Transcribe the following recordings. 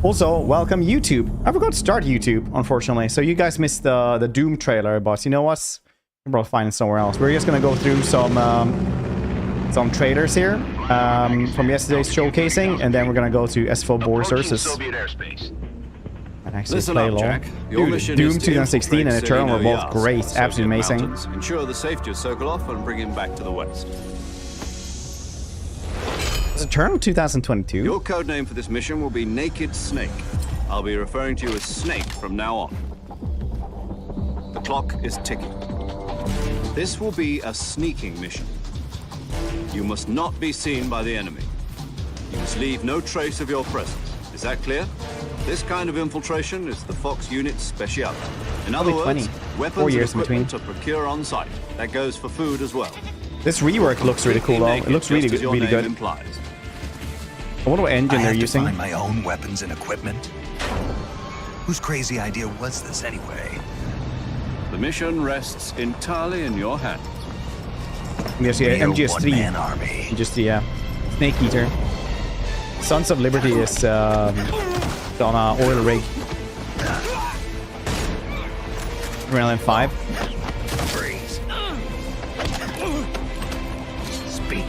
Also, welcome YouTube. I forgot to start YouTube, unfortunately. So you guys missed the Doom trailer, but you know what? We'll probably find it somewhere else. We're just gonna go through some trailers here from yesterday's showcasing, and then we're gonna go to SFO Boris Ursus. And actually Listen play up, along. Jack. Your Dude, mission Doom is to 2016 and infiltrate Eternal were both Selino great, Yas, absolutely Soviet amazing. mountains, ensure the safety of Sokolov and bring him back to the west. Is Eternal 2022? Your code name for this mission will be Naked Snake. I'll be referring to you as Snake from now on. The clock is ticking. This will be a sneaking mission. You must not be seen by the enemy. You must leave no trace of your presence. Is that clear? This kind of infiltration is the Fox unit's specialty. In other words, weapons and equipment to procure on site. That goes for food as well. This rework looks really cool though. It looks really good. Implies. I wonder what engine they're I have using. to find my own weapons and equipment. Whose crazy idea was this anyway? The mission rests entirely in your hands. Yes, yeah, MGS3. One-man army. Just the Snake Eater. Sons of Liberty is on an oil rig. Adrenaline 5. Freeze. Speak.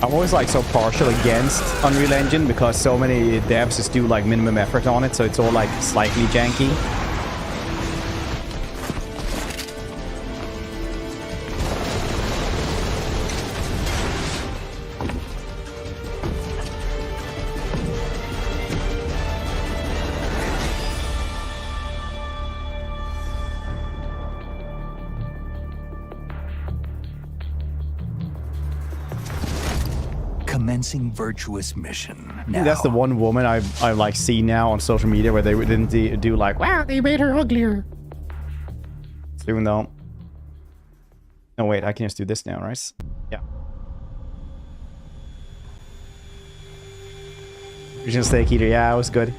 I'm always like so partial against Unreal Engine because so many devs just do like minimum effort on it, so it's all like slightly janky. Commencing virtuous mission. I think that's the one woman I like see now on social media where they didn't do like, wow, they made her uglier. Even though, no wait, I can just do this now, right? Yeah. Vision Snake Eater, yeah, it was good.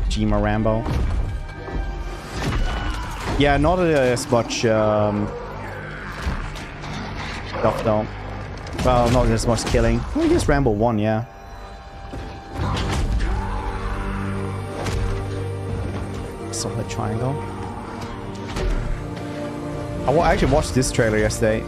Jima Rambo. Yeah, not as much stuff though. Well, not as much killing. Well, I guess Rambo 1, yeah. Solid triangle. I actually watched this trailer yesterday.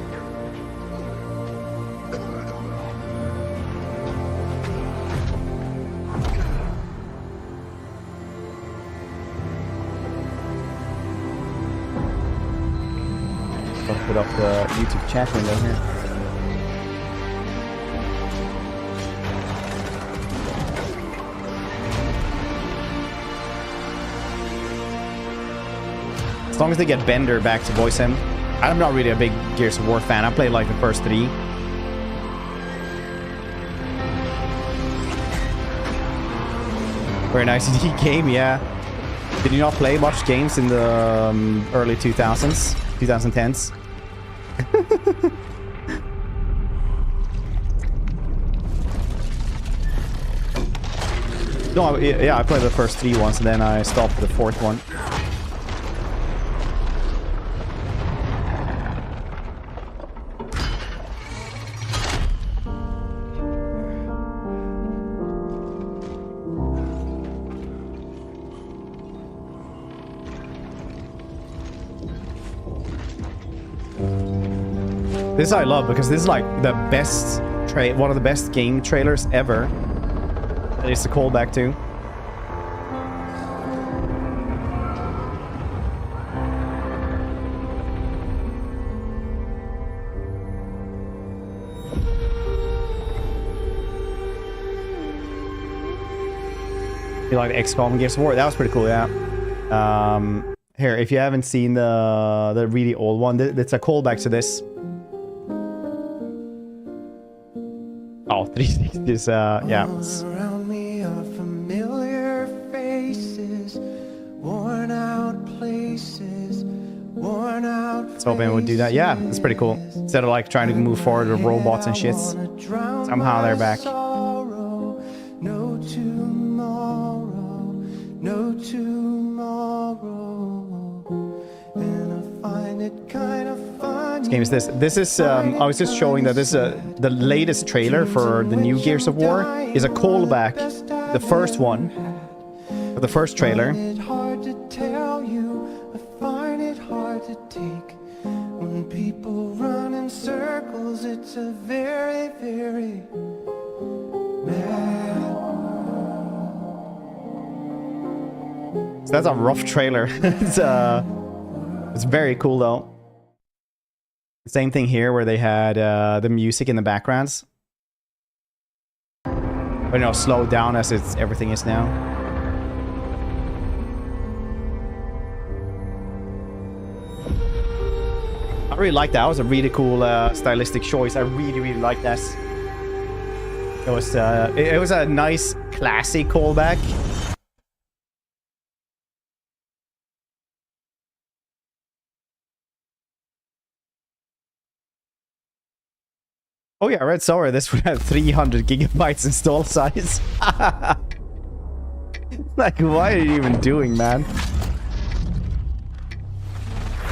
I'll put up the YouTube chat window here. As long as they get Bender back to voice him. I'm not really a big Gears of War fan. I played like the first 3. Very nice game, yeah. Did you not play much games in the early 2000s? 2010s? No, yeah, I played the first 3 once and then I stopped the 4th one. This I love because this is like the best one of the best game trailers ever. That it's a callback to. You like XCOM Gears of War? That was pretty cool, yeah. Here, if you haven't seen the really old one, it's a callback to this. Oh, 360 is, yeah. Around me are familiar faces, worn out places, worn out. Let's hope anyone would do that. Yeah, it's pretty cool. Instead of like trying to move forward with robots and shits, somehow they're back. No tomorrow, no tomorrow, and I find it kind of funny. What game is this? This is, I was just showing that this the latest trailer for the new Gears of War is a callback, the first one, the first trailer. It's hard to tell you, I find it hard to take. When people run in circles, it's a very, very mad So that's a rough trailer. It's very cool though. Same thing here where they had the music in the backgrounds. But you know, slowed down as everything is now. I really like that. It was a really cool stylistic choice. I really, really like that. It was a nice, classy callback. Oh yeah, I read somewhere this would have 300 gigabytes install size. Like, what are you even doing, man?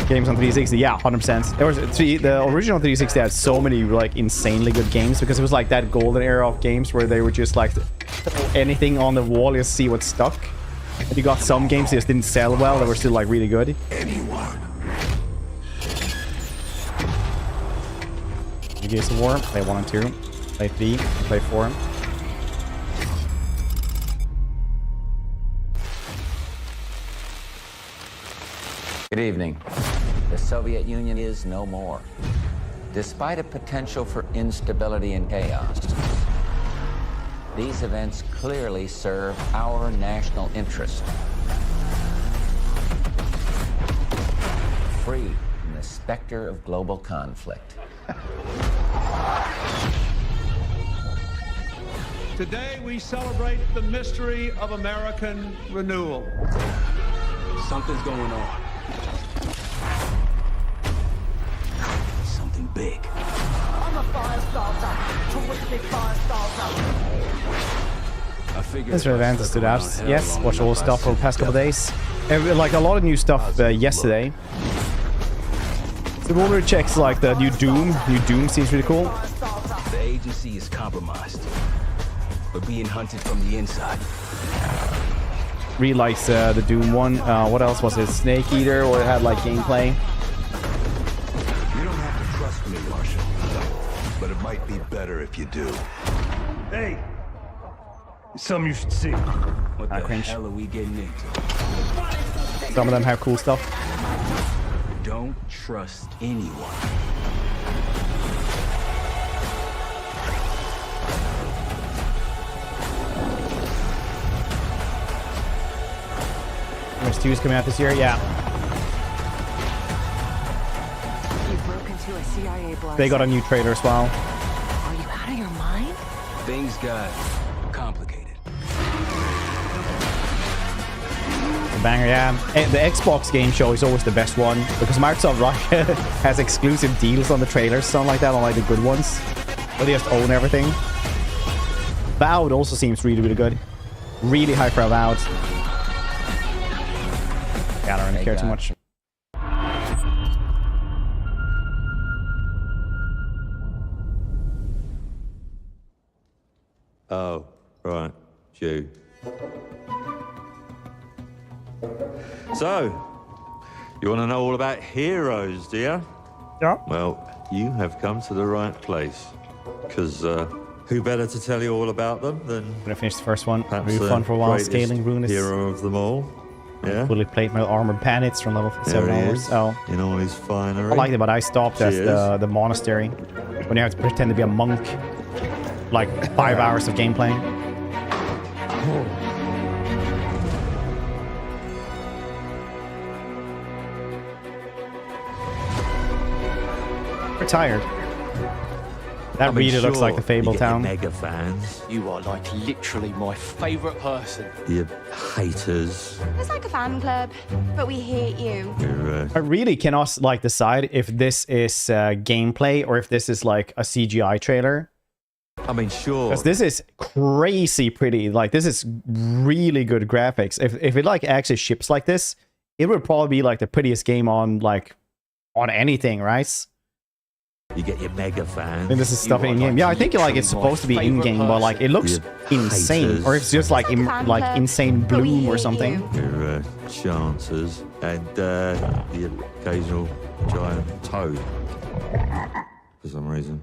Games on 360, yeah, 100%. There was the original 360 had so many like insanely good games because it was like that golden era of games where they would just like throw anything on the wall just see what stuck. And you got some games that just didn't sell well that were still like really good. Anyone. Gears of War, play 1 and 2, play 3, play 4. Good evening. The Soviet Union is no more. Despite a potential for instability and chaos, these events clearly serve our national interest. Free from the specter of global conflict. Today we celebrate the mystery of American renewal. Something's going on. Something big. I'm a fire starter. Terrific fire starter. I figured. This event stood out. Yes, watch all the stuff for the past couple days. Like a lot of new stuff yesterday. So we already checks like the new Doom. New Doom seems really cool. The agency is compromised. We're being hunted from the inside. Really likes the Doom one. What else was it? Snake Eater, or it had like gameplay. You don't have to trust me, Marshal. But it might be better if you do. Hey, it's something you should see. What the cringe. hell are we getting into? Some of them have cool stuff. Don't trust anyone. There's 2's coming out this year, yeah. You broke into a CIA blast. They got a new trailer as well. Are you out of your mind? Things got complicated. A banger, yeah. The Xbox game show is always the best one because Microsoft Russia has exclusive deals on the trailers, something like that, on like the good ones. But they just own everything. Avowed also seems really, really good. Really high for Avowed. Yeah, I don't really care too much. Oh, right. You. So, you want to know all about heroes, do you? Yeah. Well, you have come to the right place. Because who better to tell you all about them than I'm gonna finish the first one. perhaps Really the fun for a while. greatest Scaling Ruinous. hero of them all? Yeah? Fully plate metal armored bandits from level There 7 he hours. is, Oh. in all his finery. I liked it, but I stopped at Cheers. the monastery. When you have to pretend to be a monk. Like 5 hours of gameplay. We're tired. That really looks like the Fable you get your town. mega fans, You are like literally my favorite person. your haters, It's like a fan club, but we hate you. your I really cannot like decide if this is gameplay or if this is like a CGI trailer. I mean, sure. Because this is crazy pretty. Like, this is really good graphics. If it like actually ships like this, it would probably be like the prettiest game on like on anything, right? You get your mega fans. And this is stuff in game. Yeah, I think like it's supposed to be in game, but like it looks insane, or it's just like insane bloom or something. Your chancers and the occasional giant toad for some reason.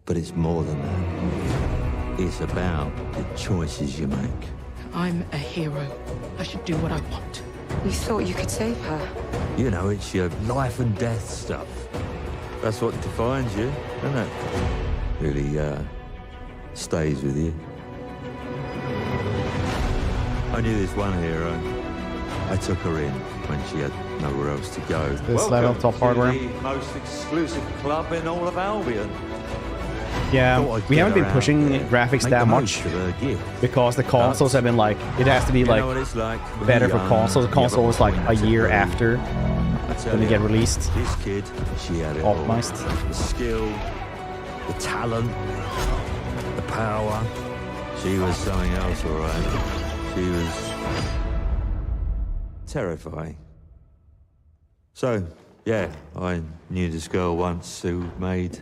But it's more than that. It's about the choices you make. I'm a hero. I should do what I want. You thought you could save her? You know, it's your life and death stuff. That's what defines you, doesn't it? Really stays with you. I knew this one hero. I took her in when she had nowhere else to go. This level, top hardware. The most exclusive club in all of Albion. Yeah, we haven't been pushing graphics that much because the consoles have been like, it has to be like better for consoles. The console is like a year after when they get released. This kid, she had it optimized. All. The skill, the talent, the power. She was something else, all right. She was terrifying. So, yeah, I knew this girl once who made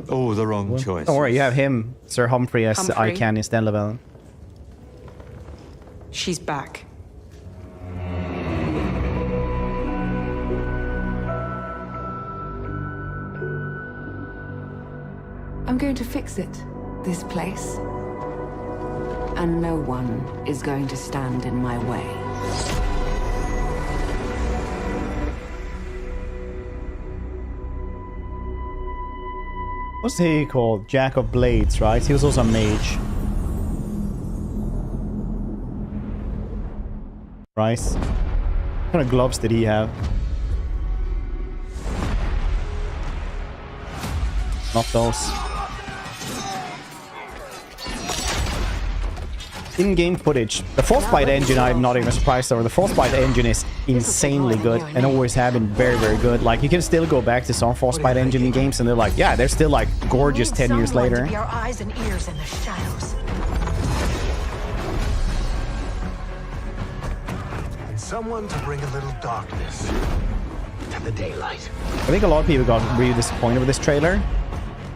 all the wrong choices. Don't worry, you have him, Sir Humphrey, as Humphrey? Icanius instead level. She's back. I'm going to fix it, this place. And no one is going to stand in my way. What's he called? Jack of Blades, right? He was also a mage. Right? What kind of gloves did he have? Not those. In-game footage. The Frostbite engine, I'm not even surprised over. The Frostbite engine is insanely good and always have been very, very good. Like, you can still go back to some Frostbite engine in games and they're like, yeah, they're still like gorgeous 10 years later. To be our eyes and ears in the shadows. And someone to bring a little darkness to the daylight. I think a lot of people got really disappointed with this trailer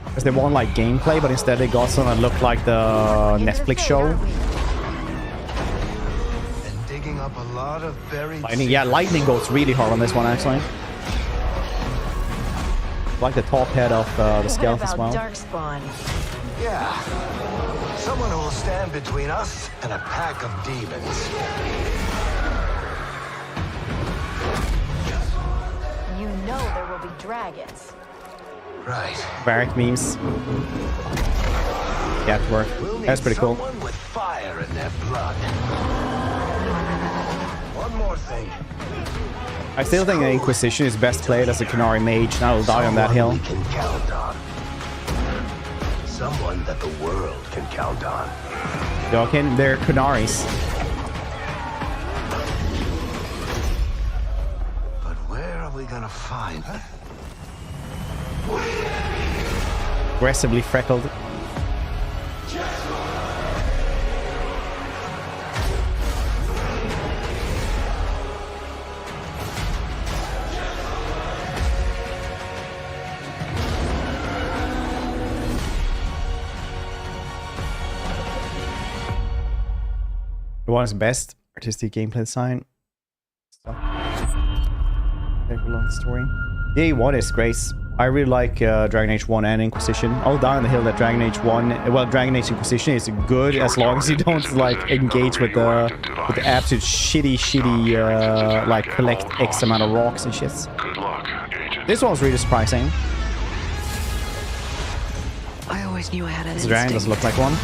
because they want like gameplay, but instead they got something that looked like the Netflix show. Up a lot of buried Lightning, yeah, lightning goes really hard on this one actually. Like the top head of the skeleton as well. Darkspawn? Yeah, someone who will stand between us and a pack of demons. You know there will be dragons. Right. Barrack memes. Yeah, it worked. That's pretty cool. Someone with fire in their blood. One more thing. I still think the Inquisition is best played as a Canary mage, and I will die on that hill. We can count on. Someone that the world can count on. Joking, they're Canaries. But where are we gonna find? Aggressively freckled. The one is best artistic gameplay design. Story. Yeah, one is Grace. I really like Dragon Age 1 and Inquisition. I'll die on the hill that Dragon Age 1, well, Dragon Age Inquisition is good as long as you don't like engage with the absolute shitty like collect X amount of rocks and shits. Good luck, Agent. This one's really surprising. I always knew I had an This dragon doesn't look like one.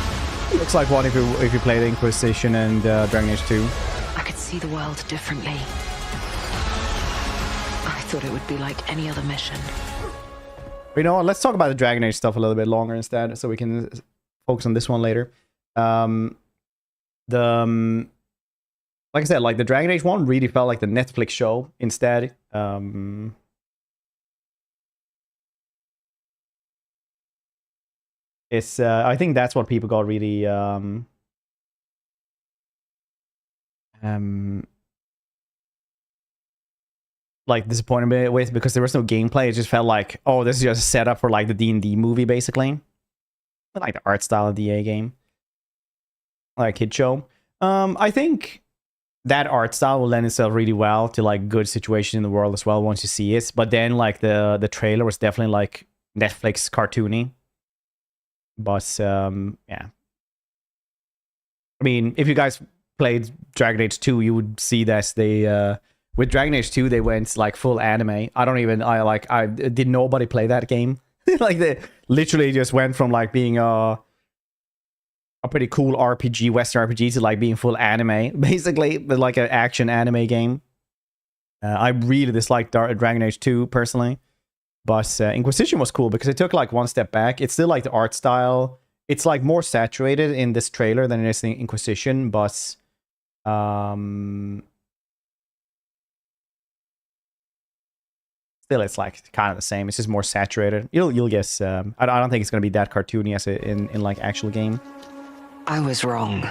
Looks like one if you play the Inquisition and Dragon Age 2. I could see the world differently. I thought it would be like any other mission. But you know what? Let's talk about the Dragon Age stuff a little bit longer instead, so we can focus on this one later. Like I said, like the Dragon Age one really felt like the Netflix show instead. It's I think that's what people got really like disappointed with, because there was no gameplay. It just felt like, oh, this is just a setup for like the D&D movie, basically. I like the art style of the DA game, like kid show. I think that art style will lend itself really well to like good situation in the world as well once you see it. But then like the trailer was definitely like Netflix cartoony. But yeah, I mean, if you guys played Dragon Age 2, you would see that they with Dragon Age 2 they went like full anime. I did nobody play that game. Like they literally just went from like being a pretty cool RPG, Western RPG, to like being full anime, basically, but like an action anime game. I really dislike Dragon Age 2 personally, but Inquisition was cool because it took like one step back. It's still like the art style. It's like more saturated in this trailer than it is in Inquisition, but still it's like kind of the same. It's just more saturated. You'll guess. I don't think it's gonna be that cartoony as in like actual game. I was wrong.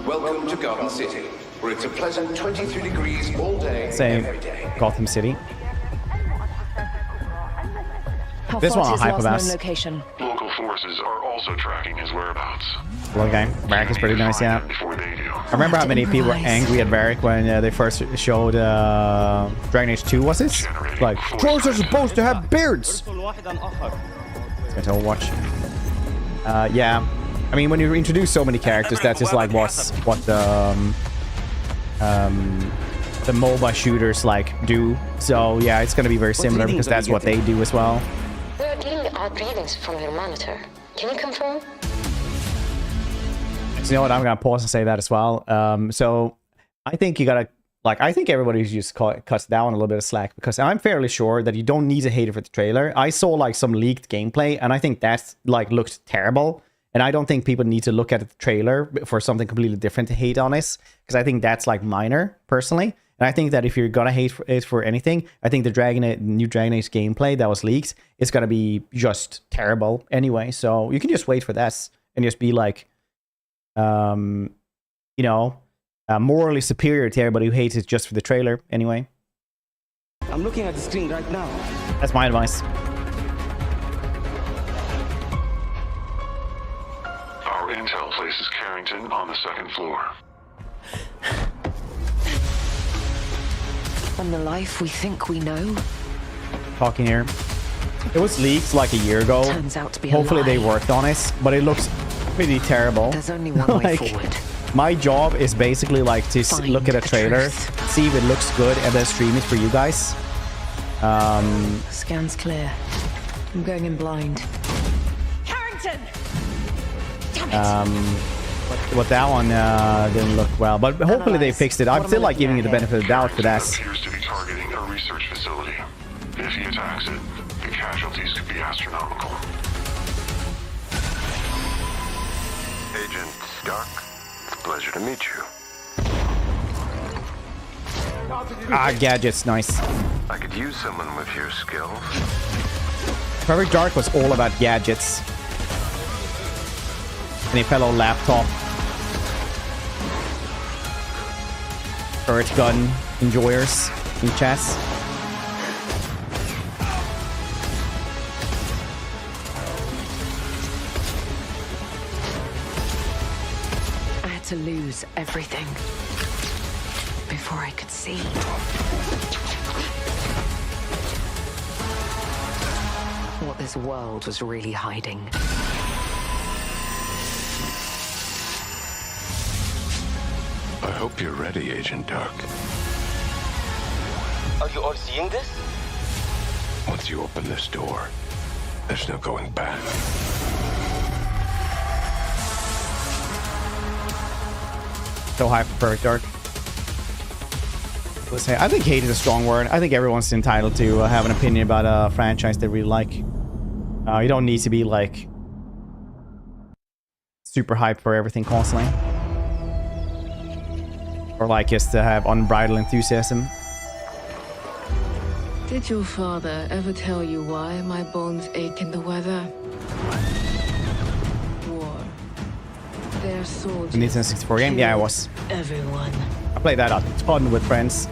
Welcome to Garden City, where it's a pleasant 23 degrees all day, Same. every day. Gotham City. How This far one is I'll hype last about. known location? Local forces are also tracking his whereabouts. Okay, Varric is pretty nice, yeah. Before they do. I remember how many people were angry at Varric when they first showed Dragon Age 2, was it? Like, trolls are supposed to have beards! It's going to Overwatch. Yeah, I mean, when you introduce so many characters, that's just like what the MOBA shooters like do. So yeah, it's going to be very similar because that's what they do as well. We are getting odd readings from your monitor. Can you confirm? So you know what? I'm gonna pause and say that as well. So I think you gotta I think everybody just cuts down a little bit of slack, because I'm fairly sure that you don't need to hate it for the trailer. I saw like some leaked gameplay, and I think that like looked terrible. And I don't think people need to look at the trailer for something completely different to hate on it, because I think that's like minor personally. And I think that if you're gonna hate it for anything, I think the new Dragon Age gameplay that was leaked is gonna be just terrible anyway. So you can just wait for that and just be like, you know, morally superior to everybody who hates it just for the trailer anyway. I'm looking at the screen right now. That's my advice. Our intel places Carrington on the second floor. And the life we think we know Talking here. It was leaked like a year ago. turns out to be Hopefully a lie. they worked on it, but it looks pretty terrible. There's only one way forward. My job is basically like to look at a trailer, see if it looks good, and then stream it for you guys. Scan's clear. I'm going in blind. Carrington! But that one didn't look well, but hopefully they fixed it. I'm still like giving you the benefit of the doubt for that. Appears to be targeting a research facility. If he attacks it, the casualties could be astronomical. Agent Stark, it's a pleasure to meet you. Ah, gadgets, nice. I could use someone with your skills. Perfect Dark was all about gadgets. And a fellow laptop. Turret gun enjoyers in chess. I had to lose everything before I could see. What this world was really hiding. I hope you're ready, Agent Dark. Are you all seeing this? Once you open this door, there's no going back. So high for Perfect Dark. Let's say, I think hate is a strong word. I think everyone's entitled to have an opinion about a franchise they really like. You don't need to be like super hyped for everything constantly. Or like just to have unbridled enthusiasm. Did your father ever tell you why my bones ache in the weather? War. Their soldiers. The Nintendo 64 game? Yeah, it was. Everyone. I played that a ton with friends.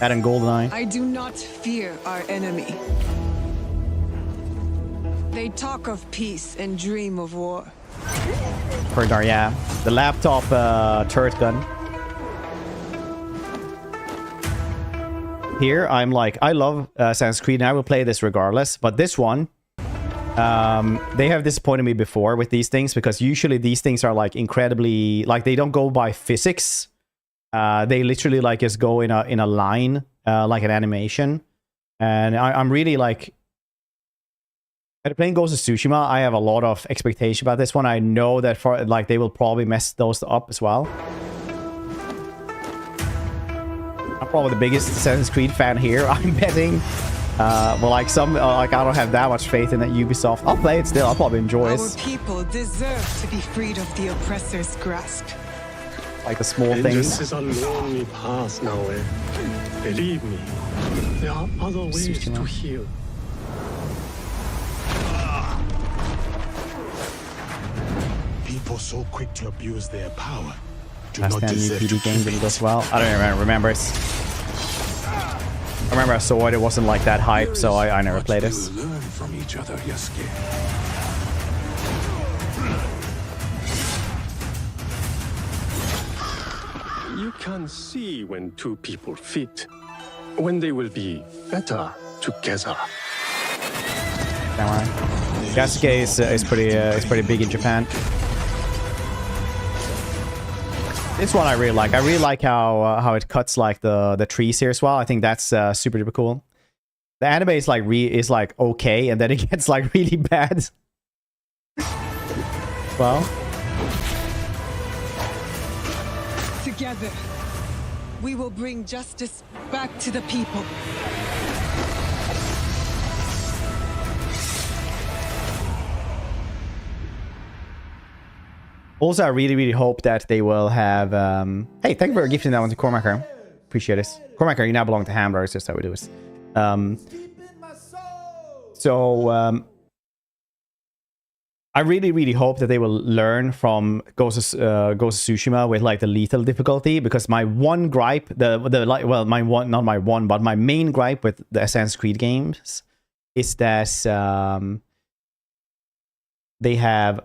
That and GoldenEye. I do not fear our enemy. They talk of peace and dream of war. Perdar, yeah. The laptop turret gun. Here, I'm like, I love Assassin's Creed and I will play this regardless. But this one, they have disappointed me before with these things because usually these things are like incredibly, like they don't go by physics. They literally like just go in a line, like an animation. And I'm really like, after playing Ghost of Tsushima, I have a lot of expectation about this one. I know that for like they will probably mess those up as well. I'm probably the biggest Assassin's Creed fan here. I'm betting. Well, like like I don't have that much faith in that Ubisoft. I'll play it still. I'll probably enjoy it. Our people deserve to be freed of the oppressor's grasp. Like the small Vengeance things. is a lonely path now, eh? Believe me, there are other ways to heal. People so quick to abuse their power do Last not time deserve PD to game didn't go so well. I don't remember it. I remember I saw it. It wasn't like that hype, so I never played this. Learn from each other, Yasuke. You can see when two people fit, when they will be better together. Samurai. Yasuke is pretty big in Japan. This one I really like. I really like how it cuts like the trees here as well. I think that's super duper cool. The anime is like okay, and then it gets like really bad. Well, Together, we will bring justice back to the people. also I really hope that they will have. Hey, thank you for gifting that one to Cormacker. Appreciate it. Cormacker, you now belong to Hamler. It's just how we do it. I really hope that they will learn from Ghost of Tsushima with like the lethal difficulty, because my one gripe, my main gripe with the Assassin's Creed games is that they have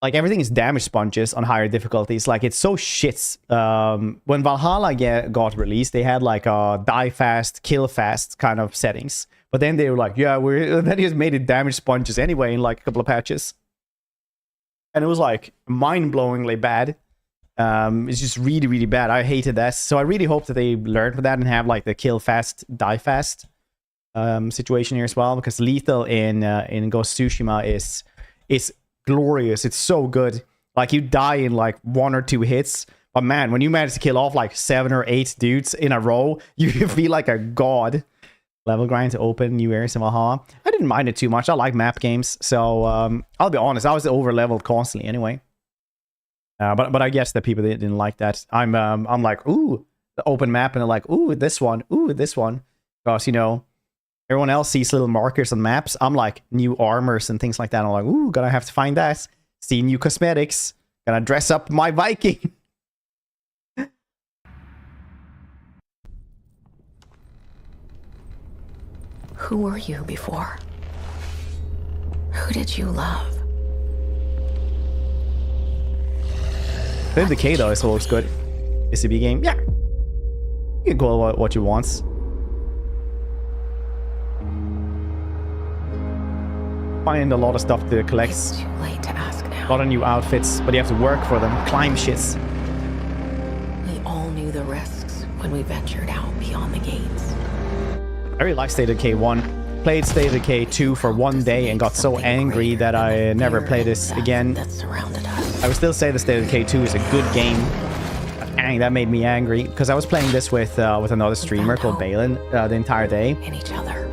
like everything is damage sponges on higher difficulties. Like it's so shit. When Valhalla got released, they had like a die fast, kill fast kind of settings. But then they were like, yeah, then he just made it damage sponges anyway in like a couple of patches. And it was like mind-blowingly bad. It's just really bad. I hated that. So I really hope that they learn from that and have like the kill fast, die fast situation here as well. Because lethal in Ghost of Tsushima is glorious. It's so good. Like you die in like 1 or 2 hits. But man, when you manage to kill off like 7 or 8 dudes in a row, you feel like a god. Level grind to open new areas in Valhalla. I didn't mind it too much. I like map games, so I'll be honest. I was over leveled constantly anyway. But I guess that people didn't like that. I'm like, ooh, the open map, and they're like, ooh, this one, because you know everyone else sees little markers on maps. I'm like new armors and things like that. I'm like, ooh, gonna have to find that. See new cosmetics. Gonna dress up my Viking. Who were you before? Who did you love? State of Decay though, it looks good. SCB game, yeah. You can call it what you want. Find a lot of stuff to collect. It's too late to ask now. A lot of new outfits, but you have to work for them. Climb shits. We all knew the risks when we ventured out beyond the gates. I really like State of Decay 1. Played State of Decay 2 for 1 day and got so angry that I never played this again. I would still say the State of Decay 2 is a good game. But dang, that made me angry because I was playing this with another streamer called Balin the entire day. In each other.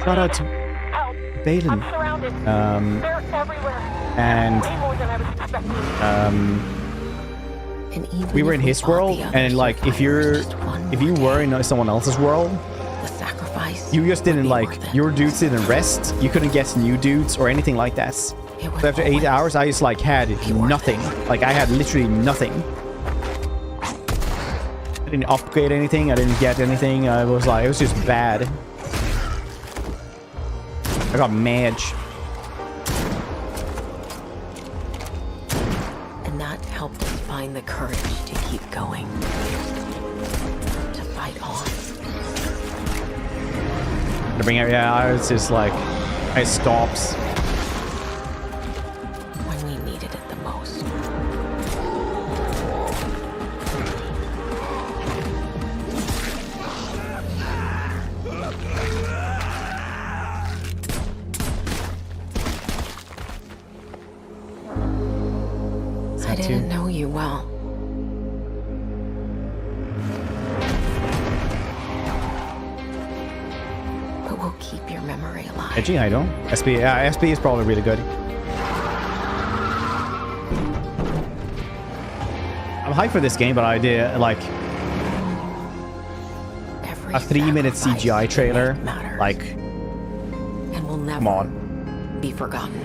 Shout out to Balin. We were in his world, and like if you were in someone else's world, you just didn't like your dudes didn't rest. You couldn't get new dudes or anything like that. So after 8 hours, I just like had nothing. Like I had literally nothing. I didn't upgrade anything. I didn't get anything. I was like, it was just bad. I got mage. And that helped us find the courage to keep going. To fight on. To bring it, yeah, I was just like, it stops. When we needed it the most. I didn't know you well. But we'll keep your memory alive. Edgy, I don't. SB, yeah, SB is probably really good. I'm hyped for this game, but I did like a 3-minute CGI trailer. Like, and will never come on. be forgotten.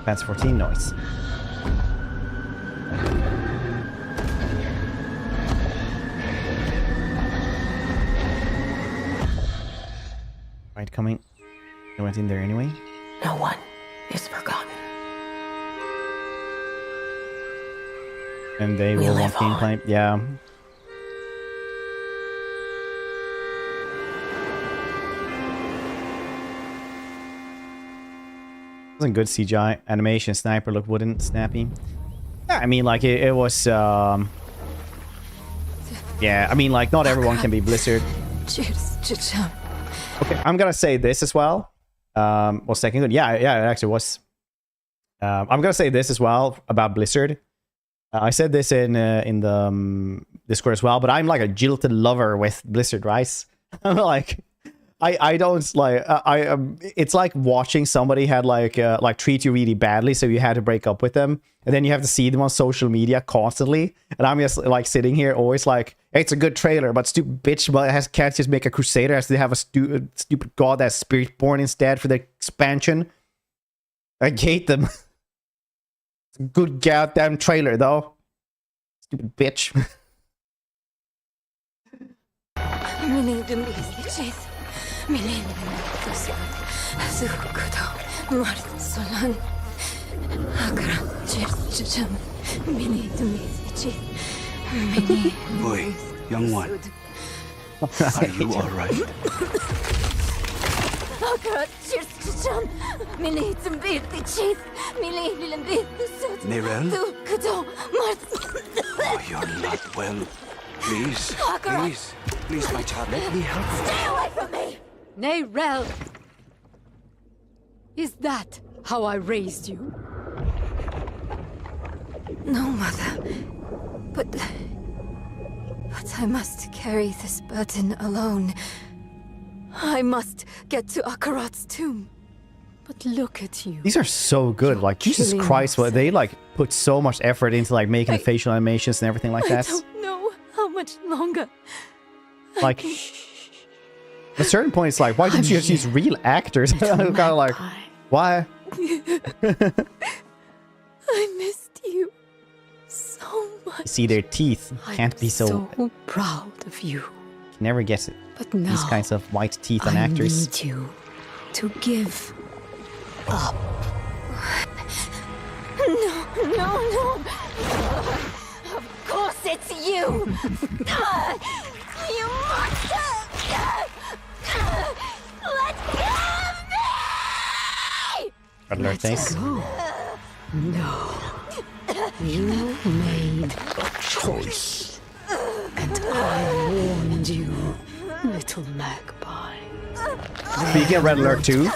That's 14 noise. Right, coming. They went in there anyway. No one is forgotten. And they will want gameplay. Yeah. Wasn't good CGI. Animation, sniper look wooden, snappy. Yeah, I mean, like, it was, yeah, I mean, like, not everyone can be Blizzard. Okay, I'm gonna say this as well. Was second good? Yeah, it actually was. I'm gonna say this as well about Blizzard. I said this in the Discord as well, but I'm like a jilted lover with Blizzard, right? I'm like, I don't like it's like watching somebody had like treat you really badly, so you had to break up with them, and then you have to see them on social media constantly, and I'm just like sitting here always like, hey, it's a good trailer, but stupid bitch can't just make a Crusader, has to have a stupid god that's Spiritborn instead for the expansion. I hate them. It's a good goddamn trailer though. Stupid bitch. Boy, young one. Are you alright? Nerel? Oh, you're not well. Please, please, my child, let me help you. Stay away from me! Nerel! Is that how I raised you? No, Mother. But I must carry this burden alone. I must get to Akarat's tomb. But look at you. These are so good. Like, Jesus Christ, what they like put so much effort into like making facial animations and everything like that. I don't know how much longer. Like, at a certain point, it's like, why didn't you just use real actors? I'm kind of like, why? I missed you so much. See, their teeth can't be so proud of you. Never get it. But These now, kinds of white teeth on actors. I need you to give up. No. Of course it's you. You monster. Let go of me! Red alert face. No. You made a choice. And I warned you, little magpie. Speaking of Red Alert 2,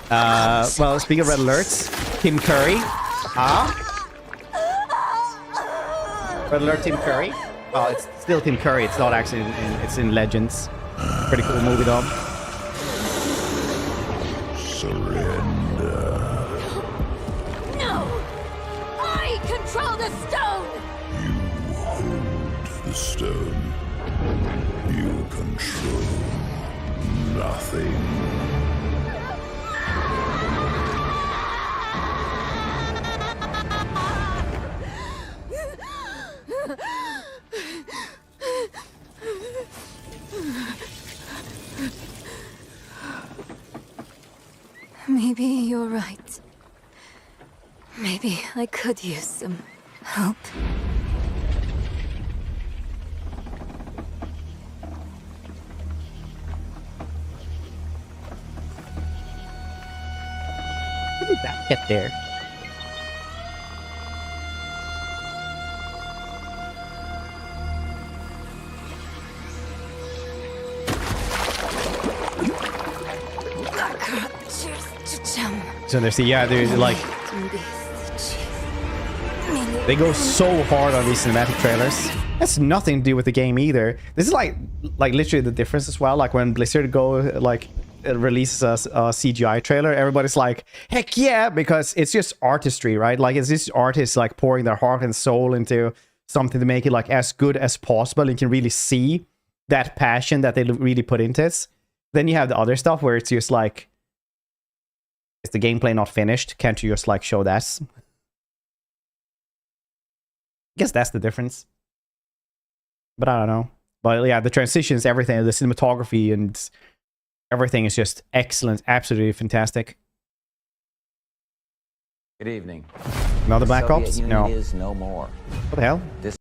well, speaking of Red Alerts, Tim Curry. Red Alert Tim Curry. Oh, it's still Tim Curry. It's not actually it's in Legends. Pretty cool movie though. Surrender. No! I control the stone! You hold stone. You control nothing. Maybe you're right. Maybe I could use some help. How did that get there? So there's there's like they go so hard on these cinematic trailers. That's nothing to do with the game either. This is like literally the difference as well. Like when Blizzard releases a CGI trailer, everybody's like, heck yeah, because it's just artistry, right? Like it's just artists like pouring their heart and soul into something to make it like as good as possible. You can really see that passion that they really put into it. Then you have the other stuff where it's just like, is the gameplay not finished? Can't you just like show that? I guess that's the difference. But I don't know. But yeah, the transitions, everything, the cinematography and everything is just excellent. Absolutely fantastic. Good evening. Another Black Ops? No. Is no more. What the hell? We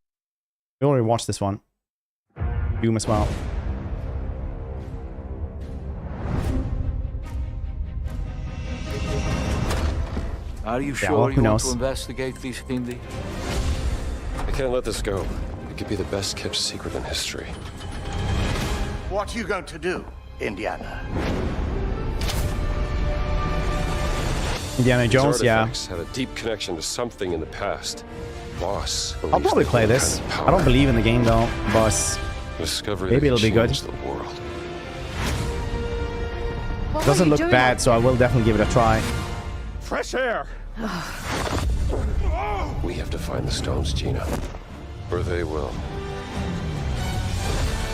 already watched this one. Doom as well. Are you sure you want to investigate these fiendly? I can't let this go. It could be the best kept secret in history. What are you going to do, Indiana? Indiana Jones, yeah. Had a deep connection to something in the past. Boss. I'll probably play this. I don't believe in the game though, boss. Discovery maybe it'll be good. The world. Doesn't look bad, so I will definitely give it a try. Fresh air. We have to find the stones, Gina. Or they will.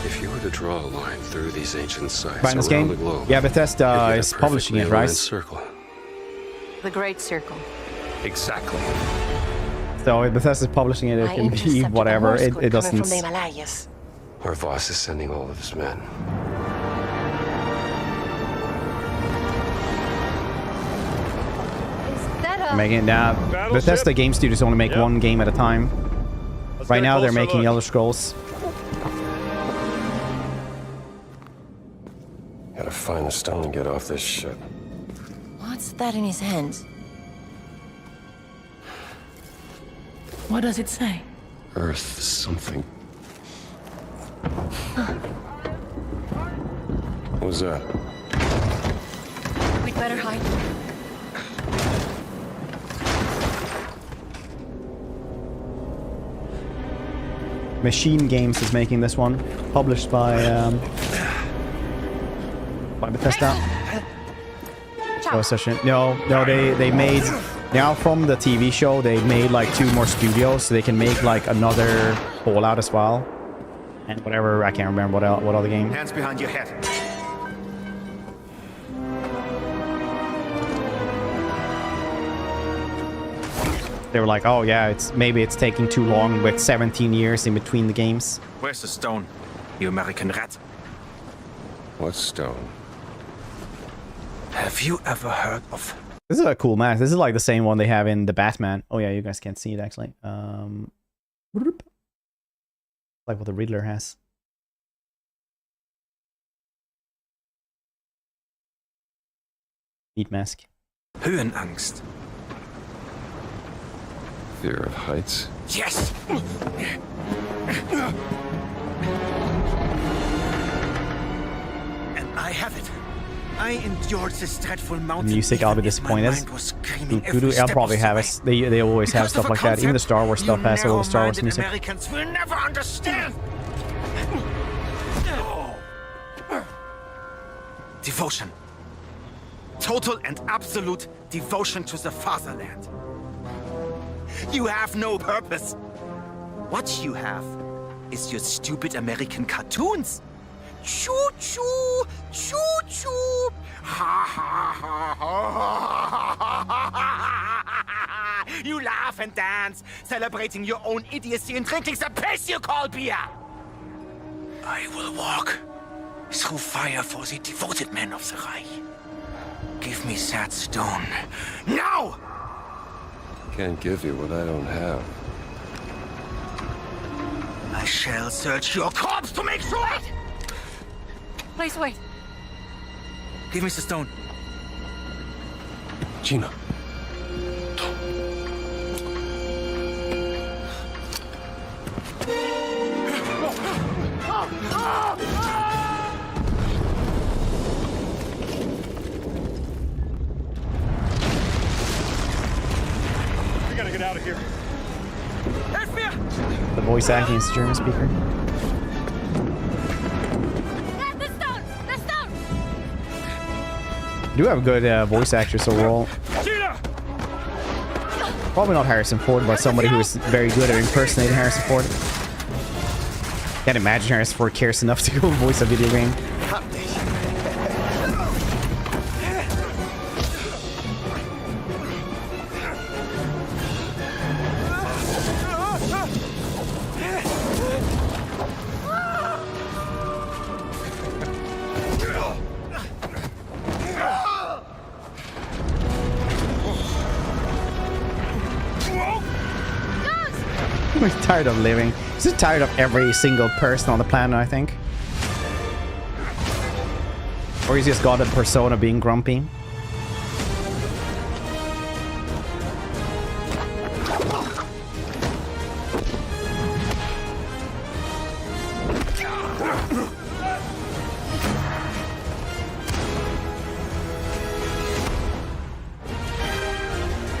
If you were to draw a line through these ancient sites Find this around game? the globe, yeah, Bethesda is publishing it, right? Circle. The Great Circle. Exactly. So if Bethesda's publishing it, it can be whatever. It doesn't. From the Himalayas. Our boss is sending all of his men. Making it now. Bethesda Game Studios only make one game at a time. Right now they're making Elder Scrolls. Gotta find the stone and get off this ship. What's that in his hands? What does it say? Earth something. What was that? We'd better hide. Machine Games is making this one, published by Bethesda. No, they made now from the TV show. They made like 2 more studios, so they can make like another Fallout as well, and whatever. I can't remember what other game. Hands behind your head. They were like, oh yeah, maybe it's taking too long with 17 years in between the games. Where's the stone, you American rat? What stone? Have you ever heard of? This is a cool mask. This is like the same one they have in the Batman. Oh yeah, you guys can't see it actually. Like what the Riddler has. Neat mask. Höhenangst. Fear of heights? Yes! And I have it. I endured this dreadful mountain. Music, I'll be disappointed. I'll probably have it. They always have stuff like that. Even the Star Wars stuff has all the Star Wars music. Americans will never understand. Devotion. Total and absolute devotion to the fatherland. You have no purpose. What you have is your stupid American cartoons. Choo-choo! Choo-choo! Ha ha ha ha! You laugh and dance, celebrating your own idiocy and drinking the piss you call beer! I will walk through fire for the devoted men of the Reich. Give me that stone. Now! Can't give you what I don't have. I shall search your corpse to make sure it! Please wait. Give me the stone. Gina. We gotta get out of here. The voice acting is German speaker. The stone! The stone! You do have good voice actors overall. Probably not Harrison Ford, but somebody who is very good at impersonating Harrison Ford. Can't imagine Harrison Ford cares enough to go voice a video game. He's tired of living. He's just tired of every single person on the planet, I think. Or he's just got a persona being grumpy.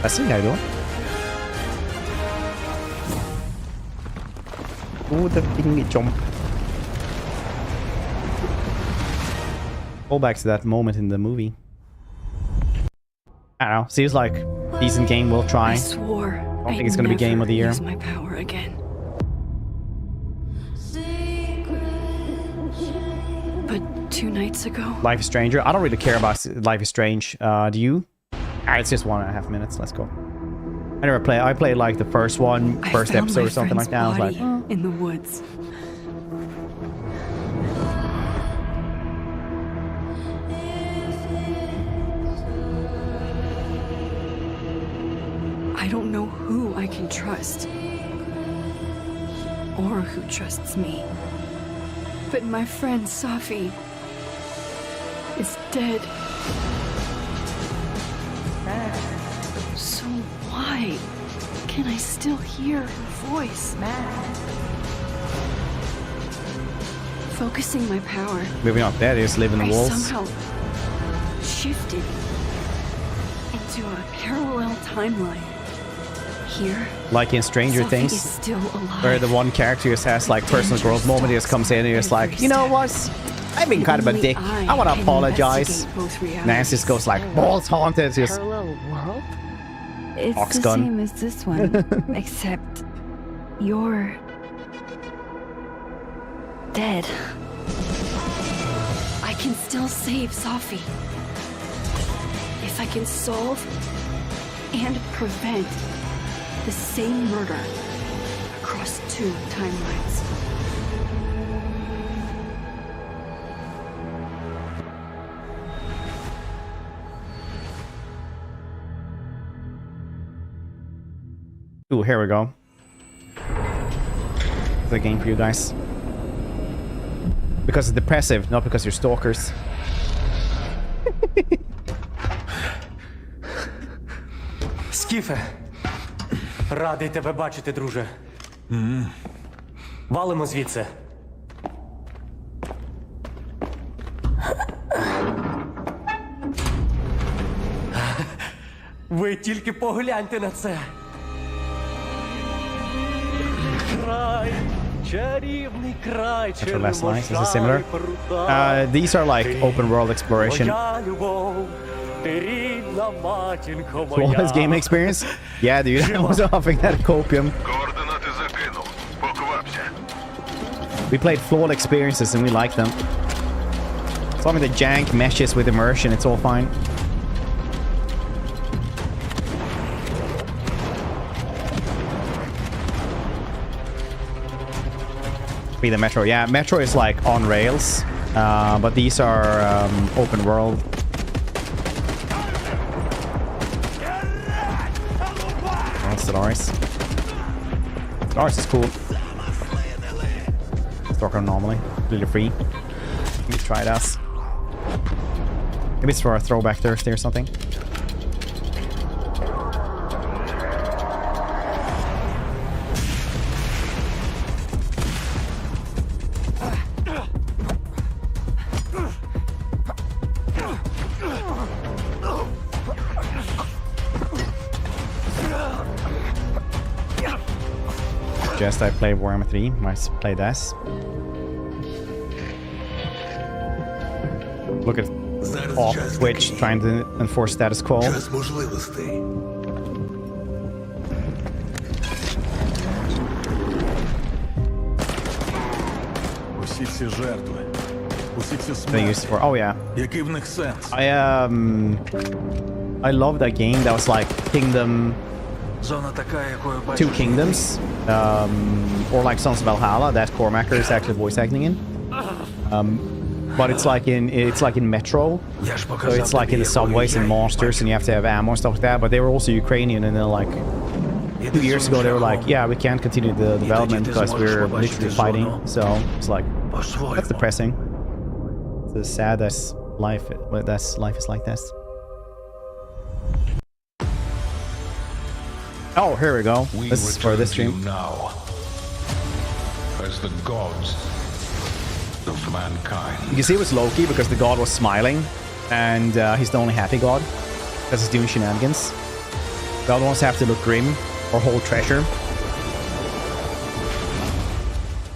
I see how you doing. Oh, the thingy jump. Go back to that moment in the movie. I don't know. Seems like decent game. We'll try. I swore I don't think it's gonna be game of the year. Use my power again. But 2 nights ago. Life is Stranger. I don't really care about Life is Strange. Do you? Ah, it's just 1.5 minutes. Let's go. I never play. I played like the first episode or something like that. I was like, oh. In the woods. I don't know who I can trust. Or who trusts me. But my friend Safi is dead. So why can I still hear her voice? Focusing my power. Maybe not dead. Just live in the I walls. somehow shifted into a parallel timeline. Here, Like in Stranger Safi Things, is still alive. where the one character just has like personal growth moment. He just comes in and he's like, you know what? I've been kind of a dick. I want to apologize. Nancy just goes like, balls haunted. Just Parallel world? It's Ox the gun. same as this one, except you're dead. I can still save Safi. If I can solve and prevent the same murder across 2 timelines. ooh, here we go. The game for you guys. Because it's depressive, not because you're stalkers. Скіфе, радий тебе бачити, друже. Валимо звідси. Ви тільки погляньте на це. Край, чарівний край, That's your last line. Is it similar? These are like open world exploration. Flawless game experience? Yeah, dude. I was offering that copium. Координати закинув. Поквапся. We played flawed experiences and we like them. As long as the jank meshes with immersion, it's all fine. Be the Metro. Yeah, Metro is like on rails, but these are open world. Oh, Stellaris. Stellaris is cool. Stalker anomaly, really free. Maybe try it out. Maybe it's for a throwback Thursday or something. Just I play Warhammer 3, might play this. Look at off Twitch trying to enforce status quo. They used for, oh yeah. I love that game. That was like Kingdom. Two Kingdoms, or like Sons of Valhalla that Cormacker is actually voice acting in. But it's like in Metro, so it's like in the subways and monsters, and you have to have ammo and stuff like that. But they were also Ukrainian, and then like 2 years ago they were like, yeah, we can't continue the development because we're literally fighting. So it's like, that's depressing. It's sad as life. Life is like this. Oh, here we go. This is for this stream. Now, as the gods of mankind. You can see it was Loki because the god was smiling, and he's the only happy god because he's doing shenanigans. The other ones have to look grim or hold treasure.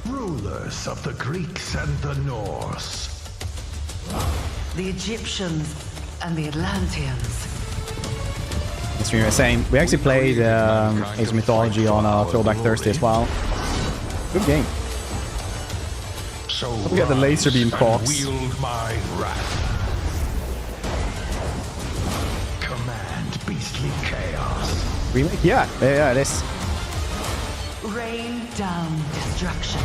Rulers of the Greeks and the Norse. The Egyptians and the Atlanteans. Same. We actually played Age of Mythology on Throwback Thursday as well. Good game. So we got the laser beam cocks. Wield my wrath. Command beastly chaos. Remake? Yeah, it is. Rain down destruction.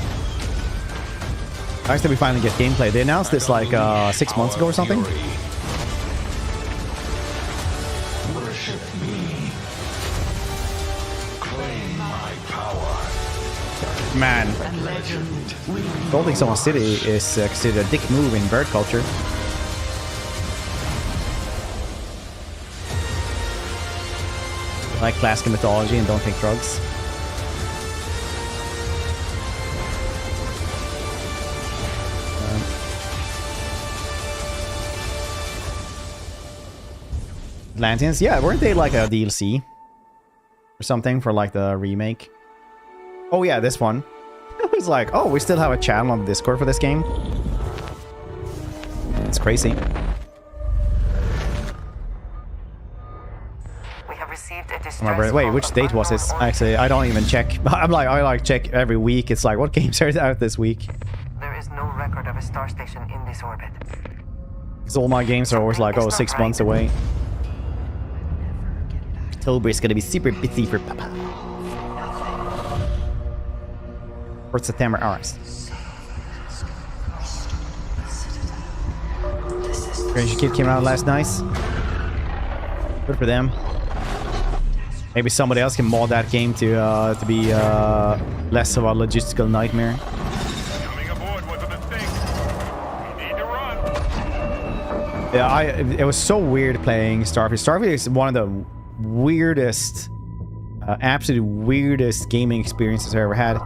Nice that we finally get gameplay. They announced this like 6 months ago or something. Man, building someone's city is considered a dick move in bird culture. Like classical mythology and don't take drugs. Atlanteans, yeah, weren't they like a DLC or something for like the remake? Oh yeah, this one. It was like, oh, we still have a channel on Discord for this game. It's crazy. We have received a Remember, wait, which date was this? Actually, I don't even check. I like check every week. It's like, what games are out this week? There is no record of a star station in this orbit. Because all my games are always like, oh, 6 months away. October is gonna be super busy for Papa. Or September hours. Crazy Kid came out last night. Good for them. Maybe somebody else can mod that game to be less of a logistical nightmare. Yeah, it was so weird playing Starfield. Starfield is one of the weirdest, absolute weirdest gaming experiences I ever had.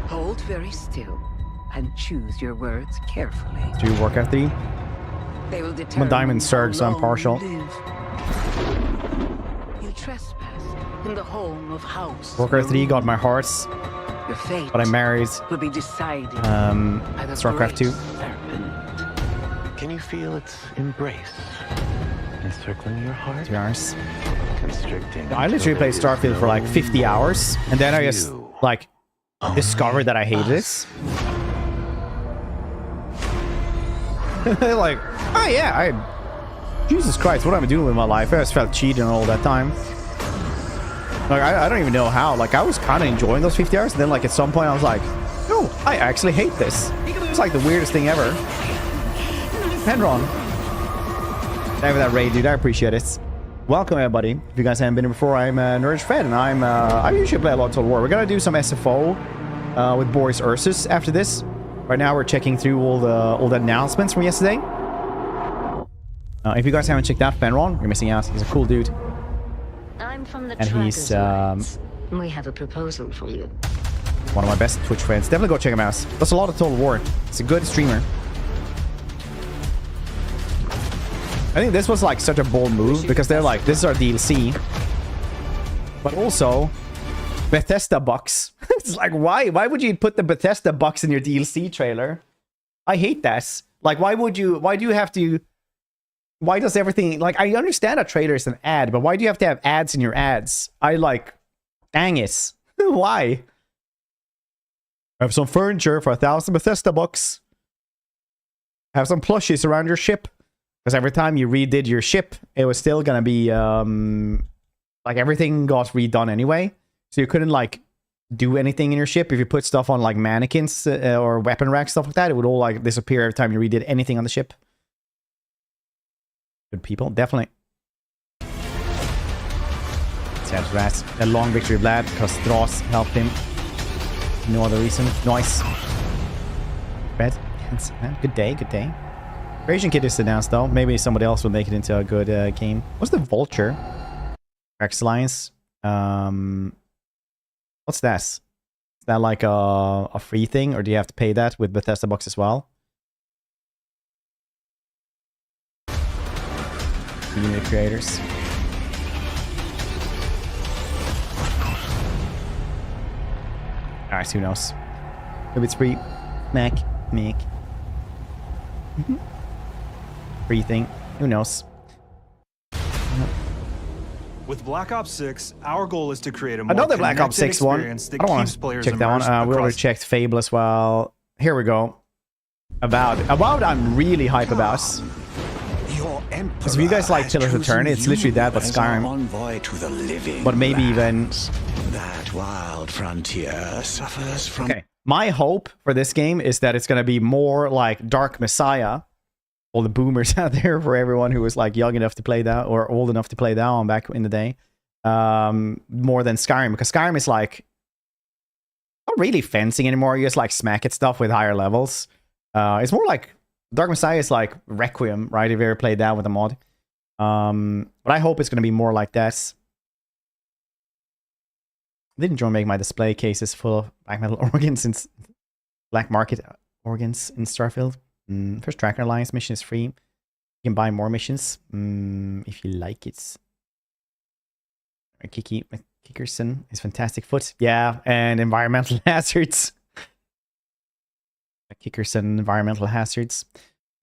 Hold very still and choose your words carefully. Do you work at the? They will I'm a Diamond Surg, so I'm partial. You trespass in the home of House. Warcraft 3 got my hearts, Your fate but I married will be decided by the StarCraft 2. Can you feel its embrace encircling your heart? 2 hours. Constricting. I literally played Starfield for like 50 hours, and then I just like discovered that I hate this. Like, oh yeah, Jesus Christ, what am I doing with my life? I just felt cheating all that time. Like, I don't even know how. Like, I was kind of enjoying those 50 hours, and then, like, at some point, I was like, no, I actually hate this. It's like the weirdest thing ever. Henron. Thank you for that raid, dude. I appreciate it. Welcome, everybody. If you guys haven't been here before, I'm Nerds Fed, and I usually play a lot of Total War. We're gonna do some SFO with Boris Ursus after this. Right now, we're checking through all the announcements from yesterday. If you guys haven't checked out Fenron, you're missing out. He's a cool dude. I'm from the And he's we have a proposal for you. one of my best Twitch friends. Definitely go check him out. Does a lot of Total War. He's a good streamer. I think this was like such a bold move because they're like, this is our DLC. But also, Bethesda bucks. It's like, why? Why would you put the Bethesda bucks in your DLC trailer? I hate that. Like, why do you have to... Why does everything... Like, I understand a trailer is an ad, but why do you have to have ads in your ads? Dang it. Why? I have some furniture for 1,000 Bethesda bucks. Have some plushies around your ship. Because every time you redid your ship, it was still gonna be, like, everything got redone anyway. So you couldn't, like, do anything in your ship. If you put stuff on, like, mannequins or weapon racks, stuff like that, it would all, like, disappear every time you redid anything on the ship. Good people, definitely. Sad rats. A long victory, Vlad, because Strauss helped him. No other reason. Nice. Red. Good day, good day. Creation Kit is announced though. Maybe somebody else will make it into a good game. What's the Vulture? Rex Alliance. What's that? Is that like a free thing, or do you have to pay that with Bethesda Box as well? Unit creators. Alright, who knows? Maybe it's free. Make. Free thing. Who knows? With Black Ops 6, our goal is to create a more another Black Ops 6 one. I don't want to check that one. We already checked Fable as well. Here we go. About I'm really hype about. Because if you guys like Pillars of Eternity, it's literally that, but Skyrim. But maybe even... That wild frontier suffers from... Okay. My hope for this game is that it's going to be more like Dark Messiah. All the boomers out there, for everyone who was like young enough to play that or old enough to play that on back in the day. More than Skyrim. Because Skyrim is like... not really fencing anymore. You just like smack at stuff with higher levels. It's more like... Dark Messiah is like Requiem, right? If you ever played that with a mod. But I hope it's going to be more like that. I did enjoy making my display cases full of black metal organs since black market organs in Starfield. First Tracker Alliance mission is free. You can buy more missions if you like it. Kiki Kickerson is Fantastic Foot. Yeah, and environmental hazards. Kickerson environmental hazards.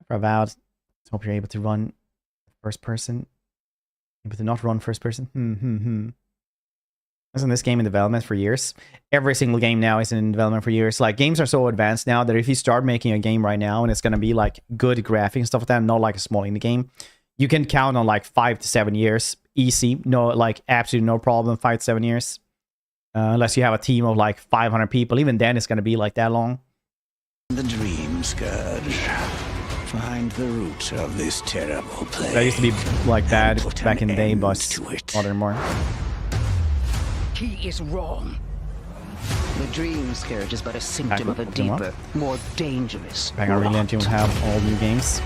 For Avowed. Hope you're able to run first person. Able to not run first person. Isn't this game in development for years? Every single game now is in development for years. Like, games are so advanced now that if you start making a game right now and it's going to be like good graphics and stuff like that, not like a small indie game, you can count on like 5 to 7 years. Easy. No, like absolutely no problem. 5 to 7 years. Unless you have a team of like 500 people. Even then it's going to be like that long. The Dream Scourge. Find the root of this terrible plague. That used to be like bad back in the day, but not anymore. He is wrong. The Dream Scourge is but a symptom of a deeper, more dangerous. Bang, I really want to have all new games.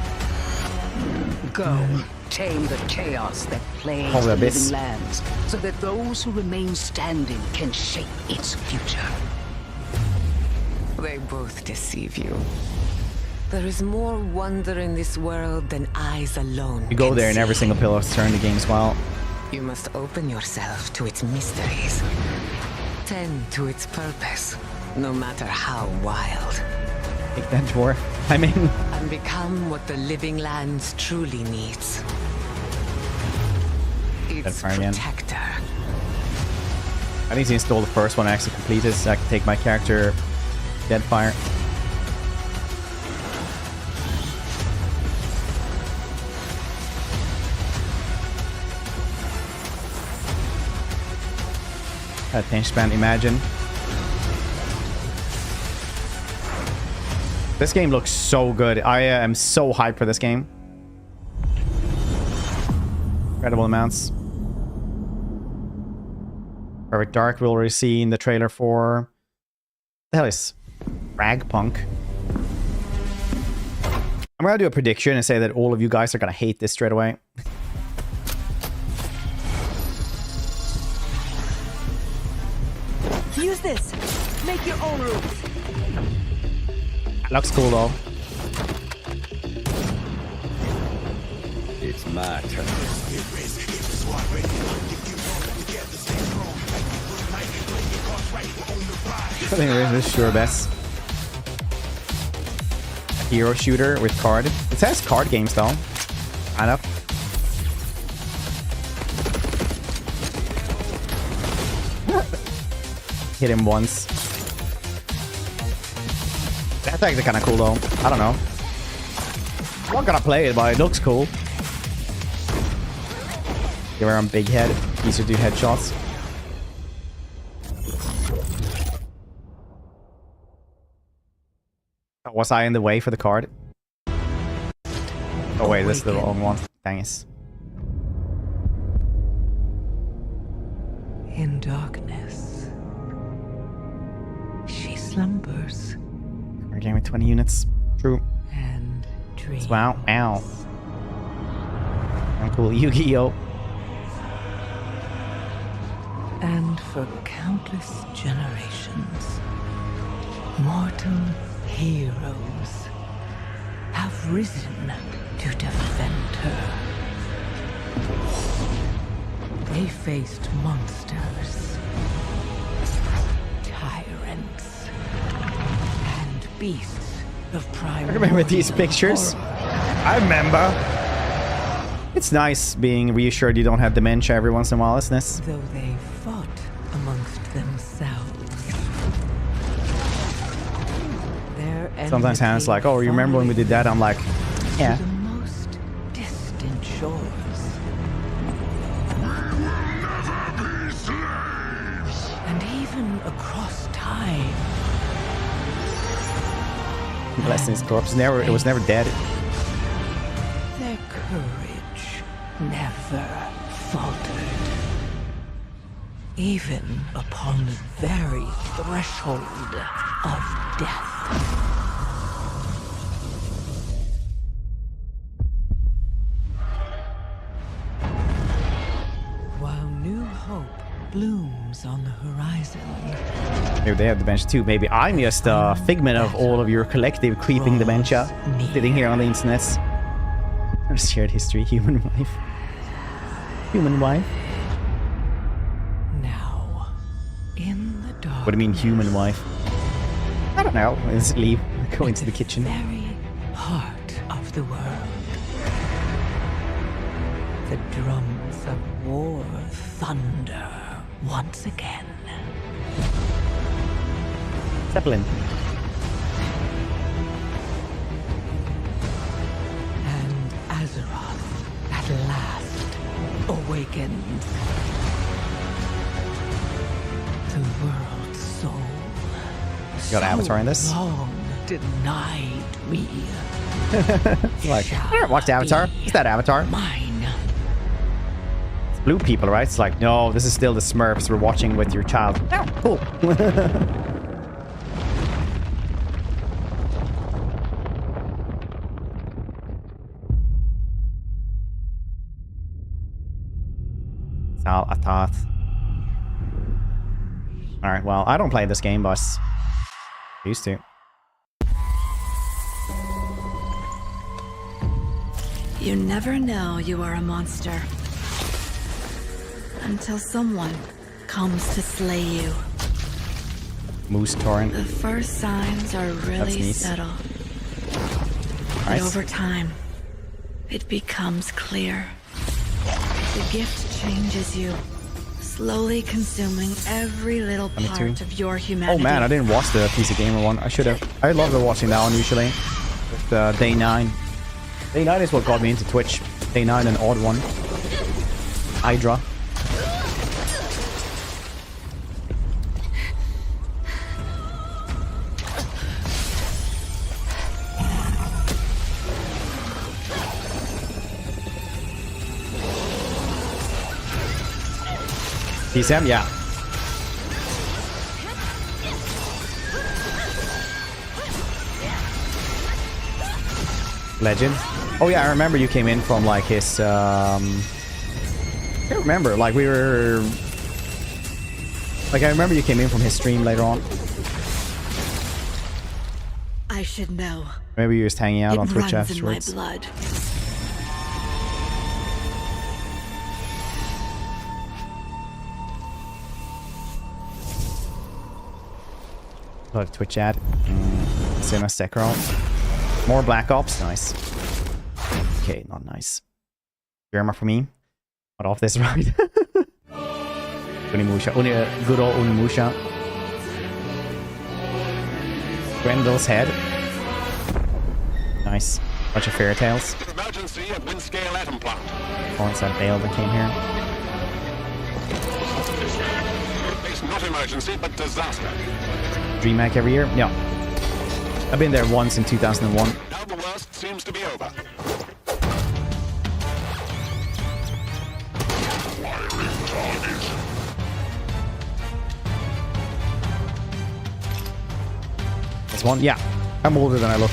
Go, tame the chaos that plagues the living lands, so that those who remain standing can shape its future. They both deceive you. There is more wonder in this world than eyes alone. You go there and every single pillar turn the game as well. You must open yourself to its mysteries. Tend to its purpose, no matter how wild. Take that door. I'm in. And become what the living lands truly needs. Its protector. I need to install the first one and actually complete it so I can take my character Deadfire. Attention span, imagine. This game looks so good. I am so hyped for this game. Incredible amounts. Perfect Dark, we've already seen the trailer for. What the hell is Ragpunk? I'm gonna do a prediction and say that all of you guys are gonna hate this straight away. Use this. Make your own rules. Looks cool though. It's my turn. I think this is sure best. Hero shooter with card. It says card games though. Kind of. Hit him once. That's actually kind of cool though. I don't know. I'm not gonna play it, but it looks cool. Give her a big head. Easier to do headshots. Was I in the way for the card? Oh wait, this is the wrong one. Dang it. In darkness, she slumbers. We're getting with 20 units. True. And dreams. Wow, ow. I'm cool. Yu-Gi-Oh! And for countless generations, mortal heroes have risen to defend her. They faced monsters, tyrants, and beasts of primordial. I remember these pictures. I remember. It's nice being reassured you don't have dementia every once in a while, isn't it? Though they fought amongst themselves. Sometimes Hannah's like, oh, you remember when we did that? I'm like, yeah. The most distant shores. And even across time. Blessing his corpse. It was never dead. Their courage never faltered. Even upon the very threshold of death. Blooms on the horizon. Maybe they have dementia too. Maybe I'm just a figment of all of your collective creeping dementia sitting here on the internet. Shared history, human wife. Human wife? Now, in the dark. What do you mean, human wife? I don't know. Let's leave. Go into the kitchen. Very heart of the world. The drums of war thunder. Once again. Zeppelin. And Azeroth at last awakens. The world's soul. You got an avatar in this? Long denied me. Like, I don't watch the Avatar. Is that Avatar? Mine. Blue people, right? It's like, no, this is still the Smurfs we're watching with your child. Oh, cool. Sal Atath. Alright, well, I don't play this game, but I used to. You never know you are a monster. Until someone comes to slay you. Moose Torrent. The first signs are really subtle. But over time, it becomes clear. The gift changes you, slowly consuming every little 22. part of your humanity. Oh man, I didn't watch the PC Gamer one. I should have. I love watching that one usually. With Day 9. Day 9 is what got me into Twitch. Day 9 and Odd One. Hydra. TSM, yeah. Legend. Oh yeah, I remember you came in from like his I can't remember, like we were like I remember you came in from his stream later on. I should know. Maybe you were just hanging out on Twitch Runs in my afterwards. blood. Love Twitch chat. Same as Sekiro. More Black Ops. Nice. Okay, not nice. Grammar for me. Not off this right. Unimusha. Good old Unimusha. Grendel's head. Nice. Bunch of fairy tales. Emergency at Windscale Atom Plant. Once that failed that came here. It's not emergency, but disaster. DreamHack every year? Yeah. I've been there once in 2001. Now the worst seems to be over. This one? Yeah. I'm older than I look.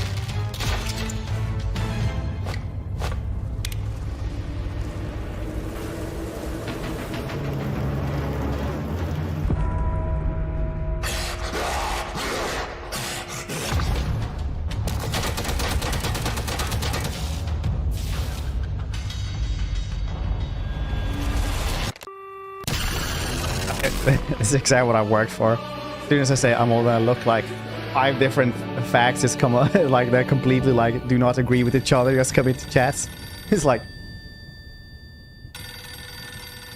This is exactly what I worked for. As soon as I say I'm older than I look, like 5 different facts just come up, like they're completely like do not agree with each other, just come into chats. It's like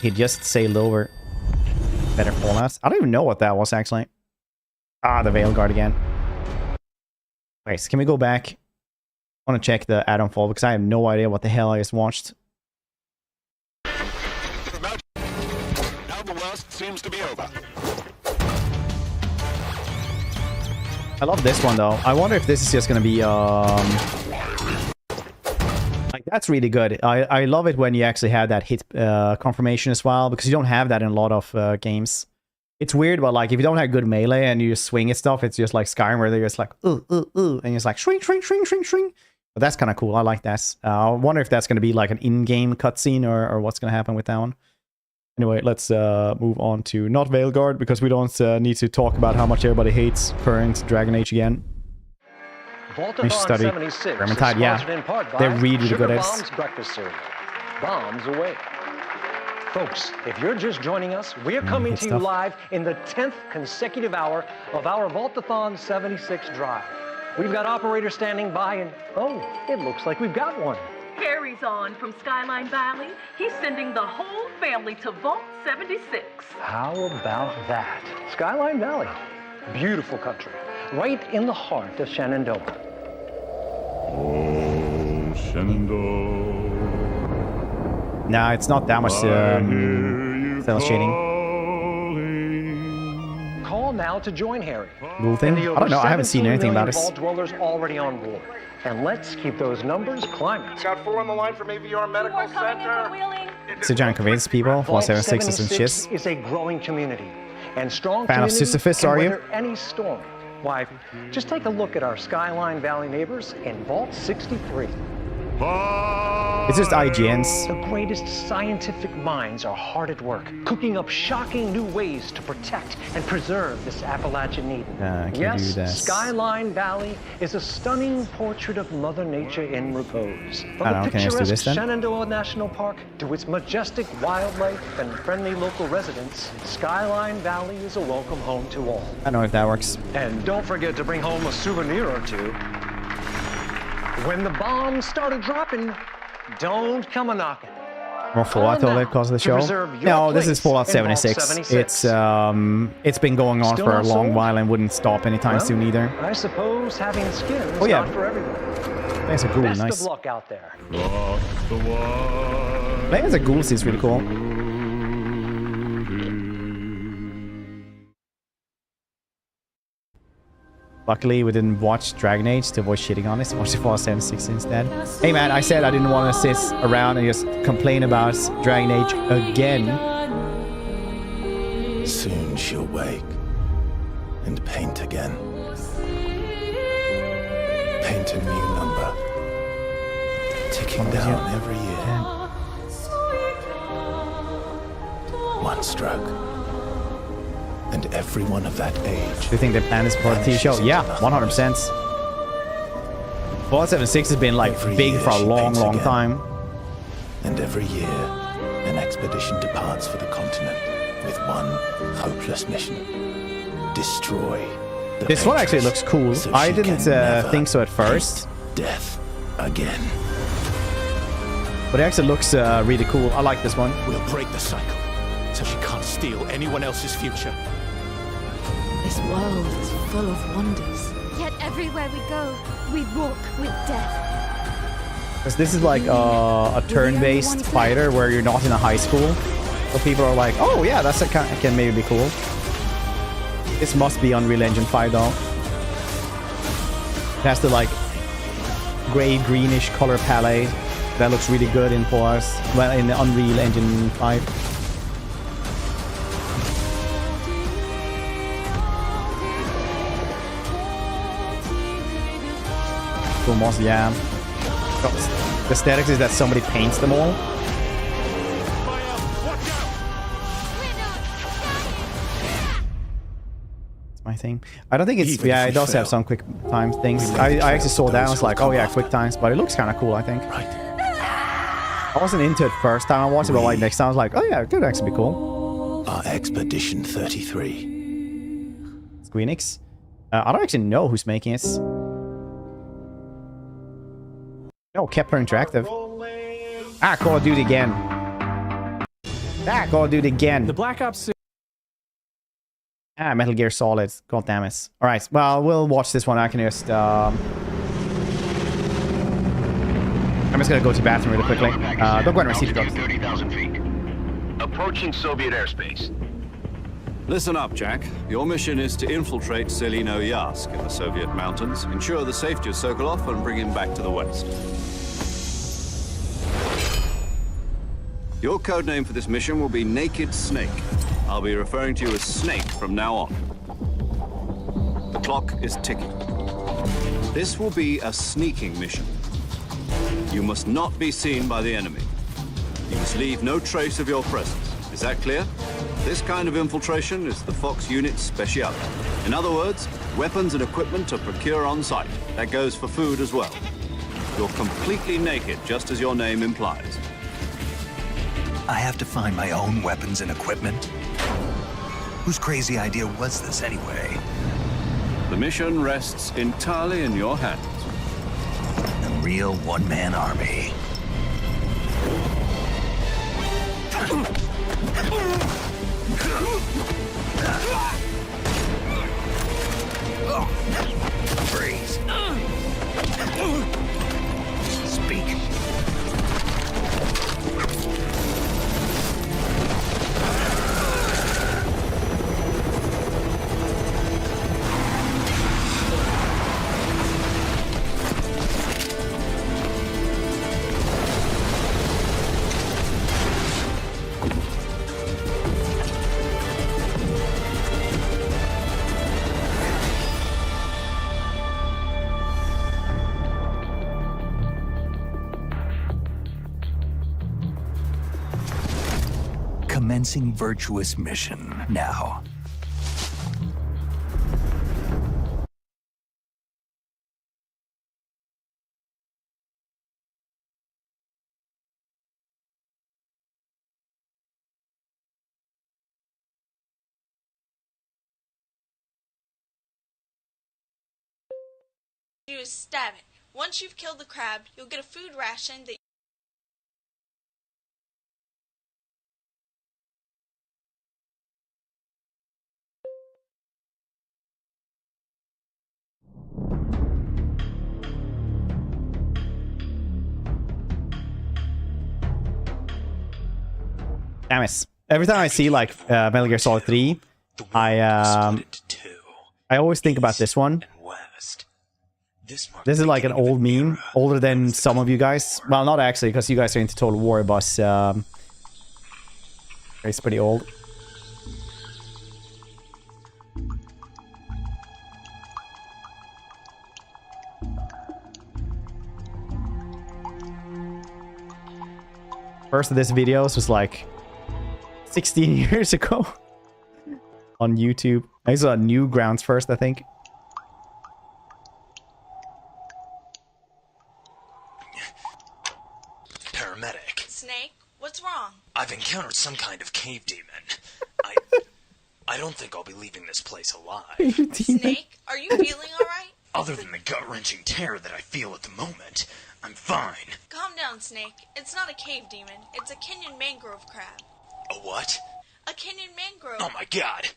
he just say lower. Better fallouts. I don't even know what that was actually. Ah, the Veil Guard again. Wait, so can we go back? I want to check the add-on fall because I have no idea what the hell I just watched. Now the worst seems to be over. I love this one though. I wonder if this is just gonna be like that's really good. I love it when you actually have that hit confirmation as well, because you don't have that in a lot of games. It's weird, but like if you don't have good melee and you just swing at stuff, it's just like Skyrim where they're just like and it's like shrink. But that's kind of cool. I like that. I wonder if that's gonna be like an in-game cutscene or what's gonna happen with that one. Anyway, let's move on to not Veilguard, because we don't need to talk about how much everybody hates current Dragon Age again. We should study Vermintide, yeah. They're really good at Bombs breakfast cereal. Bombs away. Folks, if you're just joining us, we're coming to you live in the 10th consecutive hour of our Vaultathon 76 drive. We've got operators standing by and, oh, it looks like we've got one. Harry's on from Skyline Valley. He's sending the whole family to Vault 76. How about that? Skyline Valley, beautiful country, right in the heart of Shenandoah. Oh, Shenandoah. Nah, it's not that much cell shading. Call now to join Harry. Rule thing? I don't know. I haven't seen anything about Vault dwellers already on board. And let's keep those numbers climbing. Got 4 on the line from AVR Medical Center. So John convince people. 176 and shiz. Is a growing community, and strong fan of community Sisyphus, can are you? weather any storm. Why, just take a look at our Skyline Valley neighbors in Vault 63. It's just IGNs. The greatest scientific minds are hard at work, cooking up shocking new ways to protect and preserve this Appalachian Eden. I can Yes, do that. Skyline Valley is a stunning portrait of Mother Nature in repose. From I don't know, the can I just do picturesque this then? Shenandoah National Park to its majestic wildlife and friendly local residents, Skyline Valley is a welcome home to all. I don't know if that works. And don't forget to bring home a souvenir or two. When the bombs started dropping, don't come a-knocking. More Fallout totally because of the show. No, this is Fallout 76. It's been going on for a long while and wouldn't stop anytime soon either. I suppose having skin is not for everyone. Playing as a ghoul, Best nice. of luck out there. Playing as a ghoul seems really cool. Luckily, we didn't watch Dragon Age to avoid shitting on it. So watch the Fallout 76 instead. Hey man, I said I didn't want to sit around and just complain about Dragon Age again. Soon she'll wake and paint again. Paint a new number, ticking down every year. One stroke. And every one of that age. Do you think the plan is for a TV show? Yeah, 100%. Fallout 76 has been like big for a long time. And every year, an expedition departs for the continent with one hopeless mission: destroy. This one actually looks cool. So I didn't think so at first. Death again. But it actually looks really cool. I like this one. We'll break the cycle, so she can't steal anyone else's future. This world is full of wonders. Yet everywhere we go, we walk with death. Because this is like a turn-based fighter where you're not in a high school. So people are like, oh yeah, that's can maybe be cool. This must be Unreal Engine 5 though. It has the like gray-greenish color palette that looks really good in in the Unreal Engine 5. Almost, yeah. The aesthetics is that somebody paints them all. That's my thing. I don't think it's... Yeah, it does have some quick time things. I actually saw that and I was like, oh yeah, quick times. But it looks kind of cool, I think. I wasn't into it first time I watched it, but like next time I was like, oh yeah, it could actually be cool. Our Expedition 33. Squeenix? I don't actually know who's making it. No, Kepler Interactive. Ah, Call of Duty again. Ah, Call of Duty again. The Black Ops. Ah, Metal Gear Solid. God damn it. Alright, well, we'll watch this one. I can just... I'm just gonna go to the bathroom really quickly. Don't go and receive drugs. 30,000 feet. Approaching Soviet airspace. Listen up, Jack. Your mission is to infiltrate Selino Yask in the Soviet mountains, ensure the safety of Sokolov, and bring him back to the west. Your codename for this mission will be Naked Snake. I'll be referring to you as Snake from now on. The clock is ticking. This will be a sneaking mission. You must not be seen by the enemy. You must leave no trace of your presence. Is that clear? This kind of infiltration is the Fox unit's speciality. In other words, weapons and equipment to procure on site. That goes for food as well. You're completely naked, just as your name implies. I have to find my own weapons and equipment? Whose crazy idea was this anyway? The mission rests entirely in your hands. A real one-man army. Freeze. Speak. Commencing virtuous mission now. Do is stab it. Once you've killed the crab, you'll get a food ration that Damn it. Every time I see like Metal Gear Solid 3, I always think about this one. This is like an old meme, older than some of you guys. Well, not actually, because you guys are into Total War, but it's pretty old. First of this videos was like 16 years ago on YouTube. I saw Newgrounds first, I think. Paramedic. Snake, what's wrong? I've encountered some kind of cave demon. I don't think I'll be leaving this place alive. Snake, are you feeling alright? Other than the gut-wrenching terror that I feel at the moment, I'm fine. Calm down, Snake. It's not a cave demon. It's a Kenyan mangrove crab. A what? A Kenyan mangrove. Oh my god!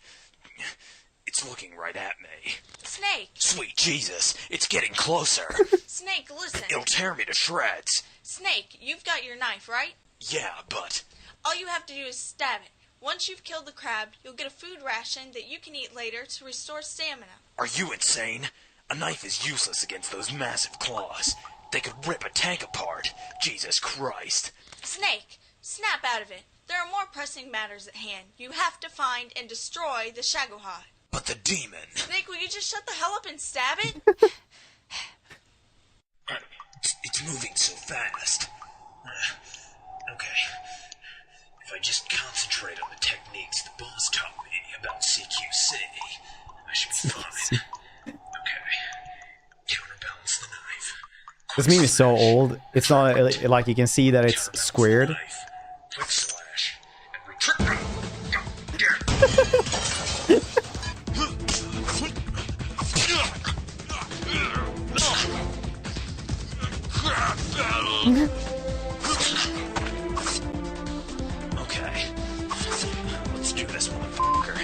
It's looking right at me. Snake! Sweet Jesus, it's getting closer. Snake, listen. It'll tear me to shreds. Snake, you've got your knife, right? Yeah, but... All you have to do is stab it. Once you've killed the crab, you'll get a food ration that you can eat later to restore stamina. Are you insane? A knife is useless against those massive claws. They could rip a tank apart. Jesus Christ. Snake, snap out of it. There are more pressing matters at hand. You have to find and destroy the Shagohai. But the demon... Snake, will you just shut the hell up and stab it? It's moving so fast. Okay. If I just concentrate on the techniques the boss taught me about CQC, I should be fine. Okay. Counterbalance the knife. This meme is so old. It's not like you can see that it's squared. Quick slash. And retreat. Okay. Let's do this, motherfucker.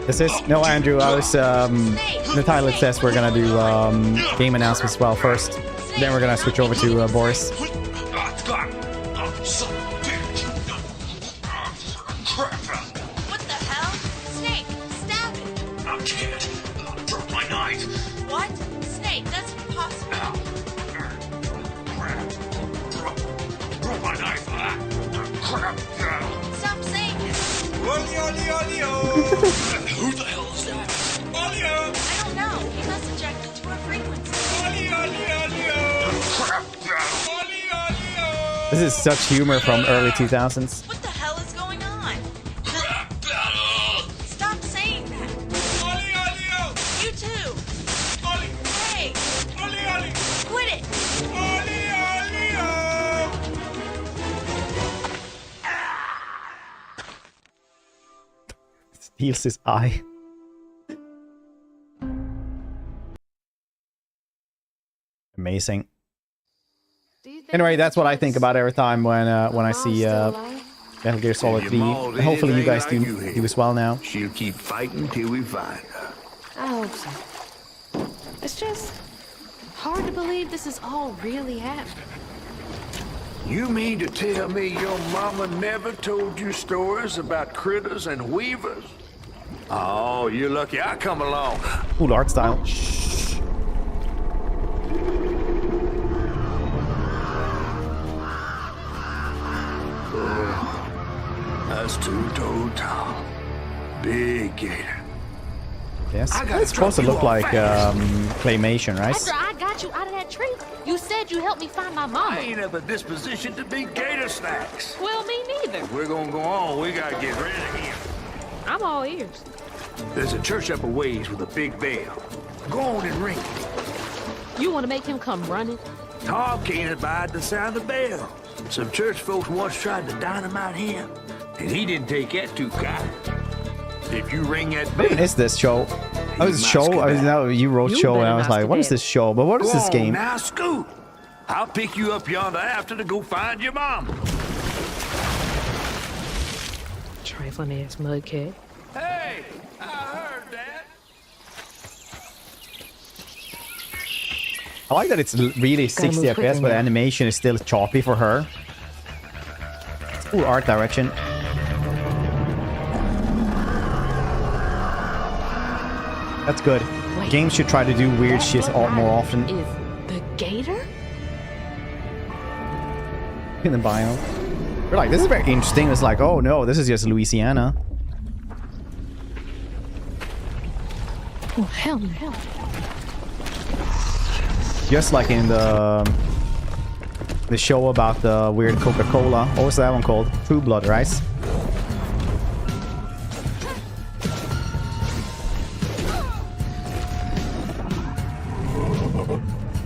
This is no Andrew. I was the title says we're gonna do game announcements as well first. Then we're gonna switch over to Boris. What the hell? Snake, stab it. I can't. Drop my knife. What? Snake, that's impossible. Drop my knife. Crap. Stop saying it. Who the hell is that? I don't know. He must have jacked into our frequency. This is such humor from early 2000s. What the hell is going on? Stop saying that. You too. Hey. Quit it. Steals his eye. Amazing. Anyway, that's what I think about every time when I see Metal Gear Solid 3. Hopefully you guys do as well now. She'll keep fighting till we find her. I hope so. It's just hard to believe this is all really happening. You mean to tell me your mama never told you stories about critters and weavers? Oh, you're lucky I come along. Cool art style. That's two-toed Tom. Big gator. Yes, it's supposed to look like claymation, right? After I got you out of that tree, you said you helped me find my mama. I ain't of a disposition to be gator snacks. Well, me neither. If we're gonna go on, we gotta get rid of him. I'm all ears. There's a church up a ways with a big bell. Go on and ring it. You want to make him come running? Tom can't abide the sound of the bell. Some church folks once tried to dynamite him, and he didn't take that too kind. If you ring that bell... What is this show? Oh, it's a show? I was, no, you wrote show, and I was like, what is this show? But what is this game? Now, Scoot. I'll pick you up yonder after to go find your mom. Trifling ass mudcat. Hey, I heard that. I like that it's really 60 FPS, but the animation is still choppy for her. Ooh, art direction. That's good. Wait, games should try to do weird shit more often. Is the gator? In the biome. We're like, this is very interesting. It's like, oh no, this is just Louisiana. Oh, hell no. Just like in the show about the weird Coca-Cola. What was that one called? True Blood, right?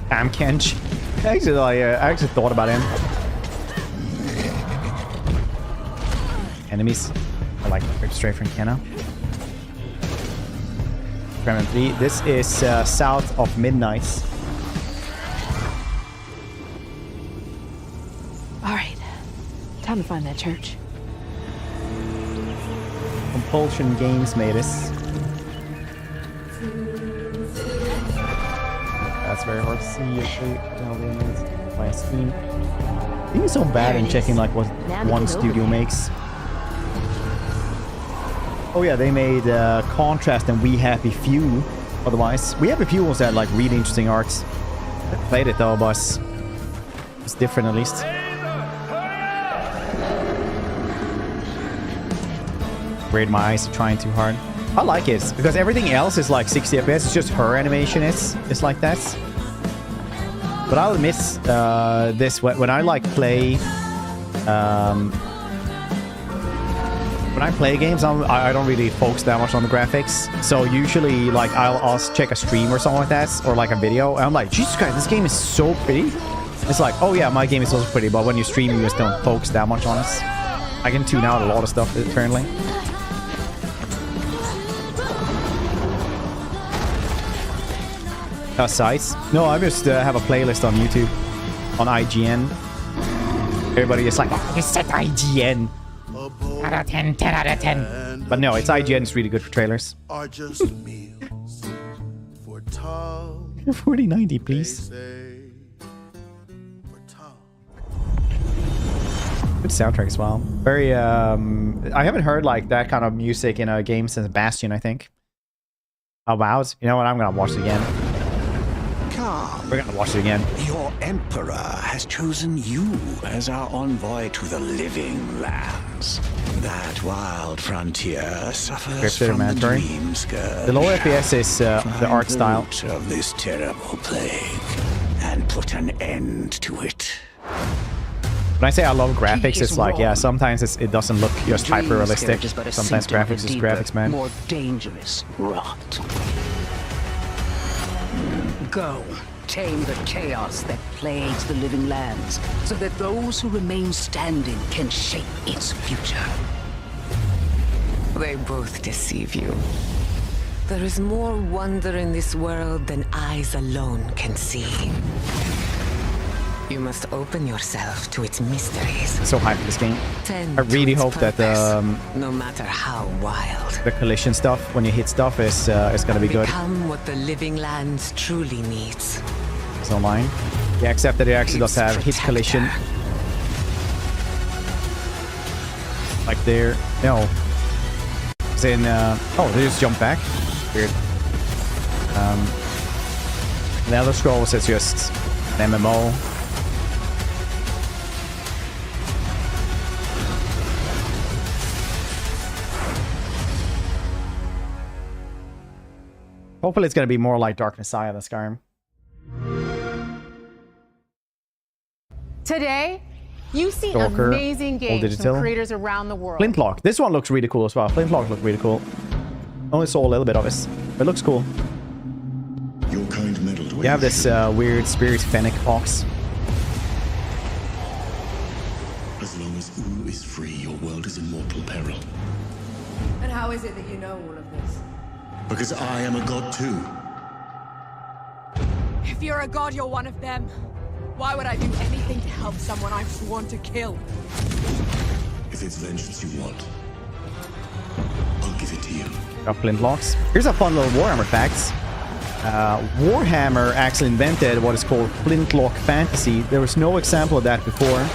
Damn Kench. Actually, I actually thought about him. Enemies. I like straight from Kenna. Currently, this is south of Midnight. All right, time to find that church. Compulsion Games made this. That's very hard to see. Actually, my Steam. Being so bad in checking like what one studio makes. Oh yeah, they made Contrast and We Happy Few. Otherwise, We Happy Few was that like really interesting art. I played it though, but it's different at least. Weird, my eyes are trying too hard. I like it because everything else is like 60 FPS. It's just her animation is like that. But I'll miss this when I like play. When I play games, I don't really focus that much on the graphics. So usually, like, I'll check a stream or something like that, or like a video, and I'm like, Jesus Christ, this game is so pretty. It's like, oh yeah, my game is also pretty, but when you stream, you just don't focus that much on it. I can tune out a lot of stuff currently. Sites? No, I just have a playlist on YouTube, on IGN. Everybody is like, oh, you said IGN. 10 out of 10, 10 out of 10. But no, it's IGN. It's really good for trailers. Are just meals for Tom. 4090, please. Good soundtrack as well. Very, I haven't heard like that kind of music in a game since Bastion, I think. Oh, wow. You know what? I'm gonna watch it again. Come. We're gonna watch it again. Your Emperor has chosen you as our envoy to the living lands. That wild frontier suffers from the dream scourge. The low FPS is the art style of this terrible plague, and put an end to it. When I say I love graphics, it's like, yeah, sometimes it doesn't look just hyper realistic. Sometimes graphics is graphics, man. More dangerous rot. Go, tame the chaos that plagues the living lands, so that those who remain standing can shape its future. They both deceive you. There is more wonder in this world than eyes alone can see. You must open yourself to its mysteries. I'm so hyped for this game. I really hope that no matter how wild, the collision stuff when you hit stuff is gonna be good. Become what the living lands truly needs. It's online. Yeah, except that it actually does have hit collision. Like there, no. It's in. Oh, they just jump back. Weird. The Elder Scrolls is just an MMO. Hopefully it's going to be more like Dark Messiah than Skyrim. Today, you see Stalker, amazing games from creators around the world. Flintlock. This one looks really cool as well. Flintlock looks really cool. Only saw a little bit of it. But it looks cool. Your kind meddled with. You have this weird spirit fennec fox. As long as U is free, your world is in mortal peril. And how is it that you know all of this? Because I am a god too. If you're a god, you're one of them. Why would I do anything to help someone I've sworn to kill? If it's vengeance you want, I'll give it to you. Got flint locks. Here's a fun little Warhammer facts. Warhammer actually invented what is called flintlock fantasy. There was no example of that before.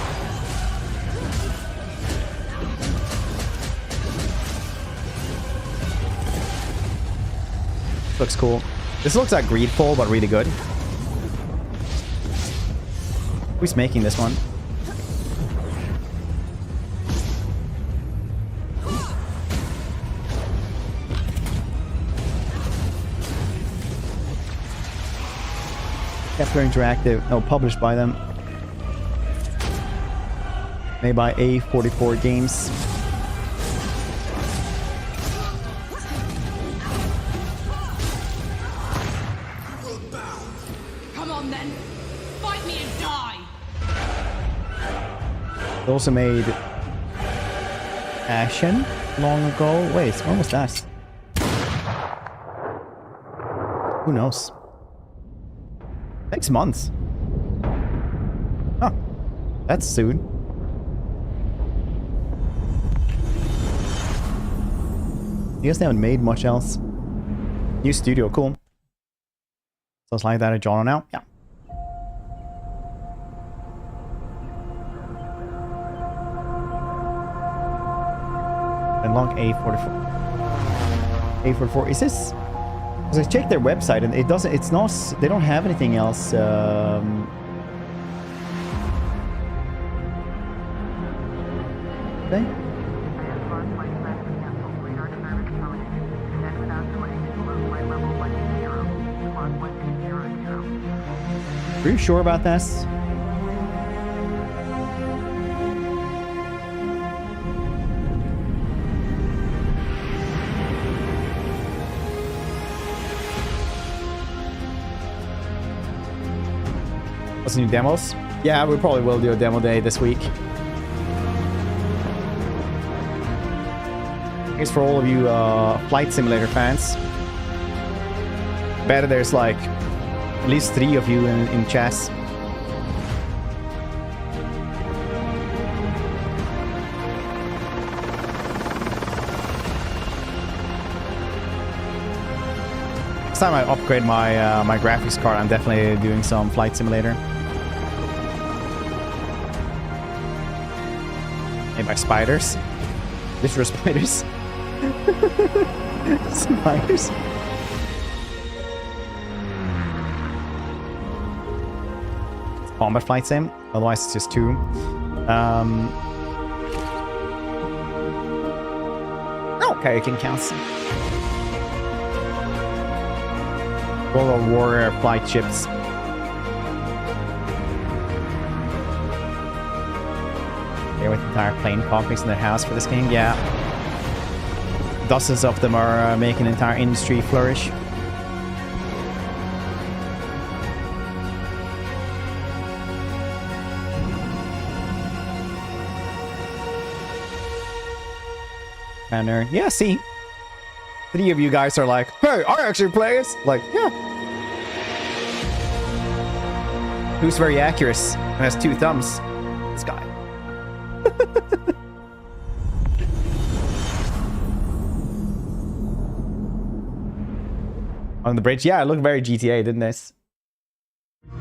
Looks cool. This looks like Greedfall, but really good. Who's making this one? Kepler Interactive. No, published by them. Made by A44 Games. Come on then. Fight me and die. They also made Ashen long ago. Wait, when was that? Who knows? 6 months. Huh. That's soon. You guys haven't made much else. New studio, cool. So it's like that at John now? Yeah. Unlock A44. A44. Is this? Because I checked their website and it doesn't. It's not. They don't have anything else. Okay. Are you sure about this? What's new demos? Yeah, we probably will do a demo day this week. Thanks for all of you Flight Simulator fans. Better there's like at least 3 of you in chess. Next time I upgrade my my graphics card, I'm definitely doing some Flight Simulator. Made by spiders. Literal spiders. Spiders. Combat flight sim, otherwise it's just 2. Okay, you can cancel. World of Warrior flight ships. Okay, with entire plane complex in their house for this game, yeah. Dozens of them are making an entire industry flourish. Yeah, see? 3 of you guys are like, hey, I actually play it. Like, yeah. Who's very accurate and has 2 thumbs? This guy. On the bridge. Yeah, it looked very GTA, didn't it? It's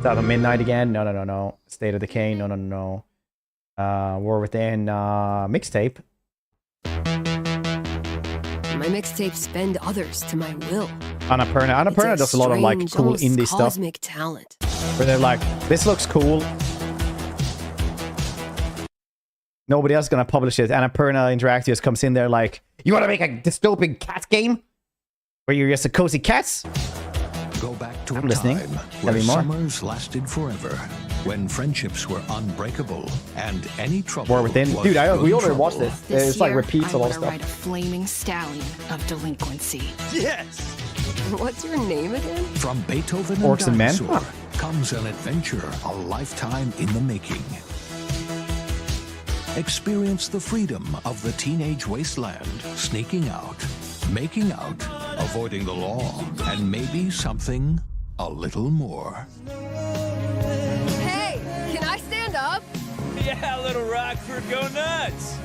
out of Midnight again. No, no, no, no. State of Decay. No, no, no, no. War Within. Mixtape. My mixtapes bend others to my will. Annapurna. Annapurna does a lot of like cool indie stuff. Cosmic talent. Where they're like, this looks cool. Nobody else is gonna publish it. Annapurna Interactive just comes in there like, you wanna make a dystopian cat game? Where you're just a cozy cat? Go back to I'm a listening. time Tell where me more. summers lasted forever, when friendships were unbreakable and any trouble War Within. was Dude, good we already trouble. watched this. It's like repeats a lot of stuff. Ride a flaming stallion of delinquency. Yes! What's your name again? From Beethoven Orcs and Men? Dinosaur comes an adventure, a lifetime in the making. Experience the freedom of the teenage wasteland, sneaking out, making out, avoiding the law, and maybe something a little more. Hey, can I stand up? Yeah, little Rockford, go nuts!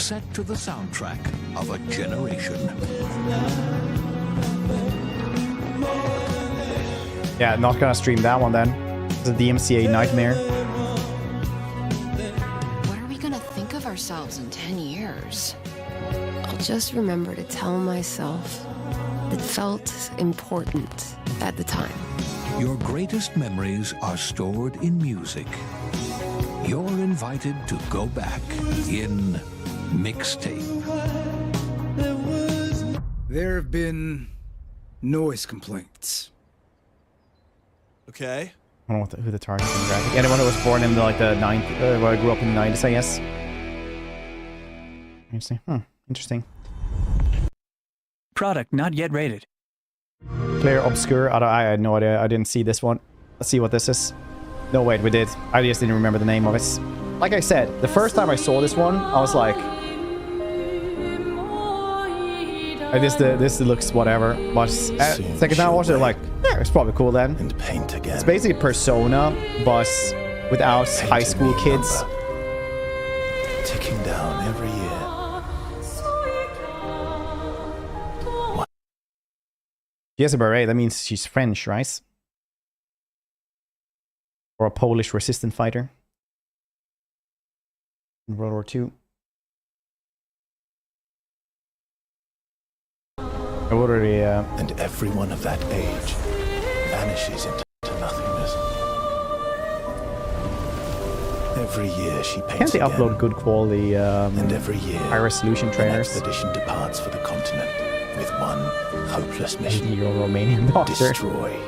set to the soundtrack of a generation. Yeah, not gonna stream that one then. It's a DMCA nightmare. What are we gonna think of ourselves in 10 years? I'll just remember to tell myself it felt important at the time. Your greatest memories are stored in music. You're invited to go back in mixtape. There have been noise complaints. Okay. I don't know who the target demographic. Anyone who was born in the 90s, where I grew up in the 90s, I guess. Interesting. Interesting. Product not yet rated. Clear obscure. I had no idea. I didn't see this one. Let's see what this is. No, wait, we did. I just didn't remember the name of it. Like I said, the first time I saw this one, I was like, this looks whatever. But second time I watched it, like, yeah, it's probably cool then. And paint again. It's basically Persona, but without high school kids. Ticking down every year. She has a beret. That means she's French, right? Or a Polish resistant fighter in World War II. And everyone of that age vanishes into nothingness. Every year she paints Can't they again. upload good quality And every year high resolution trailers? an expedition departs for the continent with one hopeless mission. Your Romanian doctor. Destroy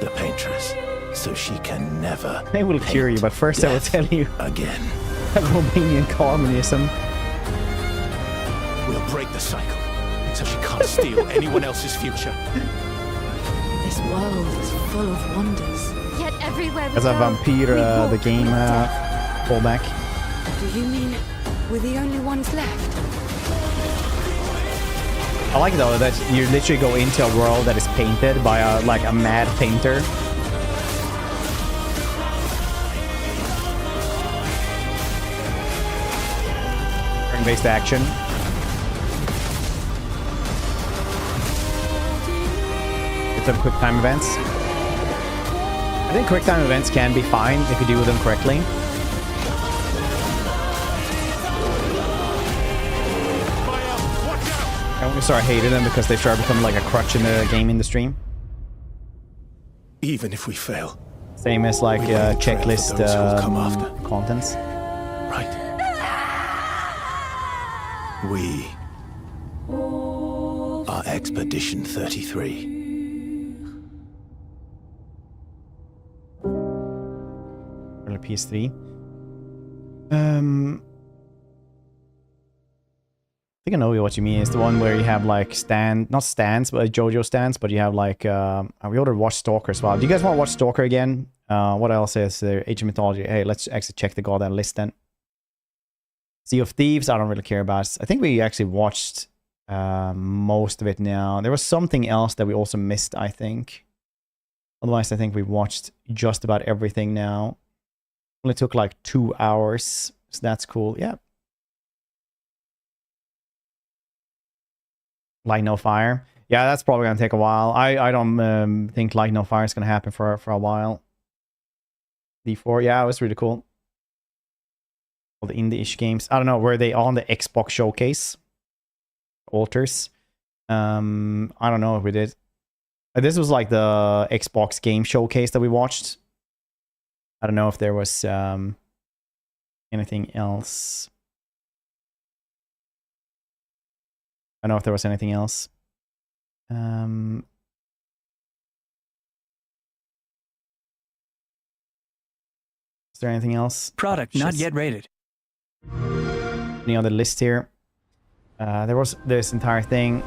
the paintress so she can never They will cure you, but first I will tell you again. Romanian communism. We'll break the cycle so she can't steal anyone else's future. This world is full of wonders. Yet everywhere we As a go, vampire, we walk the game with death. fallback. Do you mean we're the only ones left? I like though that you literally go into a world that is painted by a mad painter. Turn-based action. Get some quick time events. I think quick time events can be fine if you do them correctly. I only started hating them because they started becoming like a crutch in the game industry. Even if we fail. Same as like checklist contents. Right. We are Expedition 33. Early PS3. I think I know what you mean. It's the one where you have like not stands, but JoJo stands, but you have like we ordered Watch Stalker as well. Do you guys want to watch Stalker again? What else is there? Age of Mythology. Hey, let's actually check the goddamn list then. Sea of Thieves, I don't really care about. I think we actually watched most of it now. There was something else that we also missed, I think. Otherwise, I think we watched just about everything now. Only took like 2 hours, so that's cool. Yeah. Light No Fire. Yeah, that's probably gonna take a while. I don't think Light No Fire is gonna happen for a while. D4, yeah, it was really cool. All the indie-ish games. I don't know, were they on the Xbox showcase? Altars. I don't know if we did. This was like the Xbox game showcase that we watched. I don't know if there was anything else. I don't know if there was anything else. Is there anything else? Product not yet rated. Any other list here? There was this entire thing.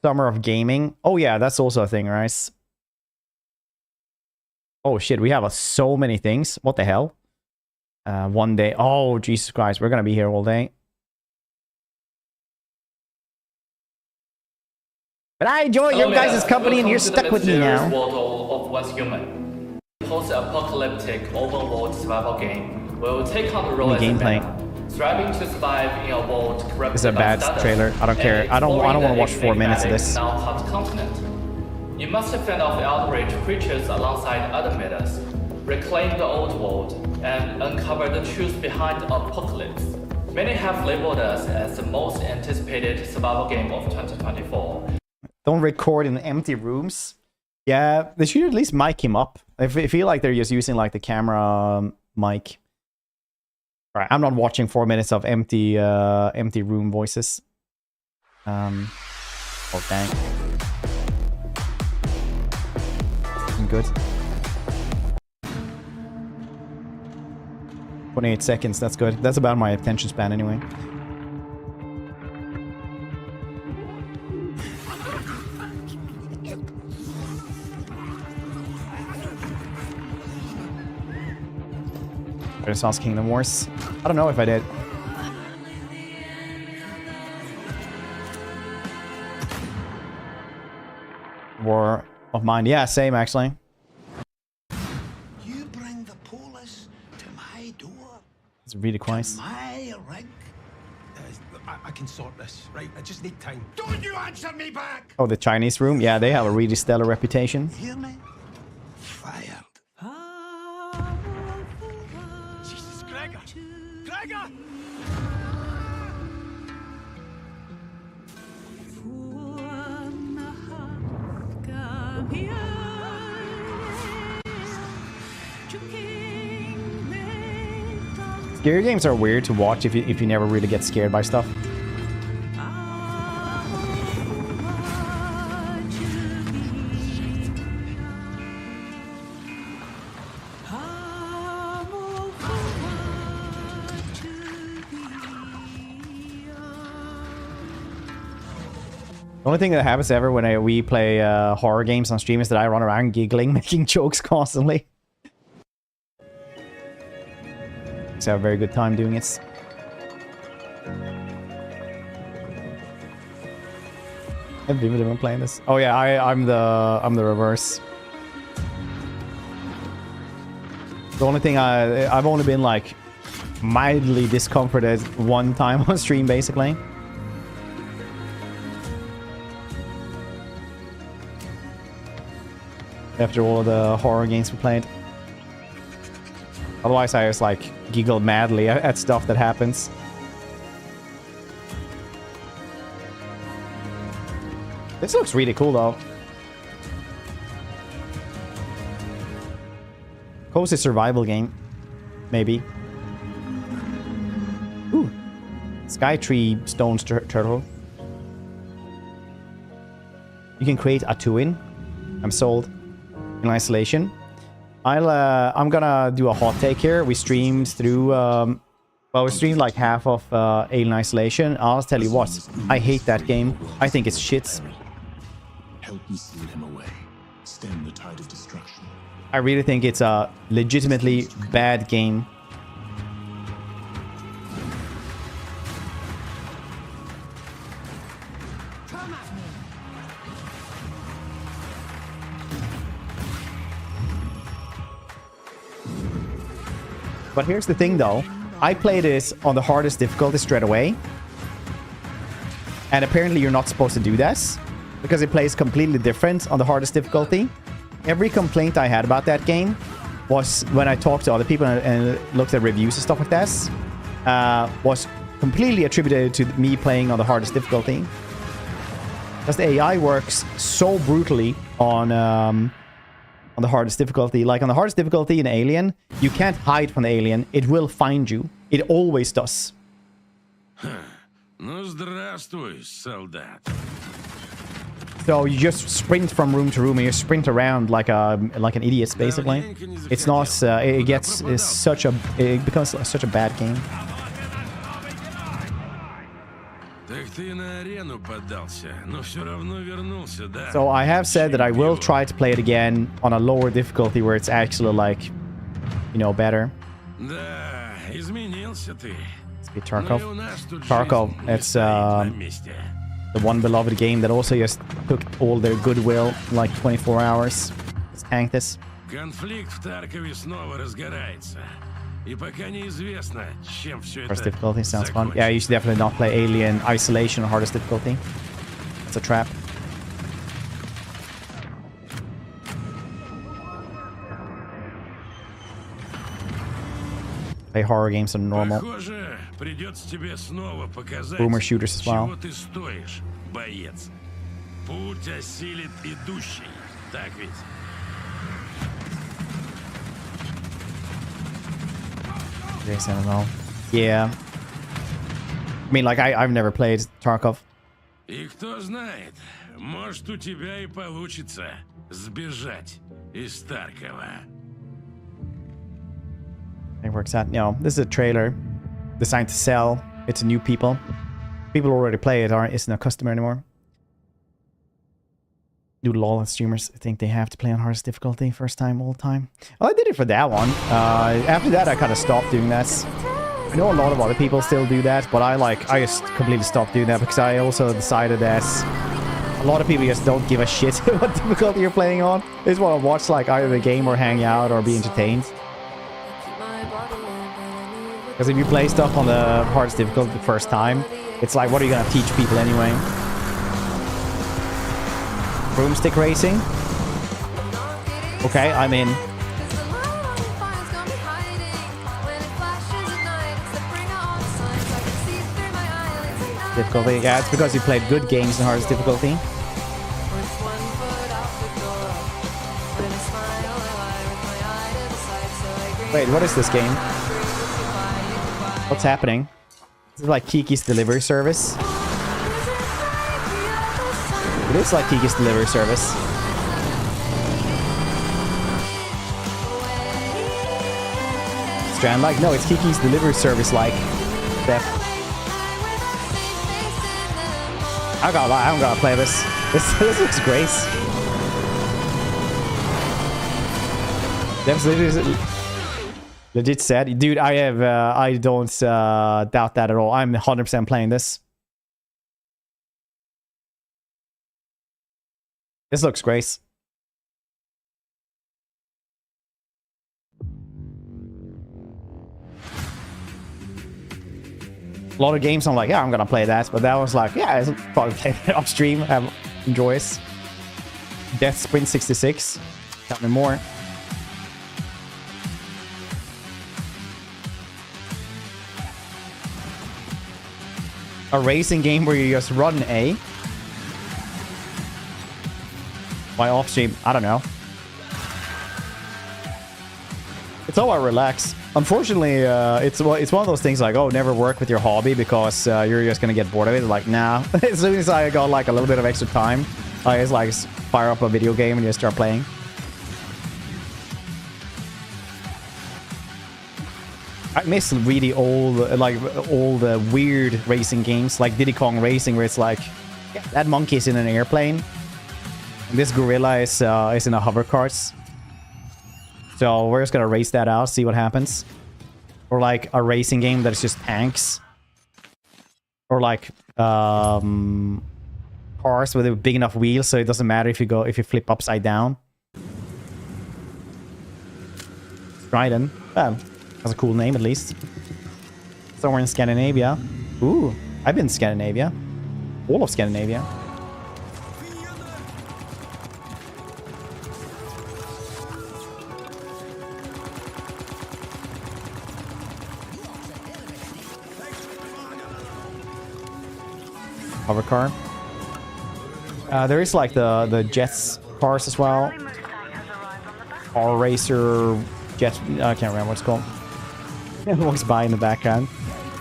Summer of Gaming. Oh yeah, that's also a thing, right? Oh shit, we have so many things. What the hell? One day. Oh, Jesus Christ, we're gonna be here all day. But I enjoy your guys' company and you're stuck with me now. World of Once Human. Post-apocalyptic open world survival game will take on the role as a meta. Striving to survive in a world corrupted This is a bad by stardust, trailer. I don't care. I don't want to watch 4 minutes of this. Now hot continent. You must fend off outraged creatures alongside other metas, reclaim the old world, and uncover the truth behind the apocalypse. Many have labeled us as the most anticipated survival game of 2024. Don't record in empty rooms. Yeah, they should at least mic him up. I feel like they're just using like the camera mic. All right, I'm not watching 4 minutes of empty room voices. Okay. Good. 28 seconds, that's good. That's about my attention span anyway. Renaissance Kingdom Wars. I don't know if I did. War of Mine. Yeah, same actually. You bring the police to my door. It's really quiet. My rig. I can sort this, right? I just need time. Don't you answer me back! Oh, the Chinese room? Yeah, they have a really stellar reputation. Hear me? Fired. Jesus, Gregor! Gregor! Scary games are weird to watch if you never really get scared by stuff. The only thing that happens ever when we play horror games on stream is that I run around giggling, making jokes constantly. So I have a very good time doing it. I've been playing this. Oh yeah, I'm the reverse. The only thing I've only been like mildly discomforted one time on stream basically. After all the horror games we played. Otherwise I just like giggle madly at stuff that happens. This looks really cool though. Cozy survival game. Maybe. Ooh. Sky Tree Stones Turtle. You can create a twin. I'm sold. In isolation. I'm gonna do a hot take here. We streamed through well, we streamed like half of Alien Isolation. I'll tell you what, I hate that game. I think it's shit. Help me seal him away. Stem the tide of destruction. I really think it's a legitimately bad game. But here's the thing though, I play this on the hardest difficulty straight away. And apparently you're not supposed to do this, because it plays completely different on the hardest difficulty. Every complaint I had about that game was when I talked to other people and looked at reviews and stuff like this, was completely attributed to me playing on the hardest difficulty. Because the AI works so brutally on the hardest difficulty. Like on the hardest difficulty in Alien, you can't hide from the alien. It will find you. It always does. Ну, здравствуй, солдат. So you just sprint from room to room and you sprint around like an idiot, basically. It's not. It becomes such a bad game. So I have said that I will try to play it again on a lower difficulty where it's actually like, you know, better. It's be Tarkov. Tarkov, it's the one beloved game that also just took all their goodwill in like 24 hours. Let's tank this. Hardest difficulty sounds fun. Yeah, you should definitely not play Alien Isolation on hardest difficulty. It's a trap. Play horror games on normal. Boomer shooters as well. Yes, I don't know. Yeah. I mean, like, I've never played Tarkov. И кто знает, может у тебя и получится сбежать из Таркова. It works out. No, this is a trailer designed to sell it to new people. People who already play it isn't a customer anymore. Do LOL streamers think they have to play on hardest difficulty first time all time? Well, I did it for that one. After that, I kind of stopped doing that. I know a lot of other people still do that, but I just completely stopped doing that because I also decided that a lot of people just don't give a shit what difficulty you're playing on. They just want to watch like either the game or hang out or be entertained. Because if you play stuff on the hardest difficulty the first time, it's like, what are you going to teach people anyway? Broomstick racing? Okay, I'm in. Difficulty, yeah, it's because you played good games in hardest difficulty. Wait, what is this game? What's happening? Is it like Kiki's delivery service? It is like Kiki's delivery service. Strand like? No, it's Kiki's delivery service like. Steph. I gotta lie, I'm gonna play this. This looks great. That's legit sad. Dude, I don't doubt that at all. I'm 100% playing this. This looks great. A lot of games I'm like, yeah, I'm gonna play that, but that was like, yeah, I'll probably play that upstream, enjoy it. Death Sprint 66. Tell me more. A racing game where you just run A. Why off stream? I don't know. It's all about relax. Unfortunately, it's one of those things like, oh, never work with your hobby because you're just gonna get bored of it. Like, nah. As soon as I got like a little bit of extra time, I just like fire up a video game and just start playing. I miss really old, weird racing games like Diddy Kong Racing, where it's like, yeah, that monkey's in an airplane, and this gorilla is in a hover cart. So we're just gonna race that out, see what happens. Or like a racing game that is just tanks. Or like cars with a big enough wheel, so it doesn't matter if you flip upside down. Stridon. Well, has a cool name at least. Somewhere in Scandinavia. Ooh, I've been in Scandinavia. All of Scandinavia. Hover car. There is like the Jets cars as well. Car racer Jet. I can't remember what it's called. He walks by in the background.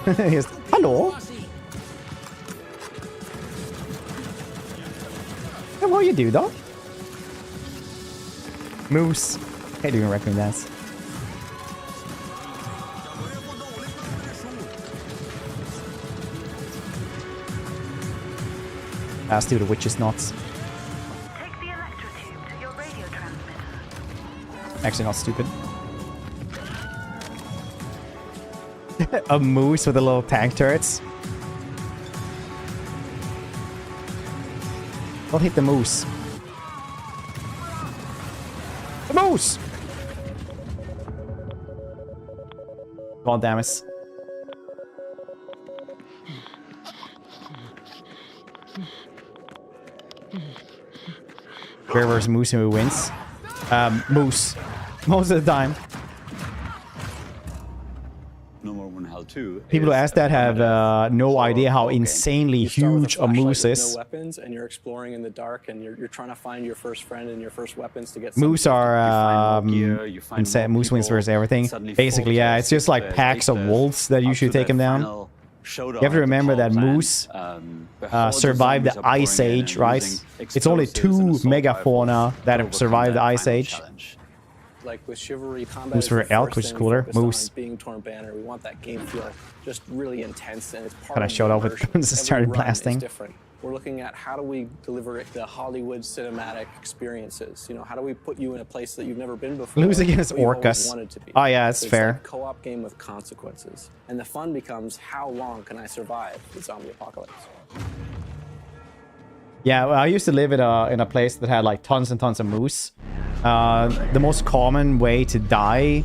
He goes, hello. Hey, what do you do, dog? Moose. Can't even recognize that. Pass through the witch's knots. Take the electrotube to your radio transmitter. Actually, not stupid. A moose with a little tank turrets. Don't hit the moose. The moose! God damn it. Bear versus moose and who wins? Moose. Most of the time. People who ask that have no idea how insanely huge a moose is. No weapons, and you're exploring in the dark, and you're trying to find your first friend and your first weapons to get. Moose are moose wins versus everything. Basically, yeah, it's just like packs of wolves that usually take them down. You have to remember that moose survived the Ice Age, right? It's only 2 megafauna that have survived the Ice Age. Like with chivalry combat, Moose for elk, which is cooler. Moose. Being torn banner, we want that game feel just really intense, and it's part But I showed up with guns and started blasting. Different. We're looking at how do we deliver the Hollywood cinematic experiences. You know, how do we put you in a place that you've never been before? Lose against orcas. Oh yeah, that's fair. It's a co-op game with consequences, and the fun becomes how long can I survive the zombie apocalypse? Yeah, well, I used to live in a place that had like tons and tons of moose. The most common way to die,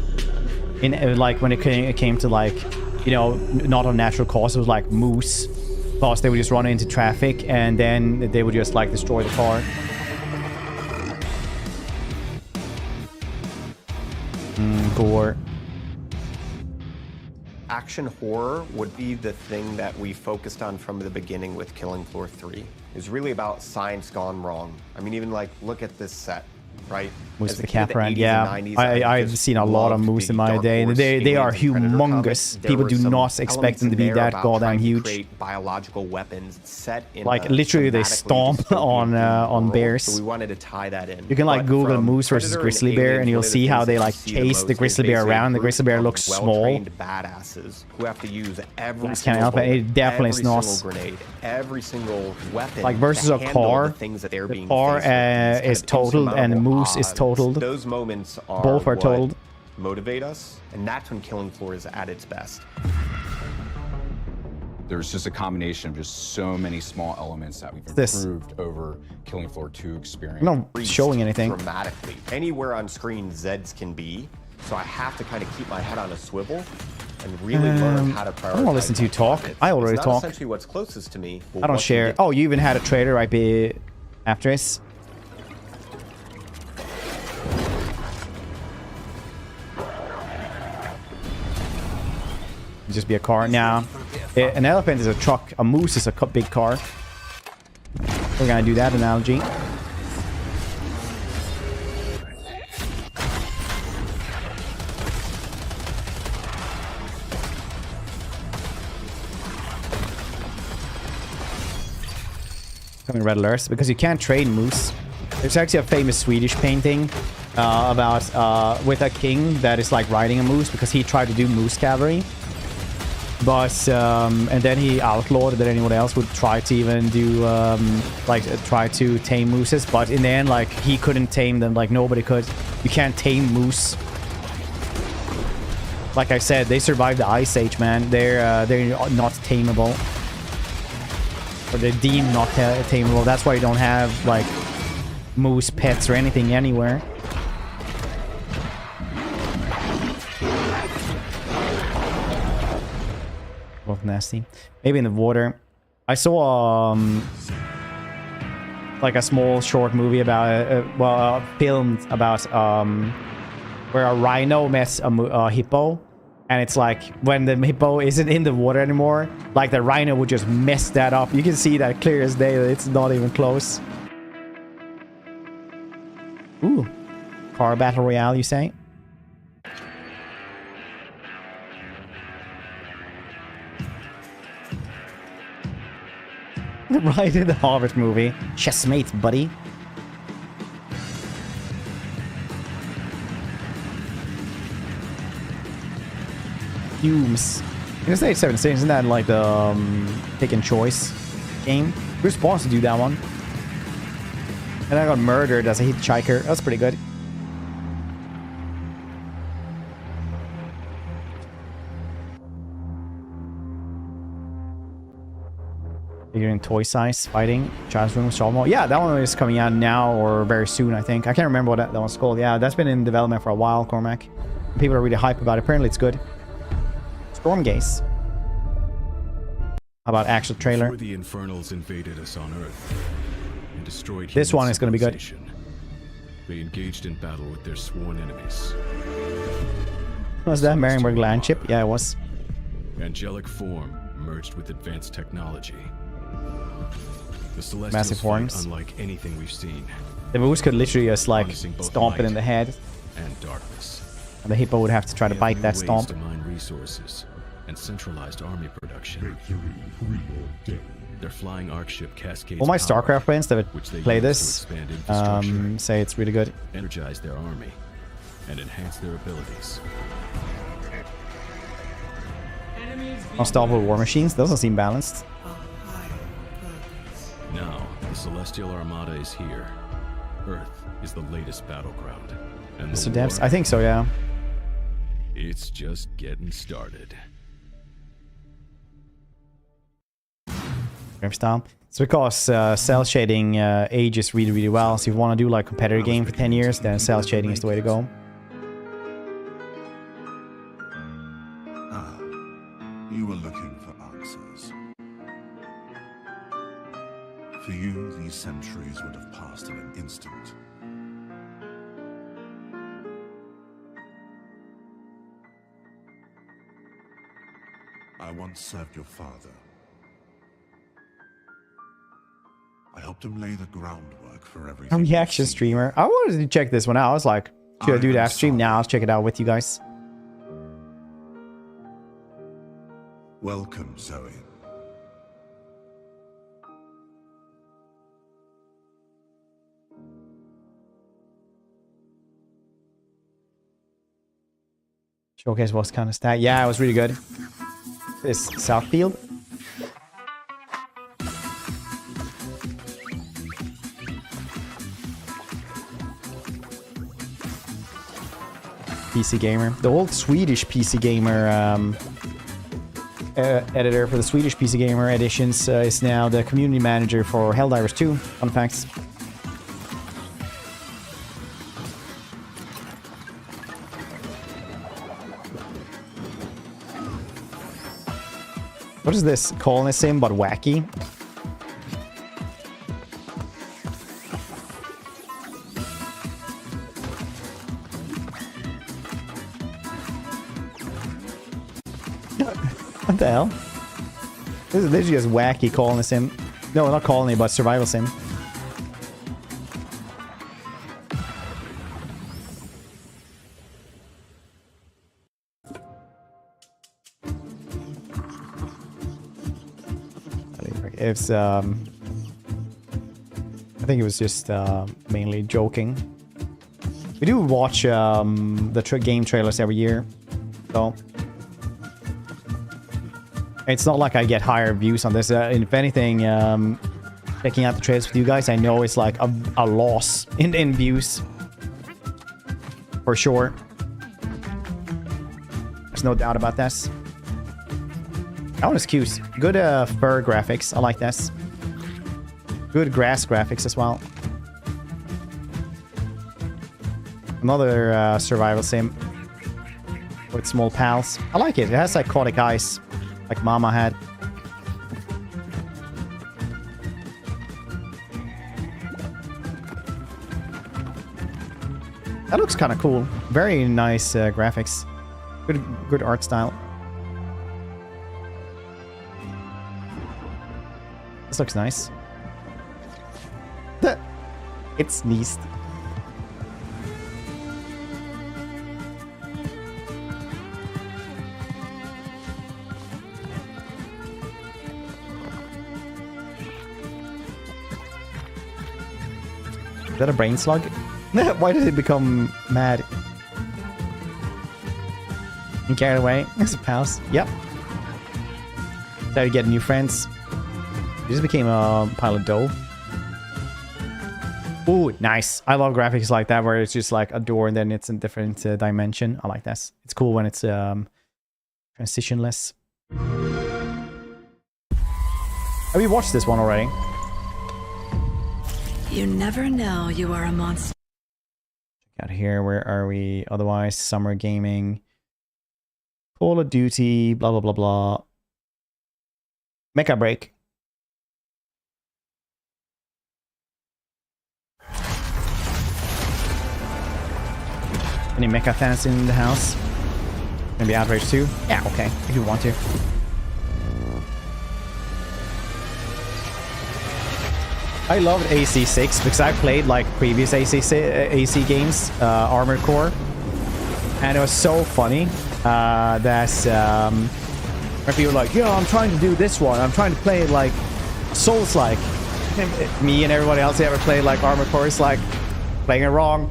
in like when it came to like, you know, not on natural cause, it was like moose. Plus, they would just run into traffic and then they would just like destroy the car. Gore. Action horror would be the thing that we focused on from the beginning with Killing Floor 3. It's really about science gone wrong. I mean, even like, look at this set, right? Moose the cap brand, yeah. I've seen a lot of moose in my day, and they are humongous. People do not expect them to be that goddamn huge. Biological weapons set in like literally they stomp on bears. So we wanted to tie that in. You can like Google moose versus grizzly bear, and you'll see how they like chase the grizzly bear around. The grizzly bear looks small. Badasses who have to use every can't help it. It definitely is not. Grenade, every single weapon. Like versus a car. The car is totaled, and the moose is totaled. Those moments are both are totaled. Motivate us, and that's when Killing Floor is at its best. There's just a combination of just so many small elements that we've improved over Killing Floor 2 experience. I'm not showing anything. Dramatically. Anywhere on screen Zeds can be, so I have to kind of keep my head on a swivel and really learn how to prioritize. I don't want to listen to you talk. I already talk. Essentially what's closest to me. I don't share. Oh, you even had a trailer right after this. Just be a car now. An elephant is a truck. A moose is a big car. We're gonna do that analogy. Coming red alerts because you can't train moose. There's actually a famous Swedish painting about with a king that is like riding a moose because he tried to do moose cavalry. But and then he outlawed that anyone else would try to even do try to tame mooses, but in the end like he couldn't tame them, like nobody could. You can't tame moose. Like I said, they survived the Ice Age, man. They're not tameable, or they're deemed not tameable. That's why you don't have like moose pets or anything anywhere. Both nasty. Maybe in the water. I saw like a small short movie about filmed about where a rhino met a hippo, and it's like when the hippo isn't in the water anymore, like the rhino would just mess that up. You can see that clear as day. It's not even close. Ooh, car battle royale, you say? Right in the Harvard movie. Chessmate, buddy. Humes. In Stage 17, isn't that like the pick and choice game? We're supposed to do that one. And I got murdered as a hitchhiker. That's pretty good. You're in toy size fighting child's room with yeah, that one is coming out now or very soon, I think. I can't remember what that one's called. Yeah, that's been in development for a while, Cormac. People are really hyped about it. Apparently it's good. Storm Gaze. How about actual trailer? Before the Infernals invaded us on Earth and destroyed this one is going to be good. They engaged in battle with their sworn enemies. Was that Marienburg land chip? Yeah, it was. Angelic form merged with advanced technology. The Celestials Massive horns. Unlike anything we've seen. The moose could literally just like stomp it in the head. And darkness. And the hippo would have to try to bite that stomp. To mine resources and centralized army production. Their flying arc ship cascades. All my StarCraft friends that would play this say it's really good. Energize their army and enhance their abilities. Unstoppable war machines doesn't seem balanced. Now the Celestial Armada is here. Earth is the latest battleground. And Mr. Debs, I think so, yeah. It's just getting started. Style. It's because cell shading ages really, really well. So if you want to do like competitor game for 10 years, then cell shading is the way to go. You were looking for answers. For you, these centuries would have passed in an instant. I once served your father. I helped him lay the groundwork for everything. I'm reaction streamer. I wanted to check this one out. I was like, should I do that stream now? I'll check it out with you guys. Welcome, Zoe. Showcase was kind of stat. Yeah, it was really good. This Southfield. PC Gamer. The old Swedish PC Gamer editor for the Swedish PC Gamer editions is now the community manager for Helldivers 2. Fun facts. What is this? Colonisim but wacky? What the hell? This is literally just wacky colony sim. No, not colony, but survival sim. It's I think it was just mainly joking. We do watch the game trailers every year, so it's not like I get higher views on this. If anything, checking out the trailers with you guys, I know it's like a loss in views for sure. There's no doubt about this. That one is cute. Good fur graphics. I like this. Good grass graphics as well. Another survival sim with small pals. I like it. It has aquatic eyes, like Mama had. That looks kind of cool. Very nice graphics. Good art style. This looks nice. It sneezed. Is that a brain slug? Why did it become mad? And carried away? It's a pals. Yep. Started getting new friends. He just became a pile of dough. Ooh, nice. I love graphics like that where it's just like a door and then it's in different dimension. I like this. It's cool when it's transitionless. Have you watched this one already? You never know you are a monster. Check out here. Where are we? Otherwise, summer gaming. Call of Duty, blah, blah, blah, blah. Mecha Break. Any mecha fans in the house? Maybe Outrage 2? Yeah, okay, if you want to. I loved AC6 because I played like previous AC games, Armored Core, and it was so funny that when people were like, "Yo, I'm trying to do this one. I'm trying to play it like Souls-like." Me and everybody else who ever played like Armored Core is like playing it wrong.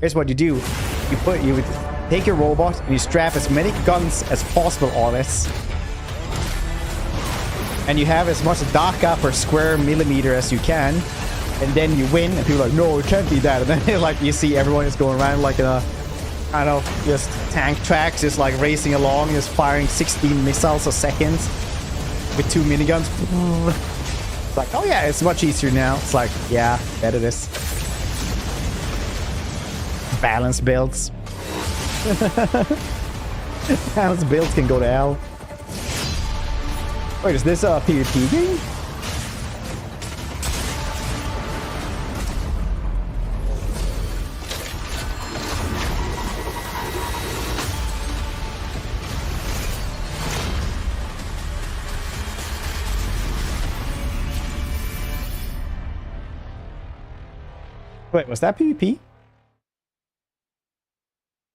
Here's what you do: you would take your robot and you strap as many guns as possible on it. And you have as much DACA per square millimeter as you can, and then you win. And people are like, "No, it can't be that." And then like you see everyone is going around like in a kind of just tank tracks, just like racing along, just firing 16 missiles a second with 2 miniguns. It's like, oh yeah, it's much easier now. It's like, yeah, bet it is. Balance builds. Balance builds can go to hell. Wait, is this a PvP game? Wait, was that PvP?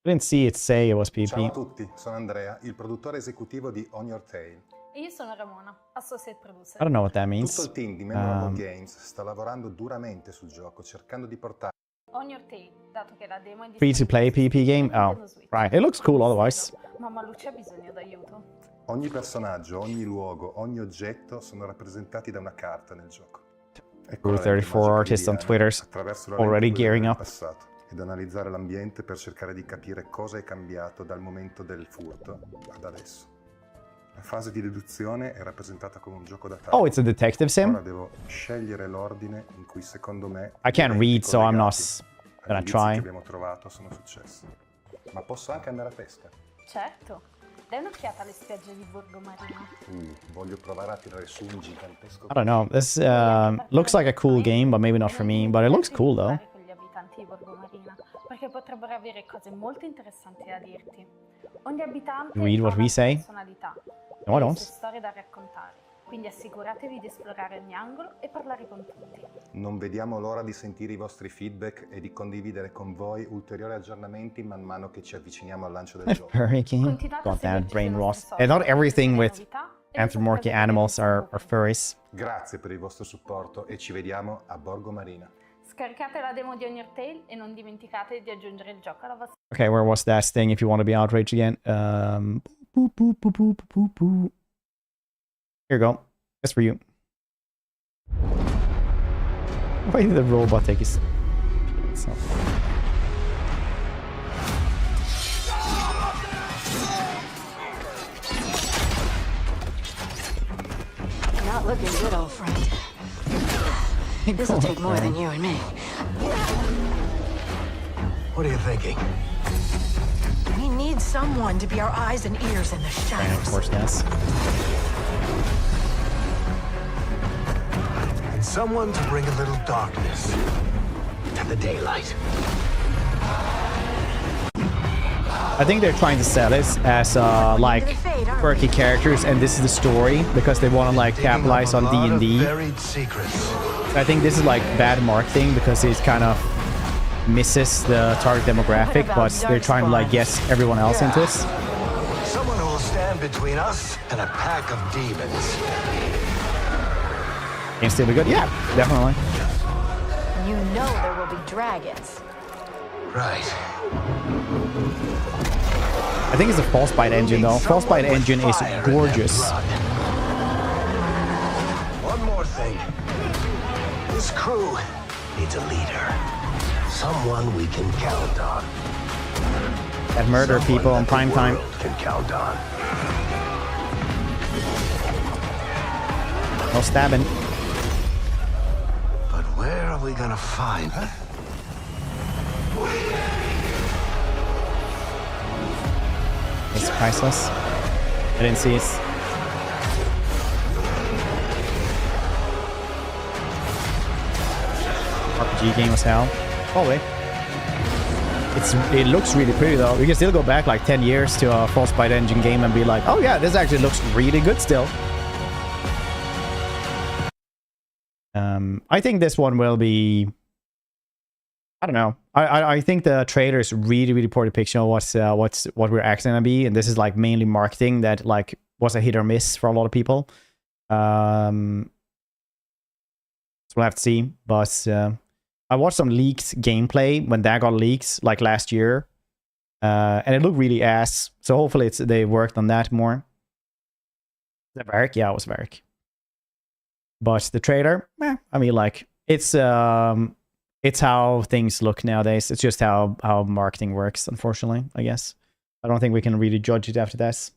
I didn't see it say it was PvP. Ciao a tutti, sono Andrea, il produttore esecutivo di On Your Tail. E io sono Ramona, associate producer. I don't know what that means. Tutto il team di Memorable Games sta lavorando duramente sul gioco, cercando di portare On Your Tail, dato che la demo è free to play PvP game? Oh, right. It looks cool otherwise. Mamma Lucia ha bisogno d'aiuto. Ogni personaggio, ogni luogo, ogni oggetto sono rappresentati da una carta nel gioco. Crew 34 artists on Twitter's already gearing up. Ed analizzare l'ambiente per cercare di capire cosa è cambiato dal momento del furto ad adesso. La fase di deduzione è rappresentata come un gioco da tavolo. Oh, it's a detective sim? Ora devo scegliere l'ordine in cui secondo me I can't read, so I'm not gonna try. che abbiamo trovato sono successi. Ma posso anche andare a pesca. Certo, dai un'occhiata alle spiagge di Borgo Marino. Voglio provare a tirare su un gigantesco. I don't know. This looks like a cool game, but maybe not for me. But it looks cool though. Con gli abitanti di Borgo Marina, perché potrebbero avere cose molto interessanti da dirti. Ogni abitante Read what ha we una say. personalità. No, I e le don't. sue storie da raccontare. Quindi assicuratevi di esplorare ogni angolo e parlare con tutti. Non vediamo l'ora di sentire i vostri feedback e di condividere con voi ulteriori aggiornamenti man mano che ci avviciniamo al lancio del gioco. Hurricane. God damn it, brain rot. And not everything with anthropomorphic animals are furries. Grazie per il vostro supporto e ci vediamo a Borgo Marina. Scaricate la demo di On Your Tail e non dimenticate di aggiungere il gioco alla vostra. Okay, where was that thing if you want to be outraged again? Boop, boop, boop, boop, boop, boop. Here you go. That's for you. Why did the robot take his... So. Not looking good, old friend. This'll take more than you and me. What are you thinking? We need someone to be our eyes and ears in the shadows. Of course, yes. And someone to bring a little darkness to the daylight. I think they're trying to sell it as like quirky characters, and this is the story because they want to like capitalize on D&D. I think this is like bad marketing because it kind of misses the target demographic, but they're trying to like get everyone else into this. Someone who will stand between us and a pack of demons. Can still be good? Yeah, definitely. You know there will be dragons. Right. I think it's a Frostbite engine though. Frostbite engine is gorgeous. One more thing. This crew needs a leader. Someone we can count on. That murder people on prime time. Can count on. No stabbing. But where are we gonna find her? It's priceless. I didn't see it. RPG game was hell. Probably. It looks really pretty though. We can still go back like 10 years to a Frostbite engine game and be like, oh yeah, this actually looks really good still. I think this one will be... I don't know. I think the trailers really, really poor depiction of what we're actually gonna be, and this is like mainly marketing that like was a hit or miss for a lot of people. So we'll have to see. But I watched some leaked gameplay when that got leaked like last year, and it looked really ass. So hopefully they worked on that more. Was that Varric? Yeah, it was Varric. But the trailer, I mean, like it's how things look nowadays. It's just how marketing works, unfortunately, I guess. I don't think we can really judge it after this.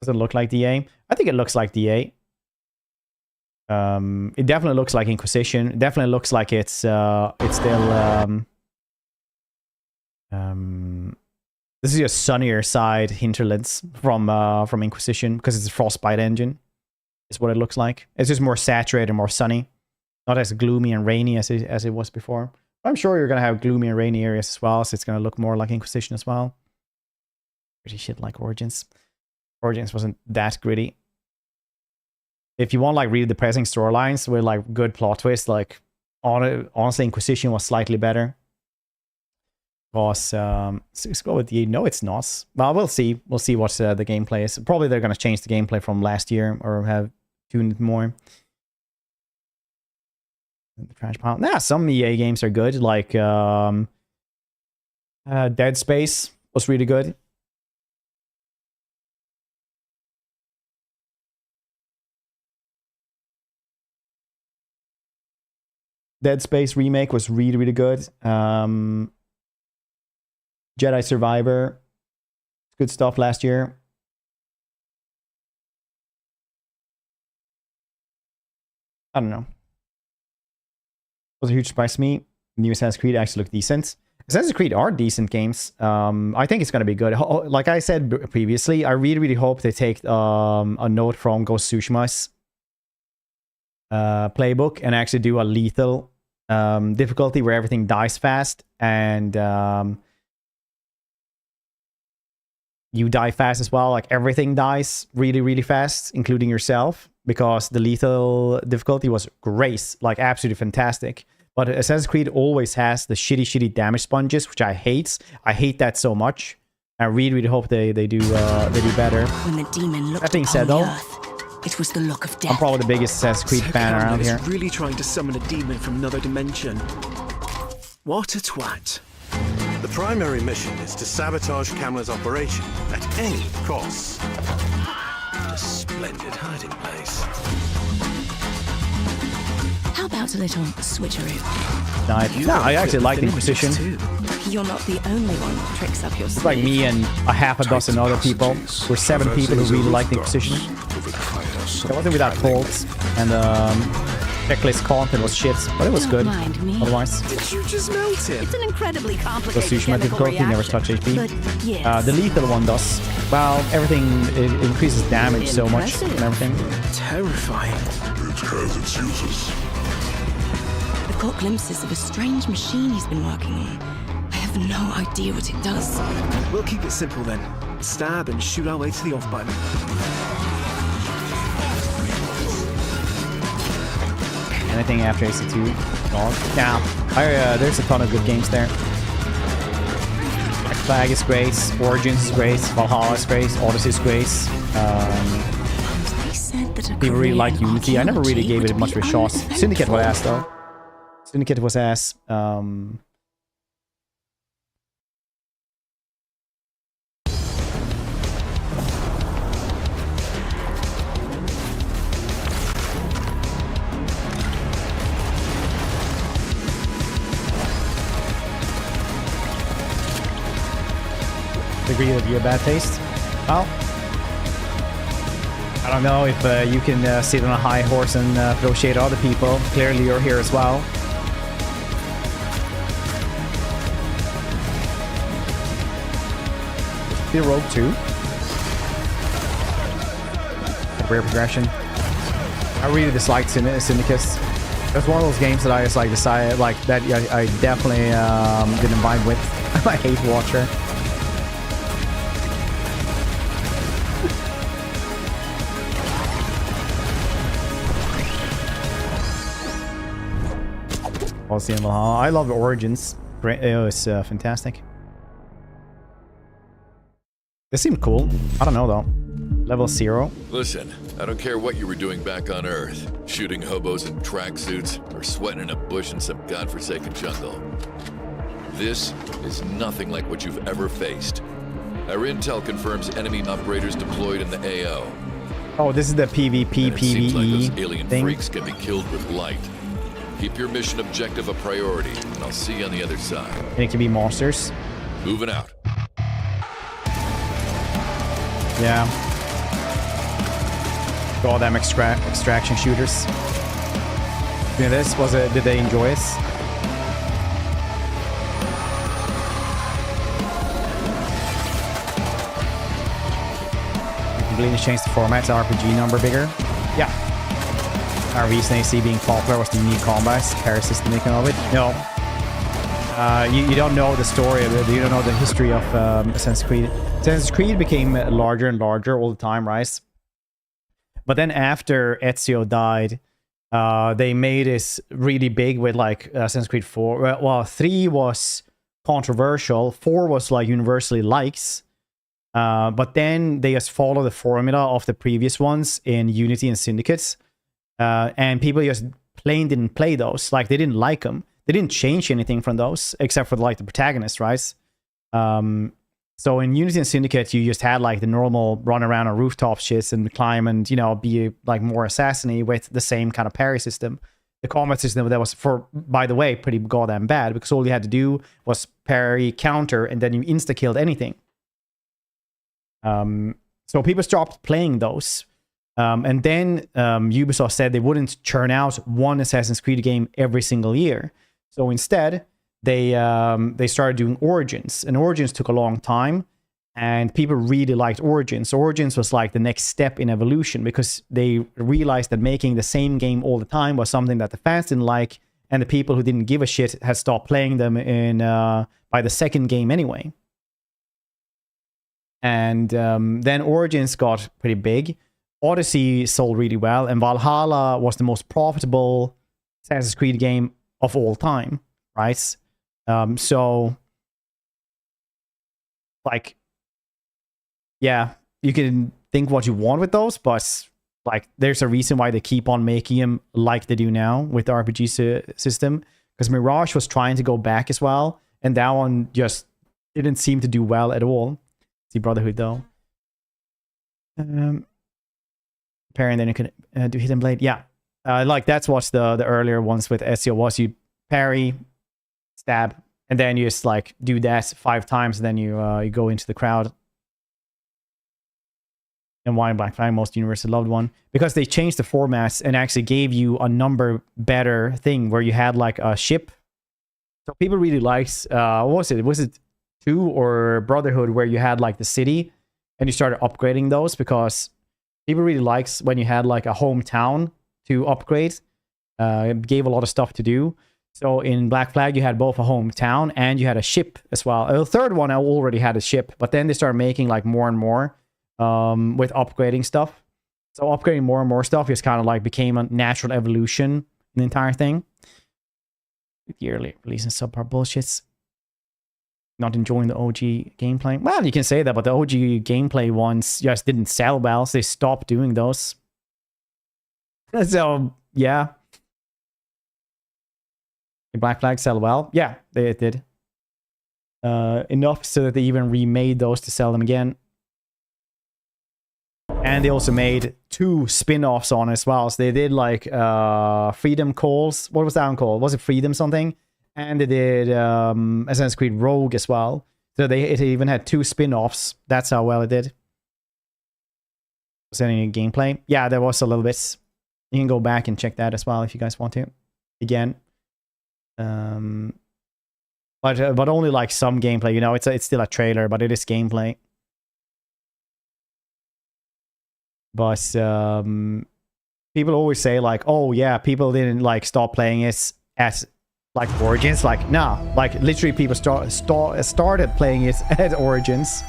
Does it look like DA? I think it looks like DA. It definitely looks like Inquisition. It definitely looks like it's still this is a sunnier side hinterlands from Inquisition because it's a Frostbite engine. Is what it looks like. It's just more saturated, more sunny. Not as gloomy and rainy as it was before. I'm sure you're going to have gloomy and rainy areas as well, so it's going to look more like Inquisition as well. Pretty shit like Origins. Origins wasn't that gritty. If you want like really depressing storylines with like good plot twists, like honestly Inquisition was slightly better. Because let's go with the... No, it's not. Well, we'll see. We'll see what the gameplay is. Probably they're going to change the gameplay from last year or have tuned it more. The trash pile. Nah, some EA games are good. Like Dead Space was really good. Dead Space remake was really, really good. Jedi Survivor. Good stuff last year. I don't know. Was a huge surprise to me. New Assassin's Creed actually looked decent. Assassin's Creed are decent games. I think it's going to be good. Like I said previously, I really, really hope they take a note from Ghost of Tsushima's playbook and actually do a lethal difficulty where everything dies fast and you die fast as well. Like everything dies really, really fast, including yourself, because the lethal difficulty was great, like absolutely fantastic. But Assassin's Creed always has the shitty damage sponges, which I hate. I hate that so much. I really, really hope they do better. When the demon looked that being said, though, it was the look of death. I'm probably the biggest Assassin's Creed fan around here. Really trying to summon a demon from another dimension. What a twat. The primary mission is to sabotage Kamla's operation at any cost. A splendid hiding place. How about a little switcheroo? No, I actually like the Inquisition. You're not the only one that tricks up your sleeve. It's like me and a half a dozen other people. We're 7 people who really like the Inquisition. It wasn't without faults, and checklist content was shit, but it was good. Otherwise, did you just melt it? It's an incredibly complicated Tsushima difficulty never touch HP. Yes. The lethal one does. Well, everything it increases damage so much and everything. Terrifying. It has its uses. I've got glimpses of a strange machine he's been working on. I have no idea what it does. We'll keep it simple then. Stab and shoot our way to the off button. Anything after AC2? No. Yeah, there's a ton of good games there. Black Flag is great. Origins is great. Valhalla is great. Odyssey is great. People really like Unity. I never really gave it much of a shot. Syndicate was ass though. Syndicate was ass. Degree of your bad taste? Well, I don't know if you can sit on a high horse and throw shade at other people. Clearly you're here as well. The Rogue 2? career progression. I really disliked Syndicus. It was one of those games that I just like decided like that I definitely didn't vibe with. I hate Watcher. Also in Valhalla. I love Origins. It was fantastic. This seemed cool. I don't know though. Level 0. Listen, I don't care what you were doing back on Earth. Shooting hobos in tracksuits or sweating in a bush in some godforsaken jungle. This is nothing like what you've ever faced. Our intel confirms enemy operators deployed in the AO. Oh, this is the PvP, And it seems like PvE those alien thing. freaks can be killed with light. Keep your mission objective a priority, and I'll see you on the other side. And it can be monsters. Moving out. Yeah. All them extraction shooters. Yeah, this was it. Did they enjoy it? Completely changed the format to RPG number bigger. Yeah. Our reason AC being popular was the unique combats, parry system making of it. No. You don't know the story of it. You don't know the history of Assassin's Creed. Assassin's Creed became larger and larger all the time, right? But then after Ezio died, they made this really big with like Assassin's Creed 4. Well, 3 was controversial. 4 was like universally likes. But then they just followed the formula of the previous ones in Unity and Syndicates. And people just plain didn't play those. Like, they didn't like them. They didn't change anything from those, except for like the protagonist, right? So in Unity and Syndicate, you just had like the normal run around on rooftop shits and climb and, you know, be like more assassin-y with the same kind of parry system. The combat system that was, for, by the way, pretty goddamn bad, because all you had to do was parry, counter, and then you insta-killed anything. So people stopped playing those. And then Ubisoft said they wouldn't churn out one Assassin's Creed game every single year. So instead, they started doing Origins. And Origins took a long time. And people really liked Origins. Origins was like the next step in evolution, because they realized that making the same game all the time was something that the fans didn't like. And the people who didn't give a shit had stopped playing them in by the second game anyway. And then Origins got pretty big. Odyssey sold really well, and Valhalla was the most profitable Assassin's Creed game of all time, right? So, like, yeah, you can think what you want with those, but like, there's a reason why they keep on making them like they do now with the RPG system, because Mirage was trying to go back as well, and that one just didn't seem to do well at all. See Brotherhood though. Parry, and then you can do hidden blade. Yeah, like that's what the earlier ones with Ezio was. You parry, stab, and then you just like do that 5 times, and then you go into the crowd. And why Black Flag, most universally loved one, because they changed the formats and actually gave you a number better thing where you had like a ship. So people really liked what was it? Was it 2 or Brotherhood, where you had like the city and you started upgrading those, because people really likes when you had like a hometown to upgrade. It gave a lot of stuff to do. So in Black Flag, you had both a hometown and you had a ship as well. The third one, I already had a ship, but then they started making like more and more with upgrading stuff. So upgrading more and more stuff just kind of like became a natural evolution in the entire thing. Yearly releasing subpar bullshits. Not enjoying the OG gameplay. Well, you can say that, but the OG gameplay ones just didn't sell well, so they stopped doing those. So, yeah. Did Black Flag sell well? Yeah, they did. Enough so that they even remade those to sell them again. And they also made 2 spin-offs on as well. So they did like Freedom Calls. What was that one called? Was it Freedom something? And they did Assassin's Creed Rogue as well. So it even had 2 spin-offs. That's how well it did. Was there any gameplay? Yeah, there was a little bit. You can go back and check that as well if you guys want to. Again. But only like some gameplay, you know, it's still a trailer, but it is gameplay. But people always say like, oh yeah, people didn't like stop playing it at like Origins. Like nah, like literally people started playing it at Origins.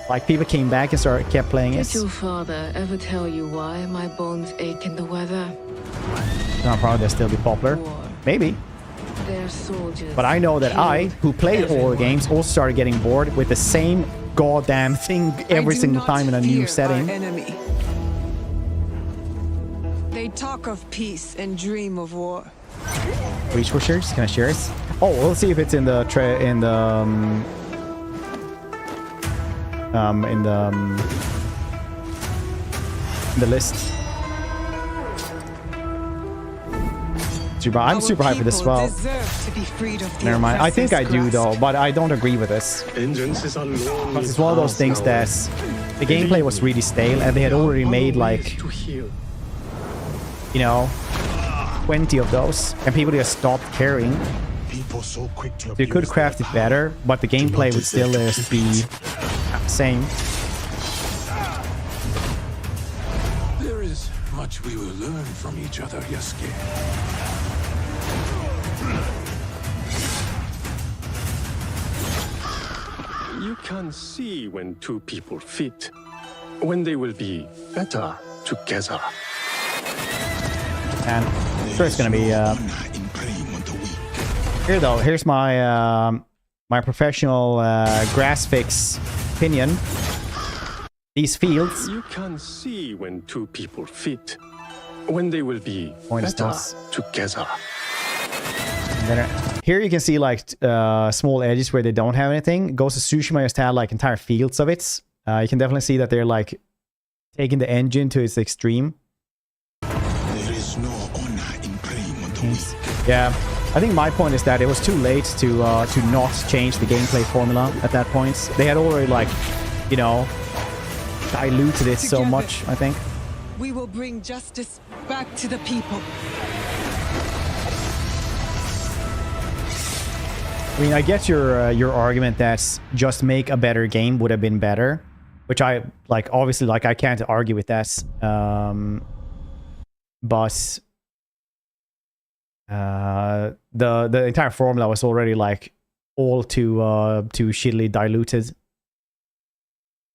Like people came back and kept playing it. Did your father ever tell you why my bones ache in the weather? I'm proud they'll still be popular. Maybe. Their soldiers. But I know that I, who played horror games, also started getting bored with the same goddamn thing every single time in a new setting. Enemy. They talk of peace and dream of war. Reach for shares? Can I share it? Oh, we'll see if it's in the list. I'm super hyped for this as well. Never mind. I think I do though, but I don't agree with this. Because it's one of those things that the gameplay was really stale and they had already made like, you know, 20 of those and people just stopped caring. So you could craft it better, but the gameplay would still be the same. There is much we will learn from each other, Yasuke. You can see when two people fit, when they will be better together. And I'm sure it's gonna be here though. Here's my my professional grass fix opinion. These fields. You can see when two people fit, when they will be better together. Here you can see like small edges where they don't have anything. Ghost of Tsushima just had like entire fields of it. You can definitely see that they're like taking the engine to its extreme. There is no honor in praying on the weak. Yeah, I think my point is that it was too late to not change the gameplay formula at that point. They had already like, you know, diluted it so much, I think. We will bring justice back to the people. I mean, I get your argument that just make a better game would have been better, which I like. Obviously, like I can't argue with that. But the entire formula was already like all too shittily diluted,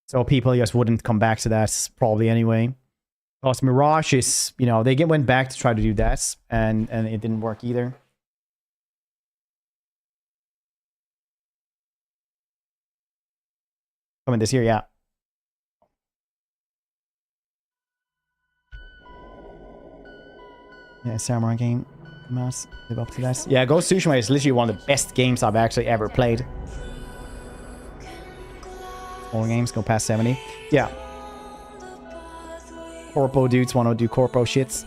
so people just wouldn't come back to that probably anyway. Because Mirage is, you know, they went back to try to do that, and it didn't work either. Coming this year, yeah. Yeah, samurai game. Must live up to that. Yeah, Ghost of Tsushima is literally one of the best games I've actually ever played. All games go past 70. Yeah. Corpo dudes want to do corpo shits.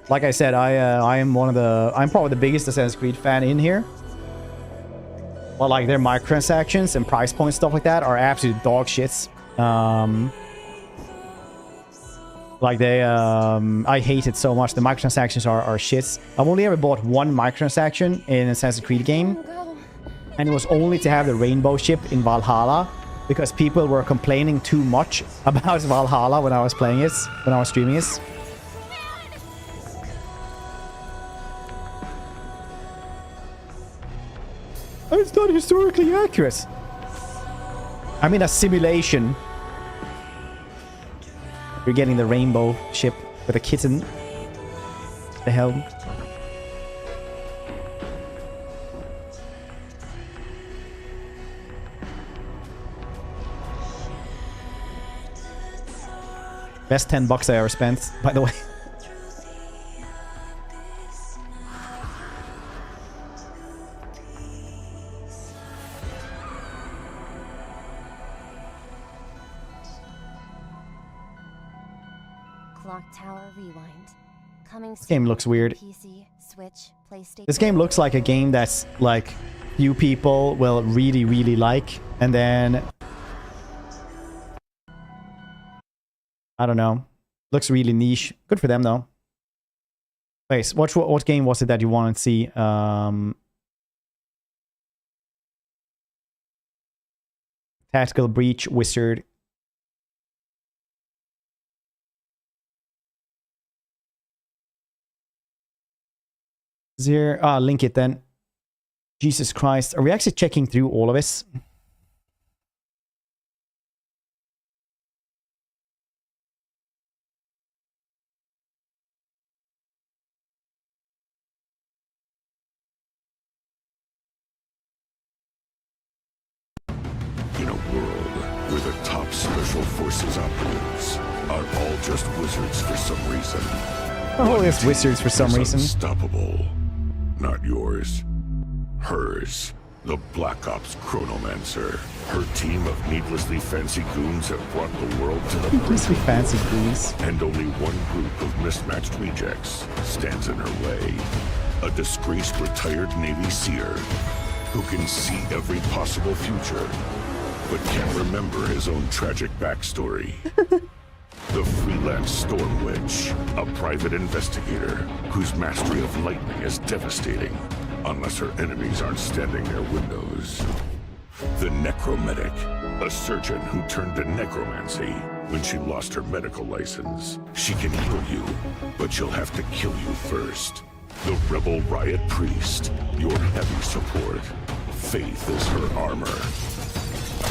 Like I said, I'm probably the biggest Assassin's Creed fan in here. But like their microtransactions and price point stuff like that are absolute dog shits. Like they, I hate it so much. The microtransactions are shits. I've only ever bought one microtransaction in an Assassin's Creed game, and it was only to have the rainbow ship in Valhalla, because people were complaining too much about Valhalla when I was playing it, when I was streaming it. It's not historically accurate. I'm in a simulation. You're getting the rainbow ship with a kitten. The hell? Best $10 I ever spent, by the way. This game looks weird. This game looks like a game that's like few people will really, really like, and then I don't know. Looks really niche. Good for them though. Wait, what game was it that you wanted to see? Tactical Breach Wizard. There, link it then. Jesus Christ. Are we actually checking through all of this? In a world where the top special forces operatives are all just wizards for some reason. Oh, it's wizards for some reason. Unstoppable. Not yours. Hers. The Black Ops Chronomancer. Her team of needlessly fancy goons have brought the world to the needlessly fancy goons. And only one group of mismatched rejects stands in her way. A disgraced retired Navy seer who can see every possible future, but can't remember his own tragic backstory. The freelance Storm Witch, a private investigator whose mastery of lightning is devastating, unless her enemies aren't standing near windows. The Necromedic, a surgeon who turned to necromancy when she lost her medical license. She can heal you, but she'll have to kill you first. The Rebel Riot Priest, your heavy support. Faith is her armor.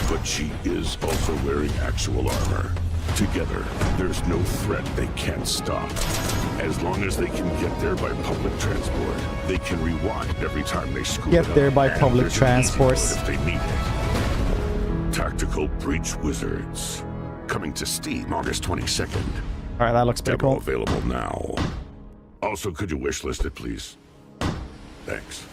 But she is also wearing actual armor. Together, there's no threat they can't stop. As long as they can get there by public transport, they can rewind every time they screw it up. Get there by public transport. If they need it. Tactical Breach Wizards. Coming to Steam August 22nd. All right, that looks pretty Demo cool. available now. Also, could you wish list it, please? Thanks.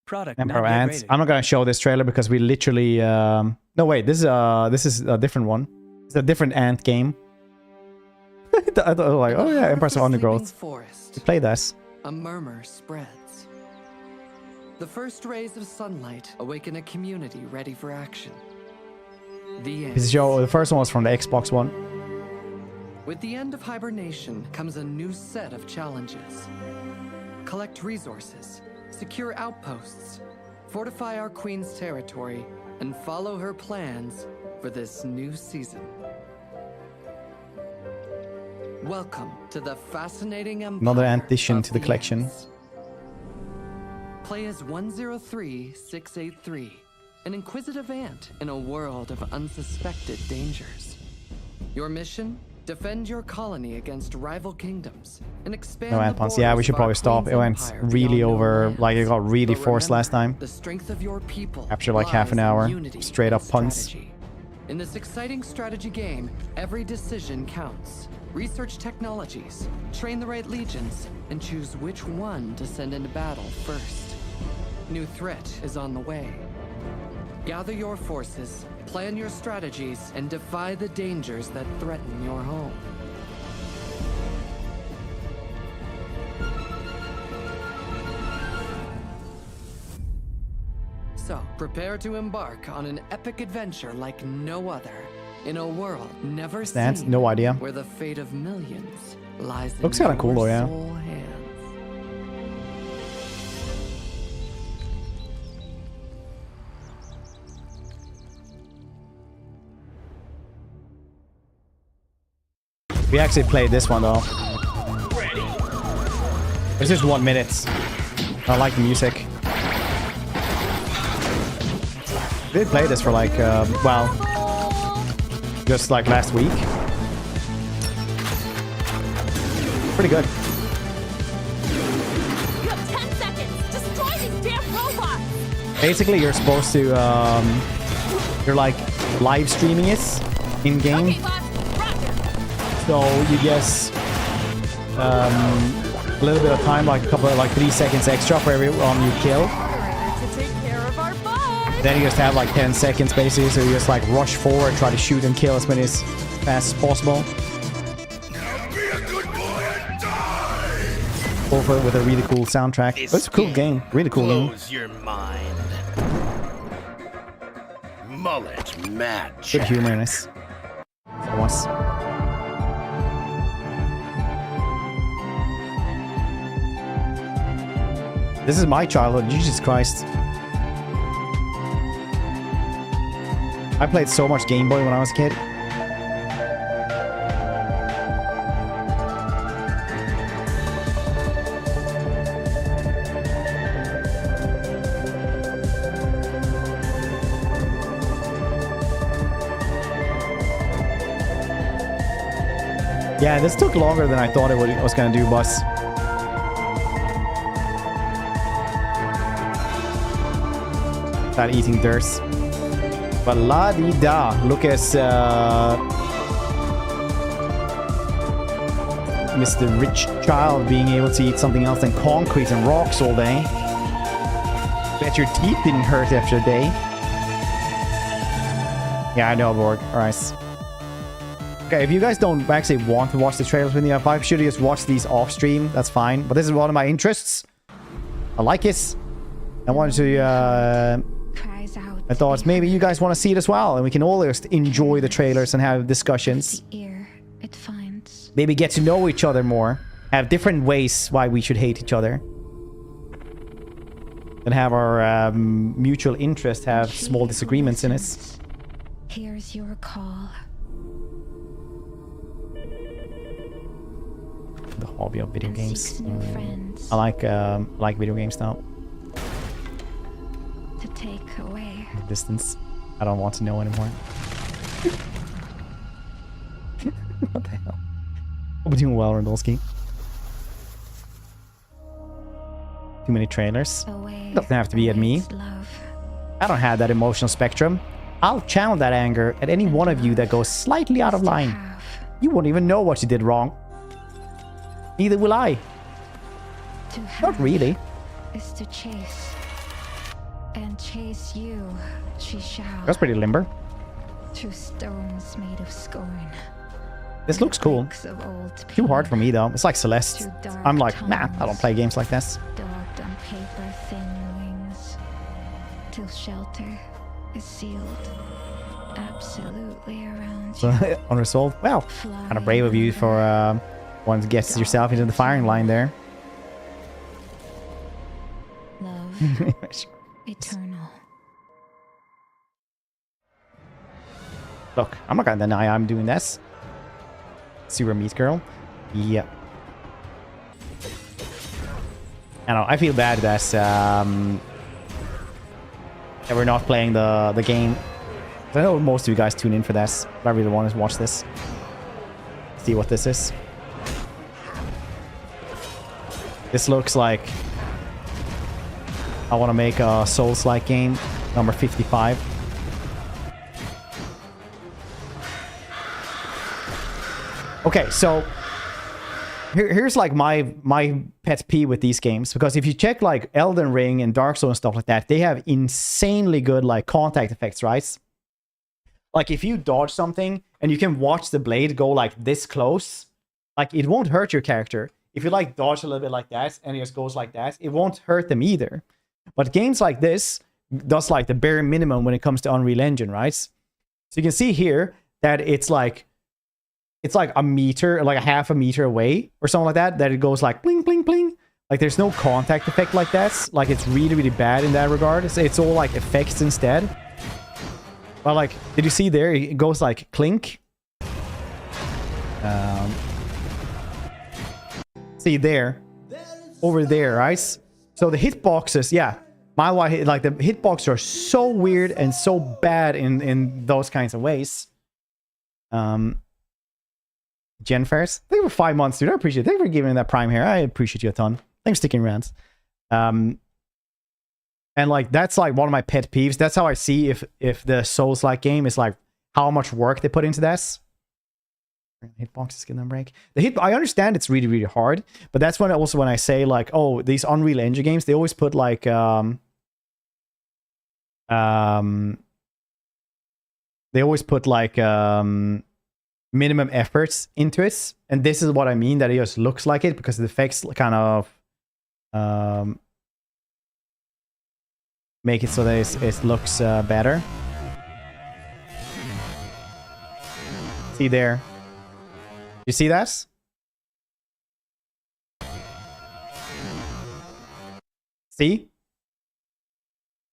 Product Emperor Ants. I'm not gonna show this trailer because we literally no wait, this is a different one. It's a different ant game. I thought like, oh yeah, Empress of Undergrowth. You play this. A murmur spreads. The first rays of sunlight awaken a community ready for action. The first one was from the Xbox One. With the end of hibernation comes a new set of challenges. Collect resources, secure outposts, fortify our queen's territory, and follow her plans for this new season. Welcome to the fascinating empire. Another addition to the collection. Play as 103683, an inquisitive ant in a world of unsuspected dangers. Your mission? Defend your colony against rival kingdoms and expand No ant puns. Yeah, we should probably stop. It went really over, like it got really forced last time. The strength of your people After like half an hour, straight up puns. In this exciting strategy game, every decision counts. Research technologies, train the right legions, and choose which one to send into battle first. New threat is on the way. Gather your forces, plan your strategies, and defy the dangers that threaten your home. So, prepare to embark on an epic adventure like no other, in a world never seen, no idea. Where the fate of millions lies in Looks kind of cool though, yeah. sole hands. We actually played this one though. It's just 1 minute. I like the music. We did play this for like, well, just like last week. Pretty good. You have 10 seconds. Destroy these damn robots. Basically, you're supposed to, you're like live streaming it in game. So you guess a little bit of time, like a couple of, like 3 seconds extra for every one you kill. Then you just have like 10 seconds basically, so you just like rush forward, try to shoot and kill as many as fast as possible. Over with a really cool soundtrack. It's a cool game, really cool game. Close your mind. Mullet mad. Good humor in this. This is my childhood, Jesus Christ. I played so much Game Boy when I was a kid. Yeah, this took longer than I thought it was gonna do, boss. That eating dirt. But la-di-da. Look at Mr. Rich Child being able to eat something else than concrete and rocks all day. Bet your teeth didn't hurt after a day. Yeah, I know, Borg. Alright. Okay, if you guys don't actually want to watch the trailers with me, if I should just watch these off stream, that's fine. But this is one of my interests. I like it. I wanted to, I thought maybe you guys want to see it as well, and we can all just enjoy the trailers and have discussions. Maybe get to know each other more. Have different ways why we should hate each other. And have our mutual interest have small disagreements in it. Here's your call. The hobby of video games. I like video games now. To take away the distance. I don't want to know anymore. What the hell? Hope you're doing well, Randolski. Too many trailers. Doesn't have to be at me. I don't have that emotional spectrum. I'll channel that anger at any one of you that goes slightly out of line. You won't even know what you did wrong. Neither will I. Not really. Is to chase. And chase you, she shall. That's pretty limber. Through stones made of scorn. This looks cool. Too hard for me though. It's like Celeste. I'm like, nah, I don't play games like this. Dogged on paper thin wings. Till shelter is sealed. Absolutely around you. So, unresolved. Well, kind of brave of you for wanting to get yourself into the firing line there. Love. Eternal. Look, I'm not gonna deny I'm doing this. Super meat girl. Yep. I don't know, I feel bad that that we're not playing the game. I know most of you guys tune in for this, but I really want to watch this. See what this is. This looks like I want to make a Souls-like game, number 55. Okay, so here's like my pet peeve with these games, because if you check like Elden Ring and Dark Souls and stuff like that, they have insanely good like contact effects, right? Like if you dodge something and you can watch the blade go like this close, like it won't hurt your character. If you like dodge a little bit like that and it just goes like that, it won't hurt them either. But games like this does like the bare minimum when it comes to Unreal Engine, right? So you can see here that it's like a meter, like a half a meter away or something like that, that it goes like bling, bling, bling. Like there's no contact effect like that. Like it's really, really bad in that regard. It's all like effects instead. But like, did you see there? It goes like clink. See there, over there, right? So the hitboxes, yeah, like the hitboxes are so weird and so bad in those kinds of ways. Genfairs, thank you for 5 months, dude. I appreciate it. Thank you for giving me that Prime here. I appreciate you a ton. Thanks for sticking around. And like that's like one of my pet peeves. That's how I see if the Souls-like game is like how much work they put into this. Hitboxes give them a break. I understand it's really, really hard, but that's when also when I say like, oh, these Unreal Engine games, they always put like they always put like minimum efforts into it, and this is what I mean, that it just looks like it because the effects kind of make it so that it looks better. See there. You see that? See?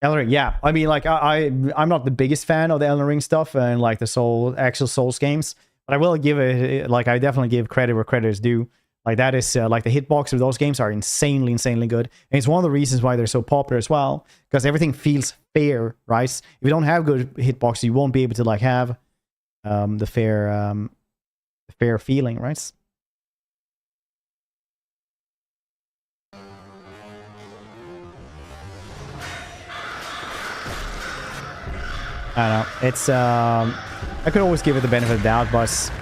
Elden Ring, yeah. I mean, like, I'm not the biggest fan of the Elden Ring stuff and, like, the actual Souls games. But I will give it, like, I definitely give credit where credit is due. Like, that is, like, the hitbox of those games are insanely, insanely good. And it's one of the reasons why they're so popular as well. Because everything feels fair, right? If you don't have good hitboxes, you won't be able to, like, have the fair feeling, right? I don't know. It's I could always give it the benefit of the doubt, but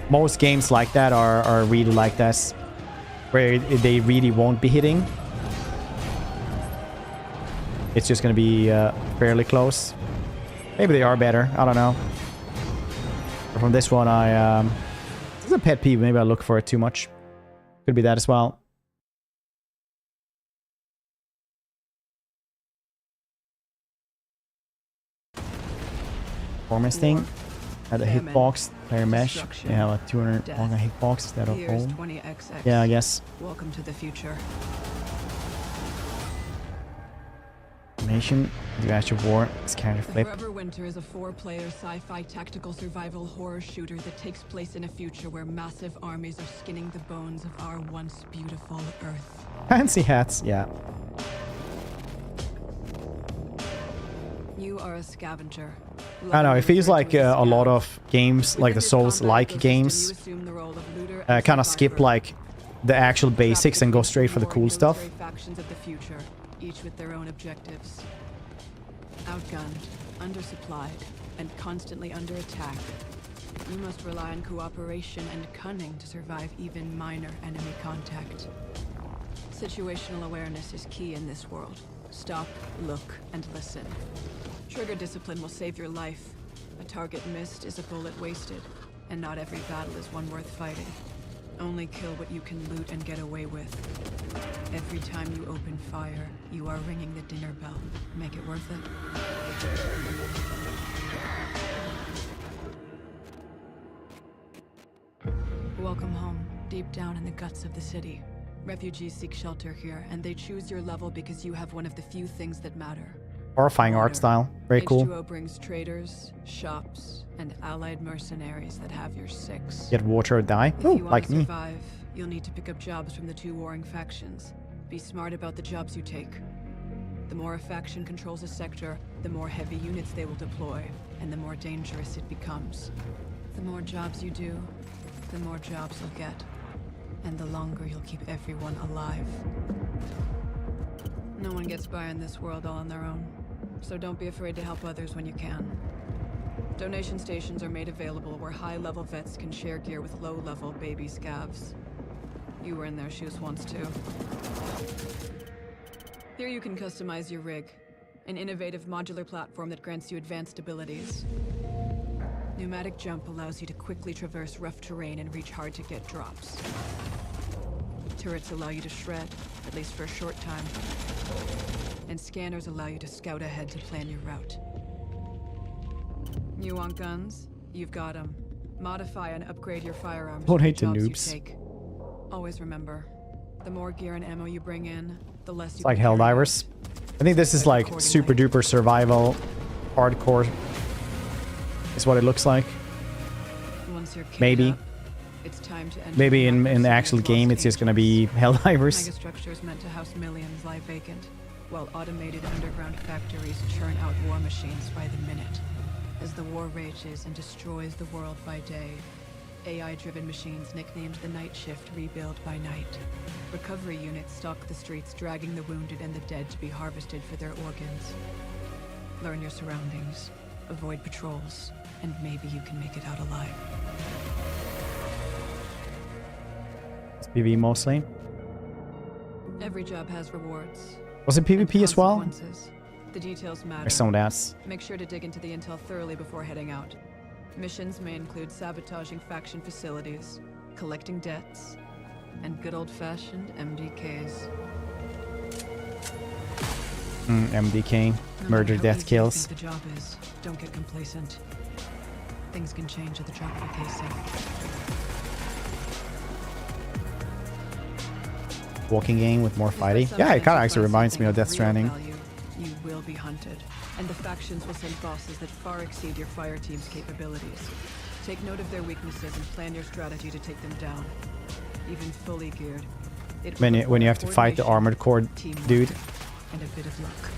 most games like that are really like this, where they really won't be hitting. It's just gonna be fairly close. Maybe they are better. I don't know. But from this one, it's a pet peeve. Maybe I look for it too much. Could be that as well. Performance thing. At a hitbox, player mesh. They have a 200 on a hitbox instead of home. Yeah, I guess. Welcome to the future. Animation. The Ash of War is character flip. Forever Winter is a 4-player sci-fi tactical survival horror shooter that takes place in a future where massive armies are skinning the bones of our once beautiful Earth. Fancy hats, yeah. You are a scavenger. I don't know, it feels like a lot of games, like the Souls-like games, kind of skip like the actual basics and go straight for the cool stuff. Factions of the future, each with their own objectives. Outgunned, undersupplied, and constantly under attack. You must rely on cooperation and cunning to survive even minor enemy contact. Situational awareness is key in this world. Stop, look, and listen. Trigger discipline will save your life. A target missed is a bullet wasted, and not every battle is one worth fighting. Only kill what you can loot and get away with. Every time you open fire, you are ringing the dinner bell. Make it worth it. Welcome home, deep down in the guts of the city. Refugees seek shelter here, and they choose your level because you have one of the few things that matter. Horrifying art style. Very cool. H2O brings traders, shops, and allied mercenaries that have your six. Get water or die? If Oh, you want like to me. survive, you'll need to pick up jobs from the two warring factions. Be smart about the jobs you take. The more a faction controls a sector, the more heavy units they will deploy, and the more dangerous it becomes. The more jobs you do, the more jobs you'll get, and the longer you'll keep everyone alive. No one gets by in this world all on their own, so don't be afraid to help others when you can. Donation stations are made available where high-level vets can share gear with low-level baby scavs. You were in their shoes once too. Here you can customize your rig, an innovative modular platform that grants you advanced abilities. Pneumatic jump allows you to quickly traverse rough terrain and reach hard-to-get drops. Turrets allow you to shred, at least for a short time. And scanners allow you to scout ahead to plan your route. You want guns? You've got them. Modify and upgrade your firearms. Don't with hate the jobs you noobs. take. Always remember, the more gear and ammo you bring in, the less you It's like can carry Helldivers. I think this is like super duper survival, hardcore. Is what it looks like. Once you're kitted Maybe. up, it's time to enter Maybe the in the actual game it's just gonna be Helldivers. Megastructures meant to house millions lie vacant, while automated underground factories churn out war machines by the minute. As the war rages and destroys the world by day, AI-driven machines nicknamed the Night Shift rebuild by night. Recovery units stalk the streets, dragging the wounded and the dead to be harvested for their organs. Learn your surroundings, avoid patrols, and maybe you can make it out alive. It's PvE mostly. Every job has rewards. Was it PvP as well? Consequences. The details matter. There's some of that. Make sure to dig into the intel thoroughly before heading out. Missions may include sabotaging faction facilities, collecting debts, and good old-fashioned MDKs. MDK. No Murder, matter how death, easy you kills. think the job is, don't get complacent. Things can change at the drop of a casing. Walking game with more fighting. Yeah, it kind of actually reminds me of Death Stranding. You will be hunted, and the factions will send bosses that far exceed your fire team's capabilities. Take note of their weaknesses and plan your strategy to take them down. Even fully geared, it will When you have to fight the armored core dude. and a bit of luck.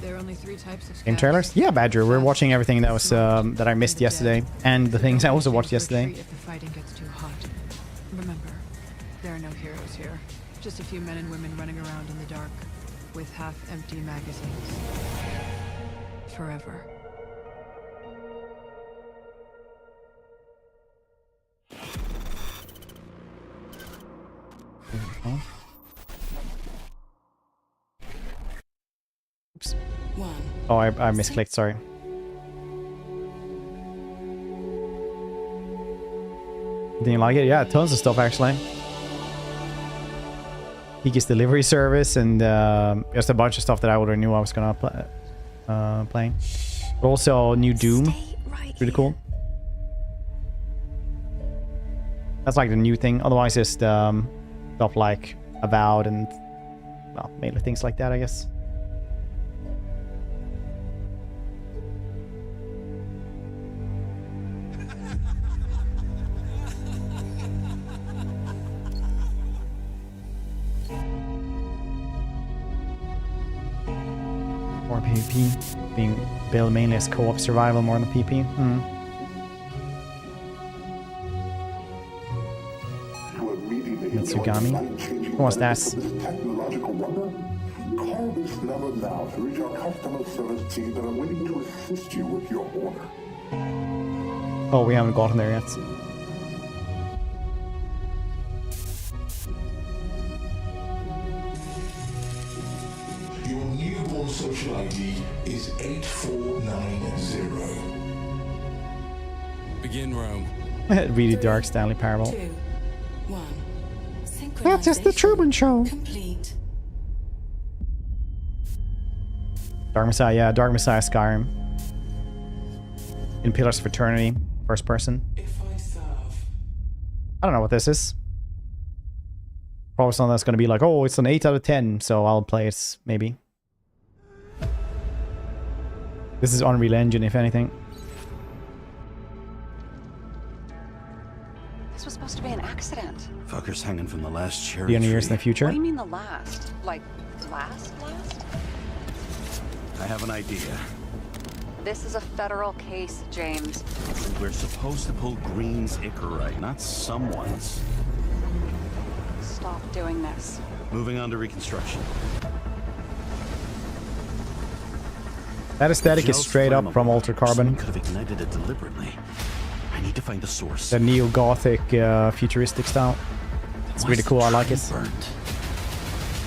There are only 3 types of Game scavs. trailers? Yeah, Badger. We're watching everything that was that I missed yesterday, and the things I also watched yesterday. If the fighting gets too hot. Remember, there are no heroes here. Just a few men and women running around in the dark with half-empty magazines. Forever. Oops. Oh, I misclicked, sorry. Didn't you like it? Yeah, tons of stuff actually. Peaky's delivery service and just a bunch of stuff that I already knew I was gonna play. But also new Doom. Really cool. That's like the new thing. Otherwise, just stuff like Avowed and, well, mainly things like that, I guess. More PvP, being built mainly as co-op survival more than PP. Mitsugami. What's that? Technological wonder? Call this number now to reach our customer service team that are waiting to assist you with your order. Oh, we haven't gotten there yet. Your newborn social ID is 8490. Begin roam. Really dark Stanley Parable. 2, 1. That's just the Truman Show. Complete. Dark Messiah, yeah, Dark Messiah Skyrim. In Pillars of Eternity, first person. I don't know what this is. Probably something that's going to be like, oh, it's an 8 out of 10, so I'll play it, maybe. This is Unreal Engine, if anything. This was supposed to be an accident. Fuckers hanging from the last cherry The only tree. years in the future. What do you mean the last? Like, last? I have an idea. This is a federal case, James. We're supposed to pull Green's Icarite, not someone's. Stop doing this. Moving on to reconstruction. That aesthetic is straight up from Altered Carbon. Could have ignited it deliberately. I need to find the source. The neo-gothic futuristic style. It's really cool, I like it.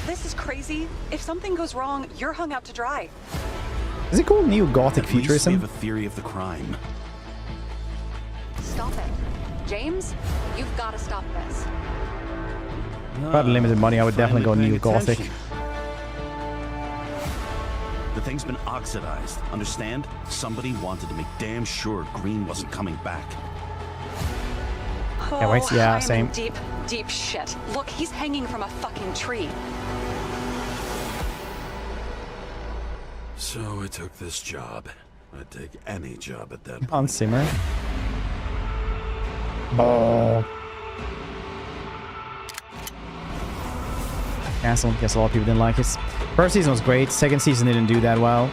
This is crazy. If something goes wrong, you're hung out to dry. Is it called neo-gothic At least we futurism? have a theory of the crime. Stop it. James, you've got to stop this. If I had limited money, I would definitely go Finally paying neo-gothic. attention. The thing's been oxidized, understand? Somebody wanted to make damn sure Green wasn't coming back. Yeah, wait, yeah, I'm same. in deep, deep shit. Look, he's hanging from a fucking tree. So I took this job. I'd take any job at that point. On Simmer. Oh. Cancel. Guess a lot of people didn't like it. First season was great. Second season didn't do that well.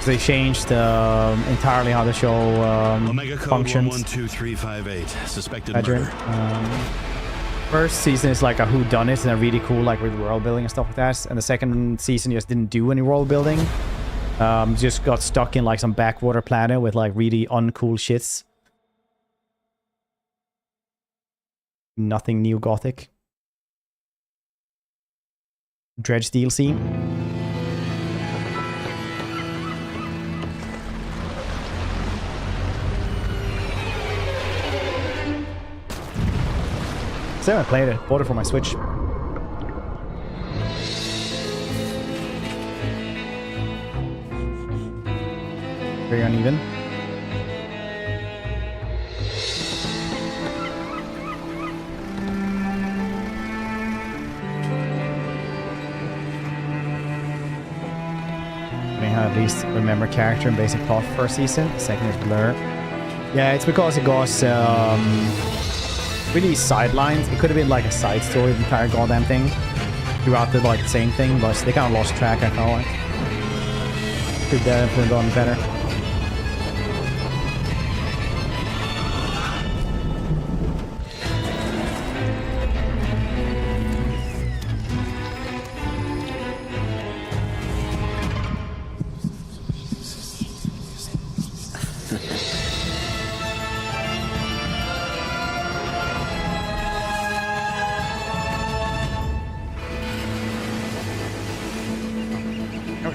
So they changed entirely how the show Omega code functions. 112358. Suspected Badger. murder. First season is like a whodunit and a really cool, like with world building and stuff like that. And the second season just didn't do any world building. Just got stuck in like some backwater planet with like really uncool shits. Nothing new gothic. Dredge DLC. Still haven't played it. Bought it for my Switch. Very uneven. At least remember character and basic plot first season. Second is Blur. Yeah, it's because it goes really sidelines. It could have been like a side story, the entire goddamn thing. Throughout the like same thing, but they kind of lost track, I felt like. Could definitely have done better.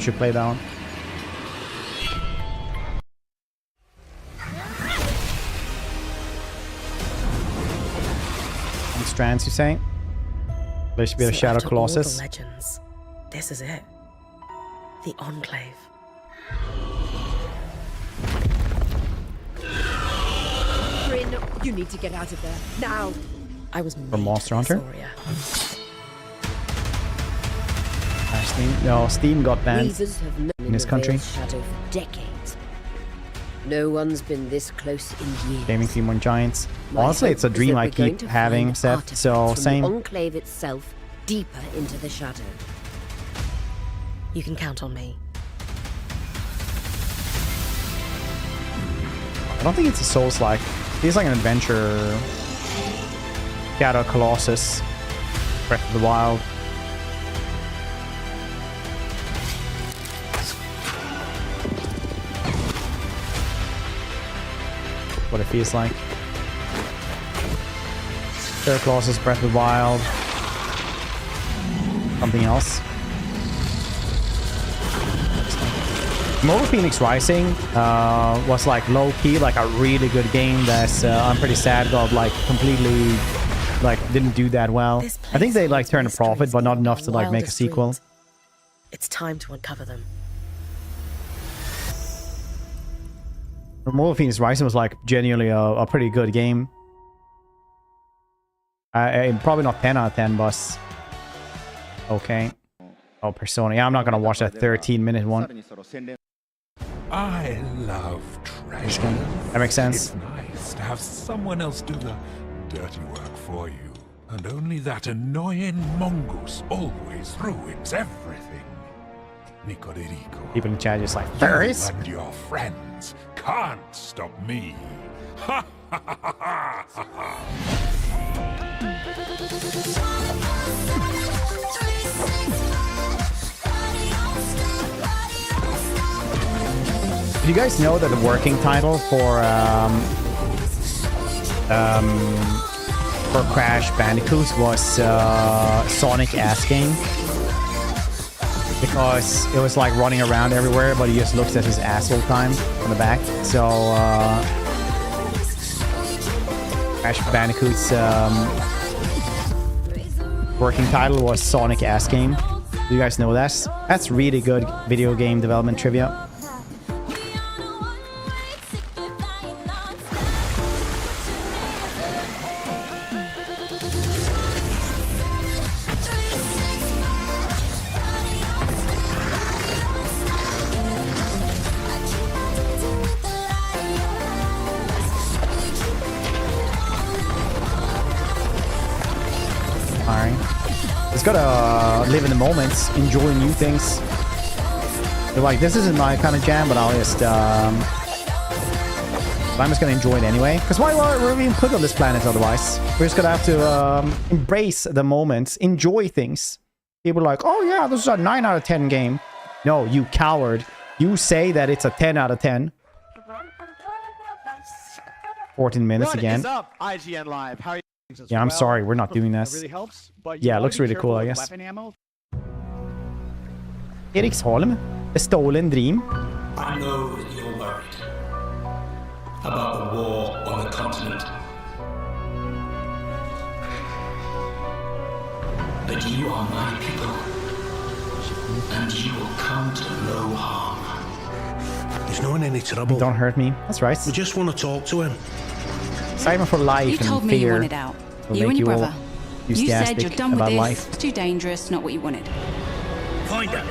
probably should play that one. And strands, you say? There should be a Shadow Colossus. All the legends, this is it. The Enclave. Bryn, you need to get out of there now. I was From Monster Hunter. Steam? No, Steam got banned Weavers have known in this country. Shadow for decades. No one's been this close in years. Gaming Team on Giants. Honestly, it's a dream I keep having, Seth. So same. The Enclave itself, deeper into the shadow. You can count on me. I don't think it's a Souls-like. It's like an adventure. Shadow Colossus. Breath of the Wild. What it feels like. Shadow Colossus, Breath of the Wild. Something else. Immortal Phoenix Rising was like low-key, like a really good game that's I'm pretty sad got like completely like didn't do that well. I think they like turned a profit, but not enough to like make a sequel. It's time to uncover them. Immortal Phoenix Rising was like genuinely a pretty good game. Probably not 10 out of 10, but okay. Oh, Persona. Yeah, I'm not gonna watch that 13-minute one. I love treasure. That makes sense. It's nice to have someone else do the dirty work for you. And only that annoying mongoose always ruins everything. Nicoririco. People in chat just like, You Venris? and your friends can't stop me. Ha ha ha ha ha ha. Do you guys know that the working title for Crash Bandicoot was Sonic Ass Game? Because it was like running around everywhere, but he just looks at his ass all the time on the back. So Crash Bandicoot's working title was Sonic Ass Game. Do you guys know that? That's really good video game development trivia. Just gotta live in the moments, enjoy new things. They're like, this isn't my kind of jam, but I'll just I'm just gonna enjoy it anyway. Because why are we even put on this planet otherwise? We're just gonna have to embrace the moments, enjoy things. People are like, oh yeah, this is a 9 out of 10 game. No, you coward. You say that it's a 10 out of 10. 14 minutes again. Up, IGN Live. How are you? Yeah, I'm sorry, we're not doing this. Really helps, but Yeah, it looks really cool, I guess. Eriksholm, a stolen dream. I know that you're worried about the war on the continent. But you are my people, and you will come to no harm. He's not in any trouble. Don't hurt me. That's right. We just want to talk to him. Simon for life You and told me you fear. wanted out. will You make and your all brother. You said enthusiastic you're done with about this. life. It's too dangerous, not what you wanted. Find her.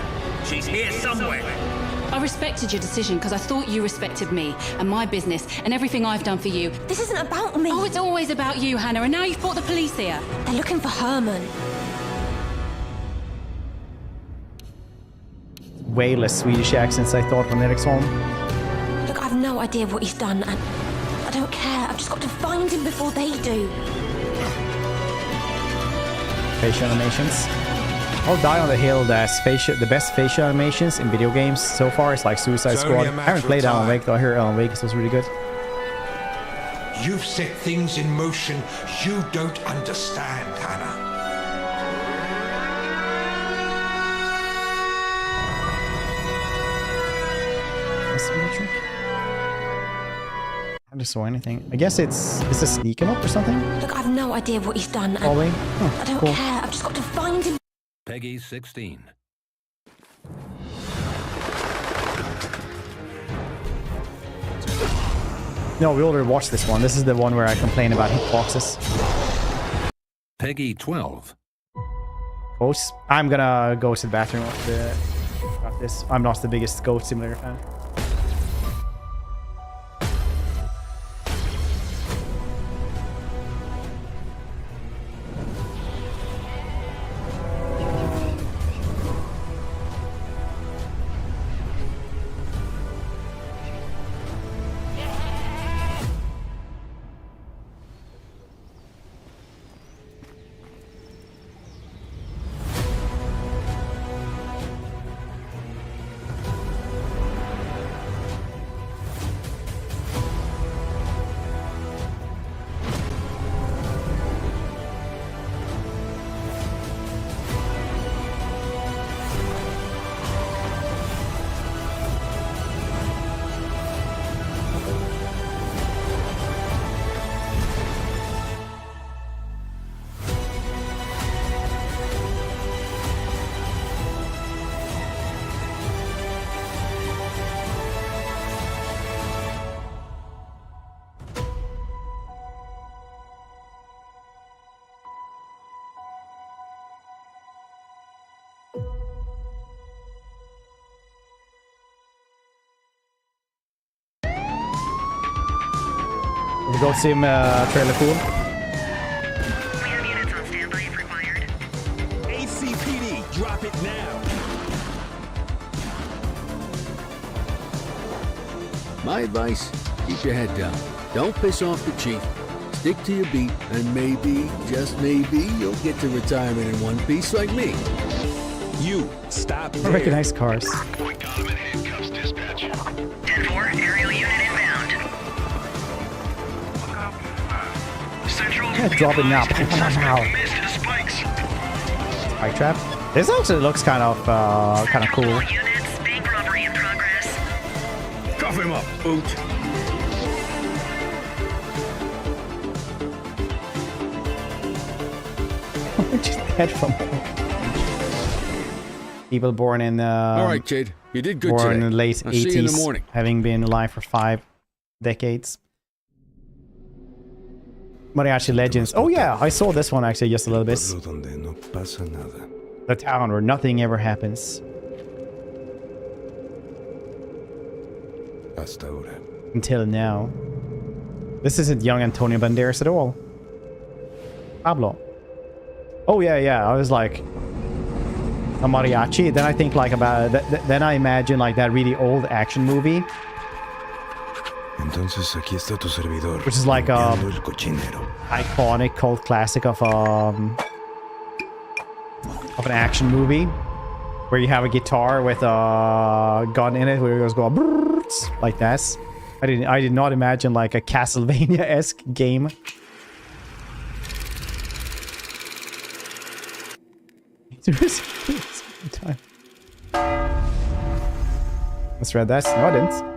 She's here somewhere. I respected your decision because I thought you respected me and my business and everything I've done for you. This isn't about me. Oh, it's always about you, Hannah, and now you've brought the police here. They're looking for Herman. Way less Swedish accents I thought from Eriksholm. Look, I've no idea what he's done, and I don't care. I've just got to find him before they do. Facial animations. I'll die on the hill that's the best facial animations in video games so far is like Suicide It's only Squad. a I matter haven't of played Alan time. Wake though. I hear Alan Wake was really good. You've set things in motion you don't understand, Hannah. just saw anything. I guess it's a sneak him up or something. Look, I've no idea what he's done. And Probably. I don't care. I've just got to find him. Peggy 16. No, we already watched this one. This is the one where I complain about hitboxes. Peggy 12. Ghosts. I'm gonna go to the bathroom after this. I'm not the biggest Goat Simulator fan. The Goat Sim trailer cool. We have units on standby if required. ACPD, drop it now. My advice, keep your head down. Don't piss off the chief. Stick to your beat, and maybe, just maybe, you'll get to retirement in one piece like me. You, stop I recognize cars. 10-4, aerial unit inbound. Yeah, drop it now. Spike trap. This actually looks kind of cool. Units, bank robbery in progress. Cuff him up, boot. Just head from people born in All right, kid. You did good born today. in the late I'll see you in the 80s, morning. having been alive for 5 decades. Mariachi Legends. Oh yeah, I saw this one actually just a little bit. The town where nothing ever happens. Until now. This isn't young Antonio Banderas at all. Pablo. Oh yeah, I was like a mariachi. Then I think like about then I imagine like that really old action movie. Entonces aquí está tu servidor. Which is like a el cochinero. iconic cult classic of an action movie where you have a guitar with a gun in it where it goes go brrrr, like that. I did not imagine like a Castlevania-esque game. Let's read that. No, I didn't.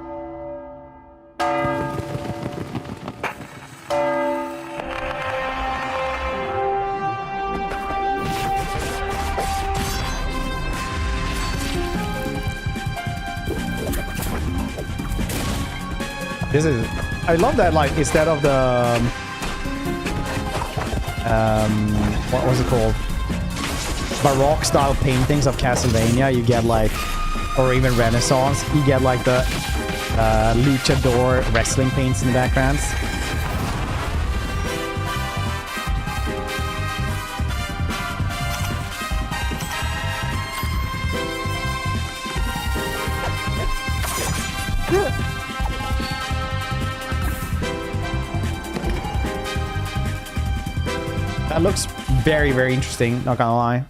This is, I love that, like, instead of the, what was it called? Baroque style paintings of Castlevania, you get like, or even Renaissance, you get like the luchador wrestling paints in the backgrounds. That looks very, very interesting, not gonna lie.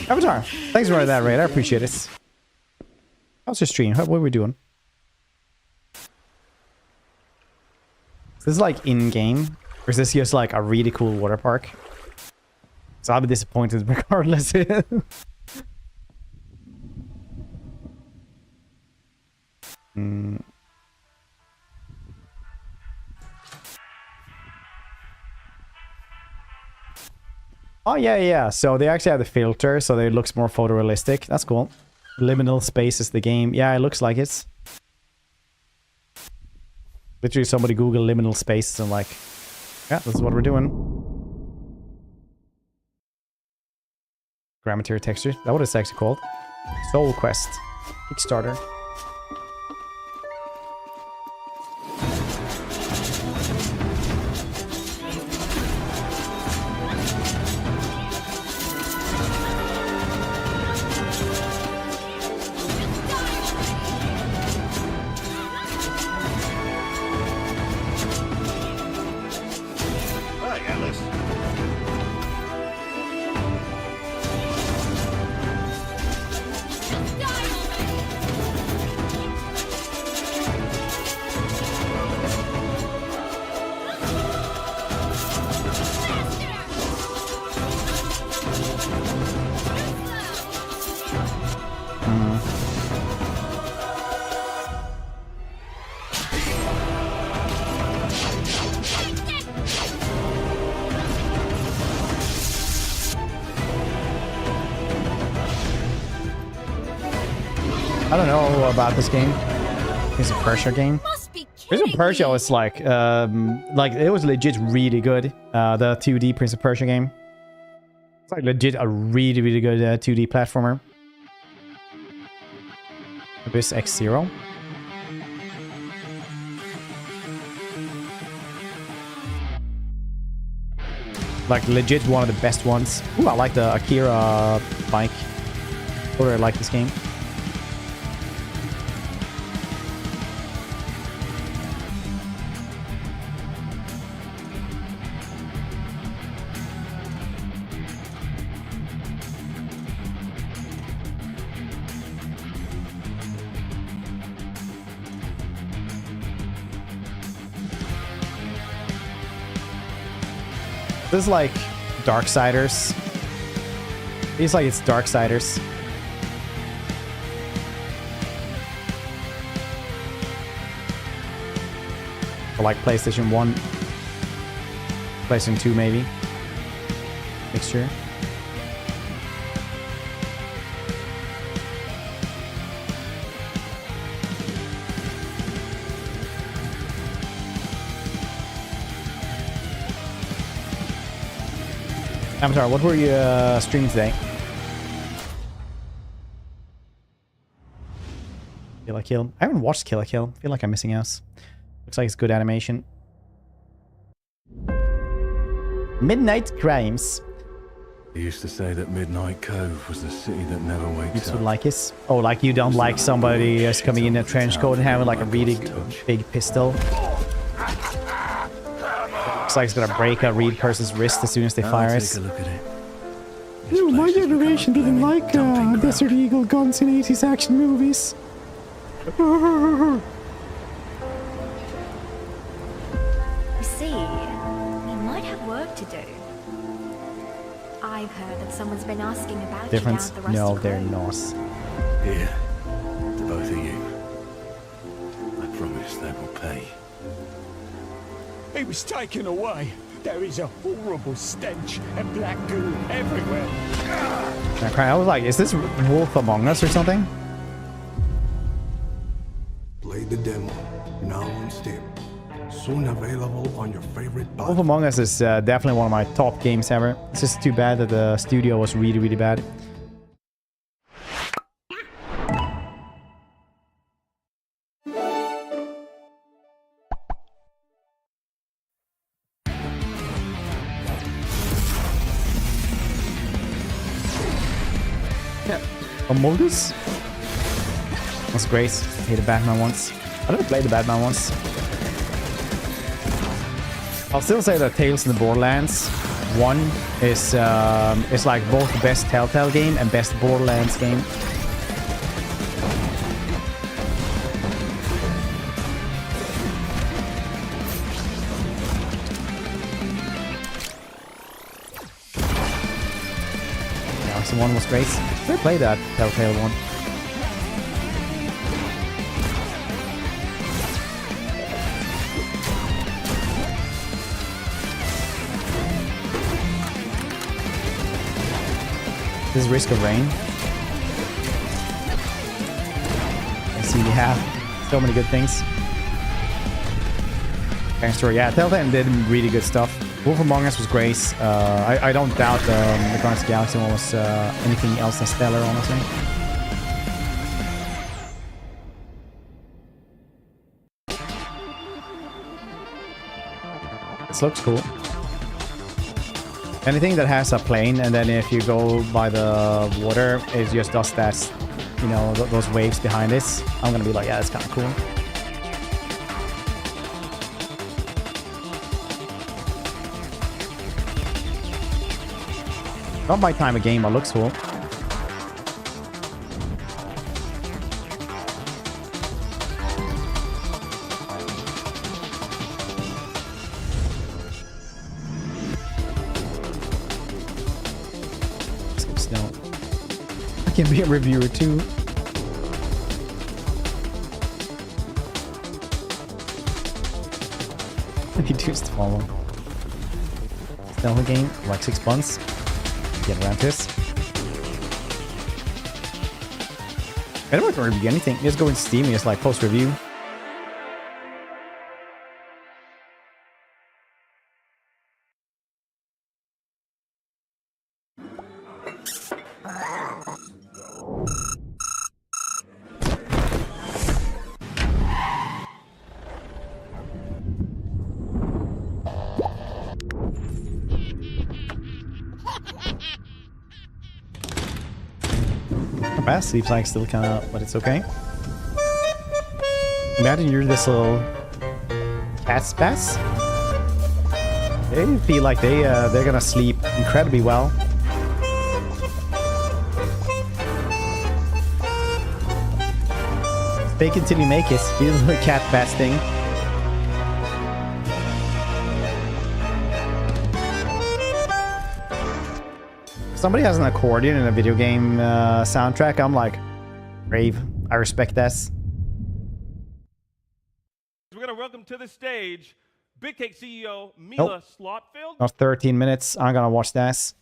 Avatar, thanks for that raid. I appreciate it. How's your stream? What are we doing? This is like in-game, or is this just like a really cool water park? So I'll be disappointed regardless. Oh yeah. So they actually have the filter, so it looks more photorealistic. That's cool. Liminal space is the game. Yeah, it looks like it. Literally, somebody Google liminal space and like, yeah, this is what we're doing. Grammateer texture. That what it's actually called. Soul Quest. Kickstarter. I don't know about this game. It's a Persia game. Prince of Persia was like it was legit really good. The 2D Prince of Persia game. It's like legit a really good 2D platformer. Abyss X0. Like legit one of the best ones. Ooh, I like the Akira bike. I really like this game. This is like Darksiders. It's like it's Darksiders. For like PlayStation 1. PlayStation 2 maybe. Mixture. I'm sorry, what were you streaming today? Kill la Kill. I haven't watched Kill la Kill. I feel like I'm missing out. Looks like it's good animation. Midnight Crimes. They used to say that Midnight Cove was the city that never wakes You up. would like it? Oh, like you don't like somebody just coming in a trench coat and having like a really big pistol? Looks like it's gonna break a real person's wrist as soon as they fire it. Take a look at it. Dude, my generation didn't like Desert Eagle guns in 80s action movies. You see, we might have work to do. I've heard that someone's been asking about Difference? you down at the Rusty No, they're Quarry. not. Here, to both of you. I promise they will pay. He was taken away. There is a horrible stench and black goo everywhere. I was like, is this Wolf Among Us or something? Play the demo. Now on Steam. Soon available on your favorite Wolf Among Us is definitely one of my top games ever. It's just too bad that the studio was really bad. Among Us? That's great. I played the Batman once. I never played the Batman once. I'll still say that Tales in the Borderlands 1 is like both the best Telltale game and best Borderlands game. Galaxy 1 was great. I played that Telltale one. This is Risk of Rain. I see we have so many good things. Thanks to yeah, Telltale did really good stuff. Wolf Among Us was great. I don't doubt the Guardians of the Galaxy one was anything else than stellar, honestly. This looks cool. Anything that has a plane, and then if you go by the water, it just does that, you know, those waves behind this. I'm gonna be like, yeah, that's kind of cool. Not my time of game, but looks cool. I can be a reviewer too. He does to follow. Stealth game, like 6 months. Get around this. I don't want to review anything. Just go in Steam and just like post review. Seems like still kind of, but it's okay. Imagine you're this little cat's bass. They feel like they're gonna sleep incredibly well. Fake it till you make it. Feel the cat bass thing. Somebody has an accordion in a video game soundtrack. I'm like, brave. I respect this. We're gonna welcome to the stage Big Cake CEO Mila Slotfield. Not 13 minutes. I'm gonna watch this.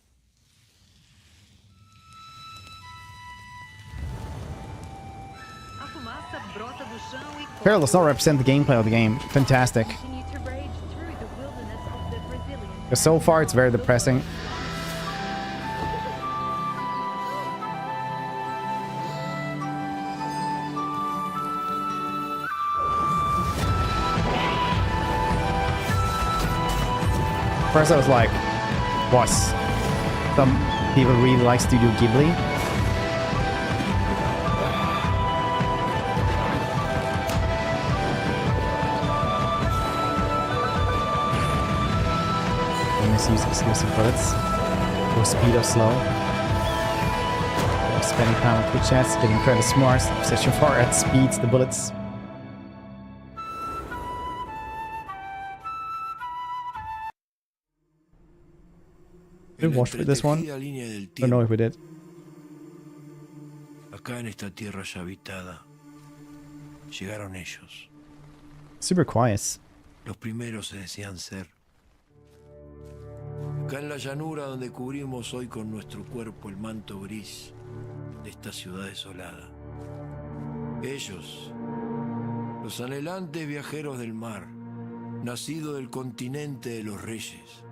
Carol does not represent the gameplay of the game. Fantastic. Because so far it's very depressing. First I was like, what? Some people really like Studio Ghibli. Let's use exclusive bullets. Go speed up slow. Spending time on quick chats, getting credit smart, position far at speeds the bullets. Did we watch this one? I don't know if we did. Acá en esta tierra ya habitada, llegaron ellos. Super quiet. Los primeros se decían ser. Acá en la llanura donde cubrimos hoy con nuestro cuerpo el manto gris de esta ciudad desolada. Ellos, los anhelantes viajeros del mar, nacidos del continente de los reyes,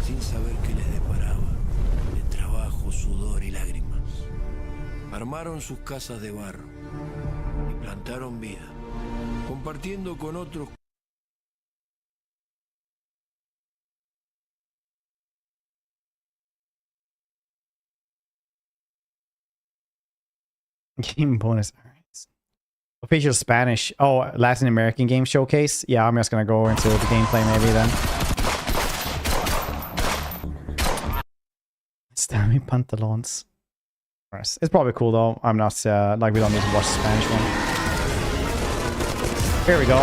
sin saber qué les deparaba, de trabajo, sudor y lágrimas. Armaron sus casas de barro y plantaron vida, compartiendo con otros. Game bonus. All right. Official Spanish. Oh, Latin American game showcase. Yeah, I'm just gonna go into the gameplay maybe then. Stammy pantalons. It's probably cool though. I'm not like we don't need to watch the Spanish one. Here we go.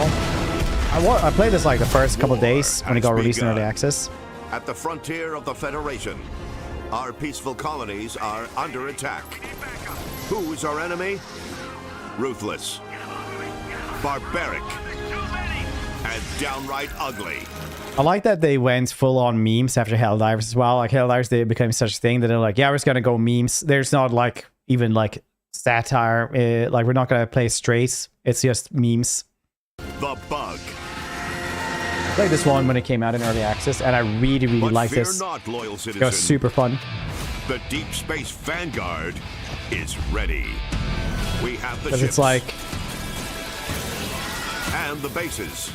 I played this like the first couple of days when it got released in early access. At the frontier of the Federation, Our peaceful colonies are under attack. Who is our enemy? Ruthless, barbaric, and downright ugly. I like that they went full on memes after Helldivers as well. Like Helldivers, they became such a thing that they're like, yeah, we're just gonna go memes. There's not like even like satire. Like we're not gonna play straights. It's just memes. The Bug. I played this one when it came out in early access, and I really liked this. Not, loyal citizen. It was super fun. The Deep Space Vanguard is ready. We have the ships. It's like, and the bases.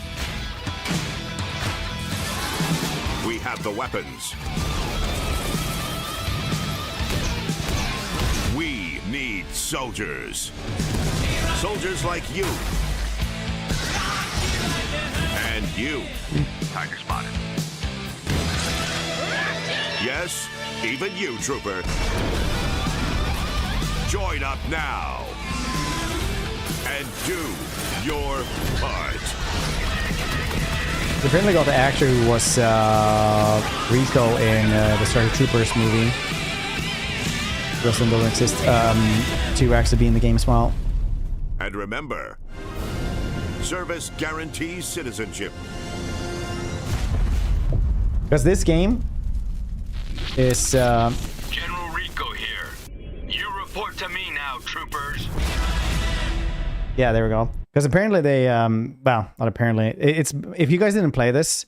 We have the weapons. We need soldiers. Soldiers like you. And you. Tiger spotted. Yes, even you, Trooper. Join up now. And do your part. They apparently got the actor who was Rico in the Starship Troopers movie. Russell doesn't exist to actually be in the game as well. And remember, service guarantees citizenship. Because this game is... General Rico here. You report to me now, troopers. Yeah, there we go. Because apparently they, well, not apparently. It's if you guys didn't play this,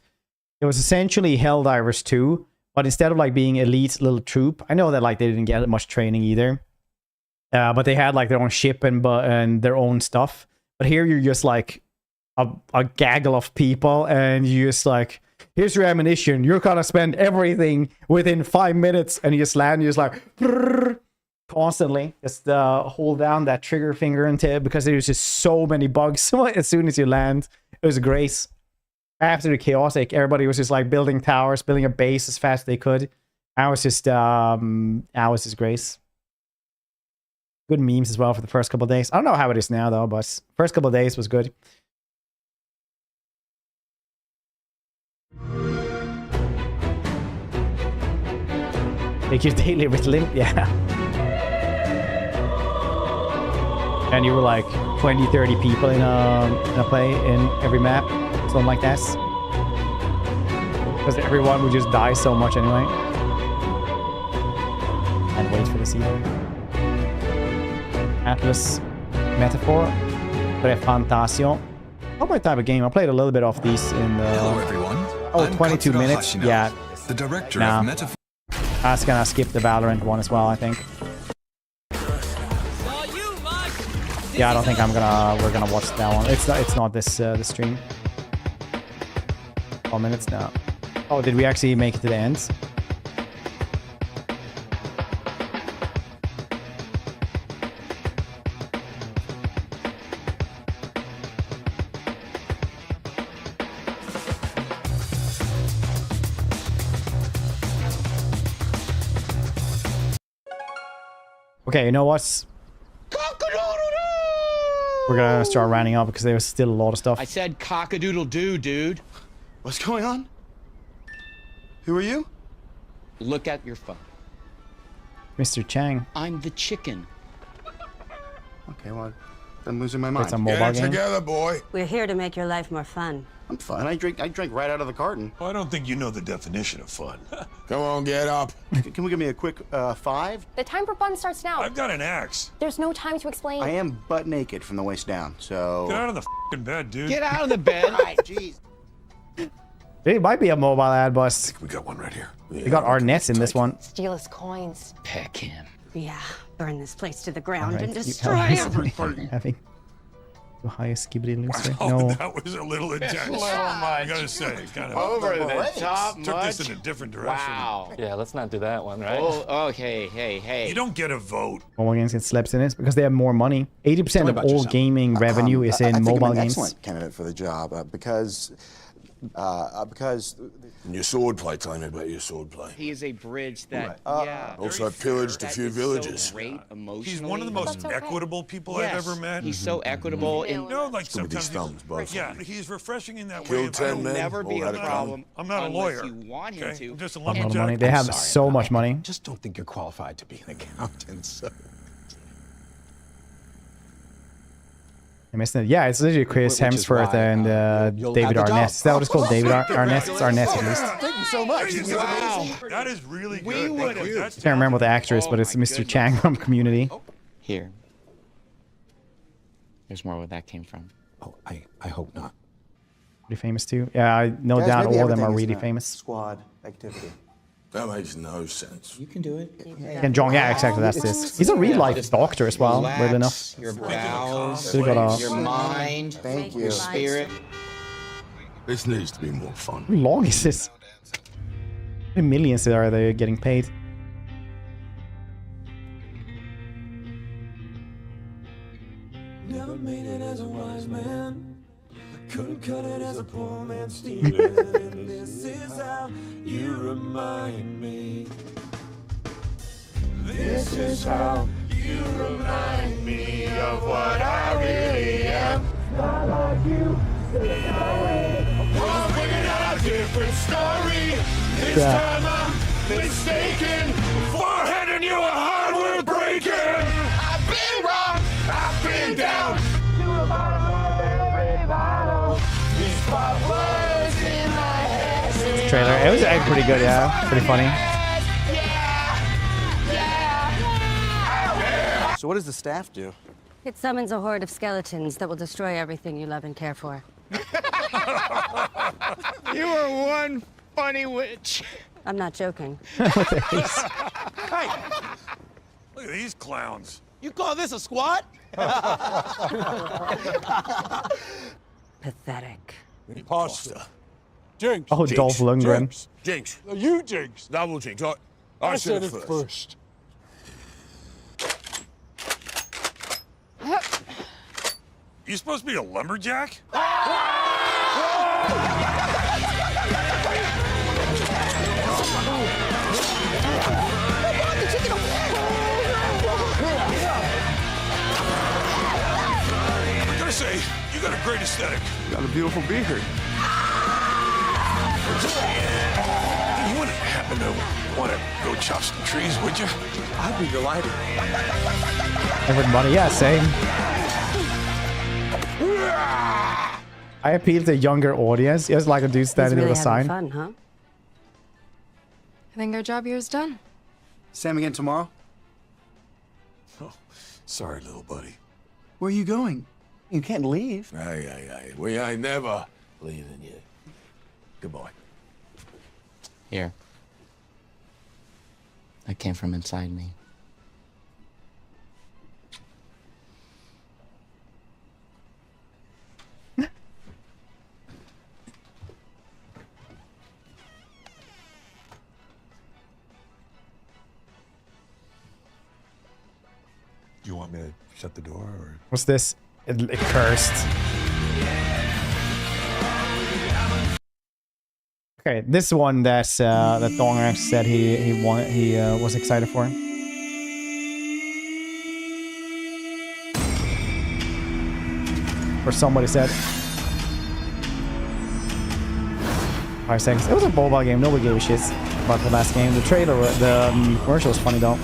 it was essentially Helldivers 2, but instead of like being elite little troop, I know that like they didn't get much training either, but they had like their own ship and their own stuff. But here you're just like a gaggle of people, and you just like, here's your ammunition. You're gonna spend everything within 5 minutes, and you just land. You're just like. Brrr, constantly just hold down that trigger finger until, because there's just so many bugs as soon as you land. It was a grace. Absolutely chaotic. Everybody was just like building towers, building a base as fast as they could. I was just grace. Good memes as well for the first couple of days. I don't know how it is now though, but first couple of days was good. Take your daily with Limp, yeah. And you were like 20, 30 people in a play in every map, something like that. Because everyone would just die so much anyway. And wait for the season. Atlas Metaphor. Tre Fantasio. Not my type of game. I played a little bit of these in the... Hello everyone. Oh, 22 minutes? Yeah. The director nah. of Metaphor. I was gonna skip the Valorant one as well, I think. Yeah, I don't think we're gonna watch that one. It's not this this stream. 4 minutes now. Oh, did we actually make it to the end? Okay, you know what? We're gonna start rounding up because there's still a lot of stuff. I said cock-a-doodle-doo, dude. What's going on? Who are you? Look at your phone. Mr. Chang. I'm the chicken. Okay, well, I'm losing my mind. It's a mobile game. Together, boy. We're here to make your life more fun. I'm fun. I drink right out of the carton. Well, I don't think you know the definition of fun. Come on, get up. Can we give me a quick 5? The time for fun starts now. I've got an axe. There's no time to explain. I am butt naked from the waist down, so... Get out of the f***ing bed, dude. Get out of the bed. Alright, jeez. It might be a mobile ad, boss. We got one right here. We got our nets in this one. Steal his coins. Peck him. Yeah, burn this place to the ground Right. and destroy everything. Having the highest skibidi loose. Oh, No. that was a little intense. I gotta say, kind of Over the top took much. this in a different direction. Wow. Yeah, let's not do that one, right? Oh, okay, hey. You don't get a vote. Mobile games get slaps in it because they have more money. 80% of all gaming revenue is in I think mobile I'm an games. excellent candidate for the job because Because And your swordplay, tell me about your swordplay. He is a bridge that, Also pillaged a few villages. So great emotionally. He's one of the most equitable people I've ever met. He's so equitable. You know, like Some of these sometimes thumbs, both. yeah, he's refreshing in that Killed way. 10 men. never be all a had problem. I'm not a unless lawyer. you want him Okay? to. I'm just a A lot of lumberjack. money. They have so much money. just don't think you're qualified to be an accountant. So. I missed it. Yeah, it's literally Chris Which is Hemsworth why, and you'll David have the Arnett. job. Is that what it's called? David Arnett? It's Arnett at least. Thank you so much. Wow, that is really good. That's Can't remember the actor is, but it's Mr. Chang from Community. Here. There's more where that came from. Oh, I hope not. Pretty famous too. Yeah, no Guys, doubt maybe all of them are everything really is famous. Squad activity. That makes no sense. You can do it. And John, yeah, exactly. That's this. He's a real life doctor as well. Weird enough. Your bowels, Still got a- your mind, Thank you. your spirit. This needs to be more fun. How long is this? How many millions are they getting paid? Never made it as a wise man. I couldn't cut it as a poor man stealing. And this is how you remind me. This is how you remind me of what I really am. Not like you. I'm bringing out a different story. This time I'm mistaken. Forehead and you are hardware breaking. I've been wrong. I've been down. To the bottom of every bottle. These spot words in my head. Trailer. It was actually pretty good, yeah. Pretty funny. So what does the staff do? It summons a horde of skeletons that will destroy everything you love and care for. You are one funny witch. I'm not joking. Hey, look at these clowns. You call this a squad? Pathetic. Imposter. Jinx. Oh, Dolph Lundgren. Jinx. You jinx. Double jinx. I said it first. You supposed to be a lumberjack? I gotta say, you got a great aesthetic. Got a beautiful beard. You wouldn't happen to want to go chop some trees, would you? I'd be delighted. Everybody, yeah, same. I appeal to a younger audience. Just like a dude standing there with a sign. Fun, huh? I think our job here is done. Sam again tomorrow? Oh, sorry, little buddy. Where are you going? You can't leave. Aye. We ain't never leaving you. Goodbye. Here. That came from inside me. Do you want me to shut the door or? What's this? It cursed. Okay, this one that Dong actually said he was excited for. Or somebody said. 5 seconds. It was a mobile game. Nobody gave a shit about the last game. The trailer, the commercial was funny though.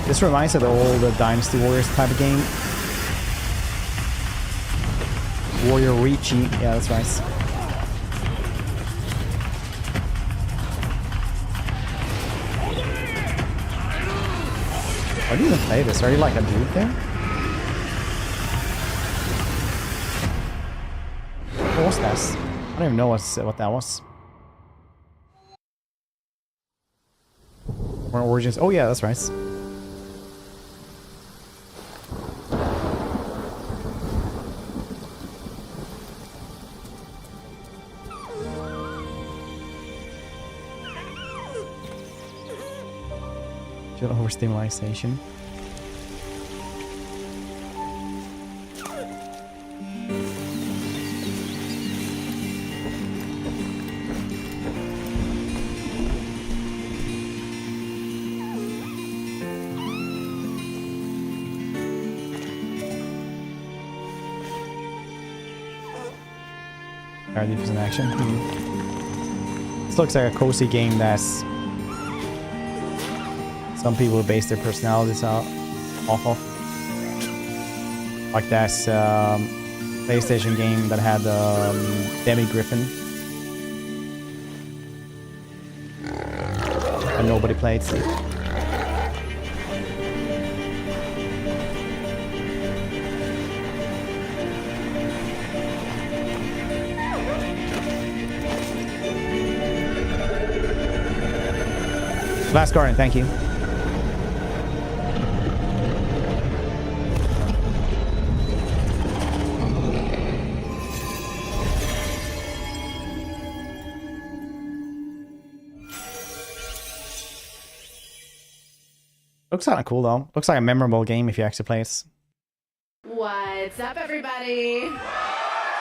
This reminds me of the old Dynasty Warriors type of game. Warrior Reachy. Yeah, that's nice. Why do you even play this? Are you like a dude there? What was that? I don't even know what that was. More Origins. Oh yeah, that's right. Still overstimulation. Defense in action. This looks like a cozy game that's some people base their personalities off of. Like that PlayStation game that had Demi Griffin. And nobody played. Last Guardian, thank you. Looks kind of cool though. Looks like a memorable game if you actually play it. What's up, everybody?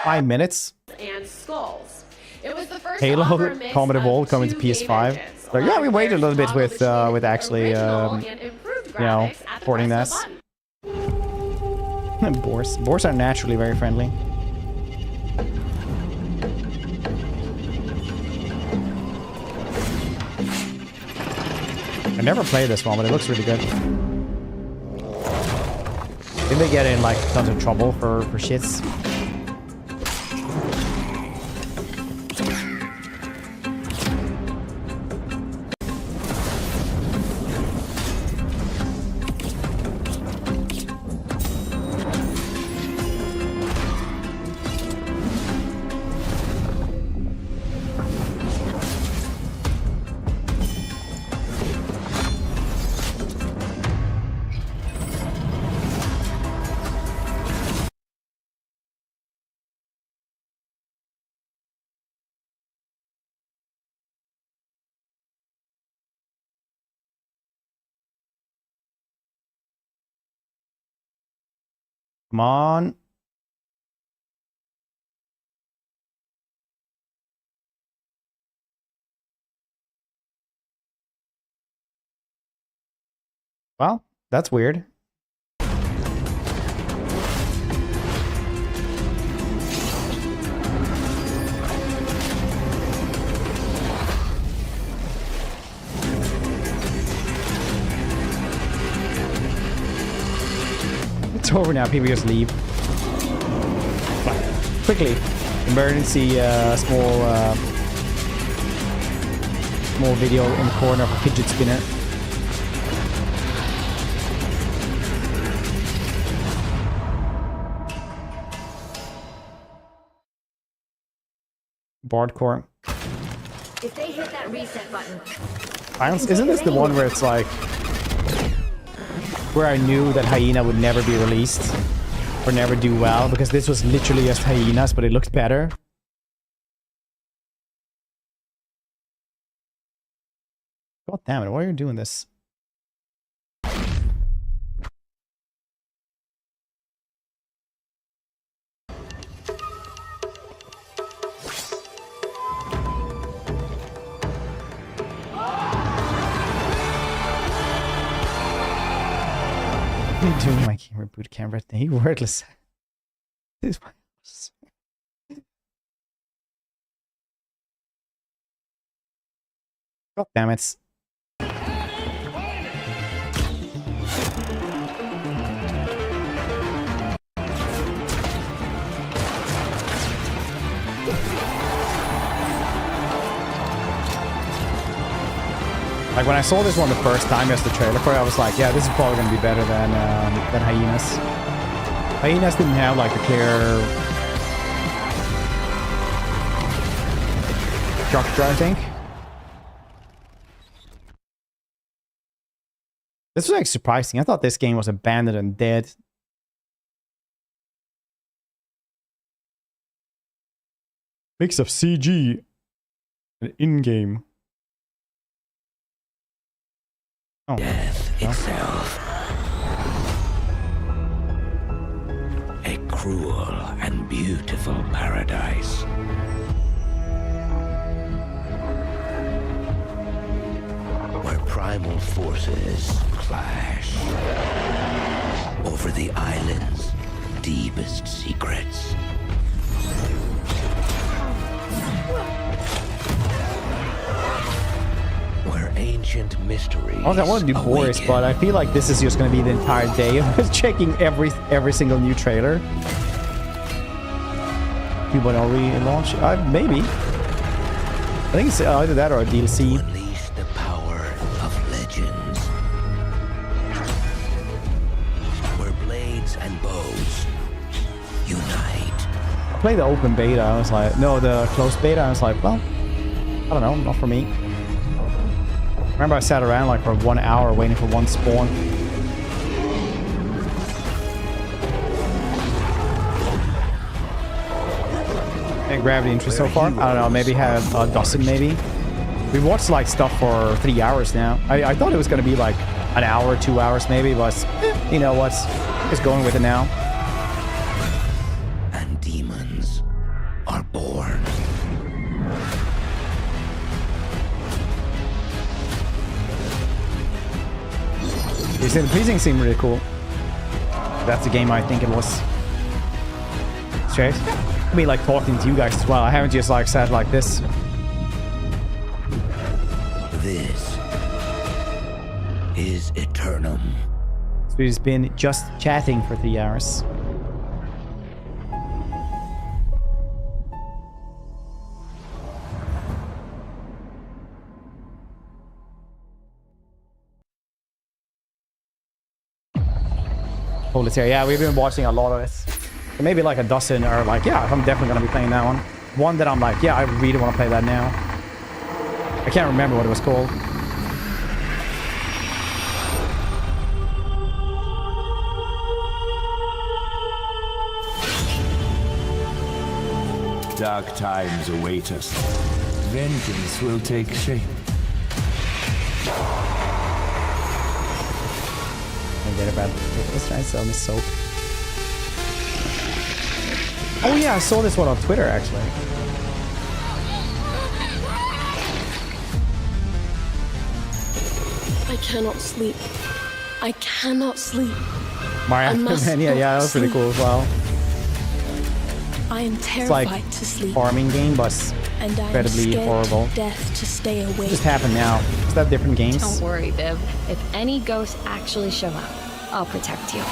5 minutes. And skulls. It was the first Halo mix Combat of Evolved coming to 2 game PS5. engines. So yeah, we waited a little bit with actually and improved you know, graphics at the porting press this. of a button. Boars are naturally very friendly. I never played this one, but it looks really good. Did they get in like tons of trouble for shits? Come on. Well, that's weird. It's over now. People just leave. Quickly, emergency small video in the corner of a fidget spinner. Boardcore. If they hit that reset button. Isn't this the one where it's like where I knew that Hyena would never be released or never do well because this was literally just hyenas, but it looked better? God damn it, why are you doing this? What are you doing, my camera boot camera thing? You wordless. This is my house. God damn it. Like when I saw this one the first time as the trailer for it, I was like, yeah, this is probably gonna be better than Hyenas. Hyenas didn't have like the clear structure, I think. This was like surprising. I thought this game was abandoned and dead. Mix of CG and in-game. Oh. Death itself. A cruel and beautiful paradise. Where primal forces clash over the island's deepest secrets. Where ancient mysteries. I want to do Boris, but I feel like this is just going to be the entire day of just checking every single new trailer. People are relaunch? Maybe. I think it's either that or a DLC. Unleash the power of legends. Where blades and bows unite. I played the open beta. I was like, no, the closed beta. I was like, well, I don't know, not for me. Remember, I sat around like for 1 hour waiting for one spawn. And gravity interest so far? I don't know, maybe have a dozen maybe. We watched like stuff for 3 hours now. I thought it was gonna be like an hour, 2 hours maybe, but you know what's just going with it now. And demons are born. You said the precinct seemed really cool. That's the game I think it was. Straight. I mean, like talking to you guys as well. I haven't just like sat like this. This is Eternum. So we've just been just chatting for 3 hours. Solitaire, yeah, we've been watching a lot of it. So maybe like a dozen, or like, yeah, I'm definitely gonna be playing that one. One that I'm like, yeah, I really want to play that now. I can't remember what it was called. Dark times await us. Vengeance will take shape. Forget about it. Let's try and sell me soap. Oh yeah, I saw this one on Twitter actually. I cannot sleep. I cannot sleep. Mario, yeah, that was pretty cool as well. I am It's terrified like to sleep. farming game, but And I am incredibly scared horrible. to death to stay awake. Just happened now. Is that different games? Don't worry, Viv. If any ghosts actually show up, I'll protect you.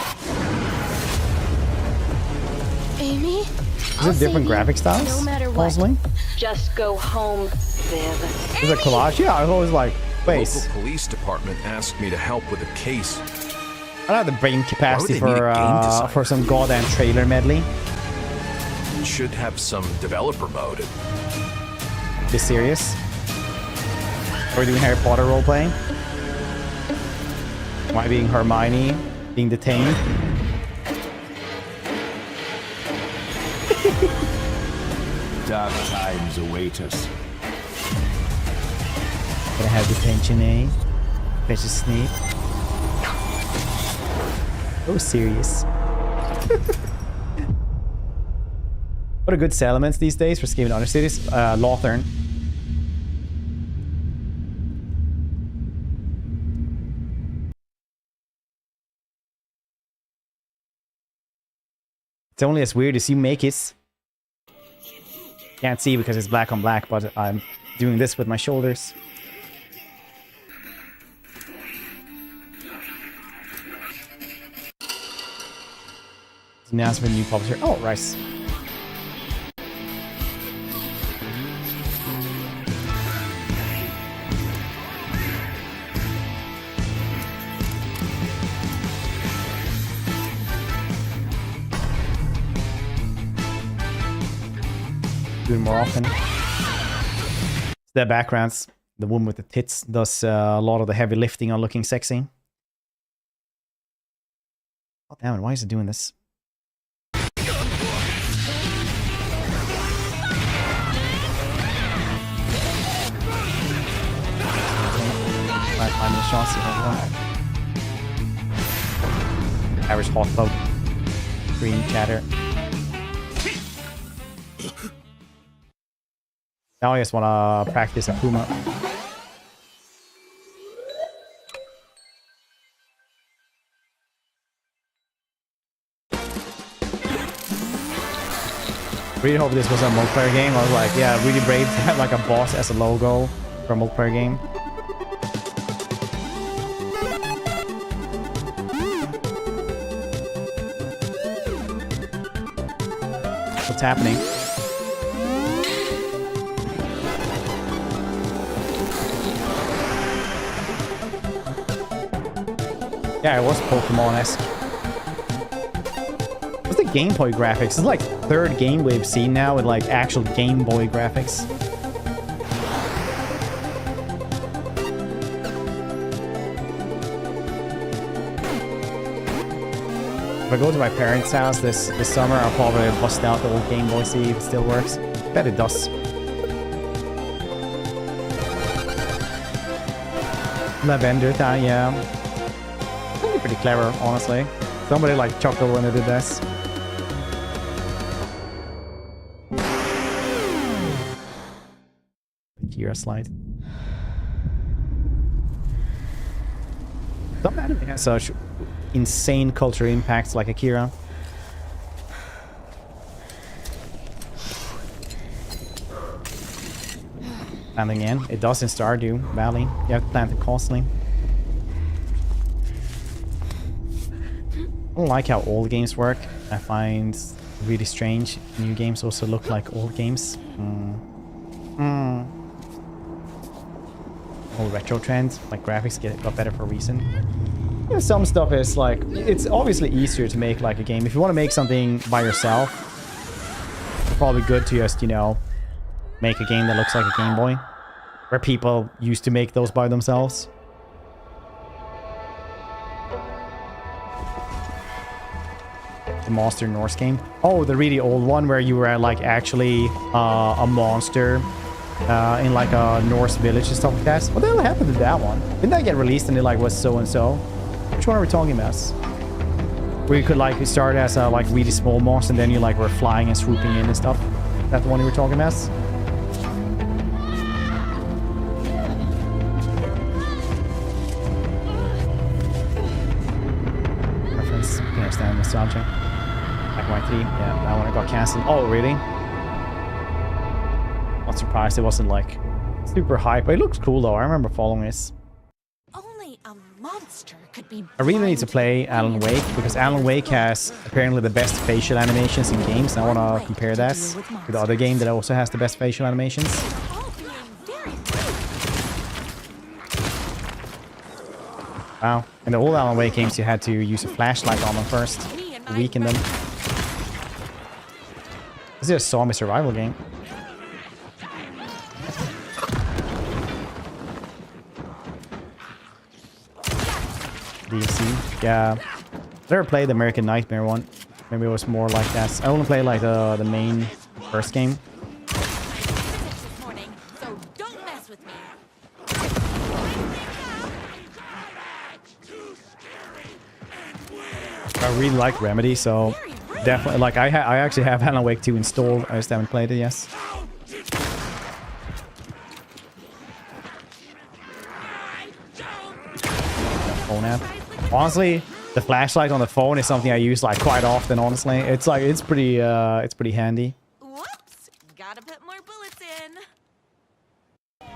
Amy? Is it different graphic styles? No matter what. Possibly? Just go home, Viv. Is it collage? Yeah, I was always like, The wait. local police department asked me to help with a case. I don't have the brain capacity Why would they need a game designer? for some goddamn trailer medley. It should have some developer mode. Be serious? Are we doing Harry Potter roleplay? Am I being Hermione? Being detained? Dark times await us. Gonna have detention, eh? Precious Snape. Oh, serious. What are good settlements these days for scheming other cities? Lothern. It's only as weird as you make it. Can't see because it's black on black, but I'm doing this with my shoulders. Announcement, new publisher. Oh, Rice. Doing more often. The backgrounds. The woman with the tits does a lot of the heavy lifting on looking sexy. Oh, damn it, why is it doing this? Might find the shots if I want. Average hot cloak. Green chatter. Now I just wanna practice a Puma. Really hope this was a multiplayer game. I was like, yeah, really brave to have like a boss as a logo for a multiplayer game. What's happening? Yeah, it was Pokemon-esque. What's the Game Boy graphics? It's like third game we've seen now with like actual Game Boy graphics. If I go to my parents' house this summer, I'll probably bust out the old Game Boy, see if it still works. Bet it does. Lavender time, yeah. Pretty clever, honestly. Somebody like chuckled when they did this. Kira slide. Some anime has such insane cultural impacts like Akira. Landing in. It does in Stardew Valley. You have to plant it constantly. I don't like how old games work. I find it really strange. New games also look like old games. Whole retro trend, like graphics got better for a reason. Yeah, some stuff is like, it's obviously easier to make like a game. If you want to make something by yourself, it's probably good to just, you know, make a game that looks like a Game Boy, where people used to make those by themselves. The Monster Norse game. Oh, the really old one where you were like actually a monster in like a Norse village and stuff like that. What the hell happened to that one? Didn't that get released and it like was so and so? Which one are we talking about? Where you could like start as a like really small monster and then you like were flying and swooping in and stuff. Is that the one you were talking about? Reference. I can understand nostalgia. Y3, yeah, that one got cancelled. Oh, really? Not surprised it wasn't like super hype, but it looks cool though. I remember following this. Only a monster could be. I really need to play Alan Wake because Alan Wake has apparently the best facial animations in games. And I want to compare that to the other game that also has the best facial animations. Wow. In the old Alan Wake games, you had to use a flashlight on them first to weaken them. This is a zombie survival game. DC. Yeah. Never played the American Nightmare one. Maybe it was more like that. I only played like the main first game. I really like Remedy, so definitely, like, I actually have Alan Wake 2 installed. I just haven't played it, yes. Phone app. Honestly, the flashlight on the phone is something I use like quite often, honestly. It's like, it's pretty handy. Whoops! Gotta put more bullets in.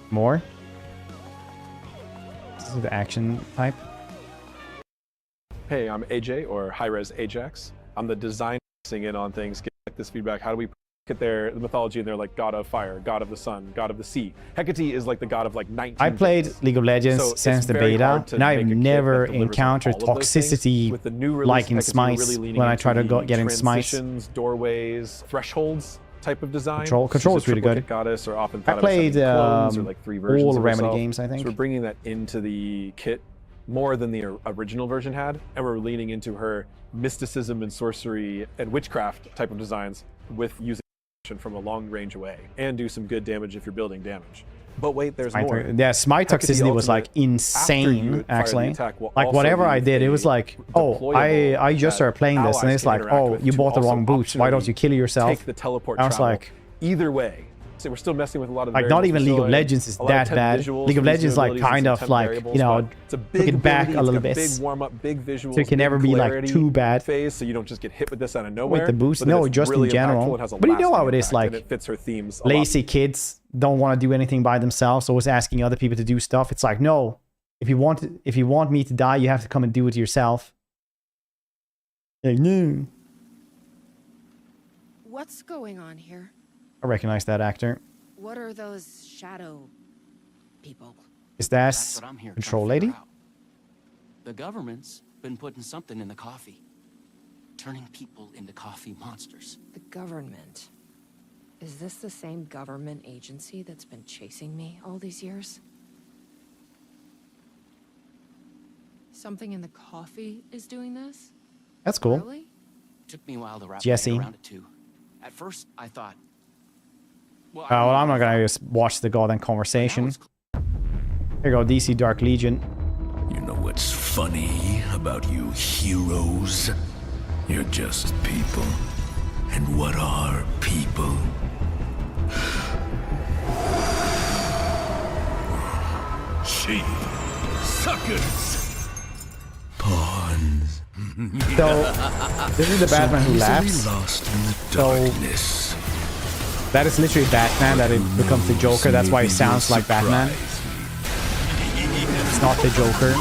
More? This is the action type. Hey, I'm AJ, or High-Res Ajax. I'm the design in on things, get like this feedback. How do we get the mythology and they're like god of fire, god of the sun, god of the sea. Hecate is like the god of like 19. I played League of Legends since the beta, and I've never encountered toxicity with the new like in Smite really when I try to get in Smite. Doorways, thresholds type of design. Control is really good. Goddess, or often I played or like 3 versions all of Remedy herself. games, I think. So we're bringing that into the kit more than the original version had, and we're leaning into her mysticism and sorcery and witchcraft type of designs with using from a long range away, and do some good damage if you're building damage. But wait, there's Smite, more. yeah, Smite Hecate toxicity was like Ultimate, after you insane, fire the actually. attack, will Like also whatever I use did, it a was like, oh, I just that started playing this, and allies it's can like, interact oh, with you to bought the also wrong boots. Why don't you kill yourself? Take the teleport I was travel. like, either way. So we're still messing with a lot of like not variables. even We're League still of in Legends is a lot of that temp bad. visuals League of for these Legends like abilities kind and of temp like, variables, you know, but it's a took big it back ability, a little it's bit. big warm up, big visuals, So it can big never be like clarity too bad. phase, so you don't just get hit with this out of nowhere. With the boost, but then no, it's just really in general. impactful and has a But you know lasting how it is, impact, like and it fits her themes a lot. lazy kids don't want to do anything by themselves, always asking other people to do stuff. It's like, no, if you want me to die, you have to come and do it yourself. Like, no. What's going on here? I recognize that actor. What are those shadow people? Is that That's what I'm here Control trying to Lady? figure out. The government's been putting something in the coffee. Turning people into coffee monsters. The government. Is this the same government agency that's been chasing me all these years? Something in the coffee is doing this? That's cool. Really? Took me a while to wrap my Jesse. head around it too. At first, I thought, well, Well, I'm not gonna just watch the goddamn conversation. Here you go, DC Dark Legion. You know what's funny about you heroes? You're just people. And what are people? Sheep. Suckers. Pawns. So, this is the Batman who laughs. Lost in the So, darkness. that is literally Batman, that it becomes the Joker. That's why he sounds like Batman. It's not the Joker.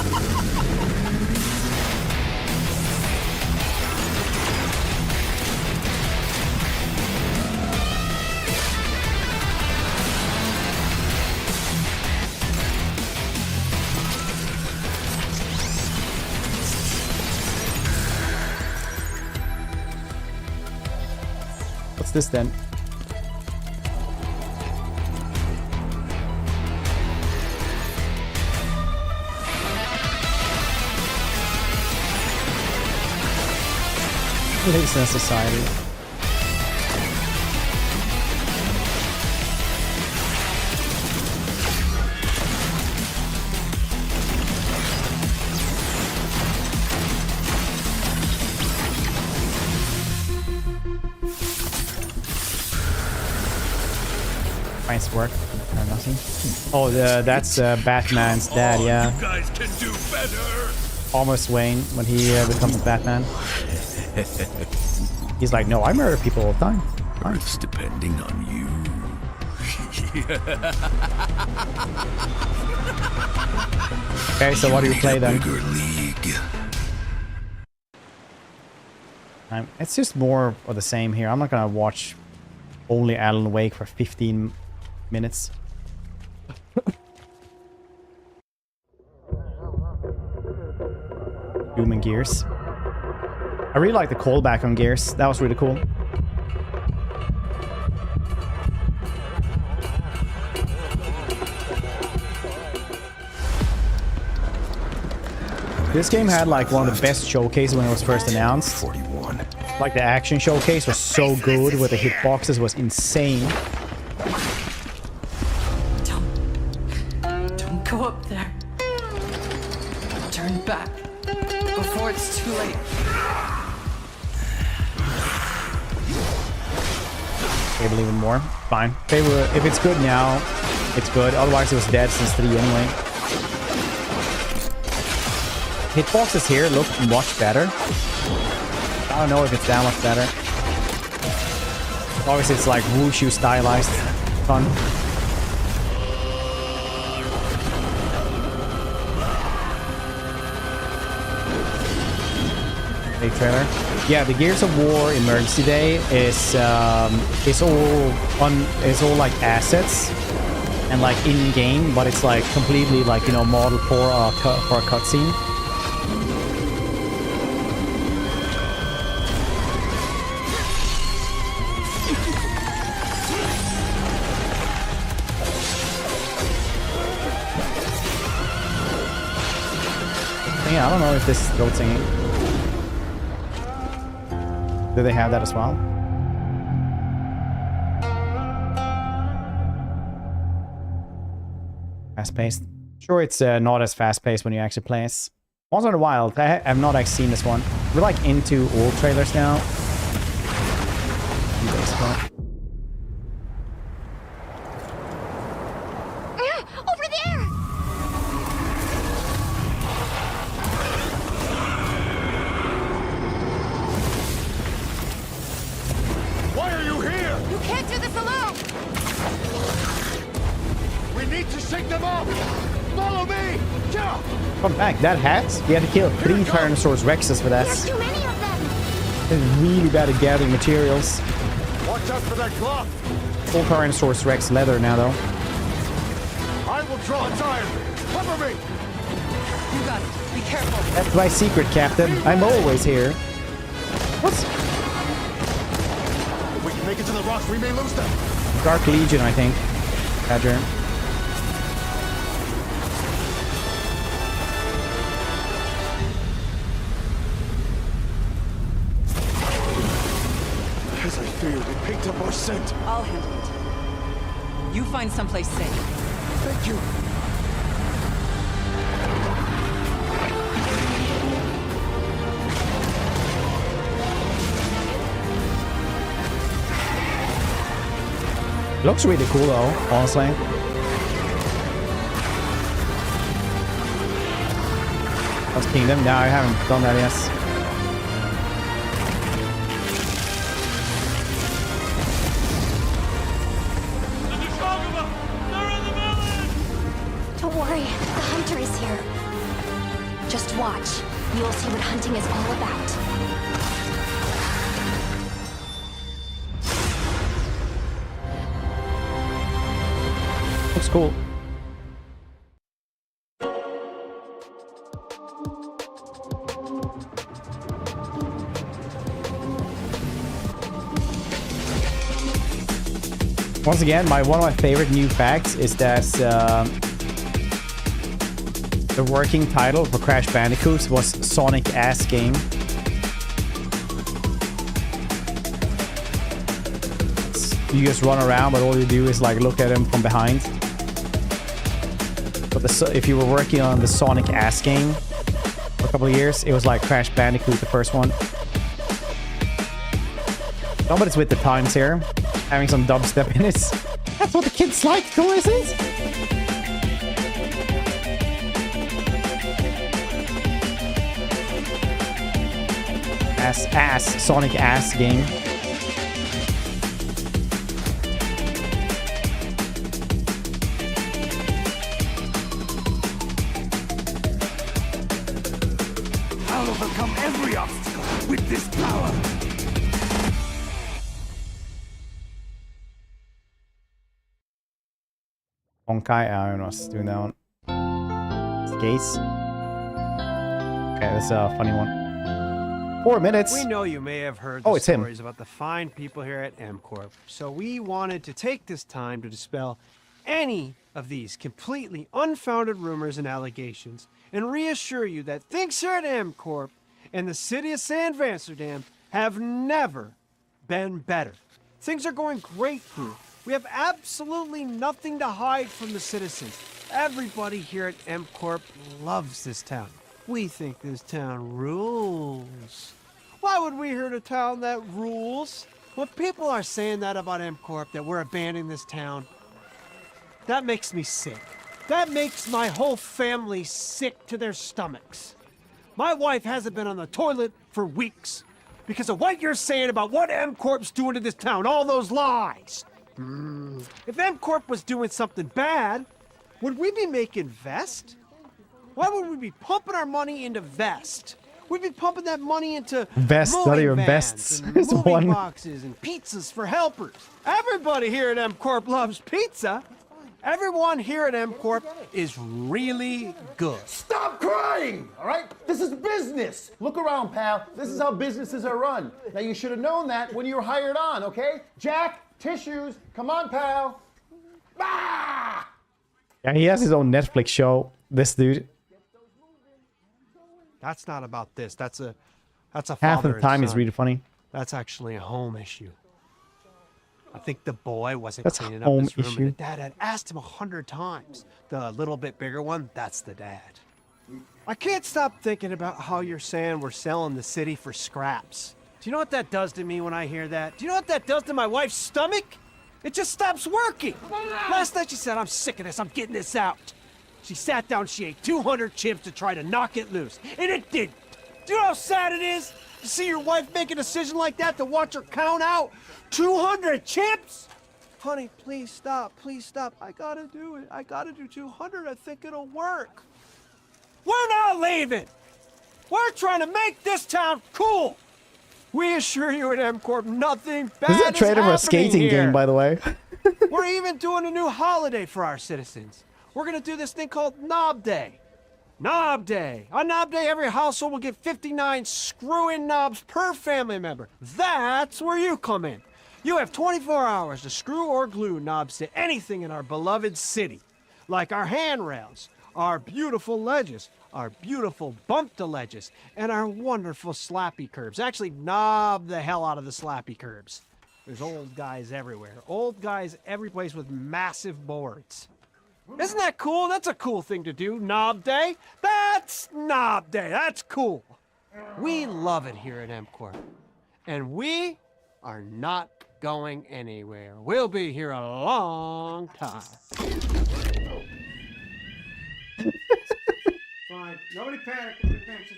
What's this then? Laziness Society. Nice work. Nothing. Oh, that's Batman's dad, yeah. You guys can do better. Thomas Wayne, when he becomes Batman. He's like, no, I murder people all the time. Earth's depending on you. Okay, so what do you play then? Bigger league. It's just more of the same here. I'm not gonna watch only Alan Wake for 15 minutes. Doom and Gears. I really like the callback on Gears. That was really cool. This game had like one of the best showcases when it was first announced. 41. Like the action showcase was so good with the hitboxes, was insane. Don't go up there. Turn back before it's too late. Able even more. Fine. If it's good now, it's good. Otherwise it was dead since 3 anyway. Hitboxes here look much better. I don't know if it's that much better. Obviously it's like wushu stylized. Fun. Big trailer. Yeah, the Gears of War Emergency Day is it's all like assets and like in game, but it's like completely like, you know, modeled for a cutscene. Yeah, I don't know if this is throat singing. Do they have that as well? Fast-paced. Sure, it's not as fast-paced when you actually play it. Monster in the Wild. I have not actually seen this one. We're like into old trailers now. Over there! Why are you here? You can't do this alone! We need to shake them off! Follow me! Yeah! Come back. That hat? We had to kill 3 Tyrannosaurus Rexes for that. There's too many of them! It's really bad at gathering materials. Watch out for that glove! Full Tyrannosaurus Rex leather now, though. I will draw its iron! Cover me! You got it. Be careful. That's my secret, Captain. I'm always here. What's... If we can make it to the rocks, we may lose them! Dark Legion, I think. Badger. As I feared, it picked up our scent. I'll handle it. You find someplace safe. Thank you. Looks really cool, though, honestly. That's Kingdom. No, I haven't done that yet. Don't worry, the hunter is here. Just watch. You'll see what hunting is all about. Looks cool. Once again, one of my favorite new facts is that the working title for Crash Bandicoot was Sonic Ass Game. You just run around, but all you do is like look at him from behind. But if you were working on the Sonic Ass Game for a couple of years, it was like Crash Bandicoot, the first one. Somebody's with the times here, having some dubstep in it. That's what the kids like, isn't it? Sonic Ass Game. I'll overcome every obstacle with this power. Honkai, I don't know what's doing that one. Skates. Okay, that's a funny one. 4 minutes. We know you may have heard Oh, it's him. stories about the fine people here at M-Corp, so we wanted to take this time to dispel any of these completely unfounded rumors and allegations and reassure you that things here at M-Corp and the city of San Amsterdam have never been better. Things are going great here. We have absolutely nothing to hide from the citizens. Everybody here at M-Corp loves this town. We think this town rules. Why would we hurt a town that rules? When people are saying that about M-Corp, that we're abandoning this town, that makes me sick. That makes my whole family sick to their stomachs. My wife hasn't been on the toilet for weeks because of what you're saying about what M-Corp's doing to this town, all those lies. If M-Corp was doing something bad, would we be making Vest? Why would we be pumping our money into Vest? We'd be pumping that money into Vest, not even vans vests. and It's moving one. boxes and pizzas for helpers. Everybody here at M-Corp loves pizza. Everyone here at M-Corp is really good. Stop crying! All right? This is business. Look around, pal. This is how businesses are run. Now, you should have known that when you were hired on, okay? Jack, tissues. Come on, pal. Ah! Yeah, he has his own Netflix show. This dude. That's not about this. That's a Half father of the and time, he's son. really funny. That's actually a home issue. I think the boy wasn't That's cleaning up home his room, issue. and the dad had asked him 100 times. The little bit bigger one, that's the dad. I can't stop thinking about how you're saying we're selling the city for scraps. Do you know what that does to me when I hear that? Do you know what that does to my wife's stomach? It just stops working. Last night she said, I'm sick of this, I'm getting this out. She sat down, she ate 200 chips to try to knock it loose, and it didn't. Do you know how sad it is to see your wife make a decision like that, to watch her count out 200 chips? Honey, please stop, please stop. I gotta do it. I gotta do 200. I think it'll work. We're not leaving. We're trying to make this town cool. We assure you at M-Corp, nothing bad This is a trailer for a skating here. game, by the way. We're even doing a new holiday for our citizens. We're gonna do this thing called Knob Day. Knob Day. On Knob Day, every household will get 59 screw-in knobs per family member. That's where you come in. You have 24 hours to screw or glue knobs to anything in our beloved city, like our handrails, our beautiful ledges, our beautiful bump-to-ledges, and our wonderful slappy curbs. Actually, knob the hell out of the slappy curbs. There's old guys everywhere. Old guys every place with massive boards. Isn't that cool? That's a cool thing to do, Knob Day. That's Knob Day. That's cool. We love it here at M-Corp. And we are not going anywhere. We'll be here a long time. Fine. Nobody panic. Nobody panic.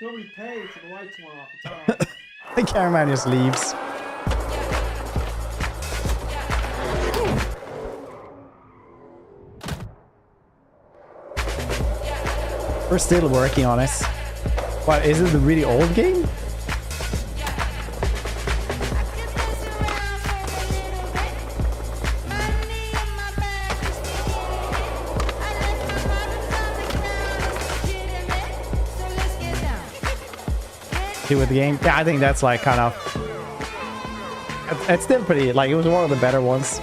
Nobody pays for the lights went off. It's all right. The cameraman just leaves. We're still working on it. What, is it the really old game? With the game, yeah, I think that's like kind of, it's still pretty, like it was one of the better ones.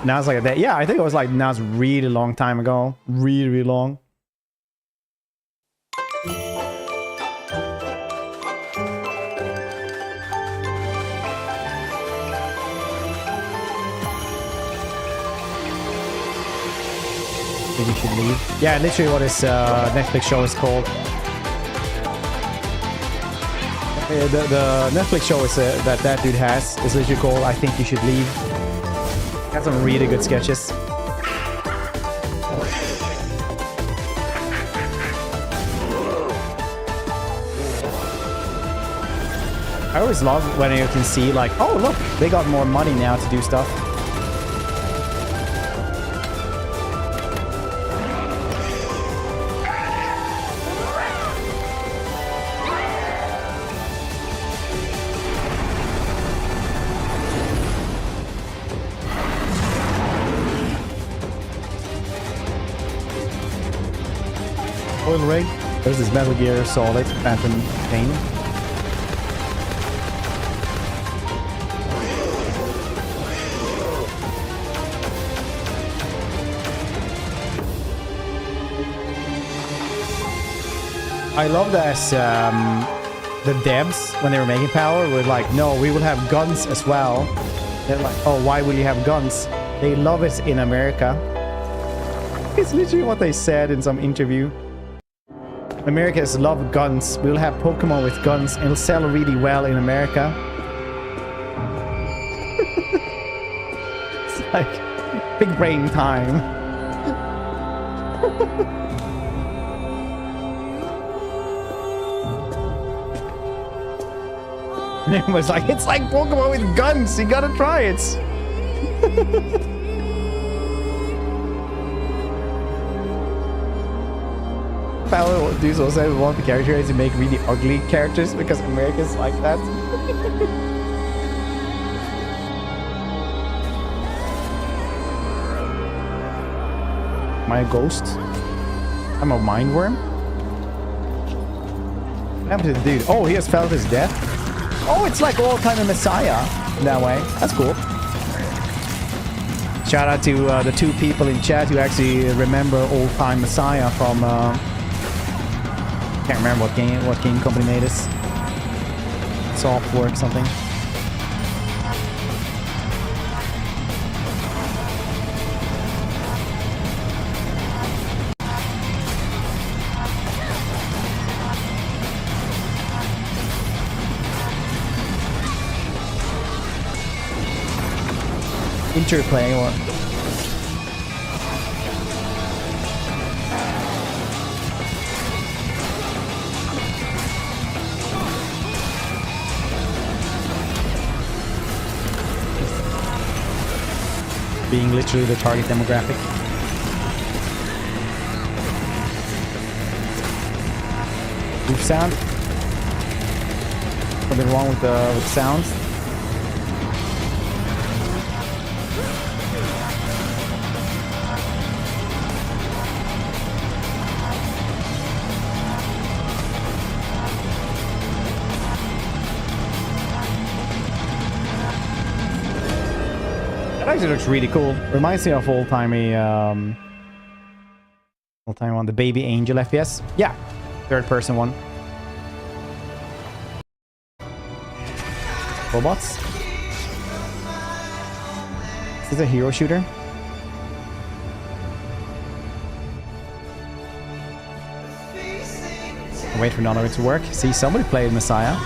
Now it's like that. Yeah, I think it was like, now it's really long time ago, really long. I think we should leave. Yeah, literally what this Netflix show is called. The Netflix show is that dude has is literally called I Think You Should Leave. Got some really good sketches. I always love when you can see like, oh look, they got more money now to do stuff. Oil rig. There's this Metal Gear Solid Phantom Pain. I love that the devs, when they were making Power, were like, no, we will have guns as well. They're like, oh, why will you have guns? They love it in America. It's literally what they said in some interview. Americans love guns. We'll have Pokemon with guns. It'll sell really well in America. It's like big brain time. And everyone's like, it's like Pokemon with guns. You gotta try it. Power dudes also want the characters to make really ugly characters because Americans like that. Am I a ghost? I'm a mind worm? What happened to the dude? Oh, he has felt his death. Oh, it's like all kind of Messiah in that way. That's cool. Shout out to the two people in chat who actually remember old time Messiah from can't remember what game company made this. Softwork something. interplay or. Being literally the target demographic. Roof sound. Something wrong with the sounds. That actually looks really cool. Reminds me of old-timey old-time on the Baby Angel FPS. Yeah, third-person one. Robots. Is this a hero shooter? I'll wait for none of it to work. See, somebody played Messiah.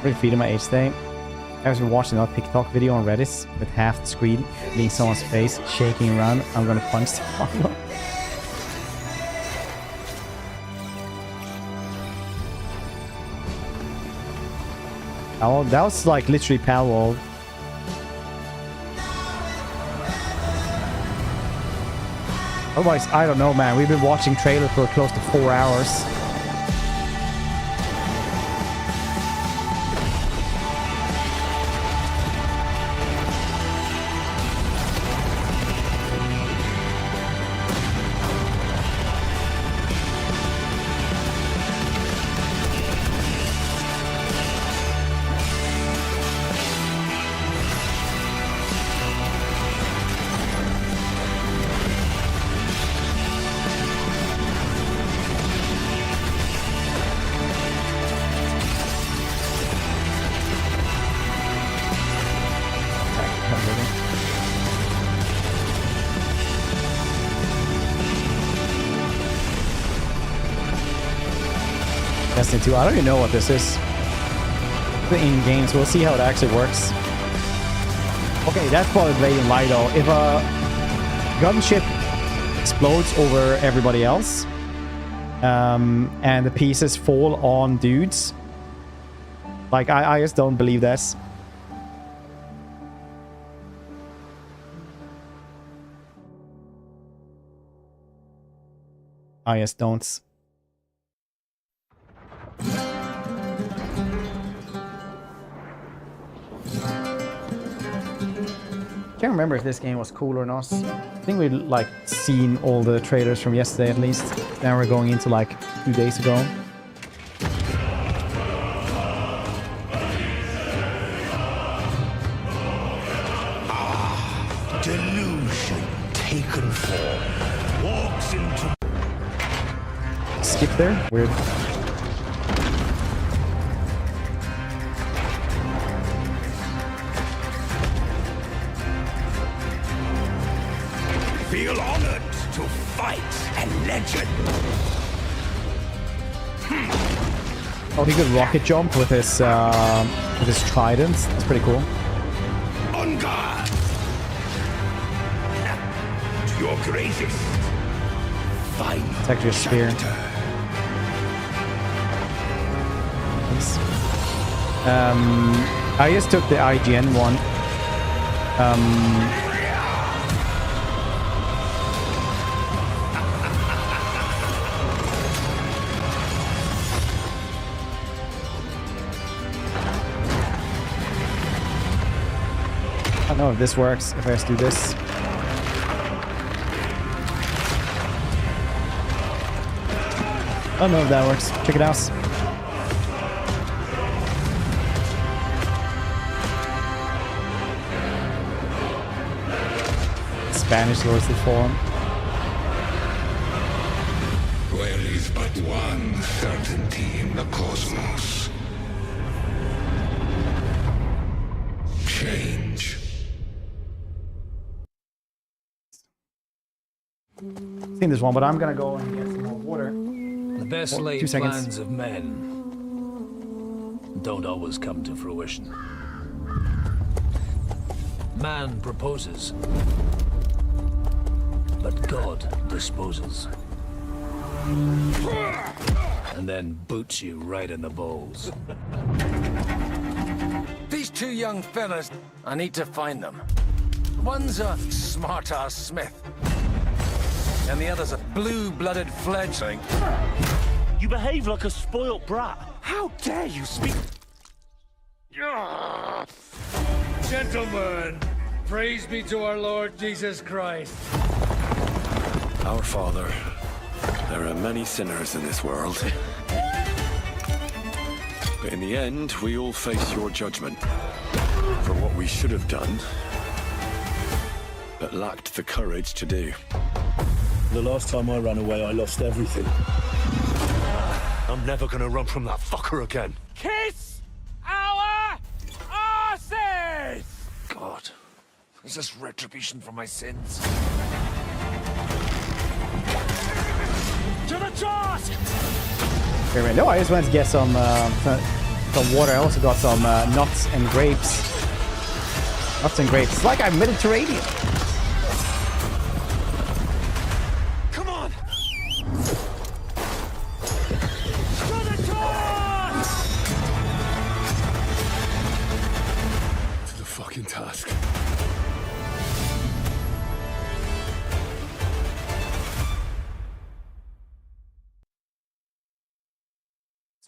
Really feeding my age today. I was watching a TikTok video on Reddit with half the screen being someone's face shaking around. I'm gonna punch the fuck. Oh, that was like literally Palworld. Otherwise, I don't know, man. We've been watching trailer for close to 4 hours. Destiny 2. I don't even know what this is. In games, we'll see how it actually works. Okay, that's probably blatant lie though. If a gunship explodes over everybody else, and the pieces fall on dudes, like I just don't believe this. I just don't. Can't remember if this game was cool or not. I think we'd like seen all the trailers from yesterday at least. Now we're going into like 2 days ago. Delusion taken form walks into. Skip there. Weird. Feel honored to fight a legend. Oh, he could rocket jump with his trident. That's pretty cool. On guard. To your greatest. Fight. It's actually a spear. Nice. I just took the IGN one. I don't know if this works, if I just do this. I don't know if that works. Check it out. Spanish Lords of Fallen. There is but one certainty in the cosmos. Change. Seen this one, but I'm gonna go and get some more water. The best laid 2 seconds. plans of men don't always come to fruition. Man proposes, but God disposes. And then boots you right in the balls. These two young fellas, I need to find them. One's a smart-ass smith, and the other's a blue-blooded fledgling. You behave like a spoilt brat. How dare you speak? Gentlemen, praise be to our Lord Jesus Christ. Our Father, there are many sinners in this world. But in the end, we all face your judgment for what we should have done, but lacked the courage to do. The last time I ran away, I lost everything. I'm never gonna run from that fucker again. Kiss our asses! God, is this retribution for my sins? To the task! Wait a minute, no, I just went to get some water. I also got some nuts and grapes. Nuts and grapes. It's like I'm Mediterranean. Come on! To the fucking task.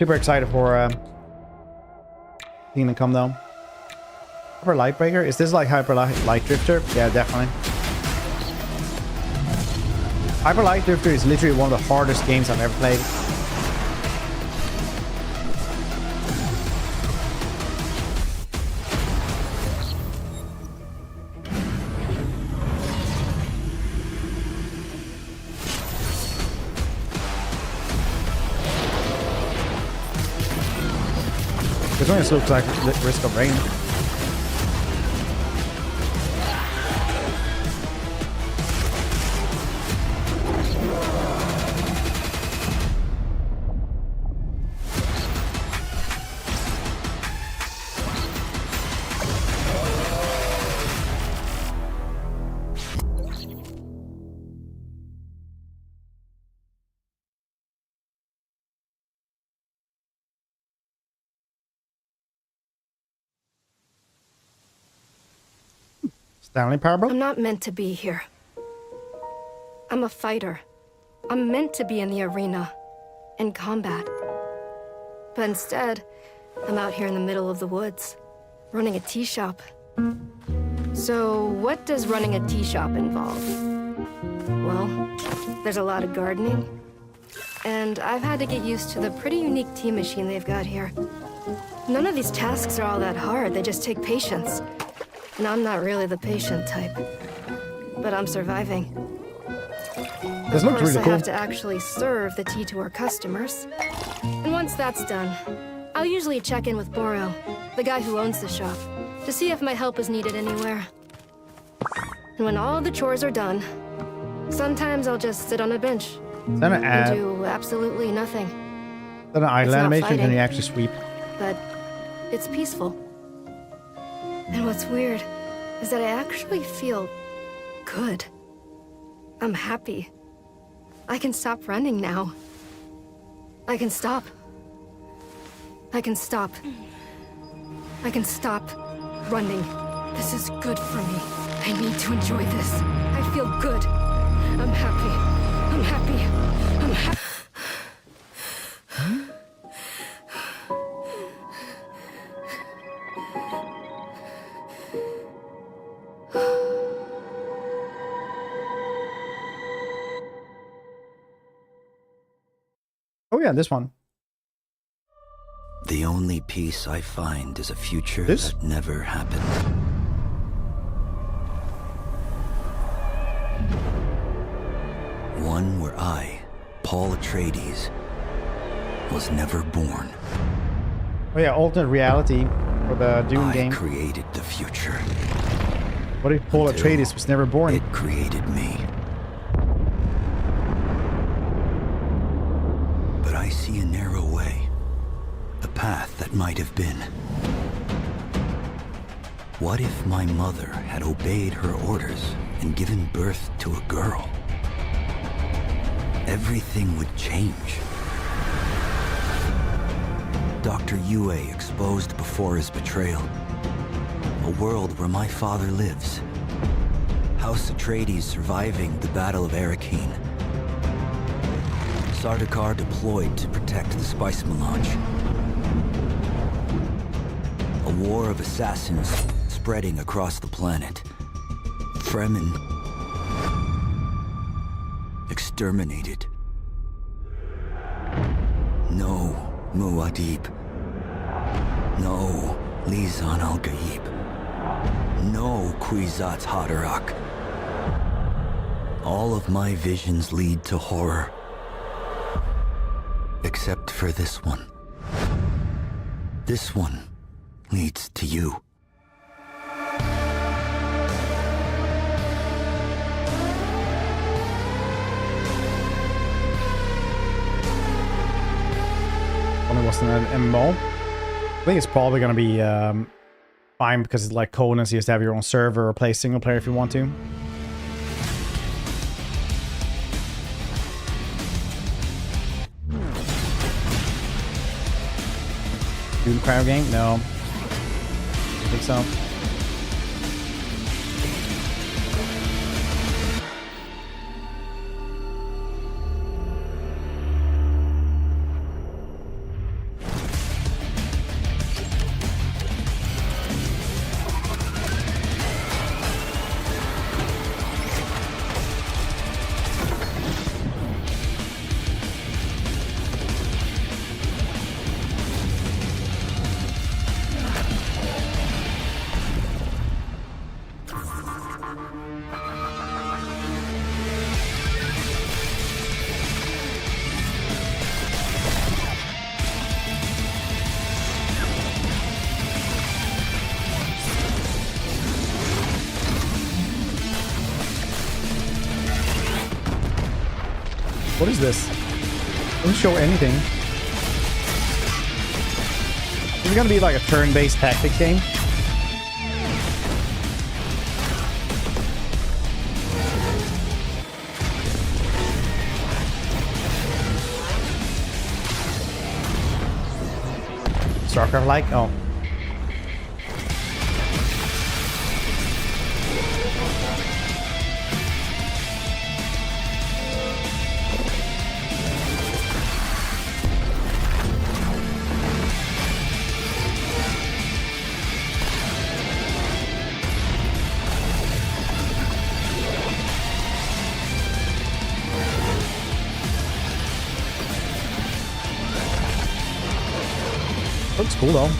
Super excited for Kingdom Come though. Hyper Lightbreaker? Is this like Hyper Light Drifter? Yeah, definitely. Hyper Light Drifter is literally one of the hardest games I've ever played. This one just looks like Risk of Rain. Stanley Parable? I'm not meant to be here. I'm a fighter. I'm meant to be in the arena, in combat. But instead, I'm out here in the middle of the woods, running a tea shop. So, what does running a tea shop involve? Well, there's a lot of gardening, and I've had to get used to the pretty unique tea machine they've got here. None of these tasks are all that hard, they just take patience. And I'm not really the patient type, but I'm surviving. This looks really I cool. have to actually serve the tea to our customers. And once that's done, I'll usually check in with Boro, the guy who owns the shop, to see if my help is needed anywhere. And when all the chores are done, sometimes I'll just sit on a bench Is that and do absolutely nothing. Is that an idle It's not animation? Can fighting. you actually sweep? But it's peaceful. And what's weird is that I actually feel good. I'm happy. I can stop running now. I can stop. I can stop. I can stop running. This is good for me. I need to enjoy this. I feel good. I'm happy. I'm happy. I'm happy. Oh yeah, this one. The only peace I find is a future that never happened. One where I, Paul Atreides, was never born. Oh yeah, alternate reality for the Dune game. I created the future. What if Paul Atreides was never born? It created me. But I see a narrow way. A path that might have been. What if my mother had obeyed her orders and given birth to a girl? Everything would change. Dr. Yue exposed before his betrayal. A world where my father lives. House Atreides surviving the Battle of Arrakeen. Sardaukar deployed to protect the spice melange. A war of assassins spreading across the planet. Fremen exterminated. No Muad'Dib. No Lisan al-Gaib. No Kwisatz Haderach. All of my visions lead to horror. Except for this one. This one leads to you. Only wasn't an MMO. I think it's probably going to be fine because it's like Conan, so you just have your own server or play single player if you want to. Doom cryo game? No. I think so. What is this? Doesn't show anything. Is it gonna be like a turn-based tactics game? StarCraft-like? Oh. Looks cool though.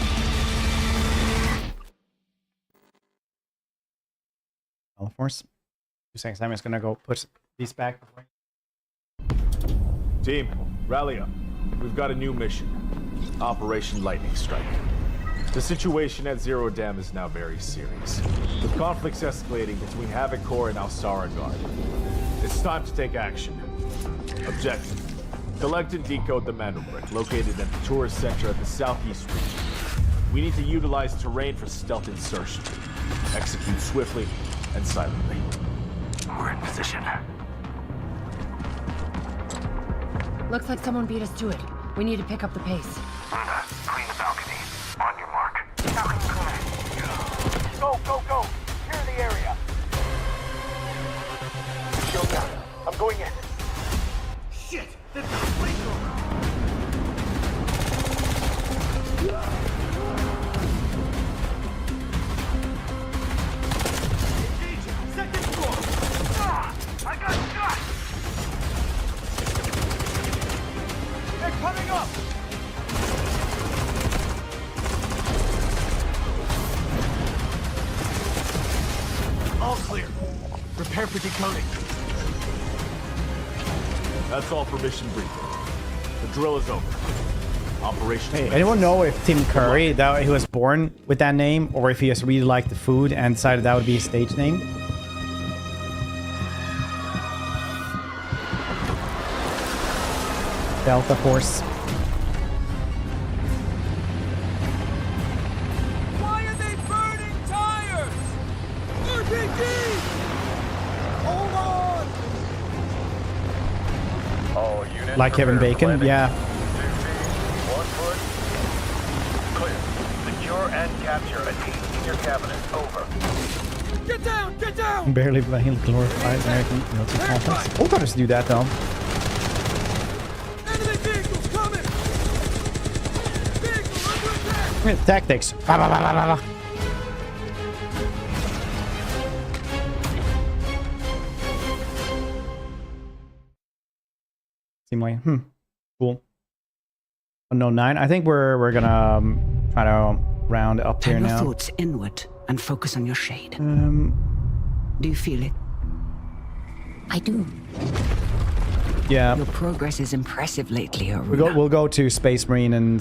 Of course. 2 seconds. I'm just gonna go put these back. Team, rally up. We've got a new mission. Operation Lightning Strike. The situation at Zero Dam is now very serious, with conflicts escalating between Havoc Corps and Alsara Guard. It's time to take action. Objective: collect and decode the Mandelbrick, located at the tourist center at the southeast region. We need to utilize terrain for stealth insertion. Execute swiftly and silently. We're in position. Looks like someone beat us to it. We need to pick up the pace. Luna, clean the balcony. On your mark. Go, go, go! Clear the area. Shield down. I'm going in. Shit! They've got a flamethrower! Engaging! Second floor! Ah! I got shot! They're coming up! All clear. Prepare for decoding. That's all for mission briefing. The drill is over. Operation. Hey, anyone know if Tim Curry, that he was born with that name, or if he just really liked the food and decided that would be his stage name? Delta Force. Why are they burning tires? Like Kevin Bacon, yeah. 1 foot. Clear. Secure and capture a team senior cabinet. Over. Get down! Get down! Barely playing glorified American military conflicts. All countries do that though. Enemy vehicles coming! Vehicle under attack! Tactics. Bah, bah, bah, bah, bah, bah. Seem like cool. Unknown 9. I think we're gonna try to round up here Turn your now. thoughts inward and focus on your shade. Do you feel it? I do. Yeah. Your progress is impressive lately, Aruna. We'll go to Space Marine and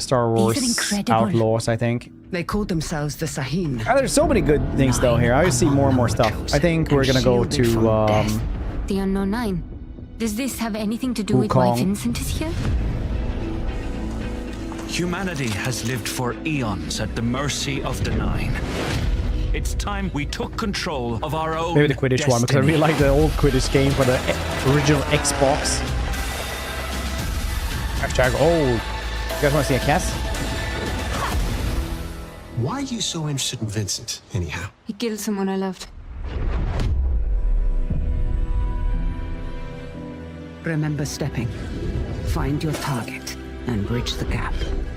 Star Wars incredible. Outlaws, I think. They call themselves the Sahin. There's so many good things though here. I see more and more stuff. I think we're gonna go to The Unknown 9. Does this have anything to do with Wukong. why Vincent is here? Humanity has lived for eons at the mercy of the Nine. It's time we took control of our own maybe the Quidditch one, because I really like the old Quidditch game for the original Xbox. Hashtag old. You guys want to see a cast? Why are you so interested in Vincent, anyhow? He killed someone I loved. Remember stepping. Find your target and bridge the gap.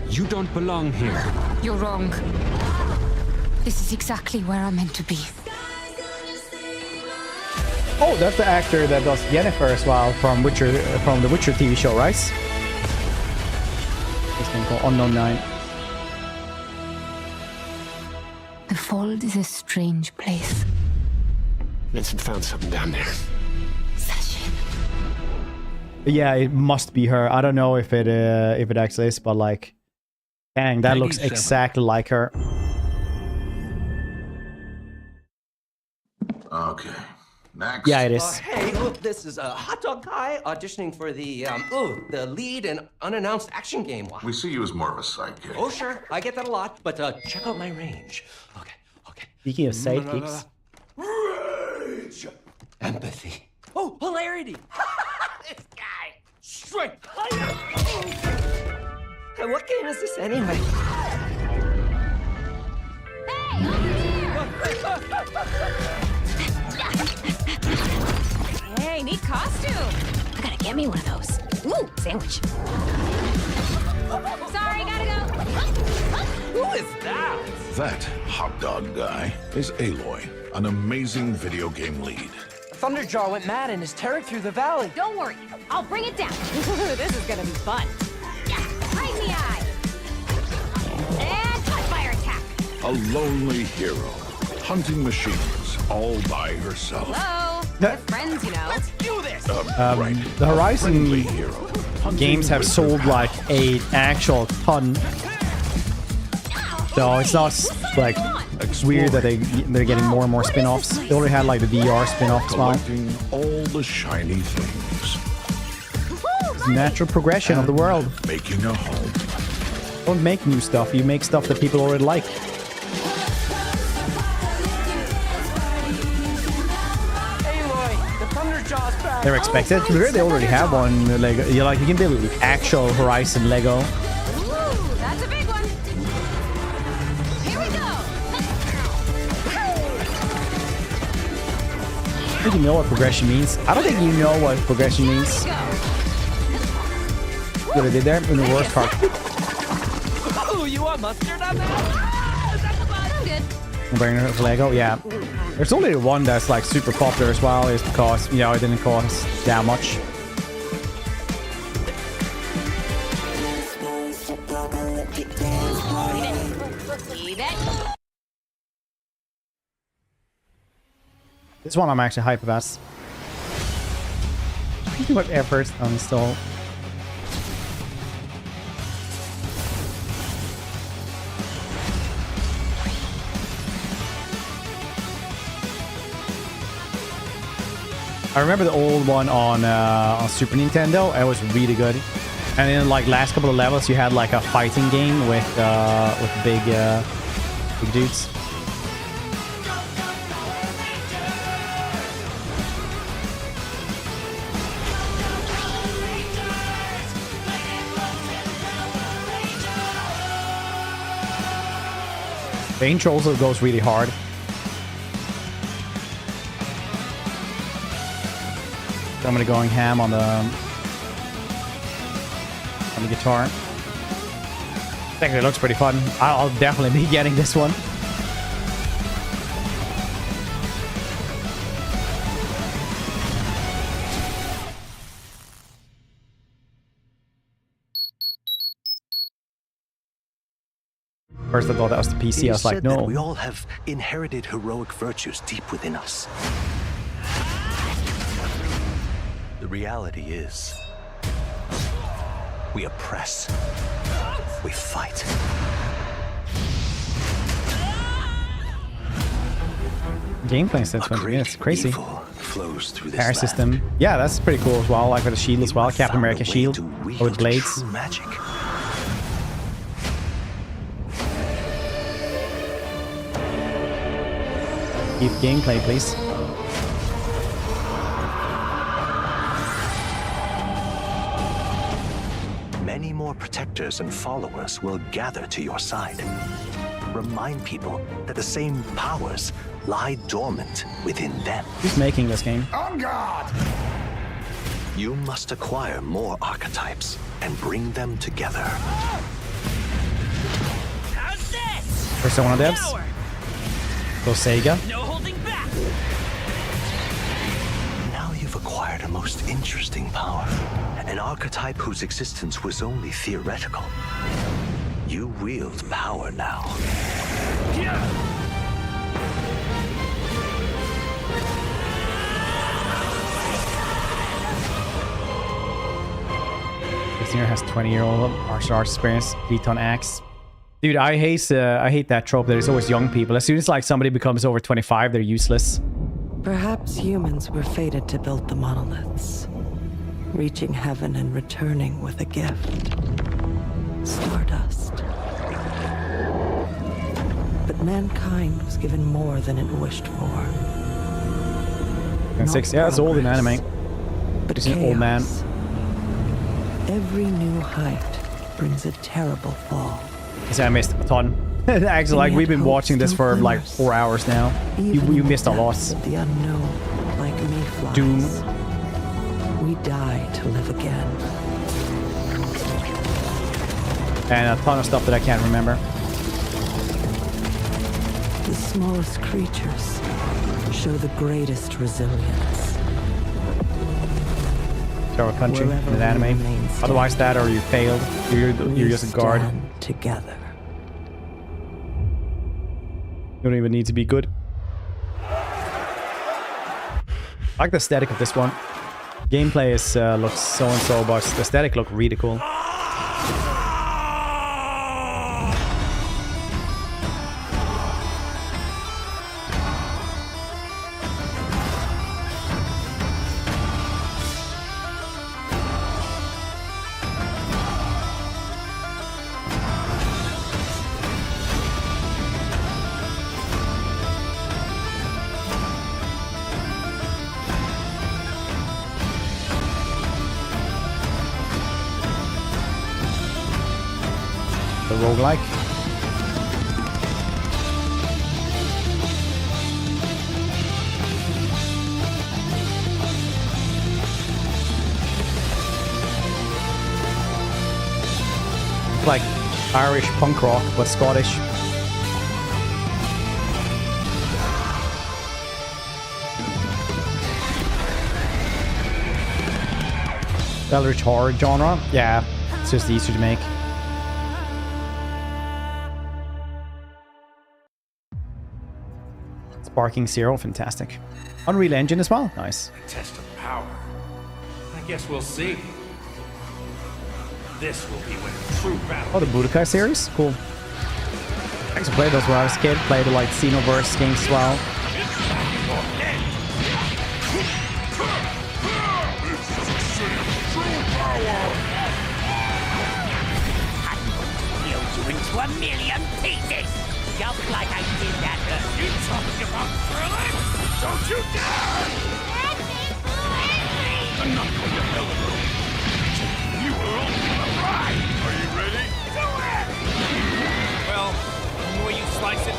You don't belong here. You're wrong. This is exactly where I'm meant to be. Oh, that's the actor that does Yennefer as well from the Witcher TV show, right? This thing called Unknown 9. The Fold is a strange place. Vincent found something down there. Yeah, it must be her. I don't know if it actually is, but like, dang, that looks exactly like her. Okay, next. Yeah, it is. Hey, look, this is a hot dog guy auditioning for the lead in unannounced action game. We see you as more of a sidekick. Oh, sure, I get that a lot, but check out my range. Okay. Speaking of sidekicks. Rage! Empathy. Oh, hilarity! This guy! Strength! Hey, what game is this anyway? Hey, neat costume. I gotta get me one of those. Ooh, sandwich. Sorry, gotta go. Who is that? That hot dog guy is Aloy, an amazing video game lead. Thunderjaw went mad and is tearing through the valley. Don't worry, I'll bring it down. This is gonna be fun. Yeah, right in the eye. And cut fire attack. A lonely hero, hunting machines all by herself. Hello, we're friends, you know. Let's do this. The Horizon games have sold like an actual ton. So it's not like weird that they're getting more and more spin-offs. They already had like the VR spin-off as well. Collecting all the shiny things. It's the natural progression of the world. Making a home. Don't make new stuff. You make stuff that people already like. Aloy, the Thunderjaw's back. They're expected. They already have one Lego. You can build actual Horizon Lego. That's a big one. Here we go. I think you know what progression means. I don't think you know what progression means. What I did there in the worst part. Oh, you want mustard on that? Is that the button? I'm good. Bringing it to Lego, yeah. There's only one that's like super popular as well, is because it didn't cost that much. Leave it. This one I'm actually hype about. Too much effort to install. I remember the old one on Super Nintendo. It was really good. And in like last couple of levels, you had like a fighting game with big dudes. The intro also goes really hard. Somebody going ham on the guitar. I think it looks pretty fun. I'll definitely be getting this one. First I thought that was the PC. I was like, no. We all have inherited heroic virtues deep within us. The reality is, we oppress. We fight. Gameplay instead 20 minutes. Crazy. Flows through this Air system. Yeah, that's pretty cool as well. Like with the shield as well. Captain America shield. With blades. Magic. Keep gameplay, please. Many more protectors and followers will gather to your side. Remind people that the same powers lie dormant within them. Who's making this game? On guard! You must acquire more archetypes and bring them together. How's this? Persona devs? Go Sega. No holding back. Now you've acquired a most interesting power. An archetype whose existence was only theoretical. You wield power now. This year has 20-year-old martial arts experience. 3-ton axe. Dude, I hate that trope that there's always young people. As soon as like somebody becomes over 25, they're useless. Perhaps humans were fated to build the monoliths, reaching heaven and returning with a gift. Stardust. But mankind was given more than it wished for. And 6, yeah, it's old in anime. But he's an old man. Every new height brings a terrible fall. See, I missed a ton. Actually, like we've been watching this for like 4 hours now. You missed a lot. The unknown, like mayflies. Doom. We die to live again. And a ton of stuff that I can't remember. The smallest creatures show the greatest resilience. Show a country in an anime. Otherwise that or you failed. You're just a guard. Together. You don't even need to be good. I like the aesthetic of this one. Gameplay is looks so and so, but the aesthetic look really cool. Roguelike. It's like Irish punk rock, but Scottish. Eldritch horror genre? Yeah, it's just easier to make. Sparking Zero, fantastic. Unreal Engine as well, nice. A test of power. I guess we'll see. This will be when true battle. Oh, the Budokai series? Cool. I used to play those when I was a kid. Played the like Xenoverse games as well. You into 1,000,000 pieces! Just like I did that. You talking about thrilling? Don't you dare! Enough of your elbow. You were only the ride. Are you ready? Do it! Well, the way you slice it,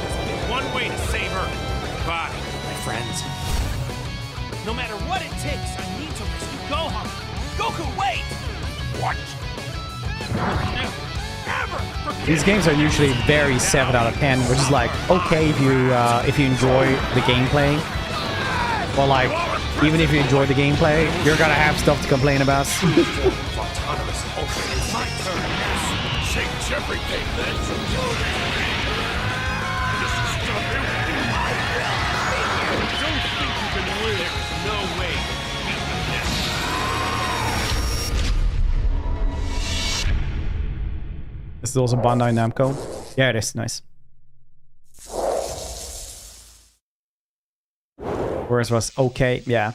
These games are usually very 7 out of 10, which is like okay if you enjoy the gameplay. Or like even if you enjoy the gameplay, you're gonna have stuff to complain about. Change everything, then. Don't think you can win. There's no way. This is also Bandai Namco. Yeah, it is nice. Whereas was okay, yeah.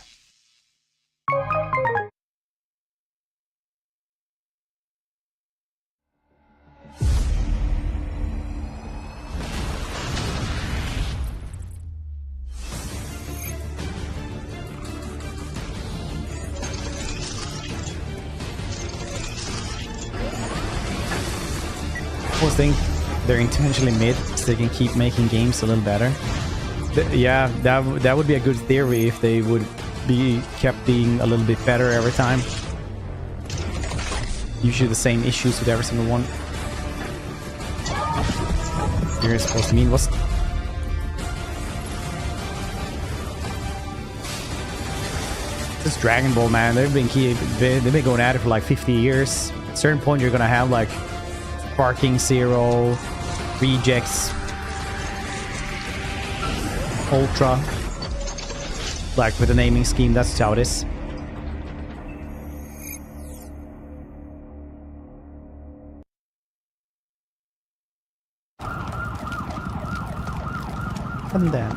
I think they're intentionally mid so they can keep making games a little better. Yeah, that would be a good theory if they would be kept being a little bit better every time. Usually the same issues with every single one. You're supposed to mean what's... This Dragon Ball, man, they've been going at it for like 50 years. At a certain point you're gonna have like Barking Zero, Rejects, Ultra. Like with the naming scheme, that's how it is. And then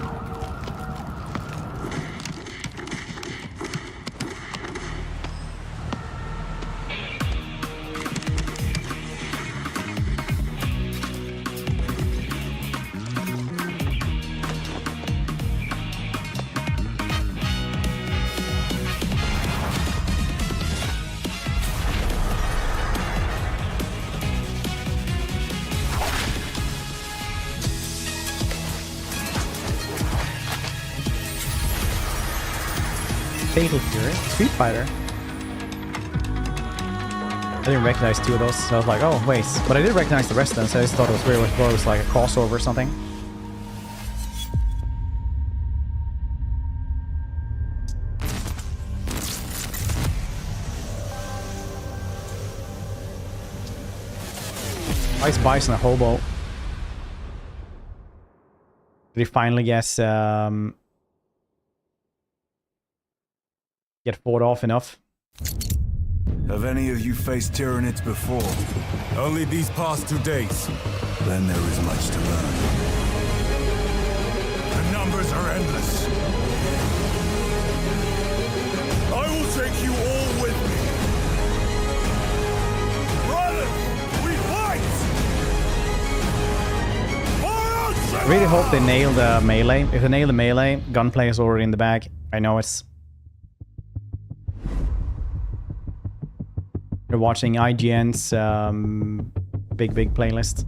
Fatal Fury, Street Fighter. I didn't recognize 2 of those, so I was like, oh wait. But I did recognize the rest of them, so I just thought it was weird. It was like a crossover or something. Ice Bison, a hobo. Did he finally guess get fought off enough? Have any of you faced Tyranids before? Only these past 2 days. Then there is much to learn. The numbers are endless. I will take you all with me. Brothers, we fight! I really hope they nail the melee. If they nail the melee, gunplay is already in the bag. I know it's... You're watching IGN's big playlist.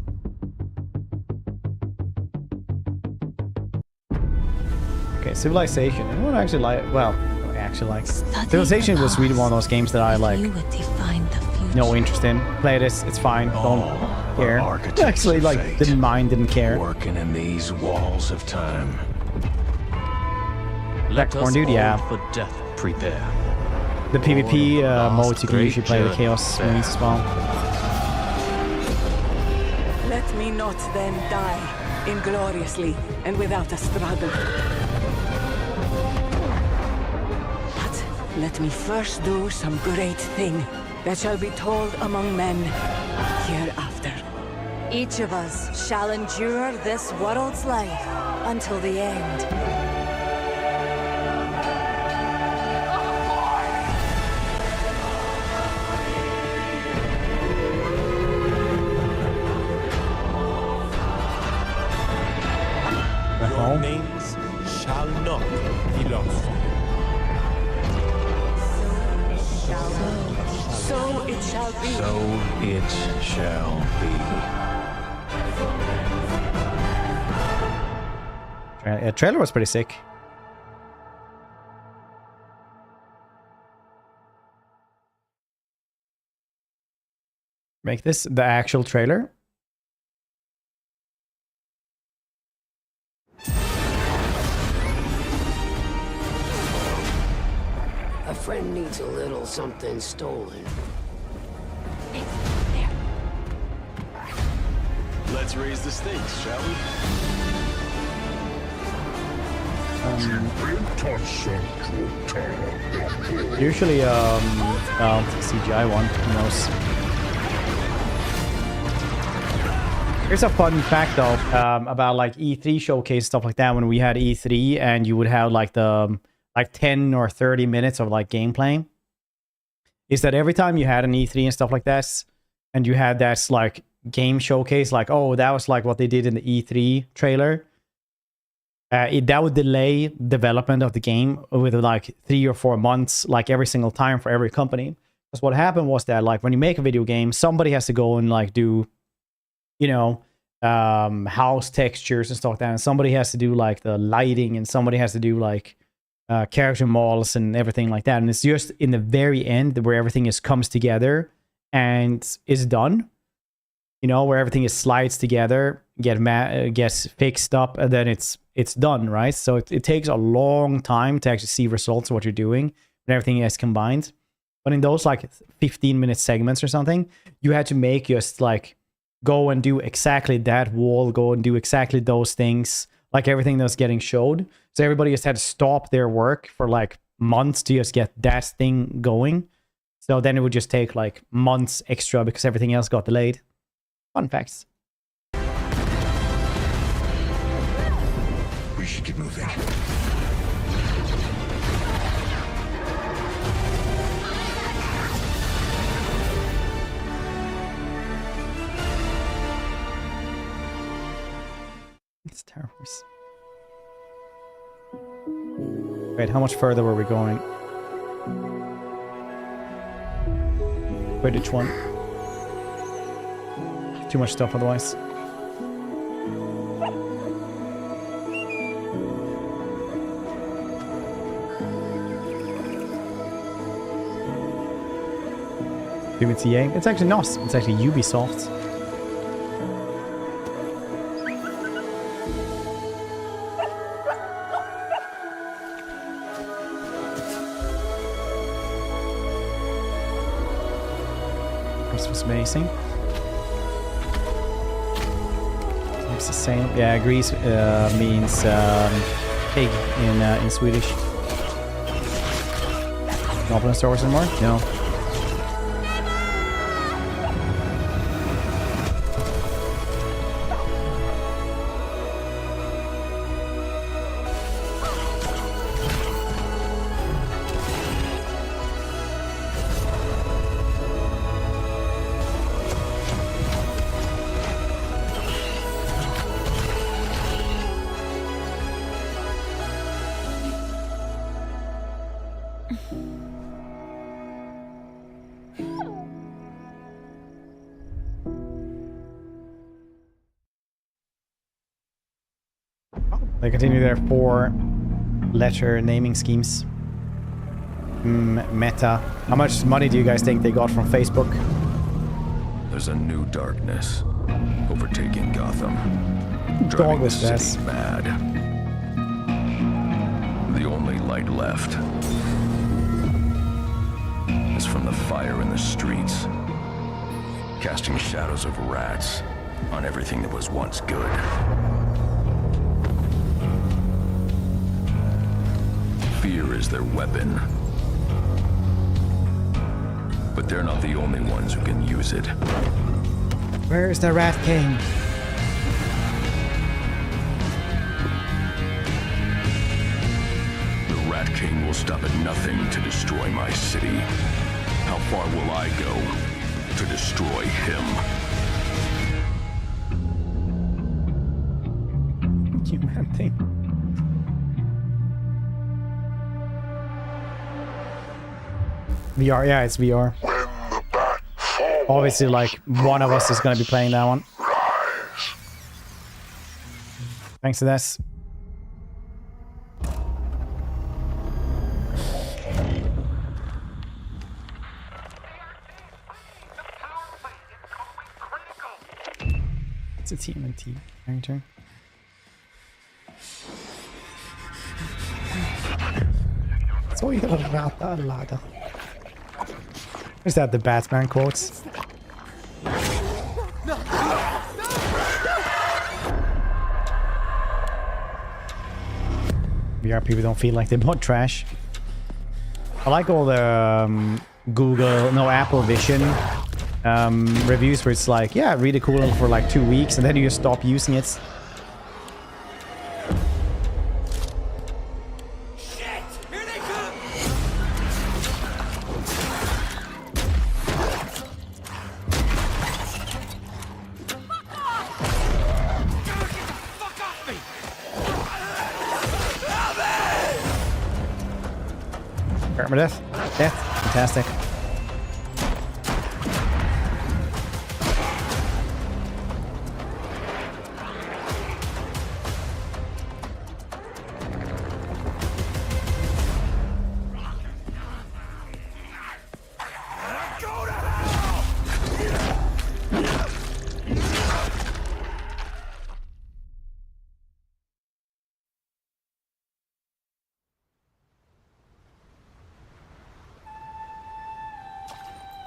Okay, Civilization. Anyone actually like? Well, I actually like. Civilization was really one of those games that I like. No interest in. Play this, it's fine. Don't care. Actually, like, didn't mind, didn't care. Working in these walls of time. Let us dude, yeah. For death prepare. The PvP modes, you can usually play the Chaos Marines as well. Let me not then die ingloriously and without a struggle. But let me first do some great thing that shall be told among men hereafter. Each of us shall endure this world's life until the end. Your names shall not be lost. So it shall be. So it shall be. The trailer was pretty sick. Make this the actual trailer. friend needs a little something stolen. Let's raise the stakes, shall we? Usually, well, CGI one, who knows. Here's a fun fact though, about like E3 showcase, stuff like that. When we had E3 and you would have like the, like 10 or 30 minutes of like gameplay, is that every time you had an E3 and stuff like that, and you had that like game showcase, like, oh, that was like what they did in the E3 trailer, that would delay development of the game with like 3 or 4 months, like every single time for every company. Because what happened was that like when you make a video game, somebody has to go and like do, you know, house textures and stuff like that, and somebody has to do like the lighting, and somebody has to do like character models and everything like that. And it's just in the very end where everything comes together and is done, you know, where everything slides together, gets fixed up, and then it's done, right? So it takes a long time to actually see results of what you're doing when everything is combined. But in those like 15-minute segments or something, you had to make just like go and do exactly that wall, go and do exactly those things, like everything that was getting showed. So everybody just had to stop their work for like months to just get that thing going. So then it would just take like months extra because everything else got delayed. Fun facts. We should get moving. It's terrors. Wait, how much further were we going? Quidditch one. Too much stuff otherwise. Maybe it's EA. It's actually not. It's actually Ubisoft. Amazing. It's the same. Yeah, Greece means pig in Swedish. Not open Star Wars anymore? No. They continue their 4-letter naming schemes. Meta. How much money do you guys think they got from Facebook? There's a new darkness overtaking Gotham. Dog was the city mad. The only light left is from the fire in the streets, casting shadows of rats on everything that was once good. Fear is their weapon. But they're not the only ones who can use it. Where is the Rat King? The Rat King will stop at nothing to destroy my city. How far will I go to destroy him? Human thing. VR, yeah, it's VR. Obviously, like, one of us is going to be playing that one. Thanks to this. It's a TMNT character. Is that the Batman quotes? VR people don't feel like they bought trash. I like all the Apple Vision reviews where it's like, yeah, really cool for like 2 weeks and then you just stop using it. Death. Fantastic.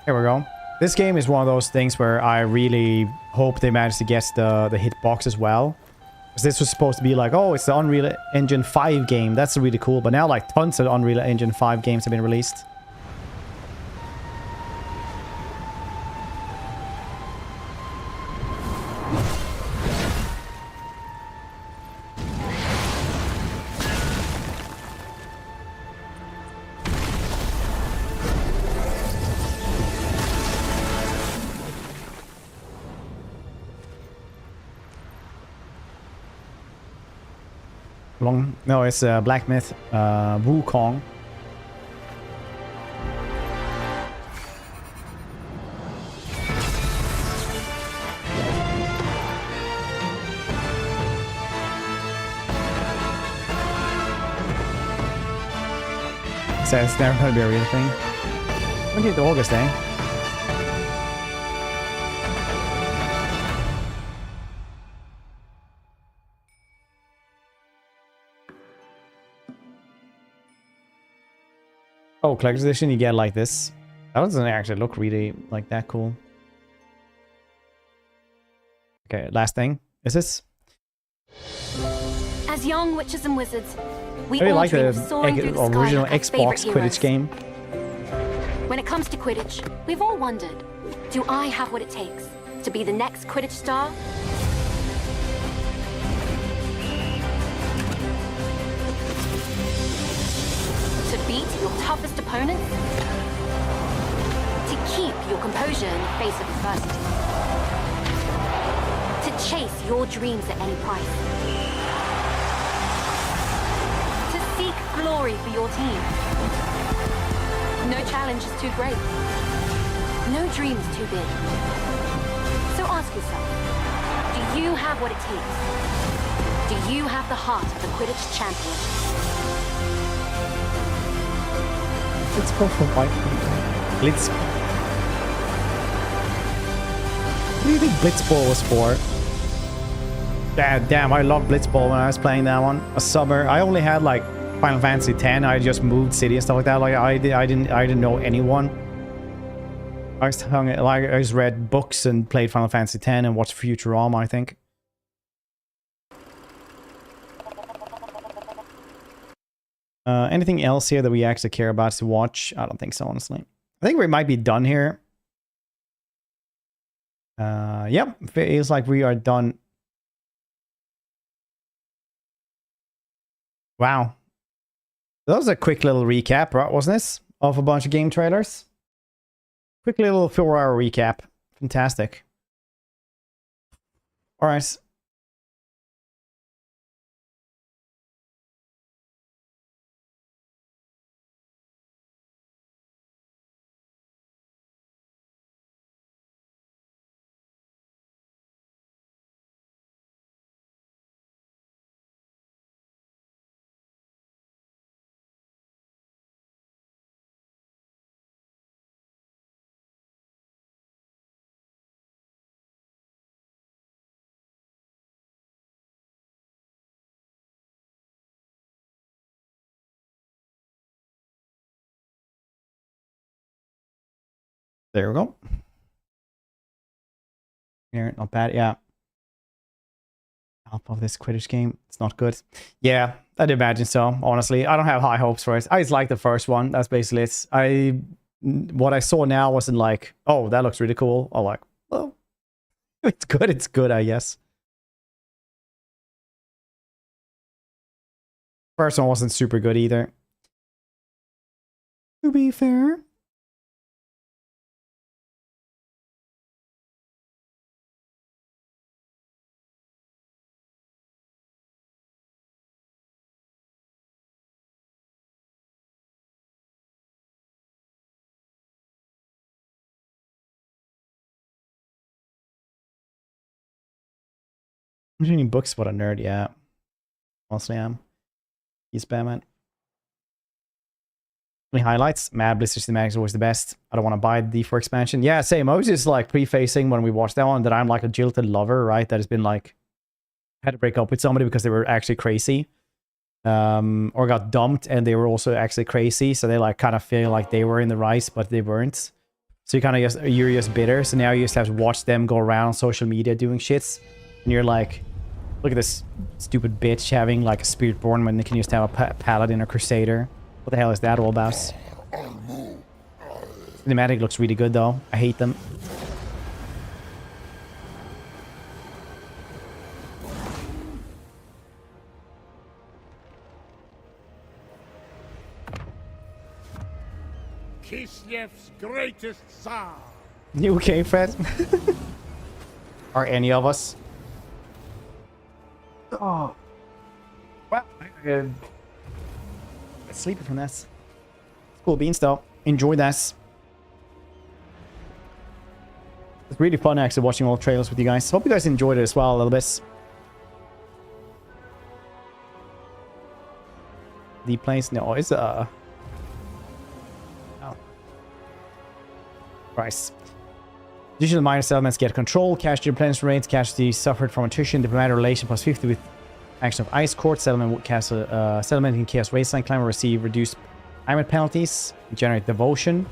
Here we go. This game is one of those things where I really hope they manage to get the hitbox as well. Because this was supposed to be like, oh, it's the Unreal Engine 5 game. That's really cool. But now like tons of Unreal Engine 5 games have been released. No, it's Black Myth, Wukong. So it's never going to be a real thing. 28th of August, eh? Oh, collector's edition, you get like this. That doesn't actually look really like that cool. Okay, last thing. Is this? As young witches and wizards, we I really all like dream the of soaring through the sky original like our favorite Xbox Quidditch heroes. game. When it comes to Quidditch, we've all wondered, do I have what it takes to be the next Quidditch star? To beat your toughest opponents? To keep your composure in the face of adversity? To chase your dreams at any price? To seek glory for your team? No challenge is too great. No dream is too big. So ask yourself, do you have what it takes? Do you have the heart of the Quidditch champion? Let's go for white. Blitz. What do you think Blitzball was for? Damn, I loved Blitzball when I was playing that one. A summer. I only had like Final Fantasy X. I just moved city and stuff like that. Like I didn't know anyone. I just read books and played Final Fantasy X and watched Futurama, I think. Anything else here that we actually care about to watch? I don't think so, honestly. I think we might be done here. Yep, feels like we are done. Wow. That was a quick little recap, right, wasn't this? Of a bunch of game trailers. Quick little 4-hour recap. Fantastic. All right. There we go. Here, not bad. Yeah. Half of this Quidditch game. It's not good. Yeah, I'd imagine so. Honestly, I don't have high hopes for it. I just like the first one. That's basically it. What I saw now wasn't like, oh, that looks really cool. Or like, well, it's good. It's good, I guess. First one wasn't super good either. To be fair. I'm reading books about a nerd, yeah. Mostly am. He's Batman. Any highlights? Mad Blister Cinematic is always the best. I don't want to buy the D4 expansion. Yeah, same. I was just like prefacing when we watched that one that I'm like a jilted lover, right? That has been like, had to break up with somebody because they were actually crazy. Or got dumped and they were also actually crazy. So they like kind of feel like they were in the right, but they weren't. So you kind of just, you're just bitter. So now you just have to watch them go around on social media doing shits. And you're like, look at this stupid bitch having like a spirit born when they can just have a paladin or crusader. What the hell is that all about? Cinematic looks really good though. I hate them. Kislev's greatest Tsar. You okay, Fred? Are any of us? Oh. Well, sleeping from this. Cool beans though. Enjoy this. It's really fun actually watching all the trailers with you guys. Hope you guys enjoyed it as well a little bit. The place no is oh. Price. Digital minor settlements get control. Casualty replenishment rates. Casualty suffered from attrition. Diplomatic relation plus 50 with action of Ice Court. Settlement settlement in Chaos Wasteland. Climber receive reduced climate penalties. Generate devotion.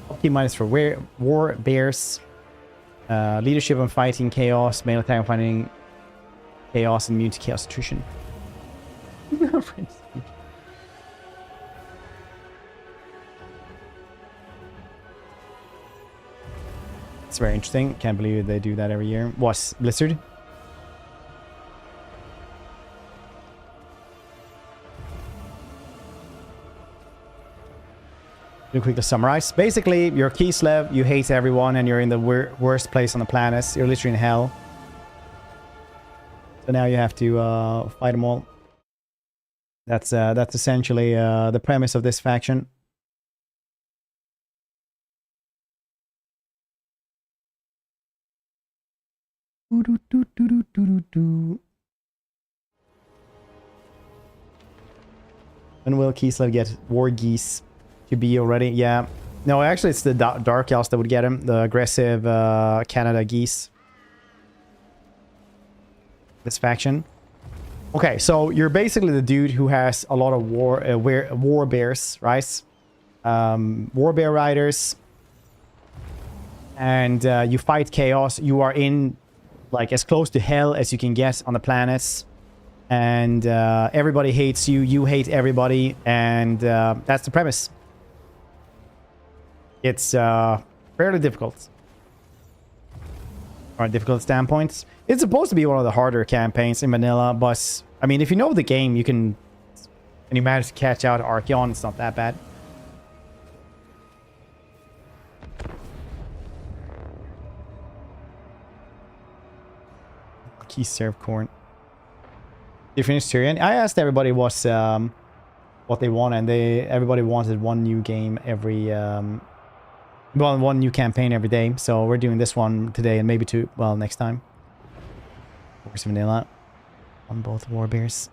Upkeep minus for war bears. Leadership and fighting chaos. Mail attack and fighting chaos. And immune to chaos attrition. It's very interesting. Can't believe they do that every year. What's Blizzard? Real quick to summarize. Basically, you're Kislev, you hate everyone, and you're in the worst place on the planet. You're literally in hell. So now you have to fight them all. That's essentially the premise of this faction. When will Kislev get War Geese to be already? Yeah. No, actually it's the Dark Elves that would get him. The aggressive Canada Geese. This faction. Okay, so you're basically the dude who has a lot of war bears, right? War bear riders. And you fight chaos. You are in like as close to hell as you can get on the planets, and everybody hates you, you hate everybody, and that's the premise. It's fairly difficult. From a difficult standpoint, it's supposed to be one of the harder campaigns in vanilla, but I mean, if you know the game, you can, and you manage to catch out Archeon, it's not that bad. Key serve corn. Did you finish Tyrion? I asked everybody what they want, and everybody wanted one new game every well, one new campaign every day. So we're doing this one today and maybe two, well, next time. Where's vanilla? On both warbears.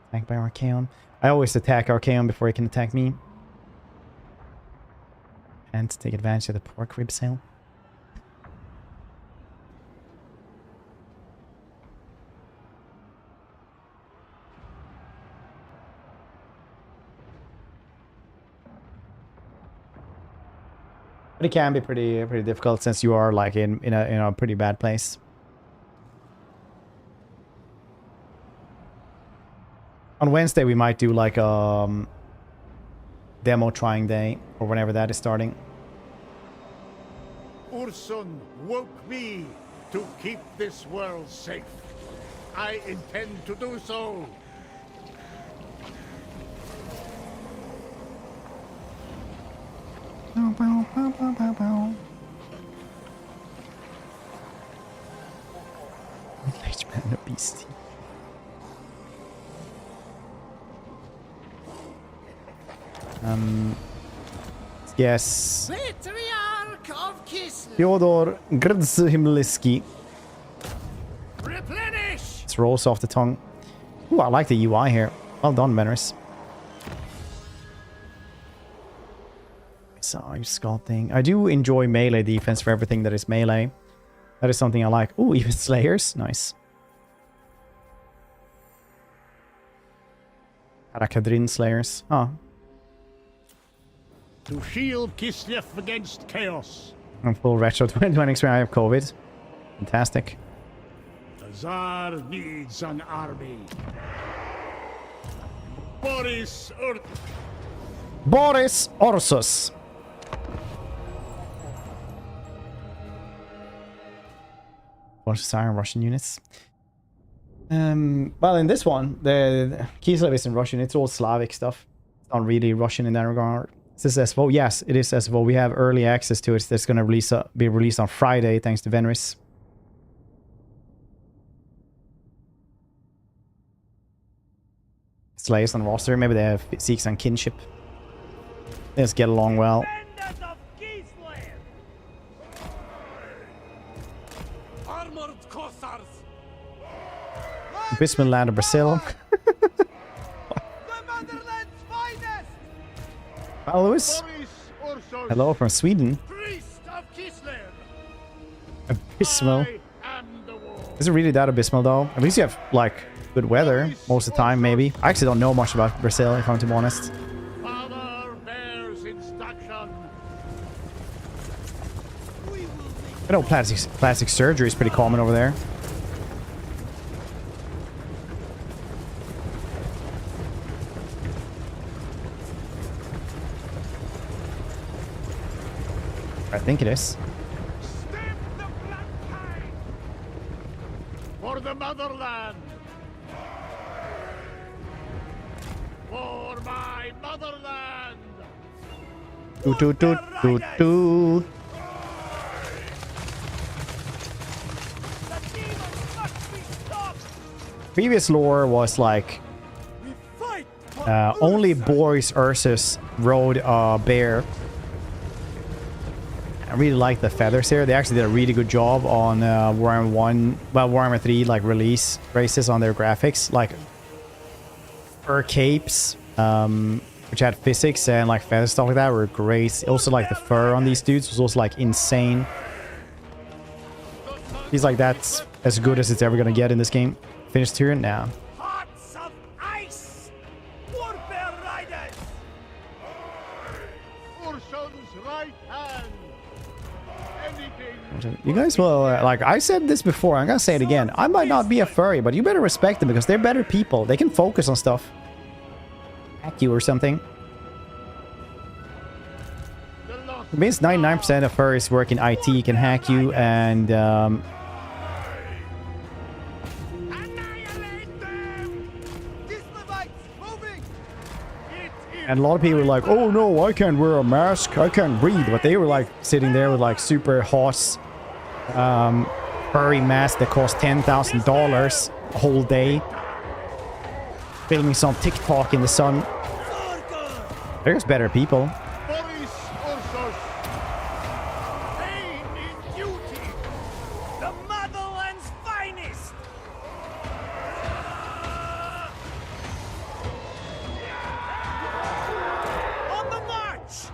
Attacked by Archeon. I always attack Archeon before he can attack me. And take advantage of the pork rib sale. But it can be pretty difficult since you are like in a pretty bad place. On Wednesday we might do like demo trying day or whenever that is starting. Ursun woke me to keep this world safe. I intend to do so. H-Man beastie. Yes. Fyodor Grdzhimliski. It rolls off the tongue. Ooh, I like the UI here. Well done, Venris. So, you're sculpting. I do enjoy melee defense for everything that is melee. That is something I like. Ooh, even Slayers. Nice. Arakadrin Slayers. Oh. To shield Kislev against chaos. I'm full retro 2020 experience. I have COVID. Fantastic. The Tsar needs an army. Boris Ursus. Bunch of Siren Russian units. Well, in this one, the Kislev isn't Russian. It's all Slavic stuff. It's not really Russian in that regard. Is this SFO? Yes, it is SFO. We have early access to it. That's going to be released on Friday, thanks to Venris. Slayers on roster. Maybe they have Seeks on kinship. They just get along well. Bismarck land of Brazil. Hi, Lewis. Hello from Sweden. Abysmal. Is it really that abysmal though? At least you have like good weather most of the time, maybe. I actually don't know much about Brazil, if I'm to be honest. I know plastic surgery is pretty common over there. I think it is. For the motherland. For my motherland. Toot toot toot toot toot. Previous lore was like only Boris Ursus rode a bear. I really like the feathers here. They actually did a really good job on Warhammer 1, well, Warhammer 3 like release races on their graphics, like fur capes, which had physics and like feather stuff like that were great. Also, like the fur on these dudes was also like insane. He's like, that's as good as it's ever gonna get in this game. Finished Tyrion now. You guys will, like I said this before, I'm gonna say it again. I might not be a furry, but you better respect them because they're better people. They can focus on stuff. Hack you or something. It means 99% of furries work in IT can hack you, and a lot of people were like, oh no, I can't wear a mask, I can't breathe. But they were like sitting there with like super hot furry mask that cost $10,000 a whole day, filming some TikTok in the sun. There's better people. Boris Ursus. Pain in duty. The motherland's finest. On the march.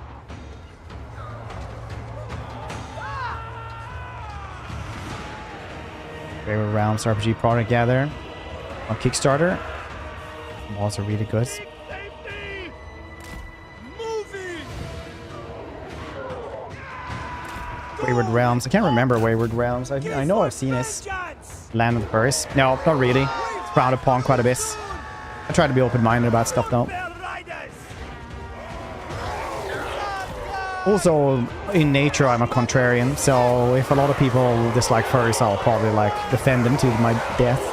Favorite rounds RPG product gather on Kickstarter. Walls are really good. Wayward Realms. I can't remember Wayward Realms. I know I've seen it. Land of the Curse. No, not really. It's frowned upon quite a bit. I try to be open-minded about stuff though. Also, in nature, I'm a contrarian, so if a lot of people dislike furries, I'll probably like defend them to my death.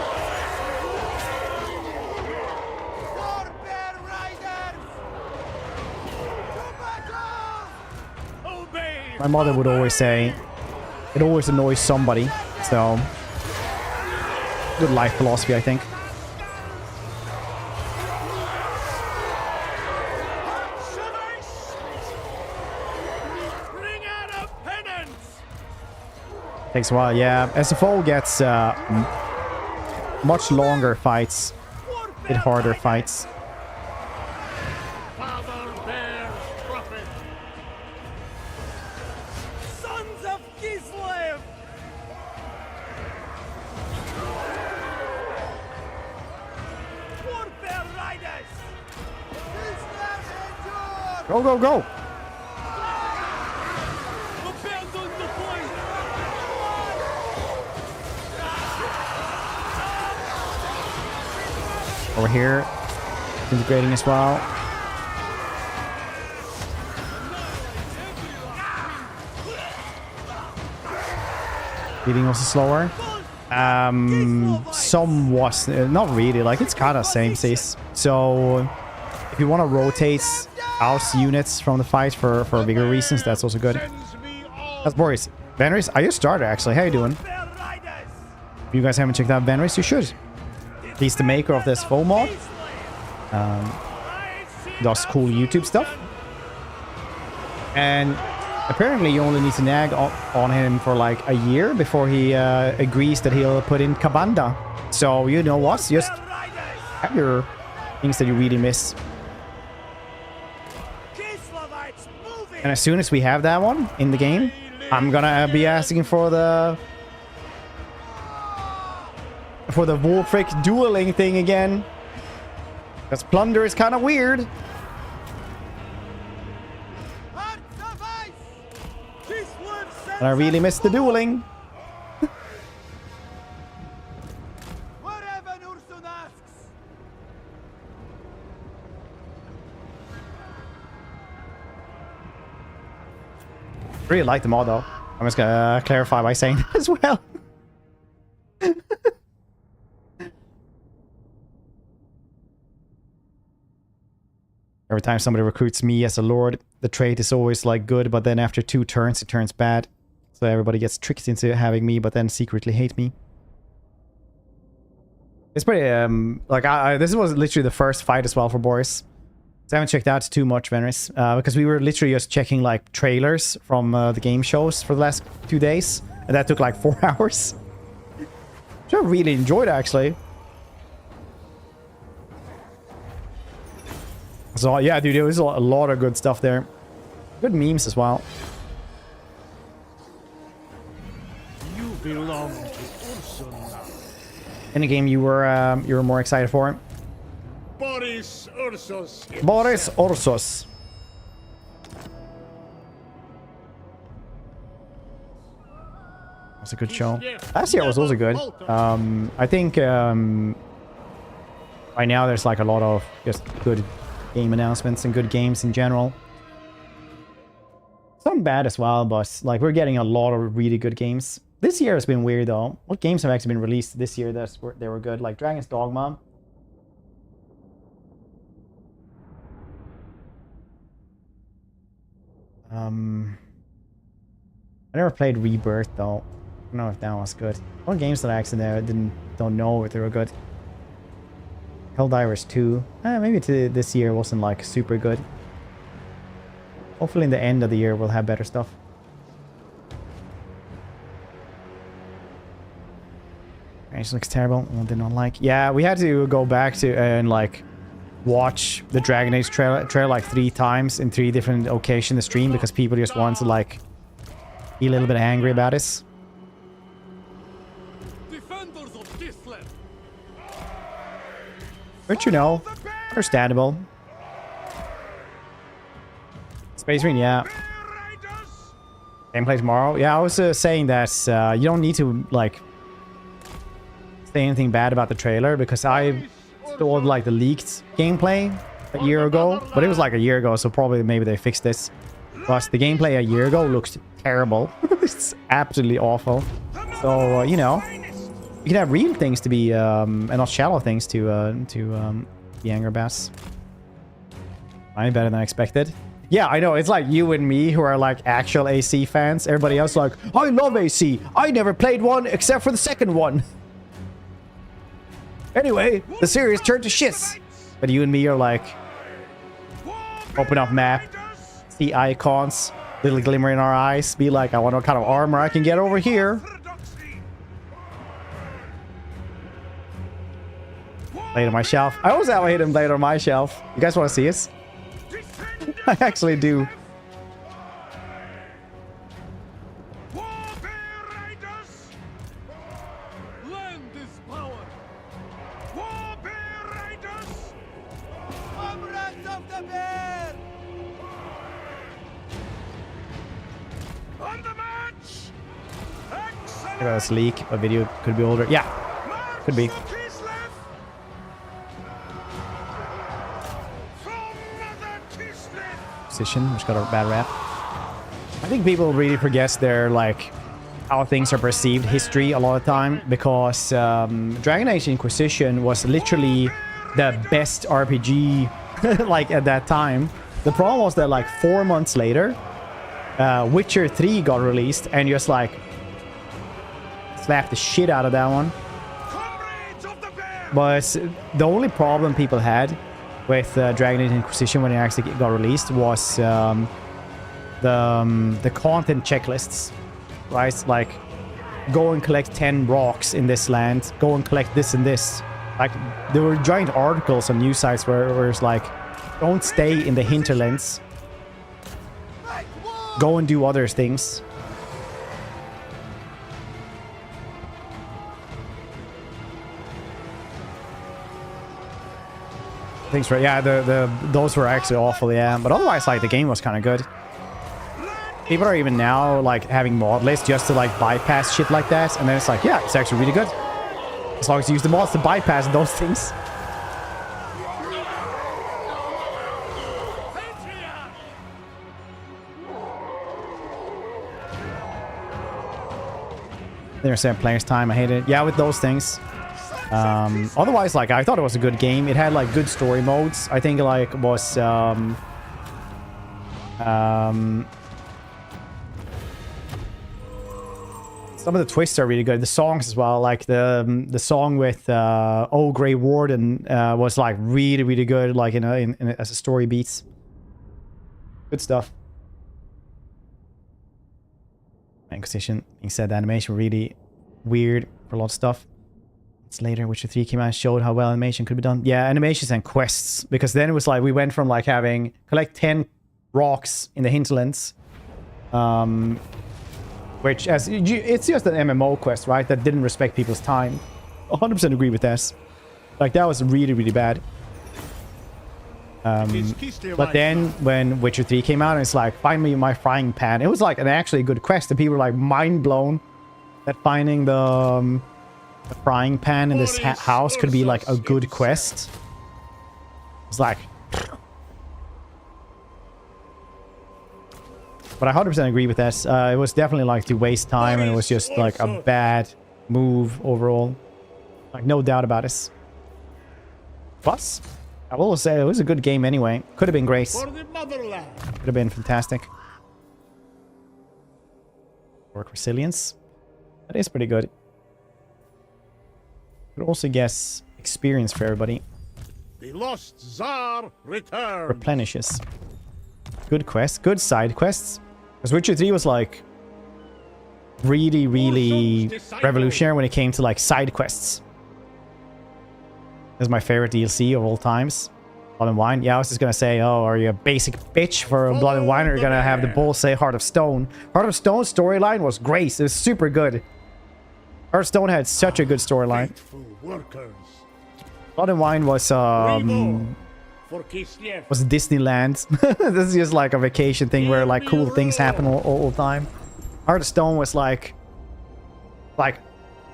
My mother would always say, it always annoys somebody, so good life philosophy, I think. Takes a while, yeah. SFO gets much longer fights, a bit harder fights. Go, go, go! Over here, integrating as well. Healing also slower. Somewhat, not really. Like it's kind of same sis. So if you want to rotate out units from the fight for bigger reasons, that's also good. That's Boris. Venris, I just started actually. How you doing? If you guys haven't checked out Venris, you should. He's the maker of this SFO mod. Does cool YouTube stuff. And apparently you only need to nag on him for like a year before he agrees that he'll put in Kabanda. So you know what? Just have your things that you really miss. And as soon as we have that one in the game, I'm gonna be asking for the Wolfric dueling thing again. Because plunder is kind of weird. And I really miss the dueling. Really like the mod though. I'm just gonna clarify by saying that as well. Every time somebody recruits me as a lord, the trait is always like good, but then after 2 turns it turns bad. So everybody gets tricked into having me, but then secretly hate me. It's pretty, like, this was literally the first fight as well for Boris. So I haven't checked out too much, Venris, because we were literally just checking, like, trailers from the game shows for the last 2 days. And that took, like, 4 hours. Which I really enjoyed, actually. So, yeah, dude, there was a lot of good stuff there. Good memes as well. You belong to Ursus now. Any game you were more excited for? Boris Ursus. Boris Ursus. That's a good show. Last year was also good. I think right now there's like a lot of just good game announcements and good games in general. Some bad as well, but like we're getting a lot of really good games. This year has been weird though. What games have actually been released this year that they were good? Like Dragon's Dogma. I never played Rebirth though. I don't know if that was good. What games that I actually don't know if they were good? Helldivers 2. Maybe this year wasn't like super good. Hopefully in the end of the year we'll have better stuff. It looks terrible. I did not like. Yeah, we had to go back to and like watch the Dragon Age trailer like 3 times in 3 different occasions in the stream because people just want to like be a little bit angry about this. But you know, understandable. Space Marine, yeah. Gameplay tomorrow. Yeah, I was saying that you don't need to like say anything bad about the trailer because I saw like the leaked gameplay a year ago, but it was like a year ago, so probably maybe they fixed this. But the gameplay a year ago looks terrible. It's absolutely awful. So you know, you can have real things to be and not shallow things to be angry about. I'm better than I expected. Yeah, I know. It's like you and me who are like actual AC fans. Everybody else like, I love AC. I never played one except for the second one. Anyway, the series turned to shits. But you and me are like, open up map, see icons, little glimmer in our eyes, be like, I wonder what kind of armor I can get over here. Blade on my shelf. I always have a hidden blade on my shelf. You guys want to see this? I actually do. Look at this leak. A video could be older. Yeah, could be. Position, which got a bad rap. I think people really forget their like how things are perceived history a lot of time because Dragon Age Inquisition was literally the best RPG like at that time. The problem was that like 4 months later, Witcher 3 got released and just like slapped the shit out of that one. But the only problem people had with Dragon Age Inquisition when it actually got released was the content checklists, right? Like, go and collect 10 rocks in this land, go and collect this and this. Like, there were giant articles on news sites where it's like, don't stay in the hinterlands, go and do other things. Thanks for yeah, those were actually awful, yeah. But otherwise, like the game was kind of good. People are even now like having mod lists just to like bypass shit like that, and then it's like, yeah, it's actually really good as long as you use the mods to bypass those things. There's players time. I hate it. Yeah, with those things. Otherwise, like, I thought it was a good game. It had like good story modes. I think like was some of the twists are really good. The songs as well, like the song with Oh Grey Warden was like really good, like in as a story beats. Good stuff. Inquisition being said, the animation really weird for a lot of stuff. It's later, Witcher 3 came out and showed how well animation could be done. Yeah, animations and quests, because then it was like we went from like having collect 10 rocks in the hinterlands, which as it's just an MMO quest, right? That didn't respect people's time. 100% agree with this. Like that was really bad. But then when Witcher 3 came out, and it's like, find me my frying pan. It was like an actually good quest, and people were like mind blown that finding the frying pan in this house could be like a good quest. It's like, but I 100% agree with that. It was definitely like to waste time, and it was just like a bad move overall. Like no doubt about this. Plus, I will say it was a good game anyway. Could have been great. Could have been fantastic. Work resilience. That is pretty good. Could also guess experience for everybody. The lost Tsar returns. Replenishes. Good quest. Good side quests. Because Witcher 3 was like really revolutionary when it came to like side quests. This is my favorite DLC of all times. Blood and Wine. Yeah, I was just gonna say, oh, are you a basic bitch for Blood and Wine, or you're gonna have the bull say Heart of Stone? Heart of Stone storyline was great. It was super good. Heart of Stone had such a good storyline. Blood and Wine was Disneyland. This is just like a vacation thing where like cool things happen all the time. Heart of Stone was like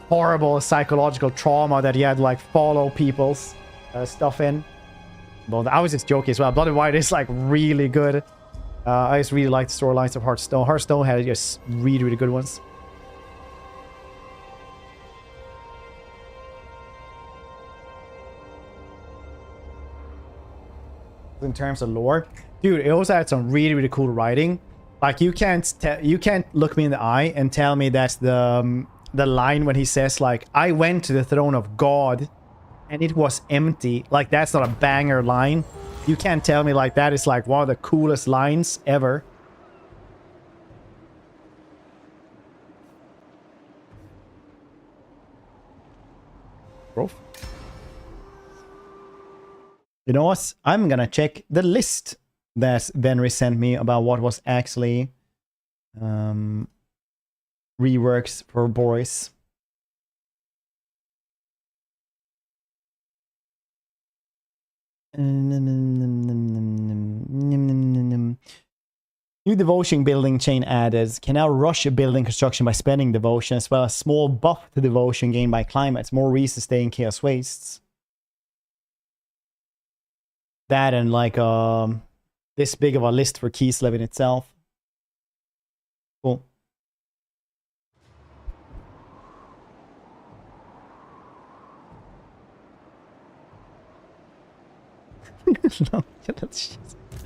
horrible psychological trauma that you had to like follow people's stuff in. Well, I was just joking as well. Blood and White is like really good. I just really like the storylines of Hearthstone. Hearthstone had just really, really good ones. In terms of lore, dude, it also had some really, really cool writing. Like you can't look me in the eye and tell me that's the line when he says like, I went to the throne of God and it was empty. Like that's not a banger line. You can't tell me like that is like one of the coolest lines ever. Bro. You know what? I'm gonna check the list that Venris sent me about what was actually reworks for Boris. New devotion building chain added. Can now rush a building construction by spending devotion, as well as small buff to devotion gained by climates. More reasons to stay in Chaos Wastes. That and like this big of a list for Kislev in itself. Cool. No,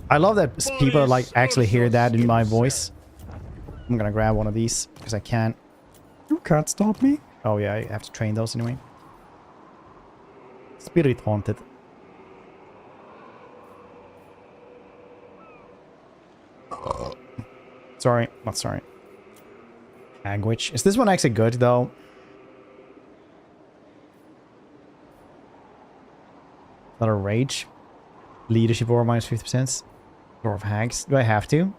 I love that people like actually hear that in my voice. I'm gonna grab one of these because I can't. You can't stop me. Oh yeah, I have to train those anyway. Spirit Haunted. Sorry, not sorry. Hagwitch. Is this one actually good though? Not a rage. Leadership over minus 50%. Lore of Hags. Do I have to?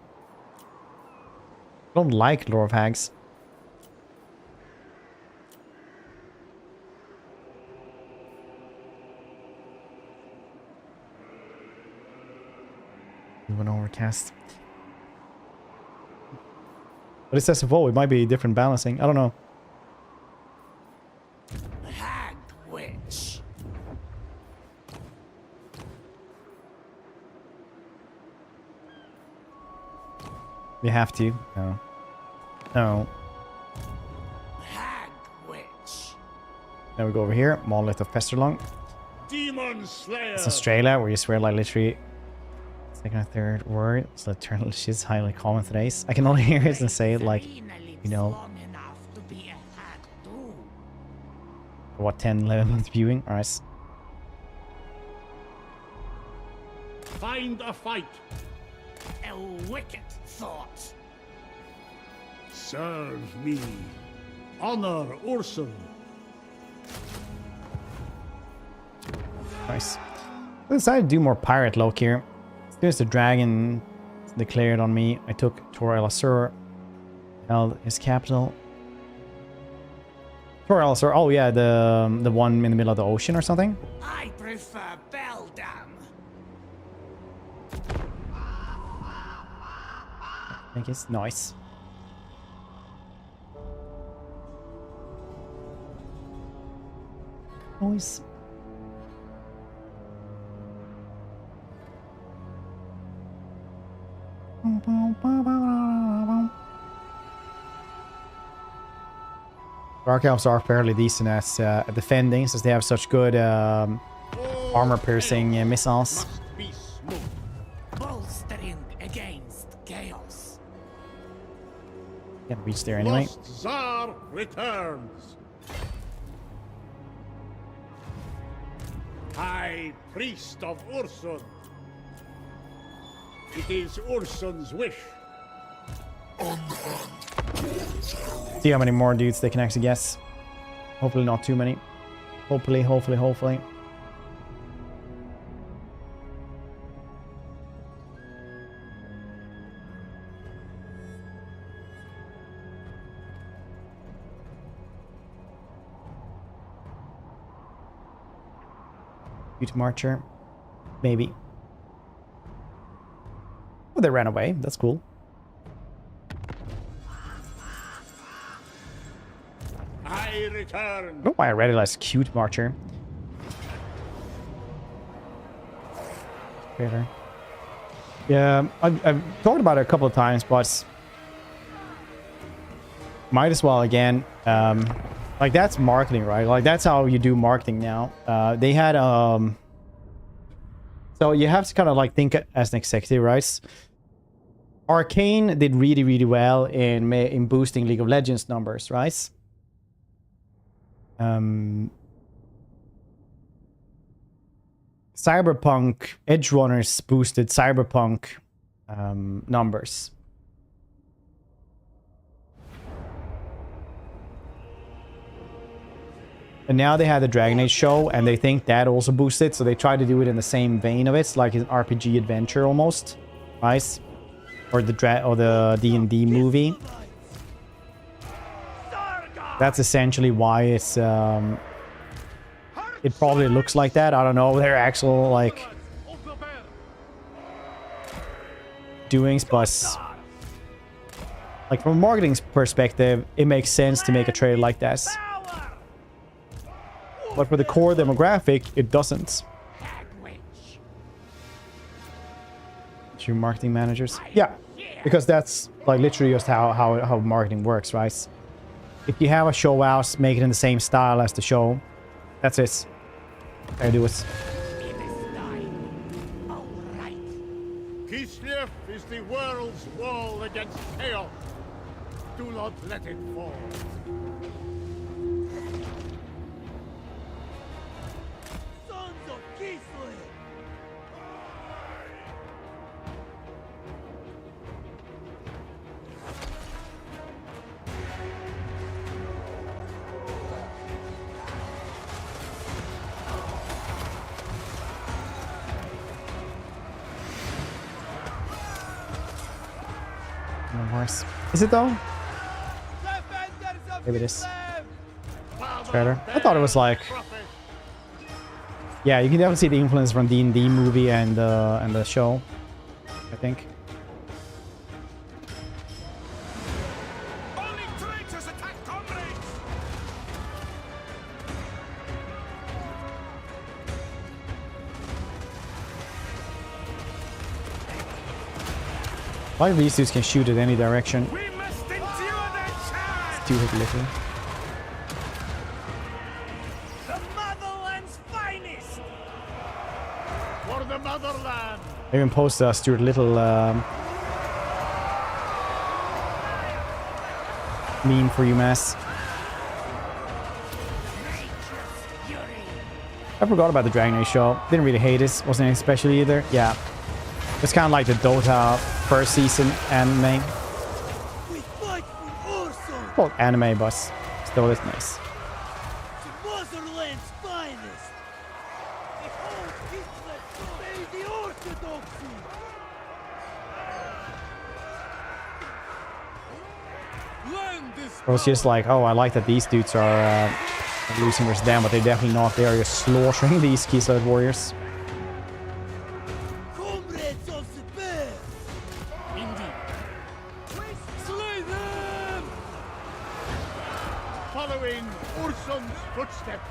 I don't like Lore of Hags. An overcast. But it's SFO. It might be different balancing. I don't know. Hagwitch. We have to. No. No. Hagwitch. Now we go over here. Monolith of Pesterlong. Demon Slayer. It's Australia, where you swear like literally second or third word. So eternal shit's highly common today. I can only hear it and say it like, you know, what, 10, 11 months viewing? Alright. Find a fight. A wicked thought. Serve me. Honor Ursus. Nice. I decided to do more pirate look here. As soon as the dragon declared on me, I took Tor El Asur, held his capital. Tor El Asur, oh yeah, the one in the middle of the ocean or something. I prefer Beldam. I think it's nice. Nice. Dark Elves are fairly decent at defending, since they have such good armor-piercing missiles. Bolstering against chaos. Can't reach there anyway. Lost Tsar returns. High Priest of Ursun. It is Ursun's wish. See how many more dudes they can actually guess. Hopefully not too many. Hopefully. Youth Marcher. Maybe. Oh, they ran away. That's cool. I return. Oh, I read it as cute marcher. Trailer. Yeah, I've talked about it a couple of times, but might as well again. Like that's marketing, right? Like that's how you do marketing now. They had so you have to kind of like think as an executive, right? Arcane did really, really well in boosting League of Legends numbers, right? Cyberpunk Edgerunners boosted Cyberpunk numbers. And now they had the Dragon Age show, and they think that also boosted, so they try to do it in the same vein of it, like an RPG adventure almost, right? Or the D&D movie. That's essentially why it's it probably looks like that. I don't know their actual like doings, but like from a marketing perspective, it makes sense to make a trailer like that. But for the core demographic, it doesn't. Two marketing managers. Yeah, because that's like literally just how marketing works, right? If you have a show out, make it in the same style as the show. That's it. I do it. Kislev is the world's wall against chaos. Do not let it fall. Sons of Kislev! Horse. Is it though? Maybe it is. Trailer. I thought it was like. Yeah, you can definitely see the influence from D&D movie and the show. I think. Why these dudes can shoot at any direction? It's too hit little. The motherland's finest. For the motherland. I even post Stuart Little meme for UMass. I forgot about the Dragon Age show. Didn't really hate it. Wasn't anything special either. Yeah. It's kind of like the Dota first season anime. Well, anime, but still is nice. Motherland's finest. Behold, Kislev, obey the orthodoxy. It was just like, oh, I like that these dudes are losing versus them, but they're definitely not. They are just slaughtering these Kislev warriors. Footsteps.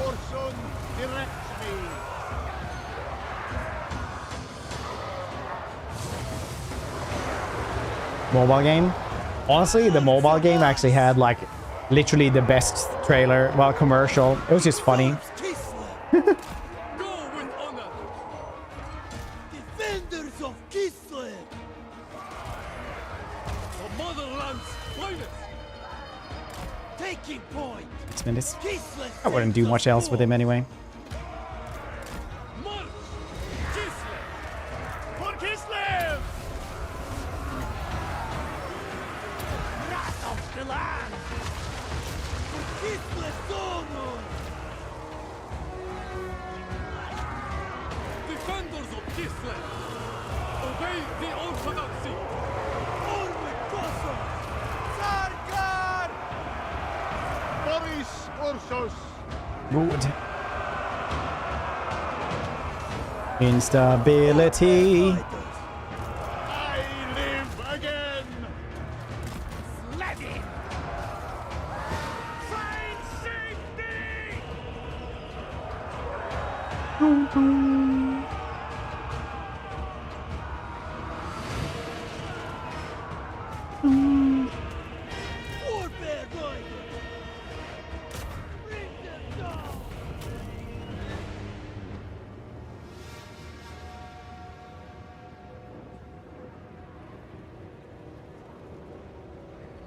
Ursus directs me. Mobile game. Honestly, the mobile game actually had like literally the best trailer, well, commercial. It was just funny. Defenders of Kislev. The motherland's finest. Taking point. I wouldn't do much else with him anyway. For Kislev! Wrath of the land! For Kislev's honor! Defenders of Kislev! Obey the orthodoxy! Forward, Kosovo! Sarkar! Boris Ursus. Good. Instability. I live again.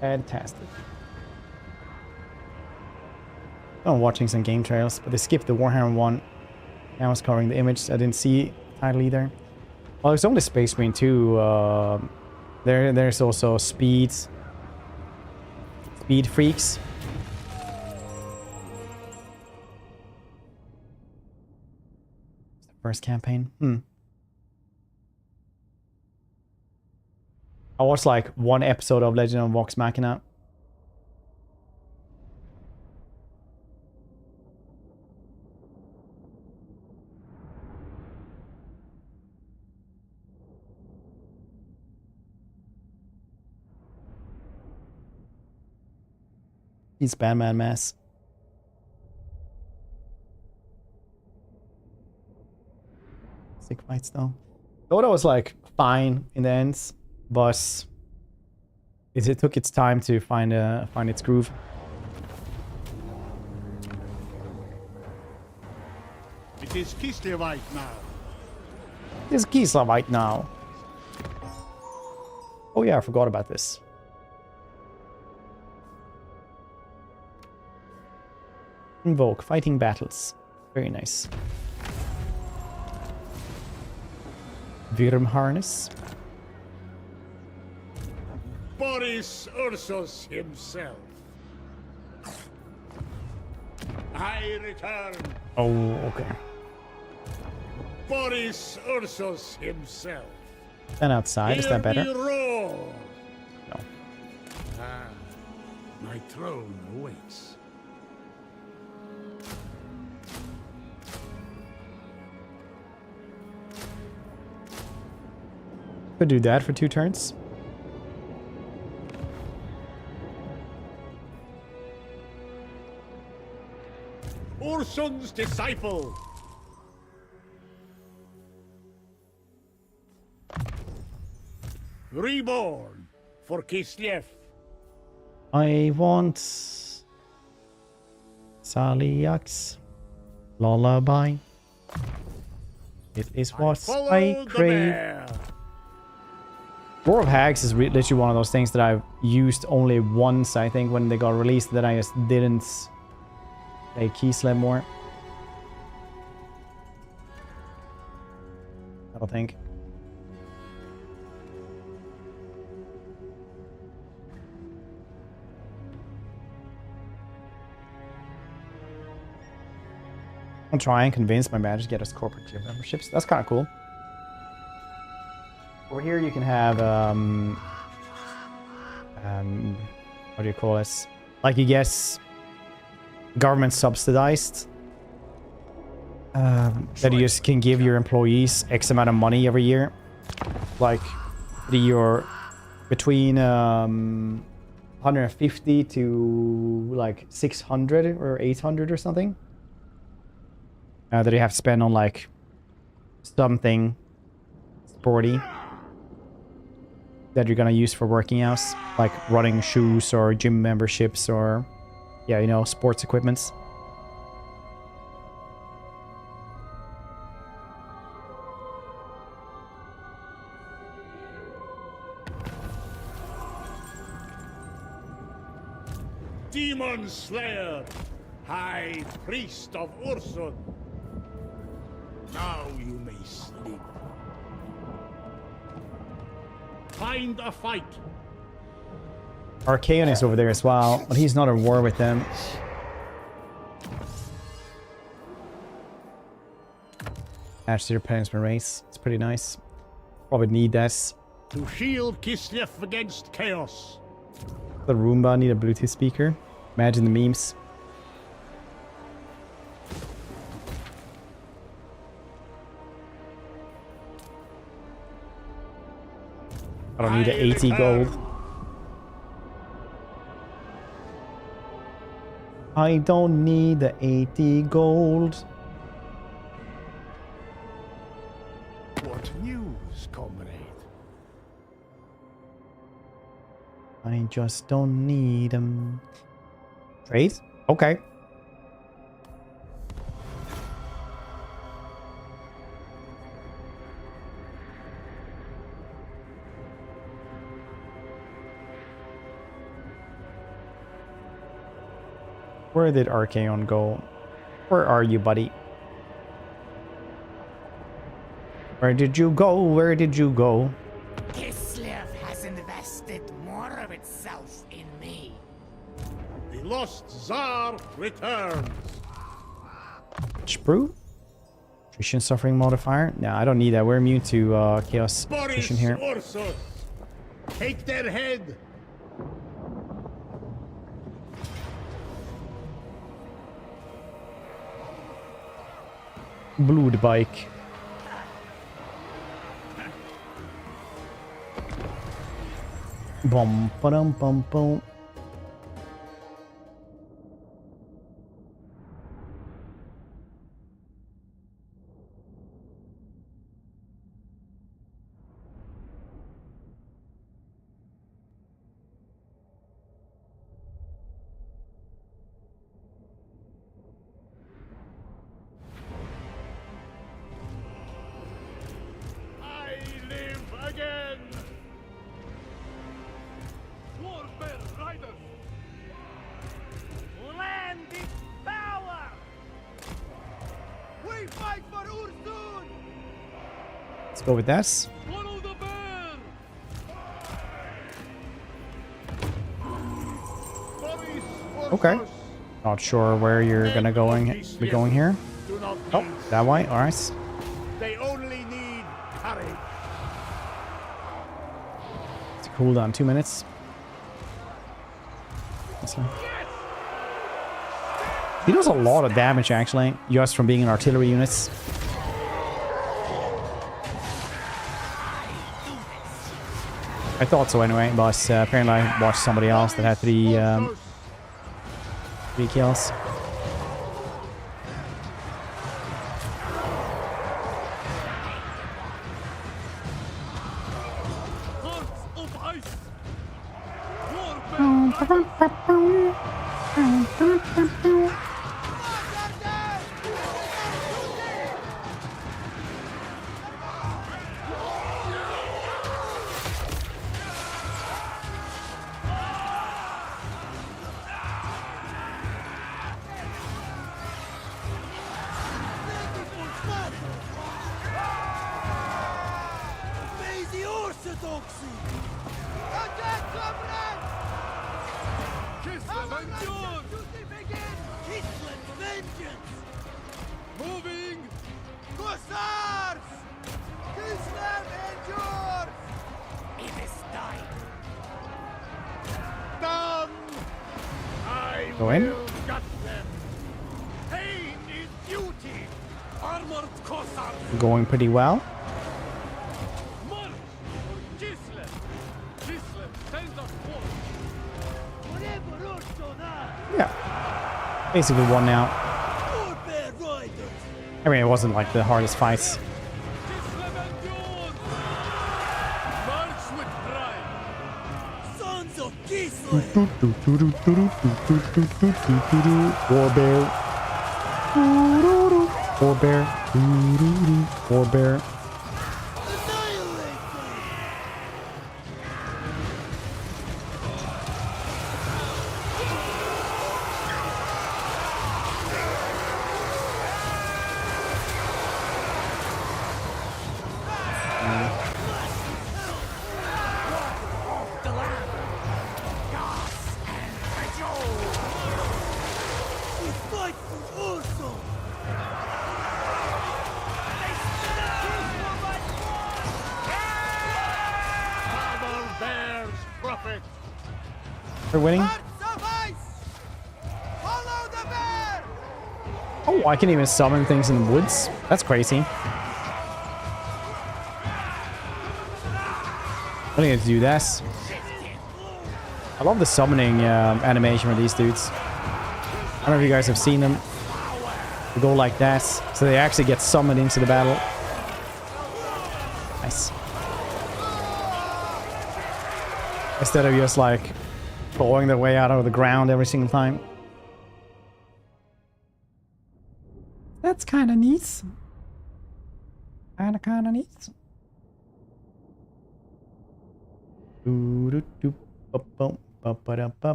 Fantastic. I'm watching some game trails, but they skipped the Warhammer one. I was covering the image. I didn't see title either. Well, there's only Space Marine 2. There's also Speed Freaks. First campaign. I watched like one episode of Legend of Vox Machina. He's Batman Mass. Sick fights though. Thought it was like fine in the end, but it took its time to find its groove. It is Kislevite now. It's Kislevite now. Oh yeah, I forgot about this. Invoke fighting battles. Very nice. Virm harness. Boris Ursus himself. I return. Oh, okay. Boris Ursus himself. And outside, is that better? Hear me roar. No. Ah, my throne awaits. Could do that for 2 turns. Ursun's disciple. Reborn for Kislev. I want Saliak's lullaby. It is what I crave. War of Hags is literally one of those things that I've used only once, I think, when they got released, that I just didn't play Kislev more. I don't think. I'll try and convince my manager to get us corporate gym memberships. That's kind of cool. Over here you can have, what do you call this? Like, you guess, government subsidized. That you just can give your employees X amount of money every year. Like, you're between 150 to like 600 or 800 or something. That you have to spend on like something sporty that you're gonna use for working out, like running shoes or gym memberships or, yeah, you know, sports equipments. Demon Slayer, High Priest of Ursun. Now you may sleep. Find a fight. Archaeon is over there as well, but he's not at war with them. Add to your punishment race. It's pretty nice. Probably need that. To shield Kislev against chaos. The Roomba need a Bluetooth speaker. Imagine the memes. I don't need the 80 gold. I don't need the 80 gold. just don't need them. Trade? Okay. Where did Archaon go? Where are you, buddy? Where did you go? Where did you go? Kislev has invested more of itself in me. The lost Tsar returns. Sprue? Attrition suffering modifier? No, I don't need that. We're immune to chaos attrition here. Boris Ursus. Take their head. Blood bike. Bum ba-dum bum bum. Let's go with this. Okay. Not sure where you're gonna be going here. Oh, that way. All right. They only need courage. It's a cooldown 2 minutes. He does a lot of damage actually, just from being in artillery units. I thought so anyway, but apparently I watched somebody else that had three kills. Go in. Going pretty well. Yeah. Basically won now. I mean, it wasn't like the hardest fights. War bear. War bear. War bear. We're winning. Oh, I can even summon things in the woods. That's crazy. I think I have to do this. I love the summoning animation for these dudes. I don't know if you guys have seen them. They go like that, so they actually get summoned into the battle. Nice. Instead of just like clawing their way out of the ground every single time. That's kind of neat. Kind of neat.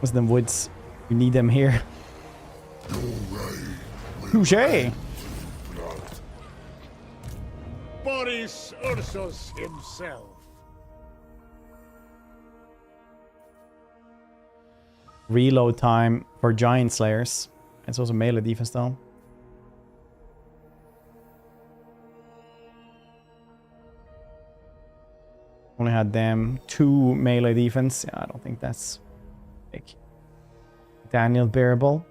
What's them woods? We need them here. Touché! Boris Ursus himself. Reload time for giant slayers. It's also melee defense though. Only had them 2 melee defense. Yeah, I don't think that's like Daniel bearable.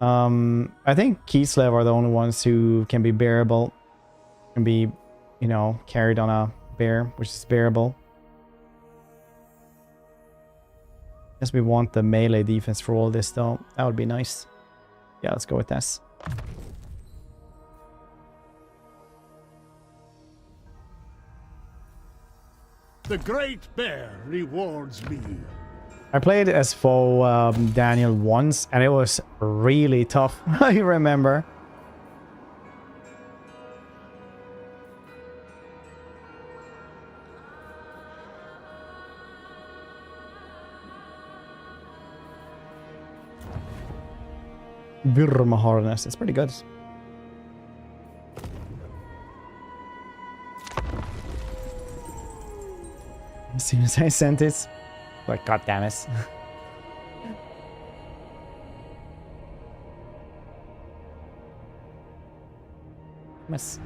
I think Kislev are the only ones who can be bearable. Can be, you know, carried on a bear, which is bearable. Guess we want the melee defense for all this though. That would be nice. Yeah, let's go with this. The Great Bear rewards me. I played SFO Daniel once, and it was really tough. I remember. Virma harness. It's pretty good. As soon as I sent it, like, god damn it. Miss.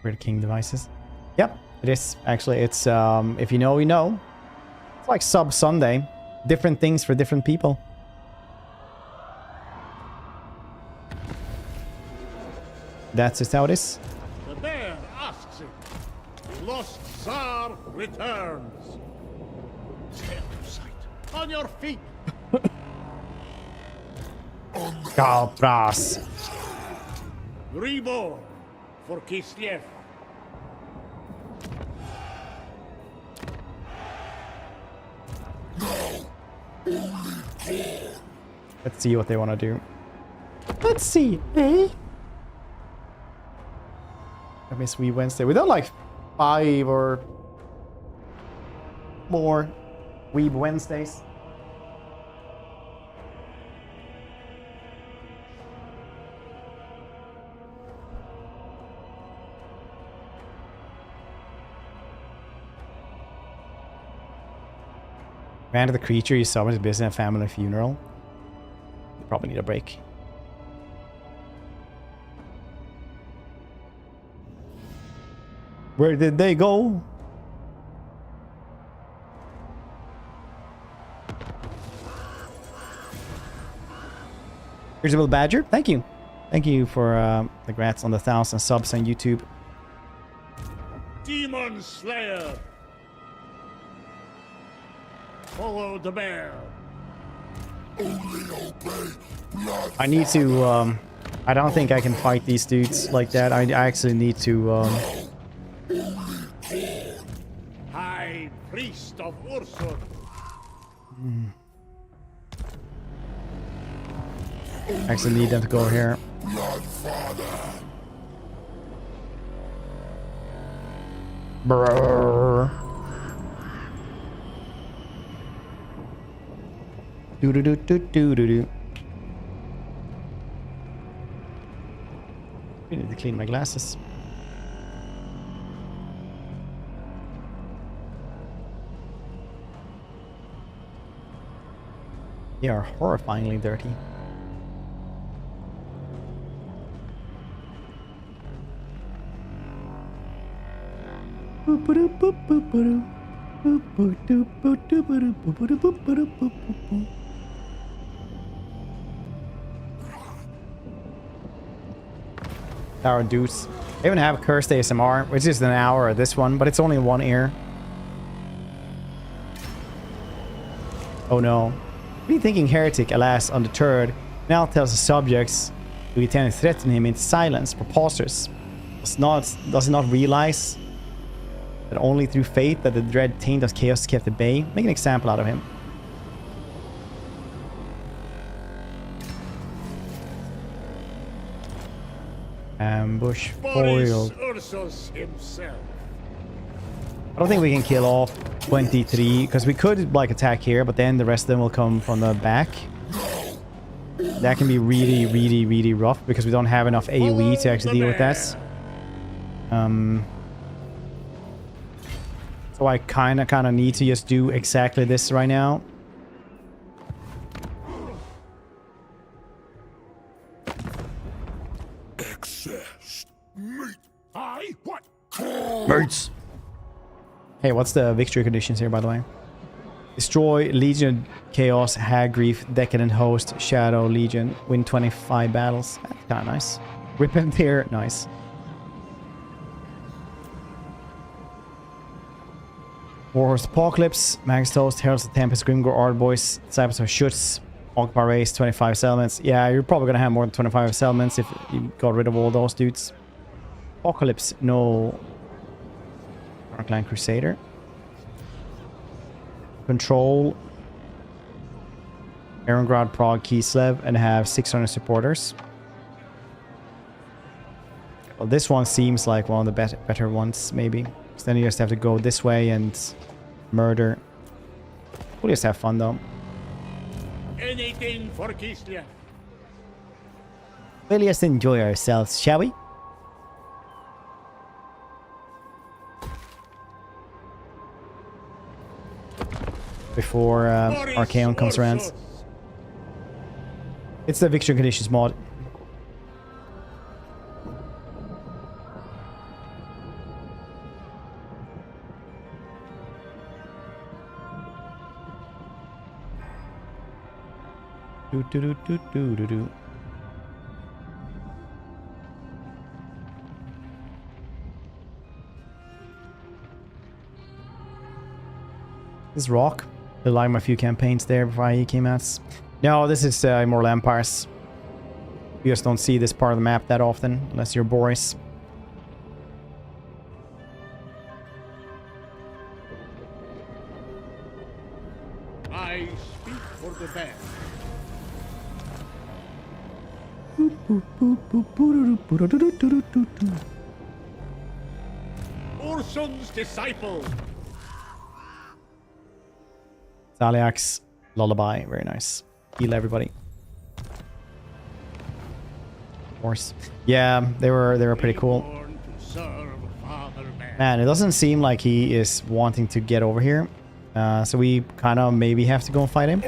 Weird King devices. Yep, it is. Actually, it's, if you know, you know. It's like Sub Sunday. Different things for different people. That's just how it is. The bear asks it. The lost Tsar returns. Stay out of sight. On your feet. Galbras. Reborn for Kislev. Let's see what they want to do. Let's see, eh? I miss Wee Wednesday. We done like 5 or more Weeb Wednesdays. Ran to the creature you summoned is busy in a family funeral. You probably need a break. Where did they go? Here's a little badger. Thank you. Thank you for the grats on the 1,000 subs on YouTube. Demon Slayer. Follow the bear. I need to, I don't think I can fight these dudes like that. I actually need to, High Priest of Ursus. actually need them to go over here. Brrr. Do do do do do do do. I need to clean my glasses. They are horrifyingly dirty. Our dudes. They even have cursed ASMR, which is an hour of this one, but it's only in one ear. Oh no. Rethinking Heretic, alas, undeterred, now tells the subjects who intend to threaten him into silence, preposterous. Does he not realize that only through faith that the dread taint of chaos is kept at bay? Make an example out of him. Ambush foiled. Boris Ursus himself. I don't think we can kill off 23 because we could like attack here, but then the rest of them will come from the back. That can be really, really, really rough because we don't have enough AoE to actually deal with that. So I kind of need to just do exactly this right now. Excess meat. What? Mates. Hey, what's the victory conditions here, by the way? Destroy Legion, Chaos, Hag Grief, Decadent Host, Shadow, Legion. Win 25 battles. That's kind of nice. Rip and Tear. Nice. Warhorse Apocalypse, Magus Toast, Heralds of Tempest, Grimgore, Ardboys, Disciples of Schutz, Occupy Race, 25 settlements. Yeah, you're probably gonna have more than 25 settlements if you got rid of all those dudes. Apocalypse, no. Darkline Crusader. Control. Erengrad, Prague, Kislev, and have 600 supporters. Well, this one seems like one of the better ones, maybe. So then you just have to go this way and murder. We'll just have fun, though. Anything for Kislev. We'll just enjoy ourselves, shall we? Before Archaon comes around. It's the victory conditions mod. Do. This is Rock. I like my few campaigns there before he came out. No, this is Immortal Empires. You just don't see this part of the map that often, unless you're Boris. I speak for the best. Ursun's disciple. Zaliak's Lullaby, very nice. Heal everybody. Of course. Yeah, they were pretty cool. Man, it doesn't seem like he is wanting to get over here. So we kind of maybe have to go and fight him.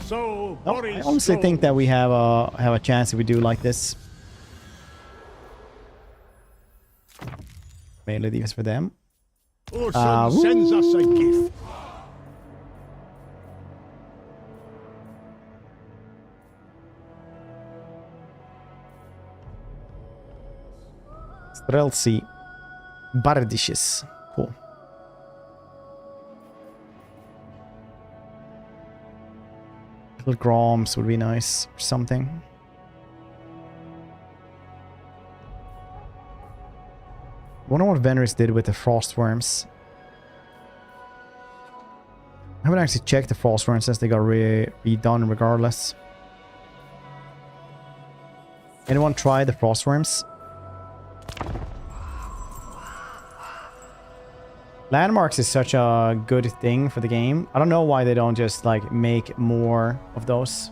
So No, I honestly think that we have a chance if we do like this. Mainly these for them. Ursun sends us a gift. Streltsy. Bardishes. Cool. Little Groms would be nice or something. Wonder what Venris did with the frost worms. I haven't actually checked the frost worms since they got redone regardless. Anyone try the frost worms? Landmarks is such a good thing for the game. I don't know why they don't just like make more of those.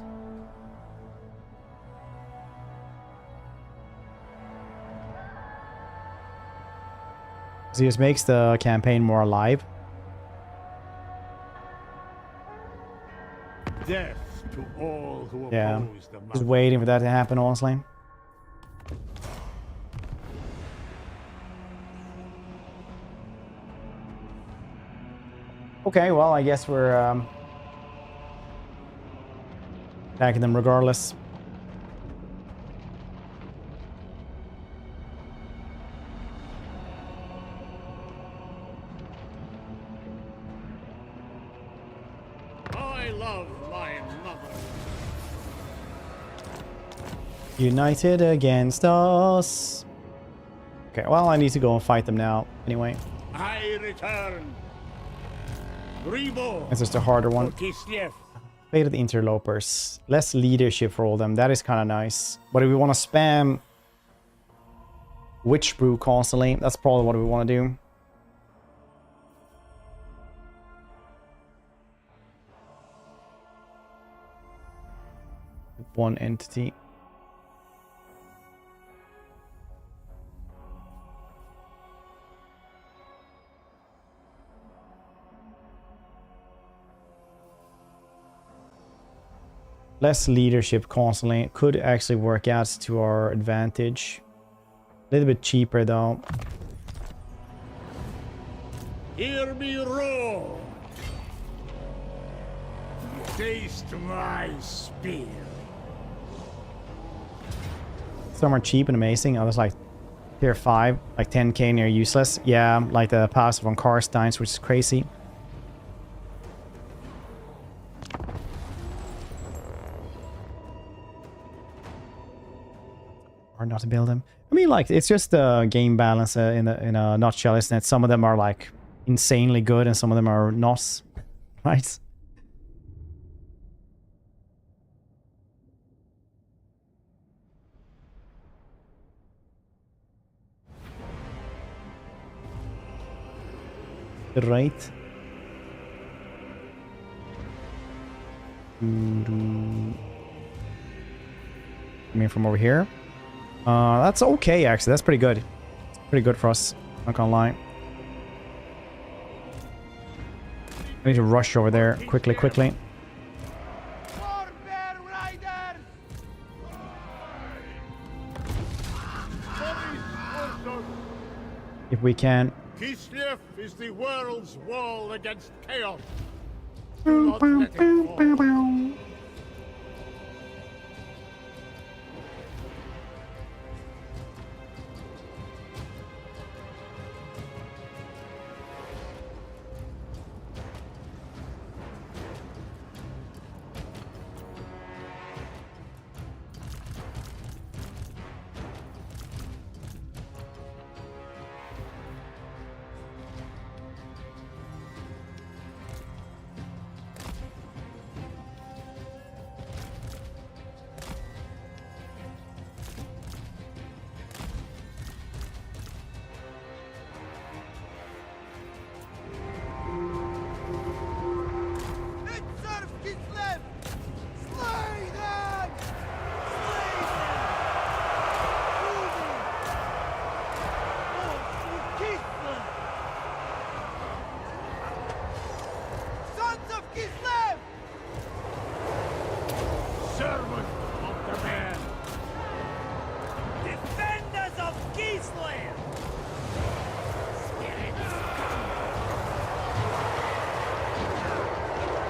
So it just makes the campaign more alive. Death to all who oppose the Just waiting for that to happen, honestly. Okay, well, I guess we're attacking them regardless. I love my mother. United against us. Okay, well, I need to go and fight them now. Anyway, I return. Gribo. this is the harder one. Kislev. Faded interlopers. Less leadership for all of them. That is kind of nice. But if we want to spam Witch Brew constantly, that's probably what we want to do. One entity. Less leadership constantly could actually work out to our advantage. A little bit cheaper though. Hear me roar. Taste my spear. Some are cheap and amazing. Others like tier 5, like 10k near useless. Yeah, like the passive on Karsteins, which is crazy. Or not to build them. I mean, like, it's just the game balance in a nutshell, isn't it? Some of them are like insanely good and some of them are not, right? Right. I mean, from over here. That's okay, actually. That's pretty good. It's pretty good for us. Not gonna lie. I need to rush over there quickly, quickly. If we can. Kislev is the world's wall against chaos. Do not let it fall.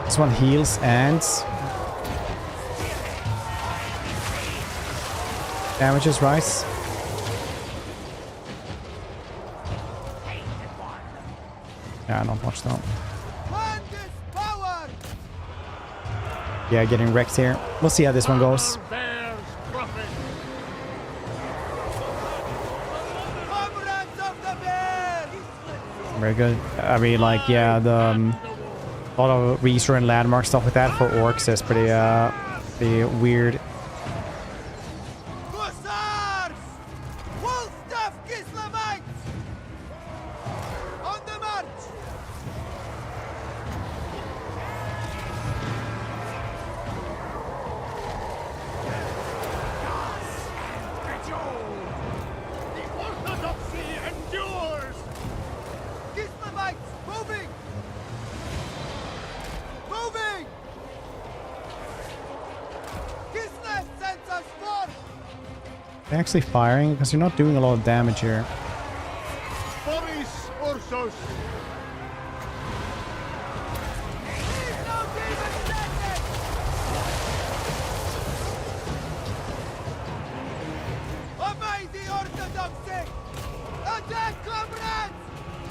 This one heals and damages rise. Yeah, not much though. Yeah, getting wrecked here. We'll see how this one goes. Very good. I mean, like, yeah, the a lot of restore and landmark stuff like that for orcs is pretty weird. They're actually firing because you're not doing a lot of damage here. Boris Ursus. toxic! Attack, comrades!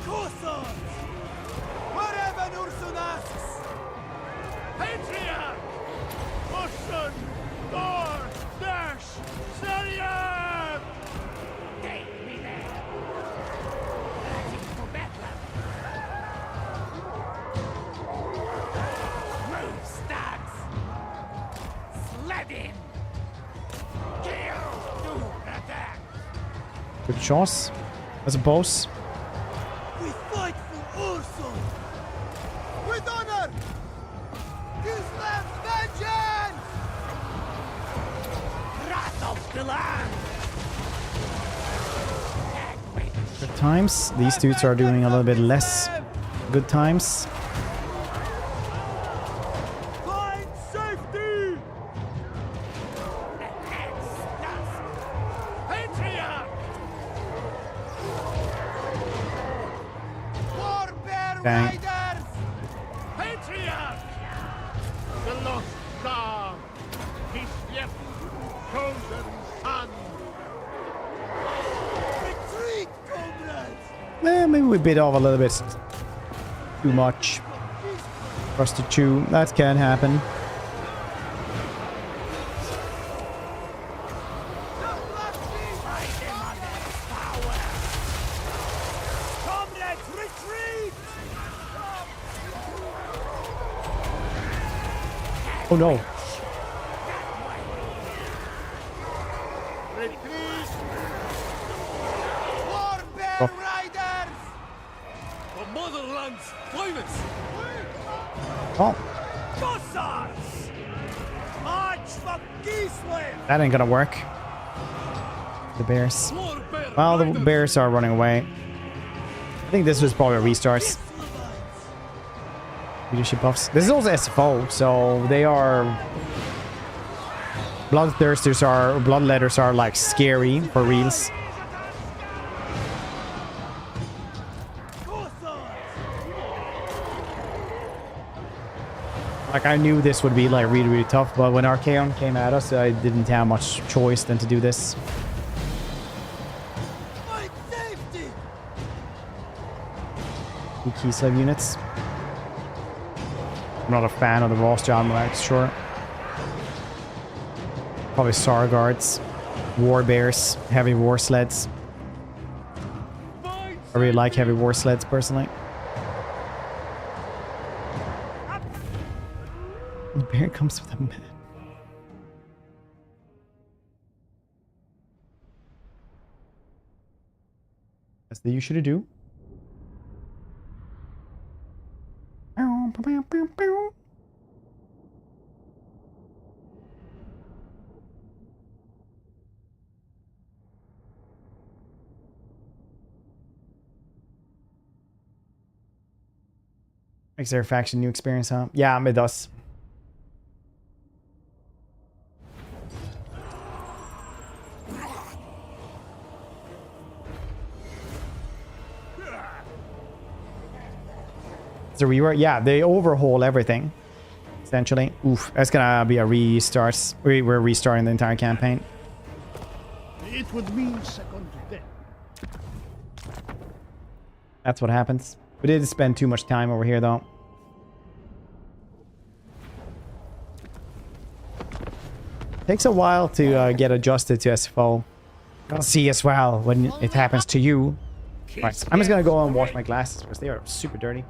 Corsons! Whatever Ursun asks! Patriarch! Ursun! Thor! Dash! Syrian! Take me there! Ready for battle! Move, stags! Sled in! Kill! Do attack! Good chance, I suppose. We fight for Ursun! With honor! Islam's vengeance! Wrath of the land! Good times. These dudes are doing a little bit less good times. Find safety! Patriarch! Warbear Dang. Riders! Patriarch! The lost Tsar! His left chosen son! Retreat, comrades! Maybe we bit off a little bit too much for us to chew. That can happen. Comrades, retreat! Oh no. Retreat! Warbear Oh. Riders! The motherland's finest! Oh, Cossacks! March for Gislev! that ain't gonna work. The bears. Well, the bears are running away. I think this was probably restarts. Leadership buffs. This is also SFO, so they are... Bloodthirsters are... Bloodletters are like scary for reals. Like, I knew this would be like really, really tough, but when Archaon came at us, I didn't have much choice than to do this. Fight safety! Two key slave units. I'm not a fan of the Rothschild monarchs, sure. Probably Sar guards, war bears, heavy war sleds. I really like heavy war sleds personally. The bear comes with a man. As they usually do. Makes their faction new experience, huh? Yeah, it does. It's a rework. Yeah, they overhaul everything. Essentially. Oof, that's gonna be a restart. We're restarting the entire campaign. It would mean second death. That's what happens. We did spend too much time over here, though. Takes a while to get adjusted to SFO. Gotta see as well when it happens to you. Right, I'm just gonna go and wash my glasses because they are super dirty.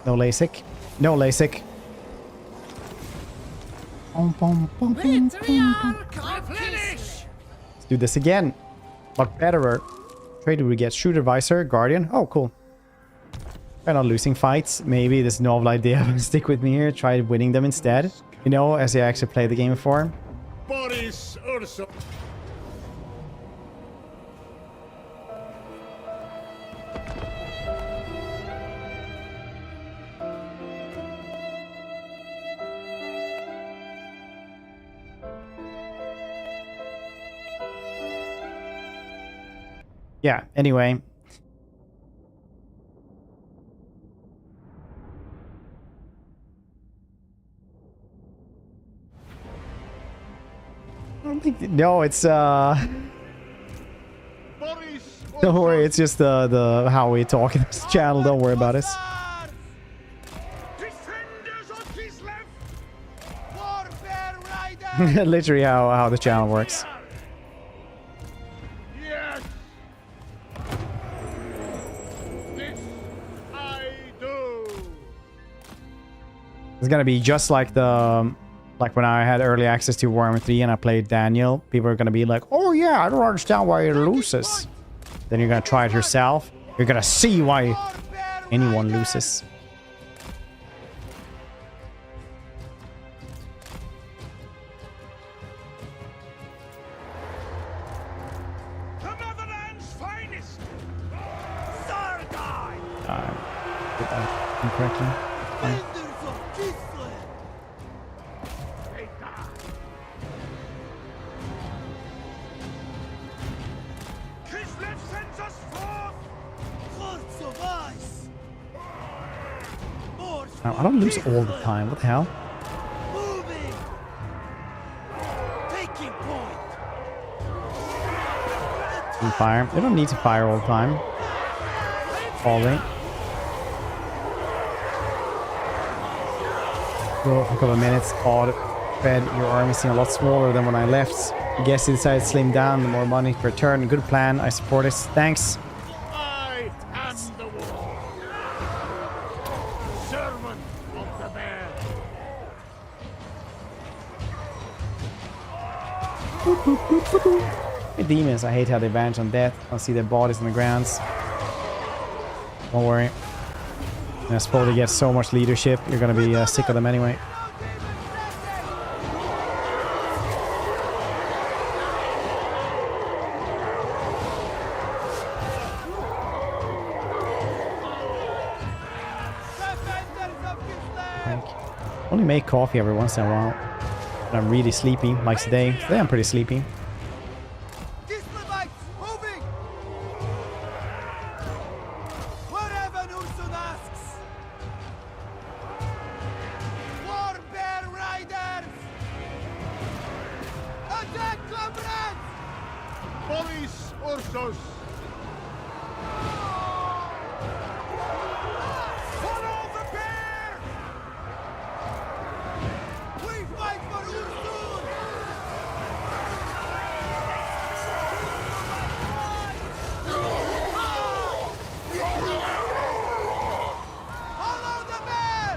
No LASIK. No LASIK. Let's do this again. But better. Trade we get Shooter Visor, Guardian. Oh, cool. Try not losing fights. Maybe this novel idea stick with me here. Try winning them instead. You know, as I actually played the game before. Boris Ursus. Yeah, anyway. I don't think... No, it's don't worry, it's just the how we talk in this channel. Don't worry about it. Literally how the channel works. It's gonna be just like the when I had early access to Warhammer 3 and I played Daniel. People are gonna be like, "Oh yeah, I don't understand why it loses." Then you're gonna try it yourself. You're gonna see why anyone loses. Did that incorrectly. Fine. I don't lose all the time. What the hell? And fire. They don't need to fire all the time. Falling. Go for a couple of minutes. Odd. Fed, your army seemed a lot smaller than when I left. I guess you decided to slim down. More money per turn. Good plan. I support it. Thanks. I am the war. Servant of the bear. The demons, I hate how they vanish on death. I see their bodies in the grounds. Don't worry. I suppose they get so much leadership, you're gonna be sick of them anyway. Only make coffee every once in a while. And I'm really sleepy, like today. Today I'm pretty sleepy. Boris Ursus. Follow the bear! We fight for Ursus! Follow the bear!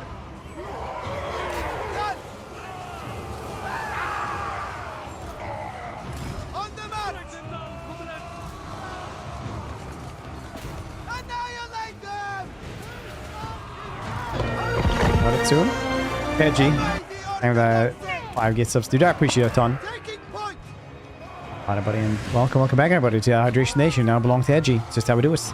On the march! Annihilate them! Got it soon. Edgy. And 5 get subs. Dude, I appreciate it a ton. Hi everybody, and welcome back everybody to Hydration Nation. Now belong to Edgy. It's just how we do it.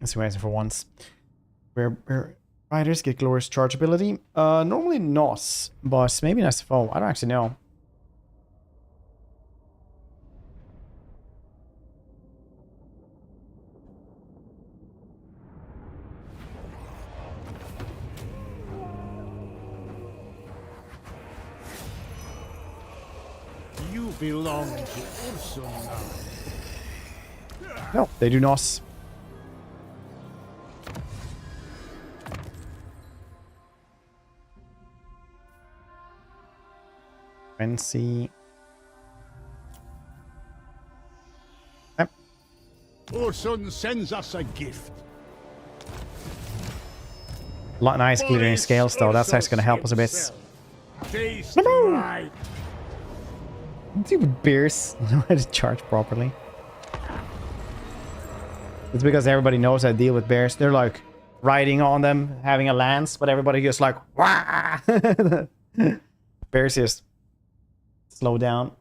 Let's see what I answer for once. Where riders get glorious charge ability? Normally not, but maybe an SFO. I don't actually know. belong to Ursus now. No, they do not. Frenzy. Yep. Ursun sends us a gift. A lot nice glittering scales though. That's actually gonna help us a bit. Taste right. See with bears, know how to charge properly. It's because everybody knows how to deal with bears. They're like riding on them, having a lance, but everybody just like wah! Bears just slow down.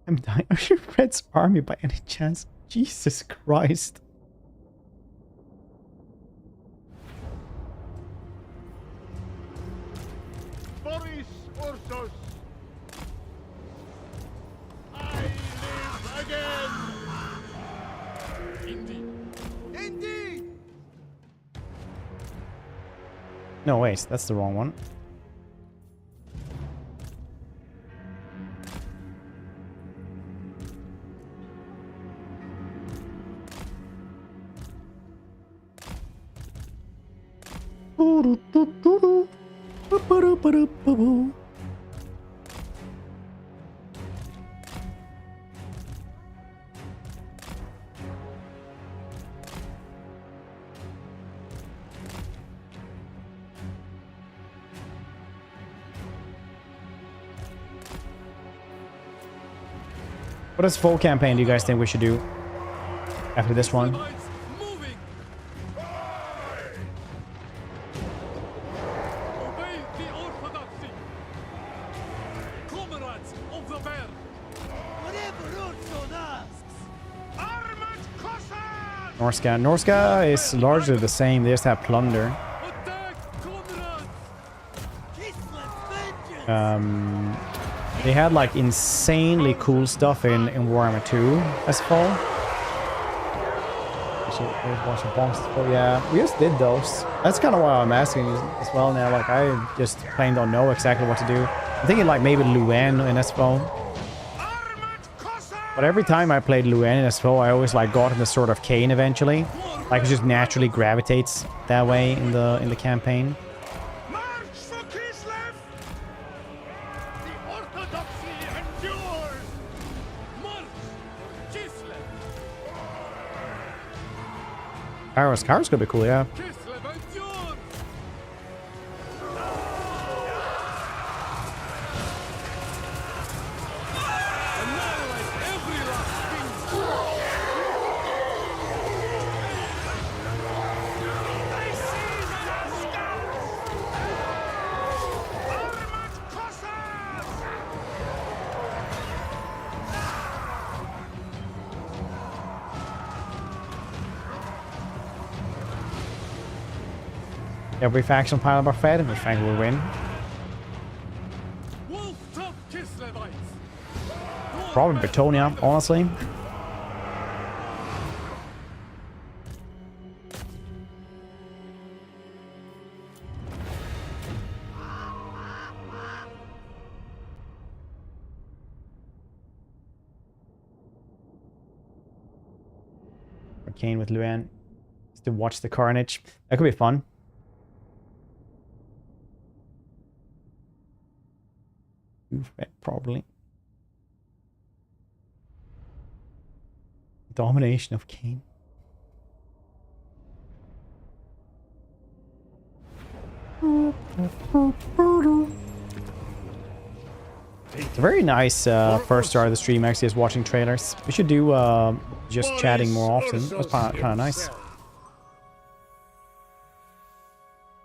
I'm dying. Are you Red's army by any chance? Jesus Christ. Boris Ursus. I live again. Indeed. Indeed. No, wait, that's the wrong one. What SFO campaign do you guys think we should do after this one? Norska is largely the same. They just have plunder. They had like insanely cool stuff in Warhammer 2 SFO. Yeah, we just did those. That's kind of why I'm asking as well now. Like I just plain don't know exactly what to do. I'm thinking like maybe Luen in SFO. But every time I played Luen in SFO, I always like got into sort of Kane eventually. Like it just naturally gravitates that way in the campaign. Kairos could be cool, yeah. Every faction pile are fed, and we think we'll win. Probably Britonia, honestly. Arcane with Luan. Just to watch the carnage. That could be fun. Probably. Domination of Kane. It's a very nice first start of the stream, actually, is watching trailers. We should do just chatting more often. That's kind of nice.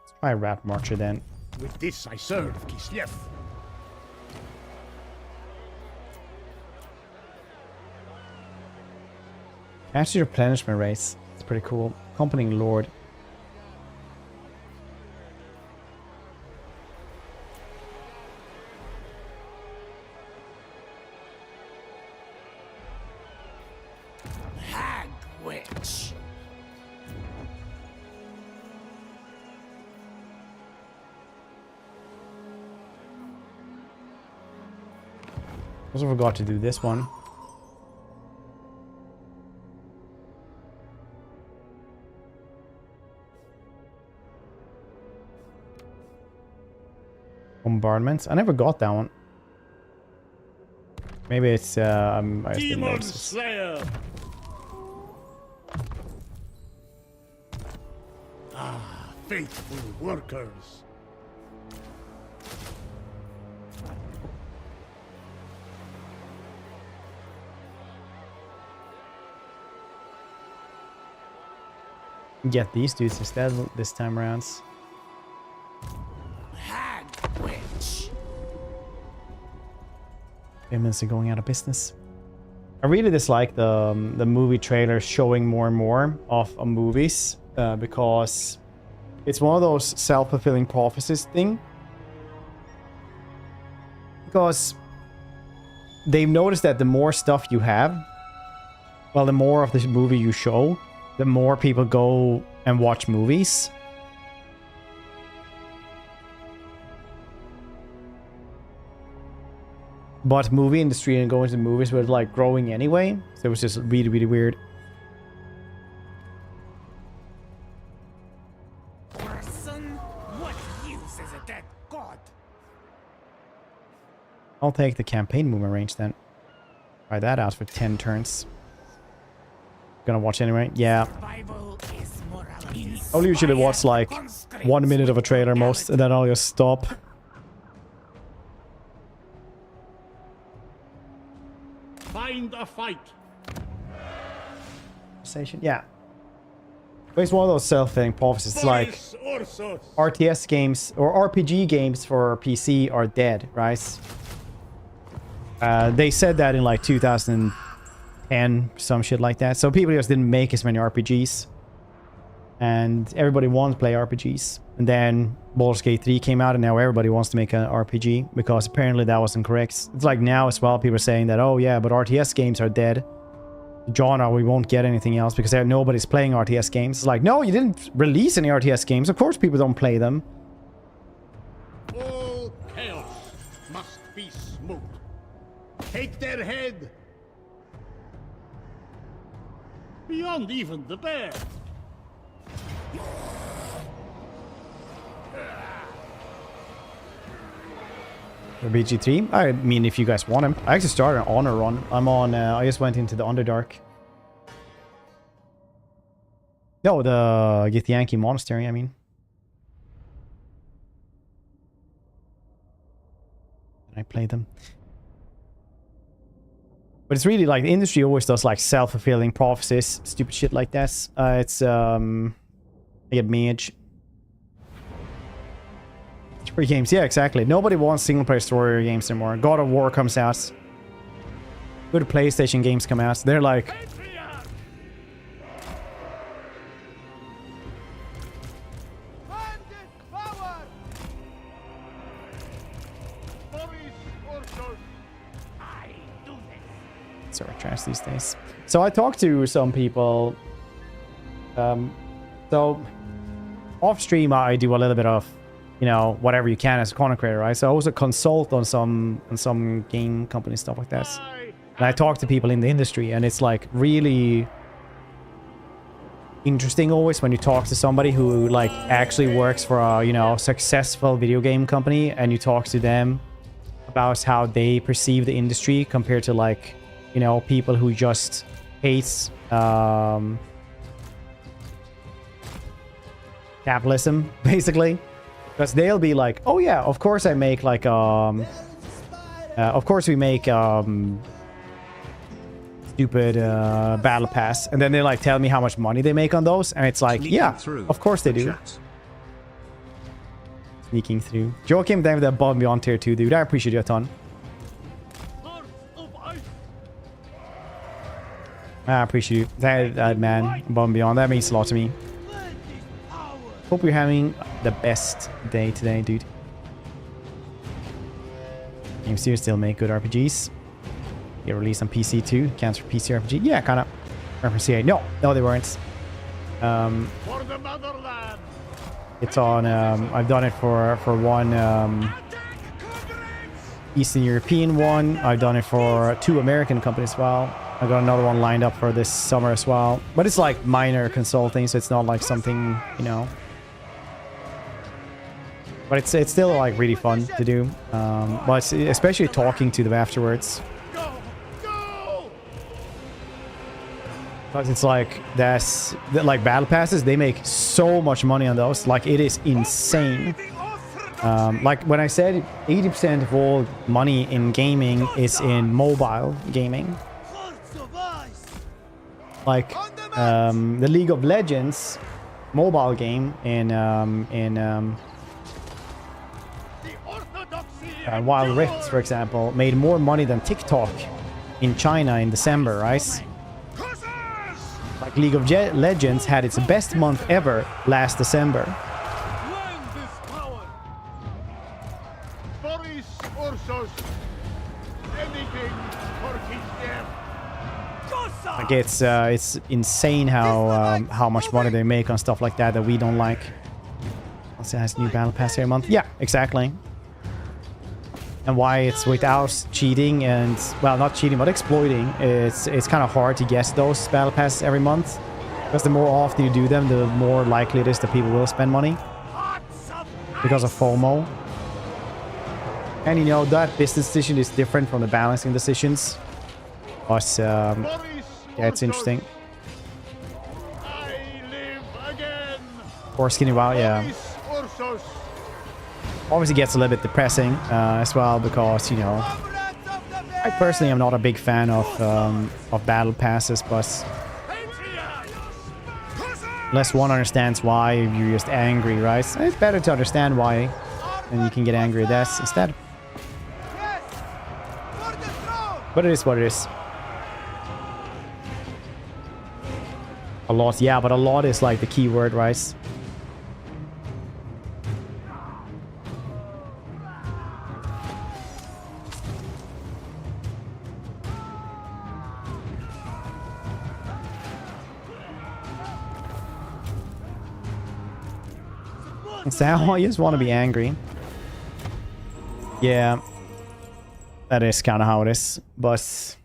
Let's try Rat Marcher then. With this I serve Kislev. Actually, replenishment race. It's pretty cool. Accompanying Lord. Hag witch. Also forgot to do this one. Bombardments. I never got that one. Maybe it's I just didn't Demon notice. Slayer. Ah, faithful workers. Get these dudes instead this time around. Hand witch. Daemons are going out of business. I really dislike the movie trailers showing more and more of movies because it's one of those self-fulfilling prophecies thing. Because they've noticed that the more stuff you have, well, the more of this movie you show, the more people go and watch movies. But movie industry and going to movies was like growing anyway, so it was just really, really weird. Person, what use is a dead god? I'll take the campaign movement range then. Try that out for 10 turns. Gonna watch anyway. Yeah. I'll usually watch like 1 minute of a trailer most, and then I'll just stop. Find a fight. Yeah. But it's one of those self-fulfilling prophecies. It's like Ursus. RTS games or RPG games for PC are dead, right? They said that in like 2010, some shit like that. So people just didn't make as many RPGs. And everybody wanted to play RPGs. And then Baldur's Gate 3 came out, and now everybody wants to make an RPG because apparently that wasn't correct. It's like now as well, people are saying that, oh yeah, but RTS games are dead. Genre, we won't get anything else because nobody's playing RTS games. It's like, no, you didn't release any RTS games. Of course people don't play them. All chaos must be smote. Take their head. Beyond even the bear. For BG3? I mean, if you guys want him. I actually started an honor run. I'm on, I just went into the Underdark. No, the Githyanki Monastery, I mean. I played them. But it's really like the industry always does like self-fulfilling prophecies, stupid shit like that. I get mage. Free games, yeah, exactly. Nobody wants single-player story games anymore. God of War comes out. Good PlayStation games come out. They're like... Sorry, trash these days. So I talked to some people. So off stream, I do a little bit of, you know, whatever you can as a content creator, right? So I was a consult on some game company stuff like that. And I talk to people in the industry, and it's like really interesting always when you talk to somebody who like actually works for a, you know, successful video game company, and you talk to them about how they perceive the industry compared to like, you know, people who just hate capitalism, basically. Because they'll be like, oh yeah, of course I make like of course we make stupid battle pass, and then they like tell me how much money they make on those, and it's like, yeah, of course they do. Sneaking through. Joachim, damn, that above and beyond tier 2, dude. I appreciate you a ton. I appreciate you. That man, above and beyond. That means a lot to me. Hope you're having the best day today, dude. Games here still make good RPGs. Get released on PC too. Counts for PC RPG. Yeah, kind of. Reference CA. No, they weren't. For the motherland. It's on. I've done it for one. Eastern European one. I've done it for 2 American companies as well. I got another one lined up for this summer as well. But it's like minor consulting, so it's not like something, you know. But it's still like really fun to do. But especially talking to them afterwards. Because it's like like battle passes, they make so much money on those. Like it is insane. Like when I said 80% of all money in gaming is in mobile gaming. Like the League of Legends mobile game in Wild Rift, for example, made more money than TikTok in China in December, right? Like League of Legends had its best month ever last December. Boris Ursus, anything for Kingdom. Like it's insane how much money they make on stuff like that we don't like. Also has new battle pass every month. Yeah, exactly. And why it's without cheating and, well, not cheating but exploiting. It's kind of hard to guess those battle passes every month, because the more often you do them, the more likely it is that people will spend money because of FOMO. And you know, that business decision is different from the balancing decisions. But yeah, it's interesting. Or skinny wow, yeah. Obviously gets a little bit depressing as well, because, you know, I personally am not a big fan of battle passes, but unless one understands why, you're just angry, right? It's better to understand why, and you can get angry at that instead. But it is what it is. A lot, yeah, but a lot is like the key word, right? So I just want to be angry. Yeah. That is kind of how it is. But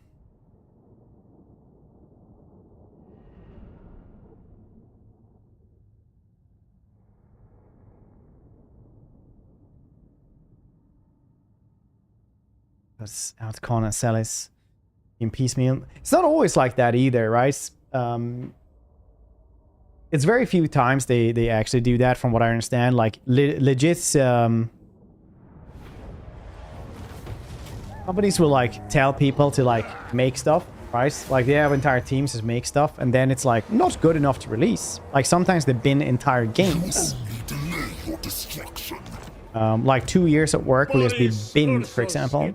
that's how to call and sell is in piecemeal. It's not always like that either, right? It's very few times they actually do that, from what I understand. Like legit companies will like tell people to like make stuff, right? Like they have entire teams to make stuff, and then it's like not good enough to release. Like sometimes they bin entire games. Like 2 years of work will just be binned, for example.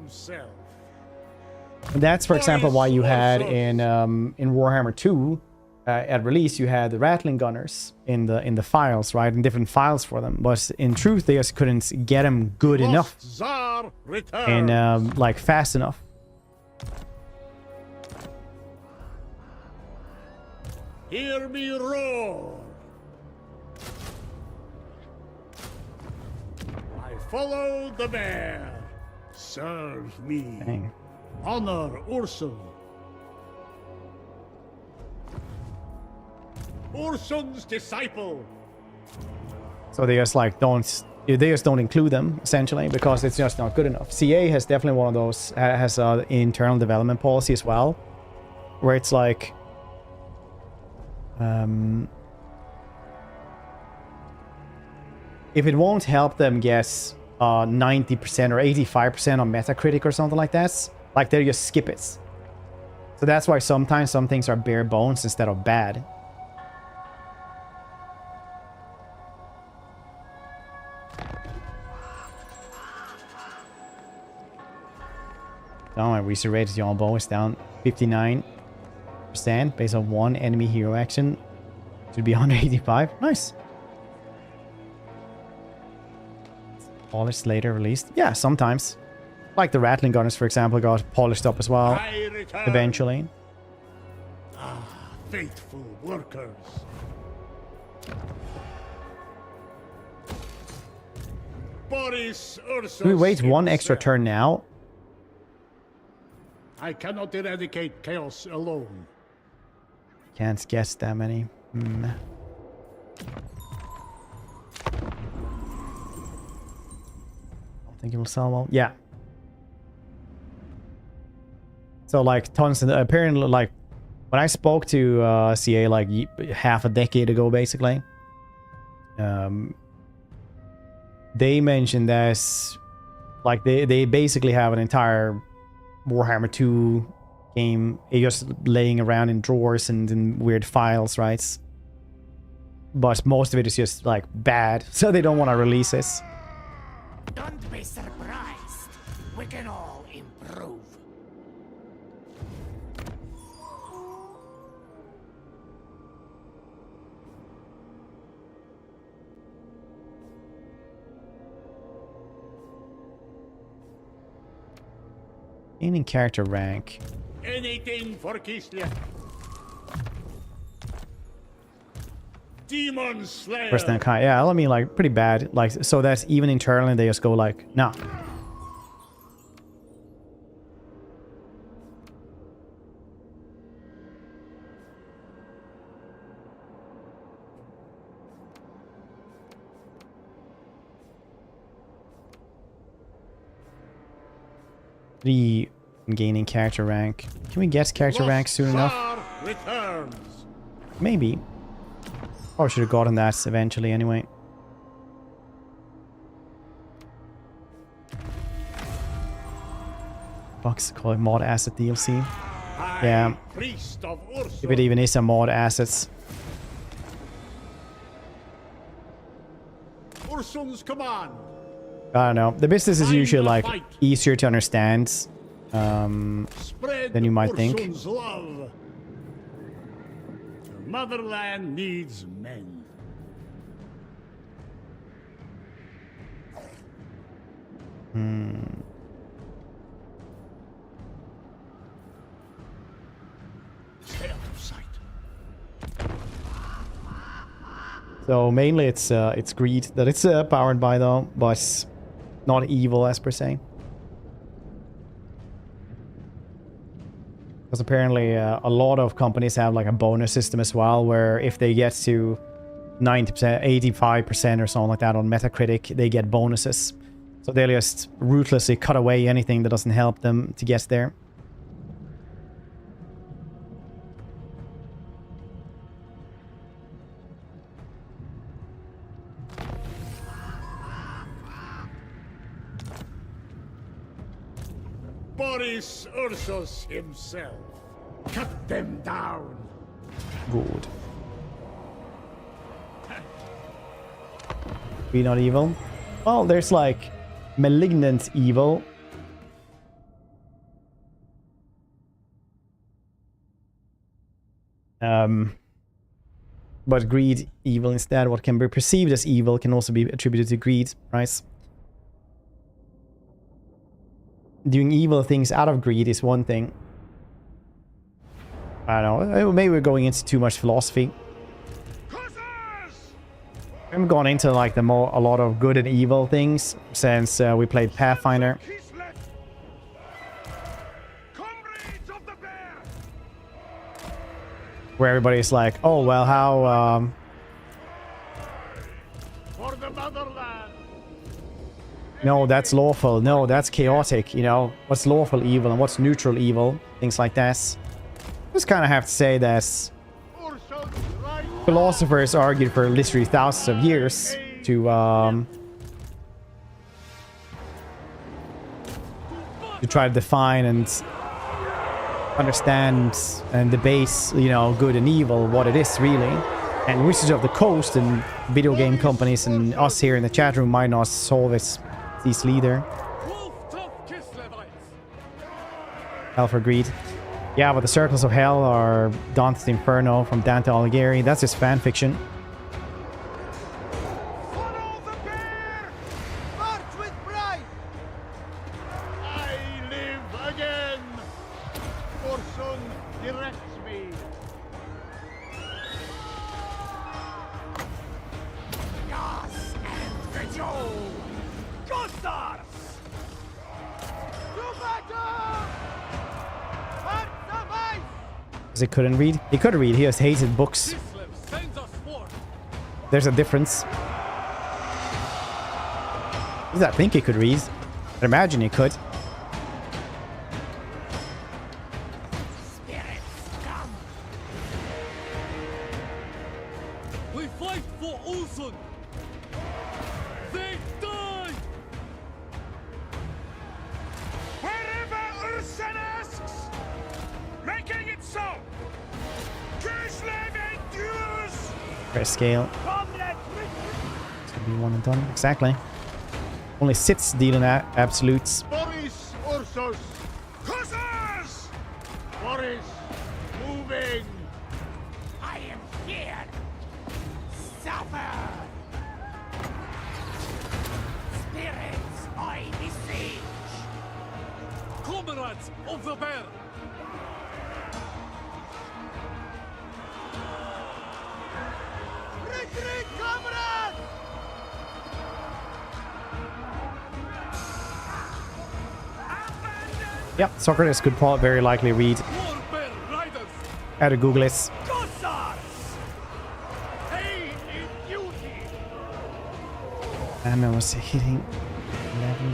And that's, for example, why you had in Warhammer 2 at release, you had the Rattling Gunners in the files, right? And different files for them. But in truth, they just couldn't get them good enough and like fast enough. Hear me roar. I follow the bear. Serve me. Dang. Honor Ursul. Ursun's disciple. So they just like they just don't include them, essentially, because it's just not good enough. CA has definitely one of those, has an internal development policy as well, where it's like if it won't help them get 90% or 85% on Metacritic or something like that, like they just skip it. So that's why sometimes some things are bare bones instead of bad. My research rate is your bow is down 59% based on one enemy hero action. Should be 185. Nice. Polished later released. Yeah, sometimes. Like the Rattling Gunners, for example, got polished up as well. Eventually. Ah, faithful workers. Boris Ursus. Do we wait one extra turn now? I cannot eradicate chaos alone. Can't guess that many. Hmm. I think it will sell well. Yeah. So like tons of apparently like when I spoke to CA like half a decade ago basically, they mentioned this like they basically have an entire Warhammer 2 game just laying around in drawers and in weird files, right? But most of it is just like bad, so they don't want to release this. Don't be surprised. We can all improve. Gaining character rank. Anything for Kislev. Demon Slayer. First then kind, yeah, I mean like pretty bad. Like so that's even internally they just go like, no. Gaining character rank. Can we get character rank soon enough? Returns. Maybe. Or should have gotten that eventually anyway. Bucks call it mod asset DLC. Yeah. If it even is a mod assets. Ursun's command. I don't know. The business is usually like easier to understand than you might think. Love. The motherland needs men. Stay out of sight. So mainly it's greed that it's powered by though, but not evil as per se. Because apparently a lot of companies have like a bonus system as well, where if they get to 90%, 85% or something like that on Metacritic, they get bonuses. So they'll just ruthlessly cut away anything that doesn't help them to get there. Boris Ursus himself. Cut them down. Good. Be not evil. Well, there's like malignant evil. But greed evil instead. What can be perceived as evil can also be attributed to greed, right? Doing evil things out of greed is one thing. I don't know. Maybe we're going into too much philosophy. We haven't gone into like a lot of good and evil things since we played Pathfinder. Where everybody's like, oh well, how For the motherland. no, that's lawful. No, that's chaotic. You know, what's lawful evil and what's neutral evil? Things like that. Just kind of have to say that philosophers argued for literally thousands of years to try to define and understand and debate, you know, good and evil, what it is really. And Wizards of the Coast and video game companies and us here in the chat room might not solve it easily either. Hell for greed. Yeah, but the Circles of Hell are Dante's Inferno from Dante Alighieri. That's just fan fiction. I live again. Ursun directs me. Yes, and Vigil! Gustavs! To battle! Because he couldn't read. He could read. He has hated books. There's a difference. I think he could read. I imagine he could. We fight for Ulson. They die. Wherever Ursun asks, making it so. Kislev endures. Press scale. To be one and done. Exactly. Only sits dealing absolutes. Boris Ursus. Hussars! Boris, moving. I am here. Suffer. Spirits, I beseech. Comrades of the bear. Retreat, comrades! Yep, Socrates could probably very likely read. How to Google it. Anna was hitting 11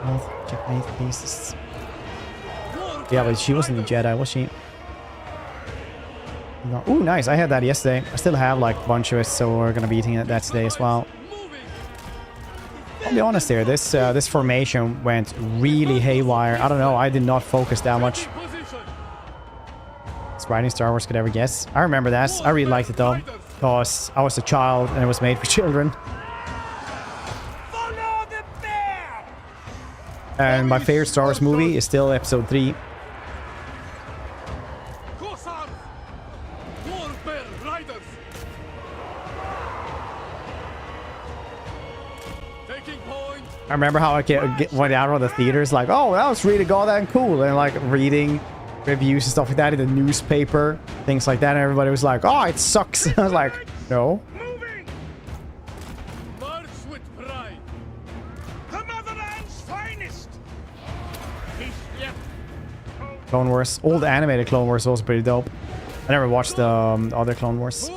health, checkmate pieces. Yeah, but she wasn't a Jedi, was she? No. Ooh, nice. I had that yesterday. I still have like a bunch of it, so we're gonna be eating that today as well. I'll be honest here, this formation went really haywire. I don't know, I did not focus that much. It's writing Star Wars could ever guess. I remember that. I really liked it though, because I was a child and it was made for children. And my favorite Star Wars movie is still Episode 3. I remember how I went out of the theaters like, oh, that was really goddamn cool. And like reading reviews and stuff like that in the newspaper, things like that. And everybody was like, oh, it sucks. I was like, no. March with pride. The motherland's finest. Clone Wars. Old animated Clone Wars was pretty dope. I never watched the other Clone Wars.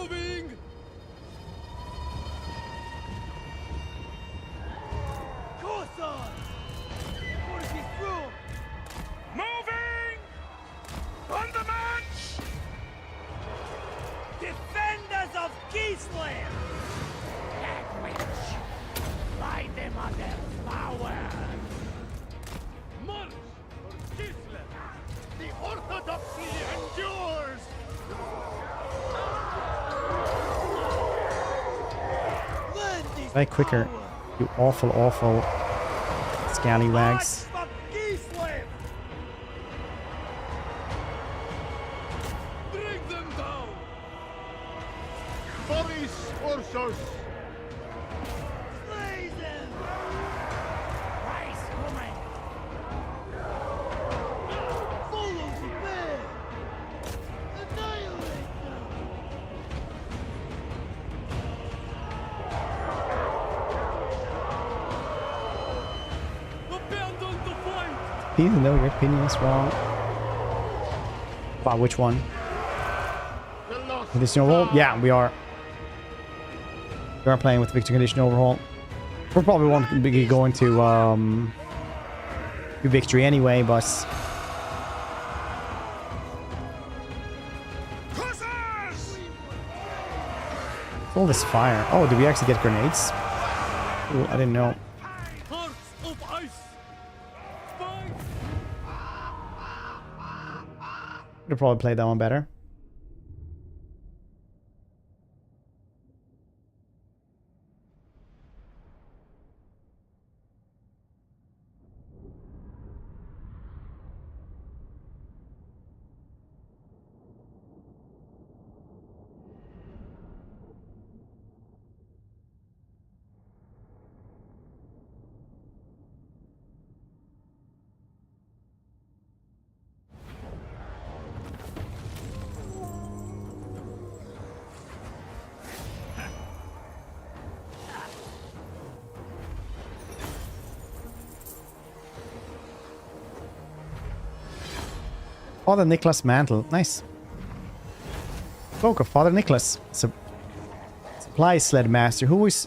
Way quicker, you awful, awful scallywags. Bring them down. Boris Ursus. Slay them. Rice woman. Follow the bear. Annihilate them. Even though your opinion is wrong. Wow, which one? Conditional overhaul? Yeah, we are. We are playing with Victor Conditional Overhaul. We probably won't be going to do victory anyway, but all this fire. Oh, did we actually get grenades? Ooh, I didn't know. Could have probably played that one better. Oh, the Nicholas Mantle. Nice. Spoke of Father Nicholas, supply sled master who always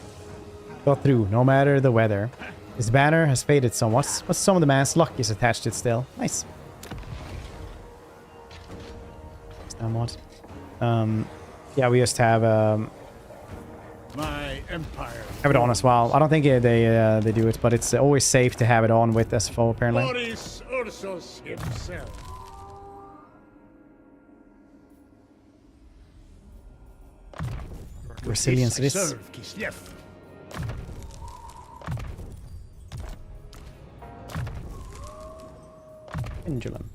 got through, no matter the weather. His banner has faded somewhat, but some of the man's luck is attached to it still. Nice. Mod. Yeah, we just have my empire. Have it on as well. I don't think they do it, but it's always safe to have it on with SFO apparently. Boris Ursus himself. Resilience it is. Serve Kislev. Pendulum.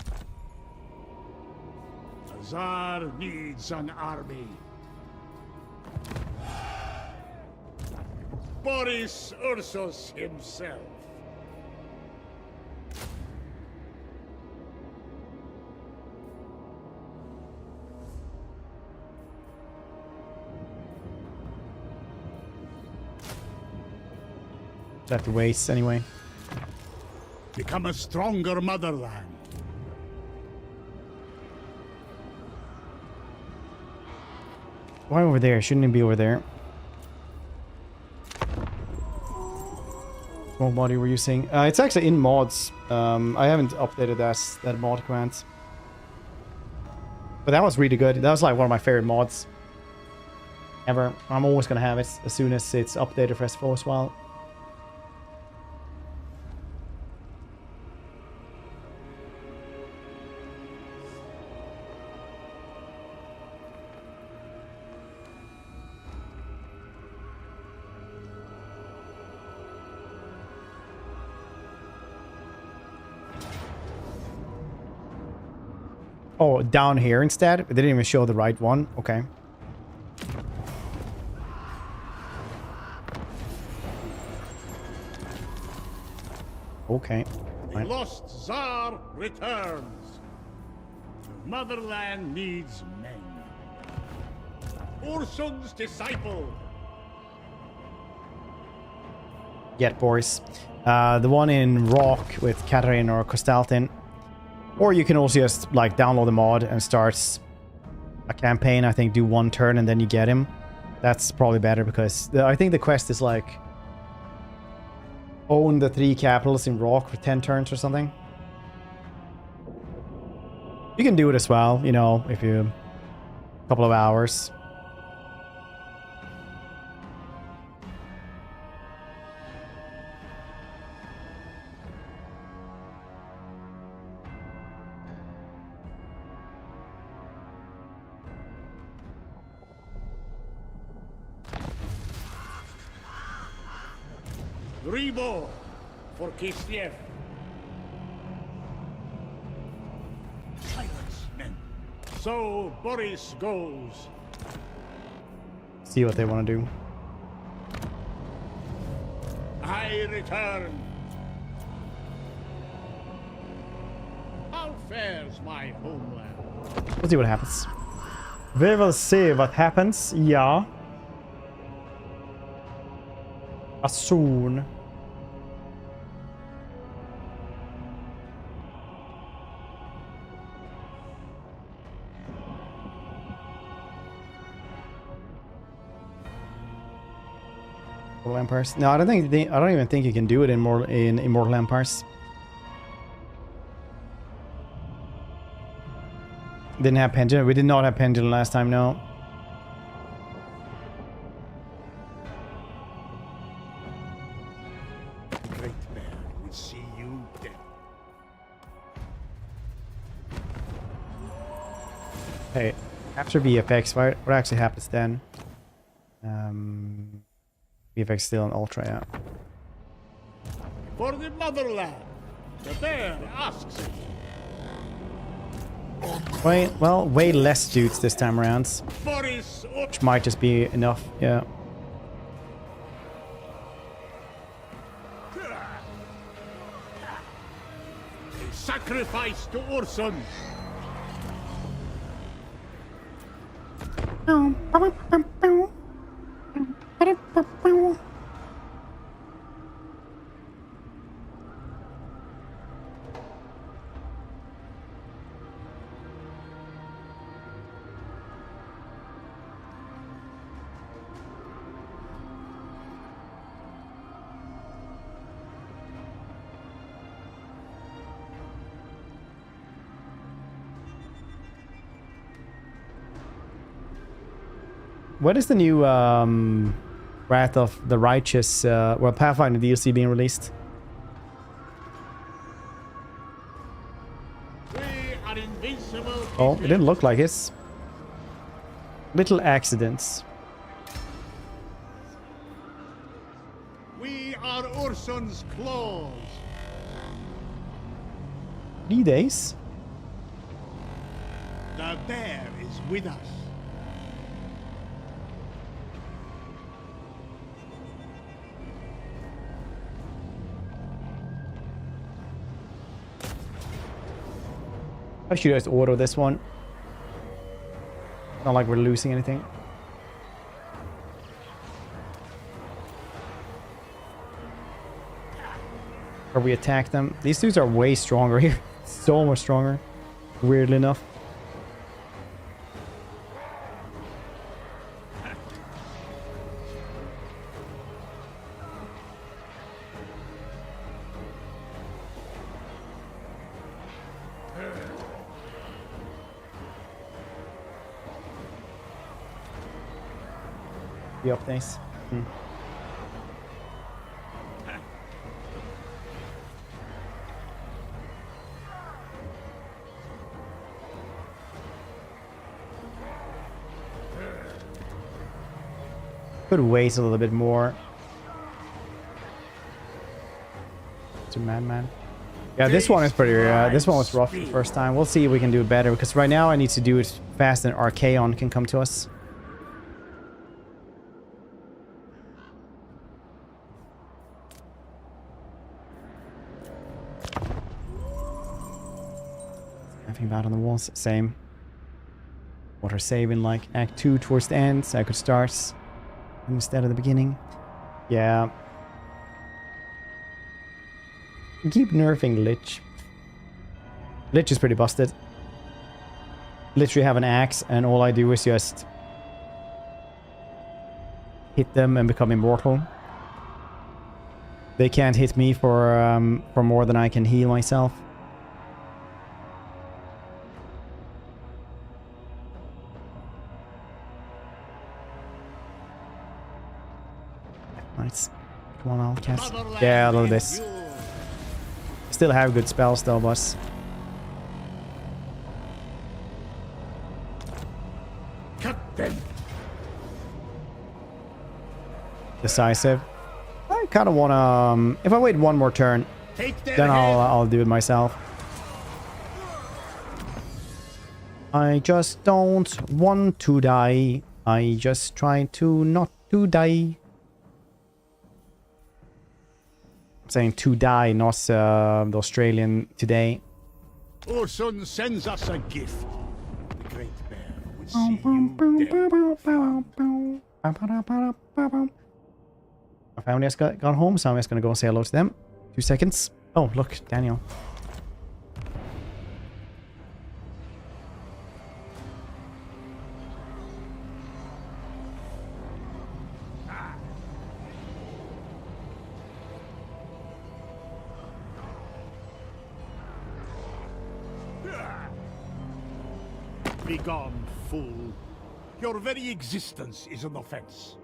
Tsar needs an army. Boris Ursus himself. Have to waste anyway. Become a stronger motherland. Why over there? Shouldn't it be over there? Small body we're using. It's actually in mods. I haven't updated that mod command. But that was really good. That was like one of my favorite mods ever. I'm always gonna have it as soon as it's updated for SFO as well. Oh, down here instead? They didn't even show the right one. Okay. Okay. The lost Tsar returns. The motherland needs men. Ursun's disciple. Get Boris. The one in Rock with Catherine or Costaltin. Or you can also just like download the mod and start a campaign. I think do one turn and then you get him. That's probably better because I think the quest is like own the 3 capitals in Rock for 10 turns or something. You can do it as well, you know, if you a couple of hours. Rework for Kislev. Silence, men. So Boris goes. See what they want to do. I return. How fares my homeland? We'll see what happens. We will see what happens. Ja. As soon. Empires. No, I don't even think you can do it in Immortal Empires. Didn't have pendulum. We did not have pendulum last time. No. Great man will see you dead. Hey, after VFX, what actually happens then? VFX still on Ultra, yeah. For the motherland, the bear asks. Wait, well, way less dudes this time around. Boris, which might just be enough, yeah. A sacrifice to Ursun. When is the new Wrath of the Righteous, well, Pathfinder DLC being released? We are invincible. Oh, it didn't look like it. Little accidents. We are Ursun's claws. 3 days? The bear is with us. I should just auto this one. Not like we're losing anything. Or we attack them. These dudes are way stronger here. So much stronger. Weirdly enough. Yep, thanks. Could wait a little bit more. To Madman. Yeah, this one is pretty. This one was rough the first time. We'll see if we can do it better because right now I need to do it fast and Archaon can come to us. Nothing bad on the walls. Same. Water save in like Act 2 towards the end, so I could start instead of the beginning. Yeah. Keep nerfing Lich. Lich is pretty busted. Literally have an axe and all I do is just hit them and become immortal. They can't hit me for more than I can heal myself. Nice. Come on, I'll cast. Yeah, I love this. Still have good spells though, boss. Cut them. Decisive. I kind of want to. If I wait one more turn, then I'll do it myself. I just don't want to die. I just try to not to die. I'm saying to die, not the Australian today. Ursun sends us a gift. The great bear would see you dead. My family has gone home, so I'm just gonna go say hello to them. 2 seconds. Oh, look, Daniel. Begone, fool. Your very existence is an offense.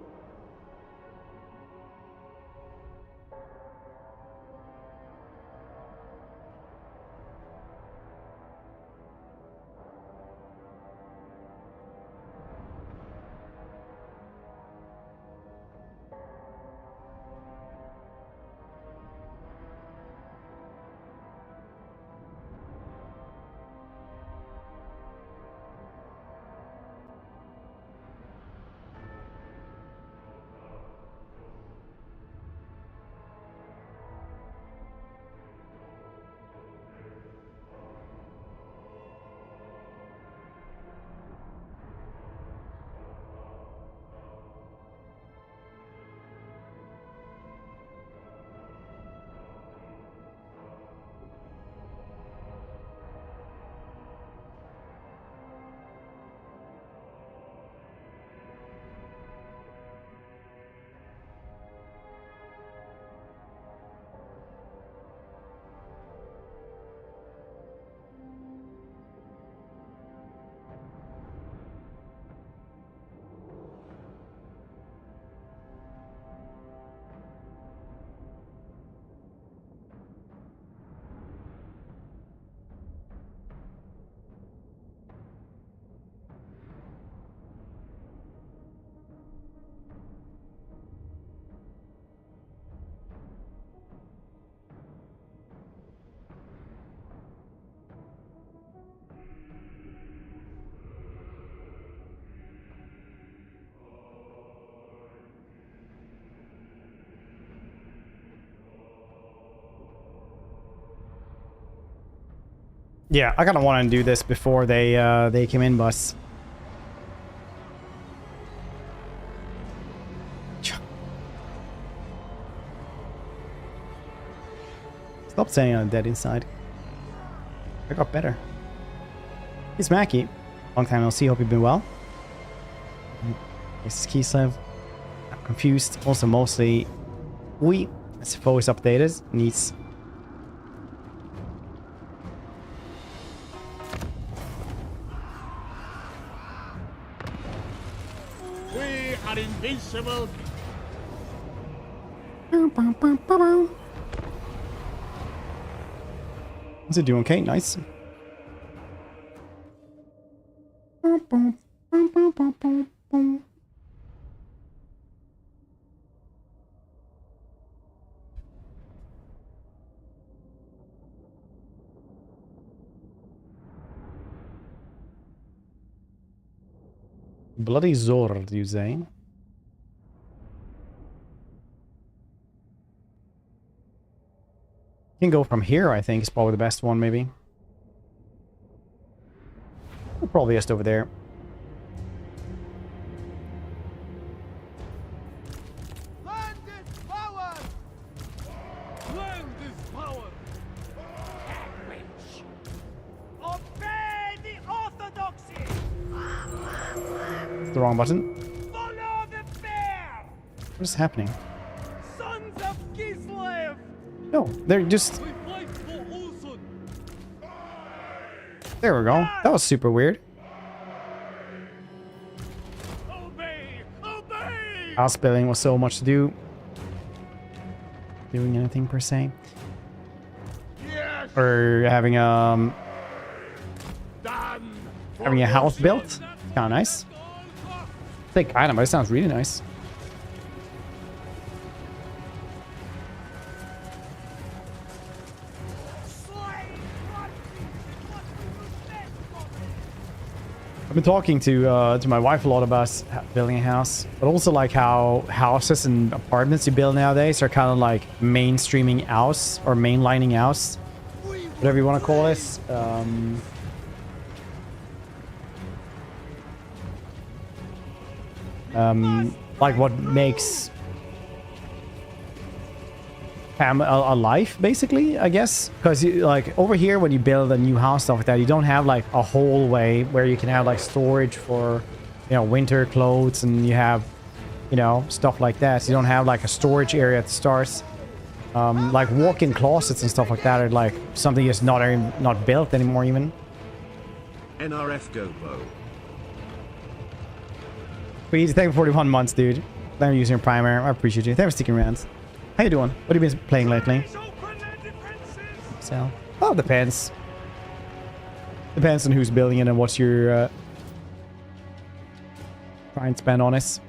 Yeah, I kind of want to do this before they came in, boss. Stop saying I'm dead inside. I got better. It's Mackie. Long time no see. Hope you've been well. This is Kislev. I'm confused. Also, mostly we SFO is updated. Needs. We are invincible. What's it doing? Okay, nice. Bloody Zord, you say? Can go from here, I think, is probably the best one, maybe. Probably just over there. Land is power! Land is power! Sandwich! Obey the orthodoxy! It's the wrong button. Follow the bear! What is happening? Sons of Kislev! No, they're just... We fight for Ursus! There we go. That was super weird. Obey! Obey! House building was so much to do. Doing anything per se. Yes! Or having a house built. Kind of nice. Thick item, but it sounds really nice. I've been talking to my wife a lot about building a house, but also like how houses and apartments you build nowadays are kind of like mainstreaming house or mainlining house, whatever you want to call this. Like what makes a life, basically, I guess, because like over here when you build a new house, stuff like that, you don't have like a hallway where you can have like storage for, you know, winter clothes, and you have, you know, stuff like that. So you don't have like a storage area at the start. Like walk-in closets and stuff like that are like something that's not built anymore even. NRF go bow. Please, thank you for 41 months, dude. Thank you for using your primer. I appreciate you. Thanks for sticking around. How you doing? What have you been playing lately? So, oh, depends. Depends on who's building it and what's your try and spend on it.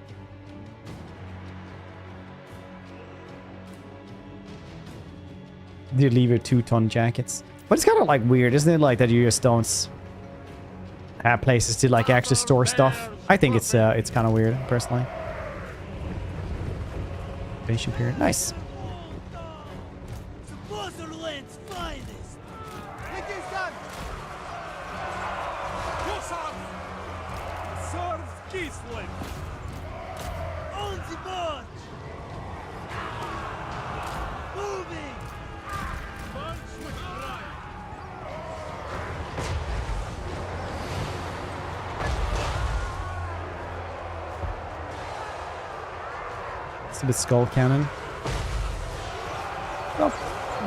Did leave your 2-ton jackets, but it's kind of like weird, isn't it? Like that you just don't have places to like actually store stuff. I think it's kind of weird, personally. Patient period. Nice. Borderlands finest. It is done. Serves Kislev. On the march. Moving. March with pride. It's a bit skull cannon. Oh,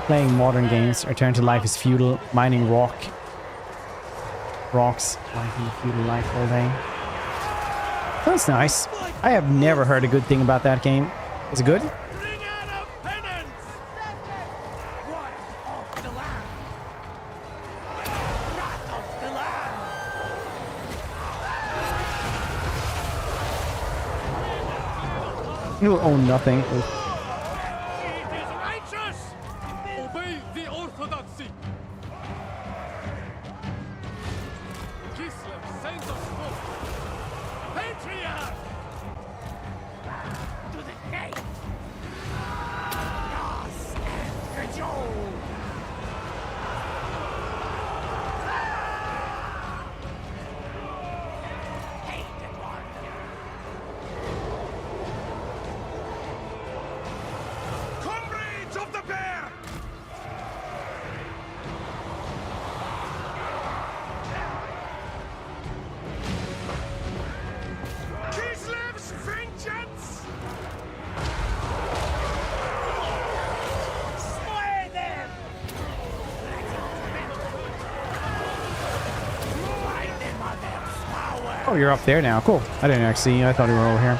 playing modern games. Return to life is feudal. Mining rocks. Life in the feudal life all day. That's nice. I have never heard a good thing about that game. Is it good? Bring out of penance. Wrath of the land. Wrath of the land. You will own nothing. It is righteous. Obey the orthodoxy. Kislev sends us forth. Patriarch. To the gate. Yes, and cajole. Oh, you're up there now. Cool. I didn't actually see you. I thought you were over here.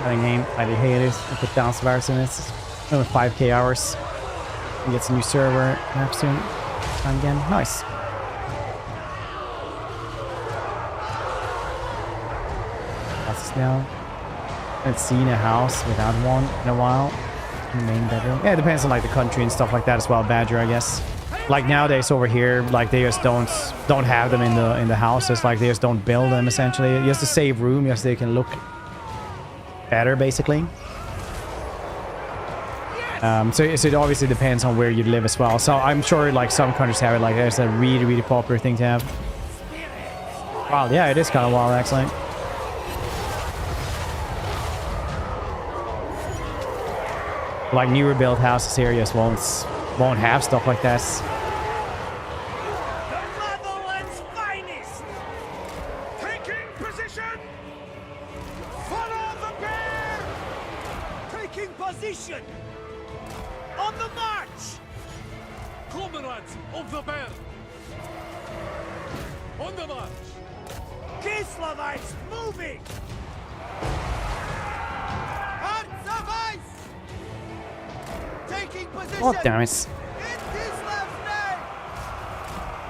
I game. I did hate it. I put down Savaris in it. Over 5k hours. We get some new server perhaps soon. Time again. Nice. That's us now. I haven't seen a house without one in a while. In the main bedroom. Yeah, it depends on like the country and stuff like that as well. Badger, I guess. Like nowadays over here, like they just don't have them in the houses. Like they just don't build them essentially. Just to save room, just so they can look better basically. So it obviously depends on where you live as well. So I'm sure like some countries have it. Like it's a really popular thing to have. Wow, yeah, it is kind of wild actually. Like newer built houses here just won't have stuff like that. Position! On the march! Comrades of the bear! On the march! Kislavites moving! Hearts of ice! Taking position! Oh, damn it. In Kislev's name!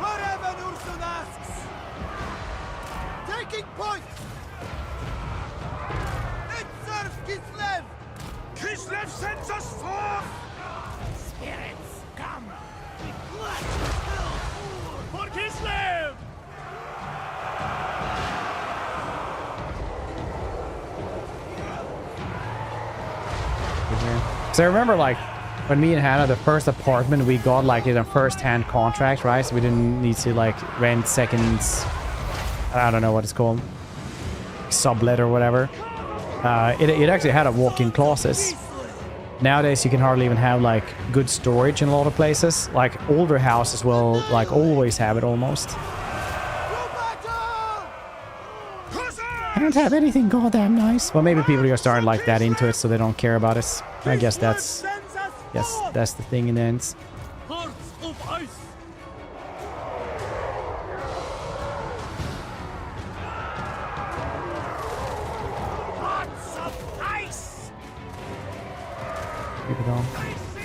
Whatever Ursus asks! Taking point! It serves Kislev! Kislev sends us forth! Spirits, come! We clutch still for Kislev! So I remember like when me and Hannah, the first apartment we got like in a first-hand contract, right? So we didn't need to like rent seconds. I don't know what it's called. Sublet or whatever. It actually had a walk-in closet. Nowadays you can hardly even have like good storage in a lot of places. Like older houses will like always have it almost. I don't have anything goddamn nice. Well, maybe people just aren't like that into it, so they don't care about it. I guess that's the thing in the end. Hearts of ice!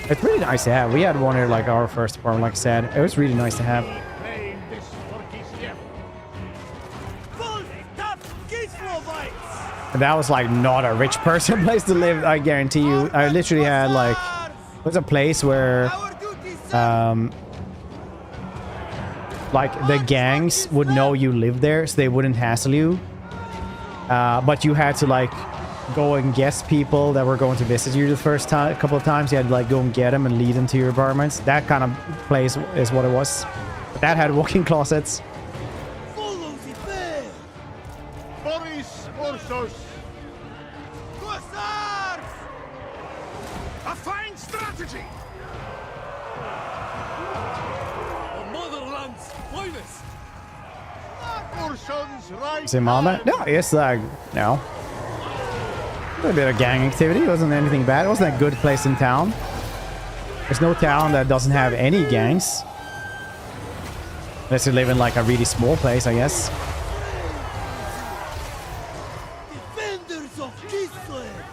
It's really nice to have. We had one here like our first apartment, like I said. It was really nice to have. And that was like not a rich person place to live, I guarantee you. I literally had like, it was a place where like the gangs would know you lived there, so they wouldn't hassle you. But you had to like go and guess people that were going to visit you the first time, a couple of times. You had to like go and get them and lead them to your apartments. That kind of place is what it was. But that had walk-in closets. Boris Ursus! Hussars! A fine strategy! The motherland's finest! Ursun's right. Is it Mama? No, it's like, no. A little bit of gang activity. It wasn't anything bad. It wasn't a good place in town. There's no town that doesn't have any gangs. Unless you live in like a really small place, I guess. Defenders of Kislev!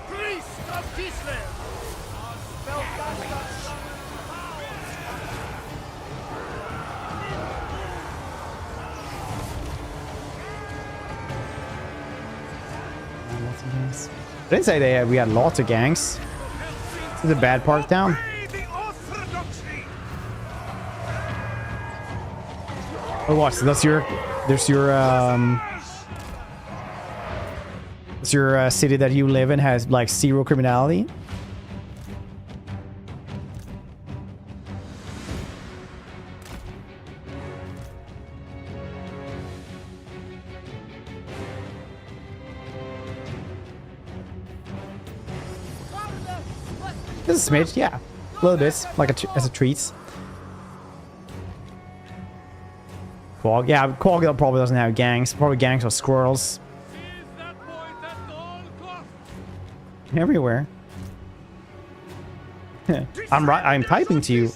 Priest of Kislev! I didn't say we had lots of gangs. This is a bad part of town. Oh, what? That's your city that you live in has like zero criminality. This is a smidge, yeah. A little bit, like as a treat. Quag, yeah, Quag probably doesn't have gangs. Probably gangs of squirrels. Everywhere. I'm typing to you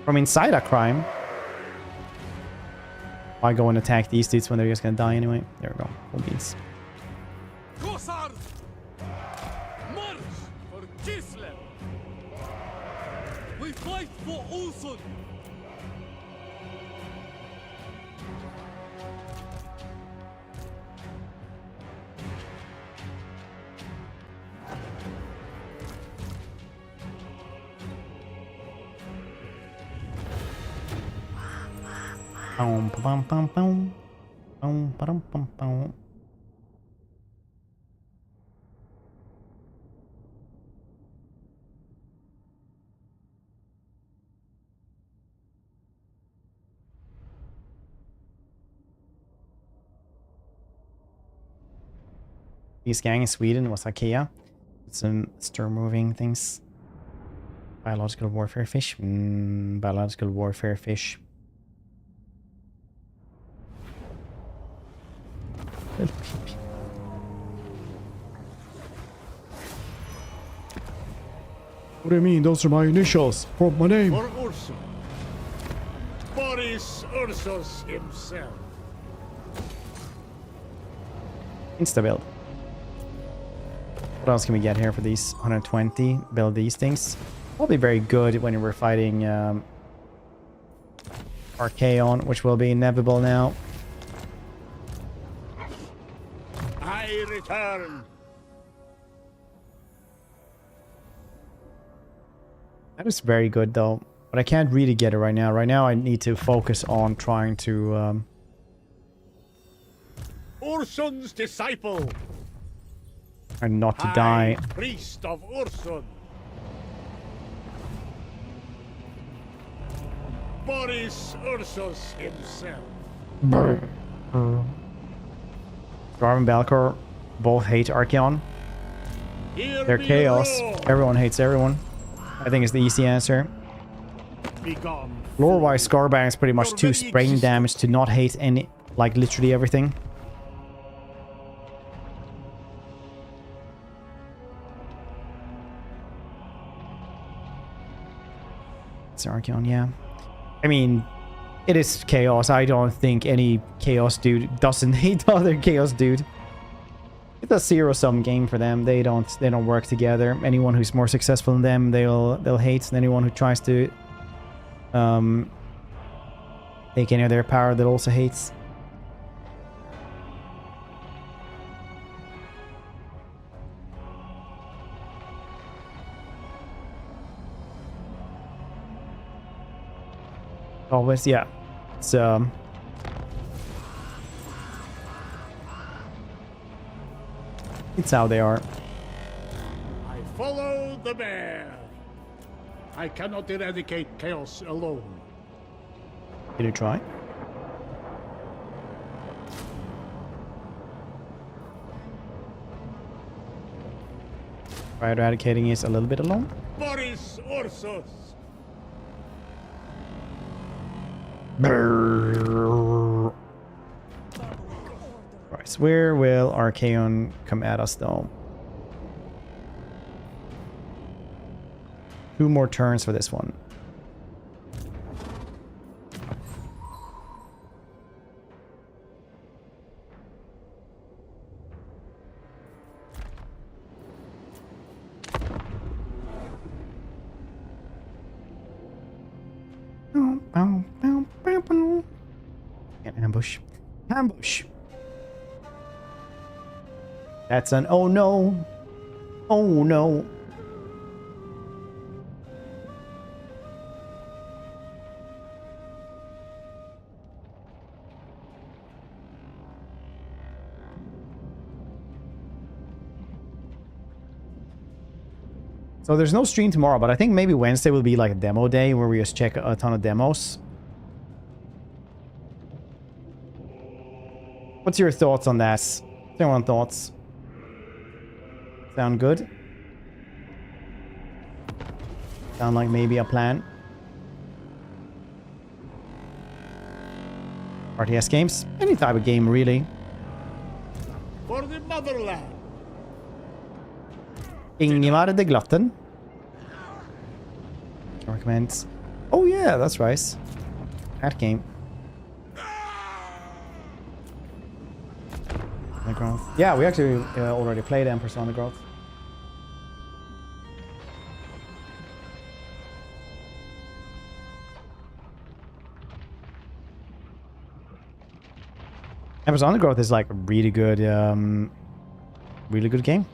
from inside a crime. Why go and attack these dudes when they're just gonna die anyway? There we go. Cool beans. Kossar! March for Kislev! We fight for Ulsun! Boom, bum, bum, bum. Boom, ba-dum, bum, bum. This gang in Sweden was IKEA. Some stir moving things. Biological warfare fish. Biological warfare fish. What do you mean? Those are my initials for my name. For Ursus. Boris Ursus himself. Insta build. What else can we get here for these 120? Build these things. Probably very good when we're fighting Archaon, which will be inevitable now. I return. That is very good though, but I can't really get it right now. Right now I need to focus on trying to Ursun's disciple. and not to die. Priest of Ursun. Boris Ursus himself. Garv and Balcor both hate Archaon. They're chaos. Everyone hates everyone. I think it's the easy answer. Lore-wise, Scarbang is pretty much 2 sprain damage to not hate any, like literally everything. It's Archaon, yeah. I mean, it is chaos. I don't think any chaos dude doesn't hate the other chaos dude. It's a zero-sum game for them. They don't work together. Anyone who's more successful than them, they'll hate. And anyone who tries to take any of their power, that also hates. Always, yeah. It's it's how they are. I follow the bear. I cannot eradicate chaos alone. Did you try? Try eradicating is a little bit alone. Boris Ursus. Right, so where will Archaon come at us though? 2 more turns for this one. An ambush. Ambush. That's an oh no. Oh no. So there's no stream tomorrow, but I think maybe Wednesday will be like a demo day where we just check a ton of demos. What's your thoughts on that? Anyone thoughts? Sound good? Sound like maybe a plan? RTS games? Any type of game, really. For the motherland. Ingvar de Glatten. Recommends. Oh yeah, that's right. That game. the Growth. Yeah, we actually already played Empress on the Growth. Empress on the Growth is like a really good game.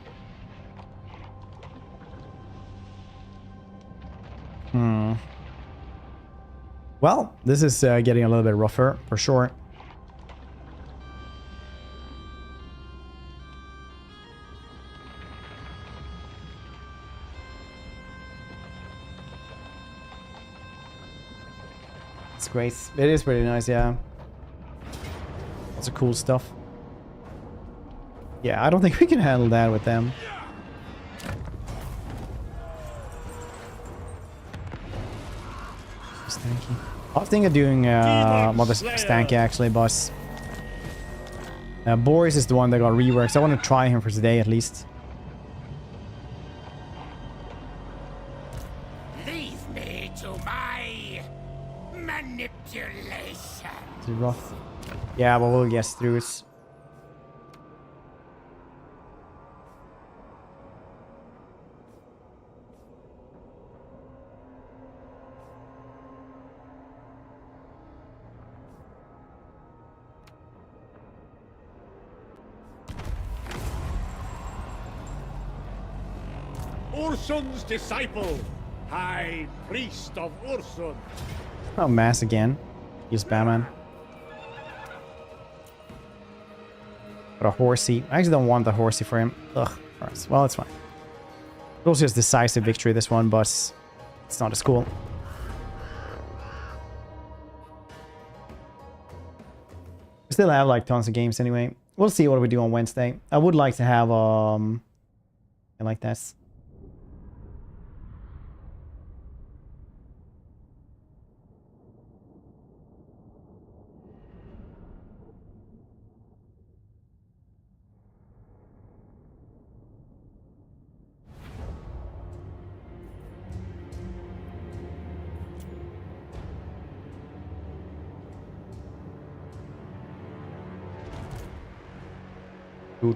Well, this is getting a little bit rougher for sure. It's great. It is pretty nice, yeah. Lots of cool stuff. Yeah, I don't think we can handle that with them. Stanky. I was thinking of doing Mother Stanky actually, boss. Boris is the one that got reworked, so I want to try him for today at least. Leave me to my manipulation. Is it rough? Yeah, but we'll guess through it. Ursun's disciple, High Priest of Ursun. Oh, mass again. Use Batman. But a horsey. I actually don't want the horsey for him. Ugh. Well, it's fine. It also has decisive victory this one, but it's not as cool. We still have like tons of games anyway. We'll see what we do on Wednesday. I would like to have like this. Do.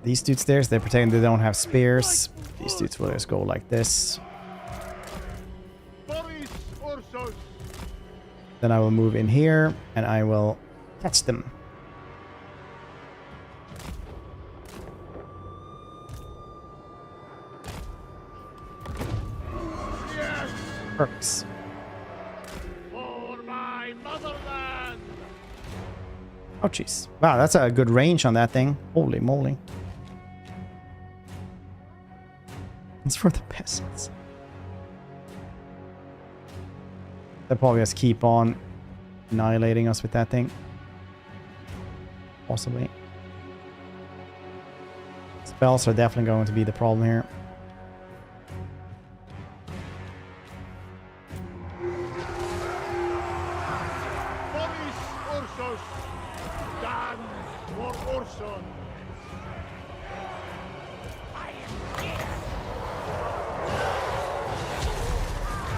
These dudes there, they're pretending they don't have spears. These dudes will just go like this. Boris Ursus. Then I will move in here and I will catch them. Perks. For my motherland. Oh jeez. Wow, that's a good range on that thing. Holy moly. It's for the peasants. They'll probably just keep on annihilating us with that thing. Possibly. Spells are definitely going to be the problem here.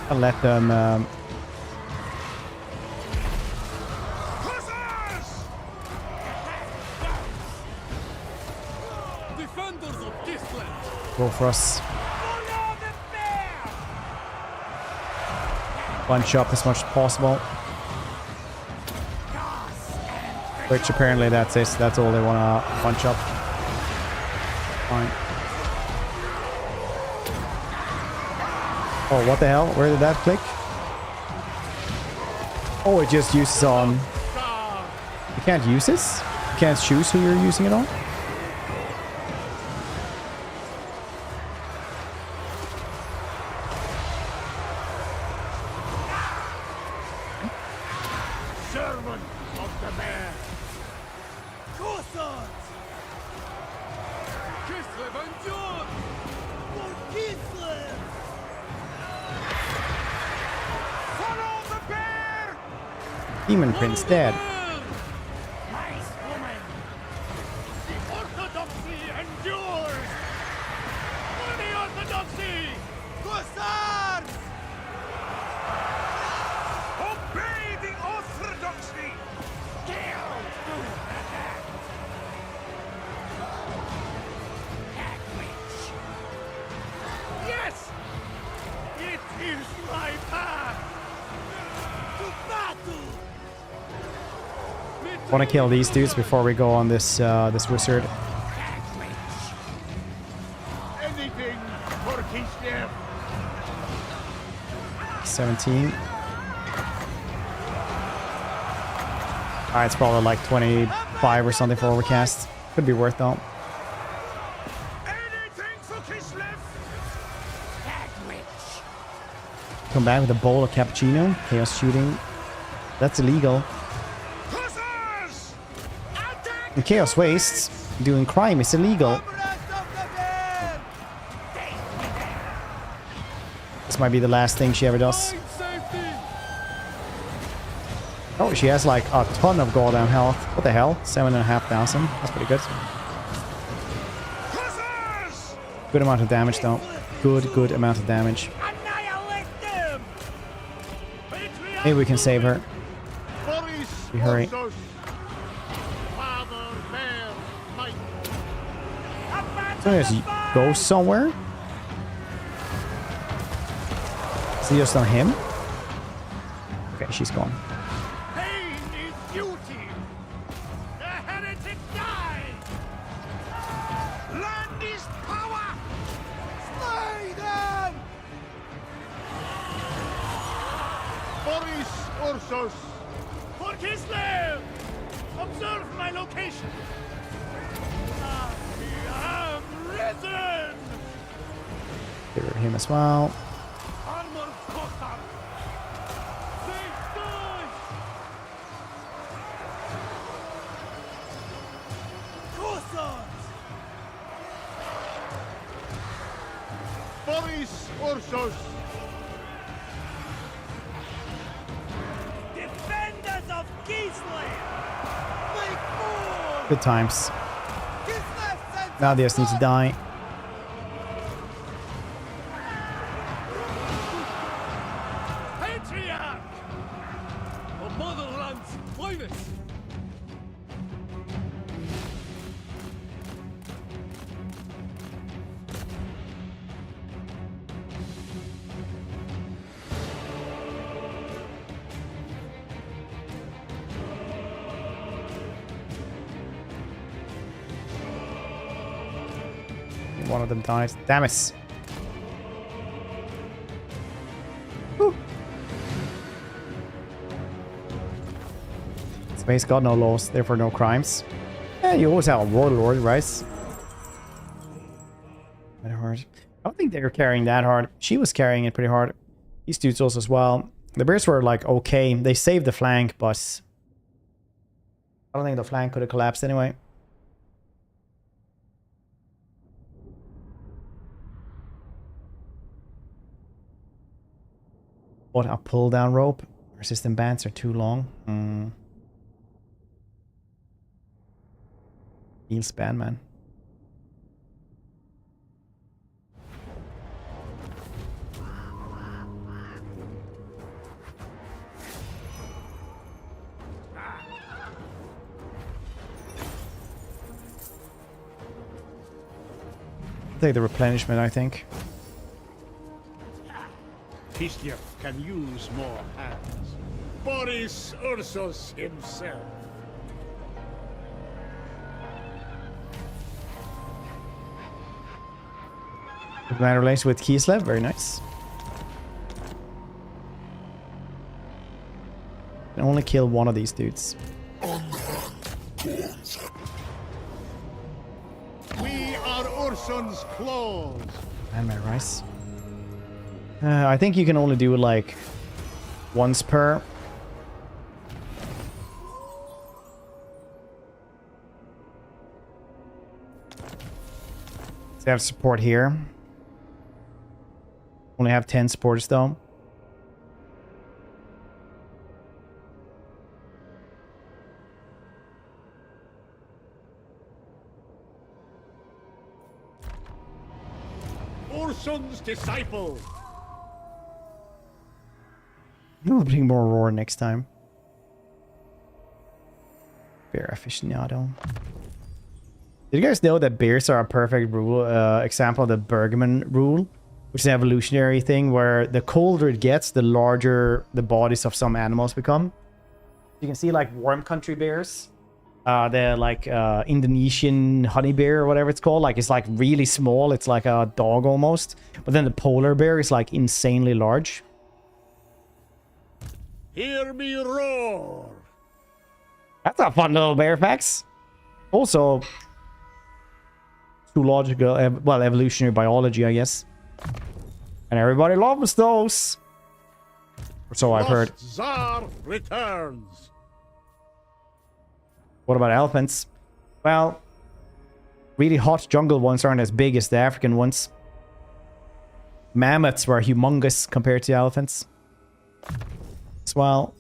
I'll let them go for us. Bunch up as much as possible. Which apparently that's it. That's all they want to bunch up. Fine. Oh, what the hell? Where did that click? Oh, it just uses on... You can't use this? You can't choose who you're using it on? Servant of the bear. Corsons! Kislev endured! For Kislev! Follow the bear! Demon Prince dead. Nice woman! Want to kill these dudes before we go on this this wizard. Anything for Kislev. 17. It's probably like 25 or something for overcast. Could be worth though. Come back with a bowl of cappuccino. Chaos shooting. That's illegal. And chaos wastes. Doing crime is illegal. This might be the last thing she ever does. Oh, she has like a ton of goddamn health. What the hell? 7,500. That's pretty good. Good amount of damage though. Good amount of damage. Maybe we can save her. We hurry. So there's go somewhere. Is he just on him? Okay, she's gone. Boris Ursus! For Kislev! Observe my location! I am risen! Get rid of him as well. Armor Kotar! Boris Ursus! Defenders of Kislev! Good times. Now they just need to die. Patriarch! Of motherland's finest! One of them died. Damn it. Space got no laws, therefore no crimes. Yeah, you always have a warlord, right? That hard. I don't think they were carrying that hard. She was carrying it pretty hard. These dudes also as well. The bears were like okay. They saved the flank, but I don't think the flank could have collapsed anyway. What, a pull down rope? Resistant bands are too long. Heel span, man. Take the replenishment, I think. Kislev can use more hands. Boris Ursus himself. Good man relates with Kislev, very nice. Can only kill one of these dudes. We are Ursun's claws. And my rice. I think you can only do it like once per. So they have support here. Only have 10 supporters though. Ursun's disciple. We'll bring more roar next time. Bear aficionado. Did you guys know that bears are a perfect rule example of the Bergman rule, which is an evolutionary thing where the colder it gets, the larger the bodies of some animals become. You can see like warm country bears, The like Indonesian honey bear or whatever it's called. Like it's like really small. It's like a dog almost. But then the polar bear is like insanely large. Hear me roar. That's a fun little bear facts. Also, zoological, well, evolutionary biology, I guess. And everybody loves those. Or so I've heard. Tsar returns. What about elephants? Well, really hot jungle ones aren't as big as the African ones. Mammoths were humongous compared to elephants. As well.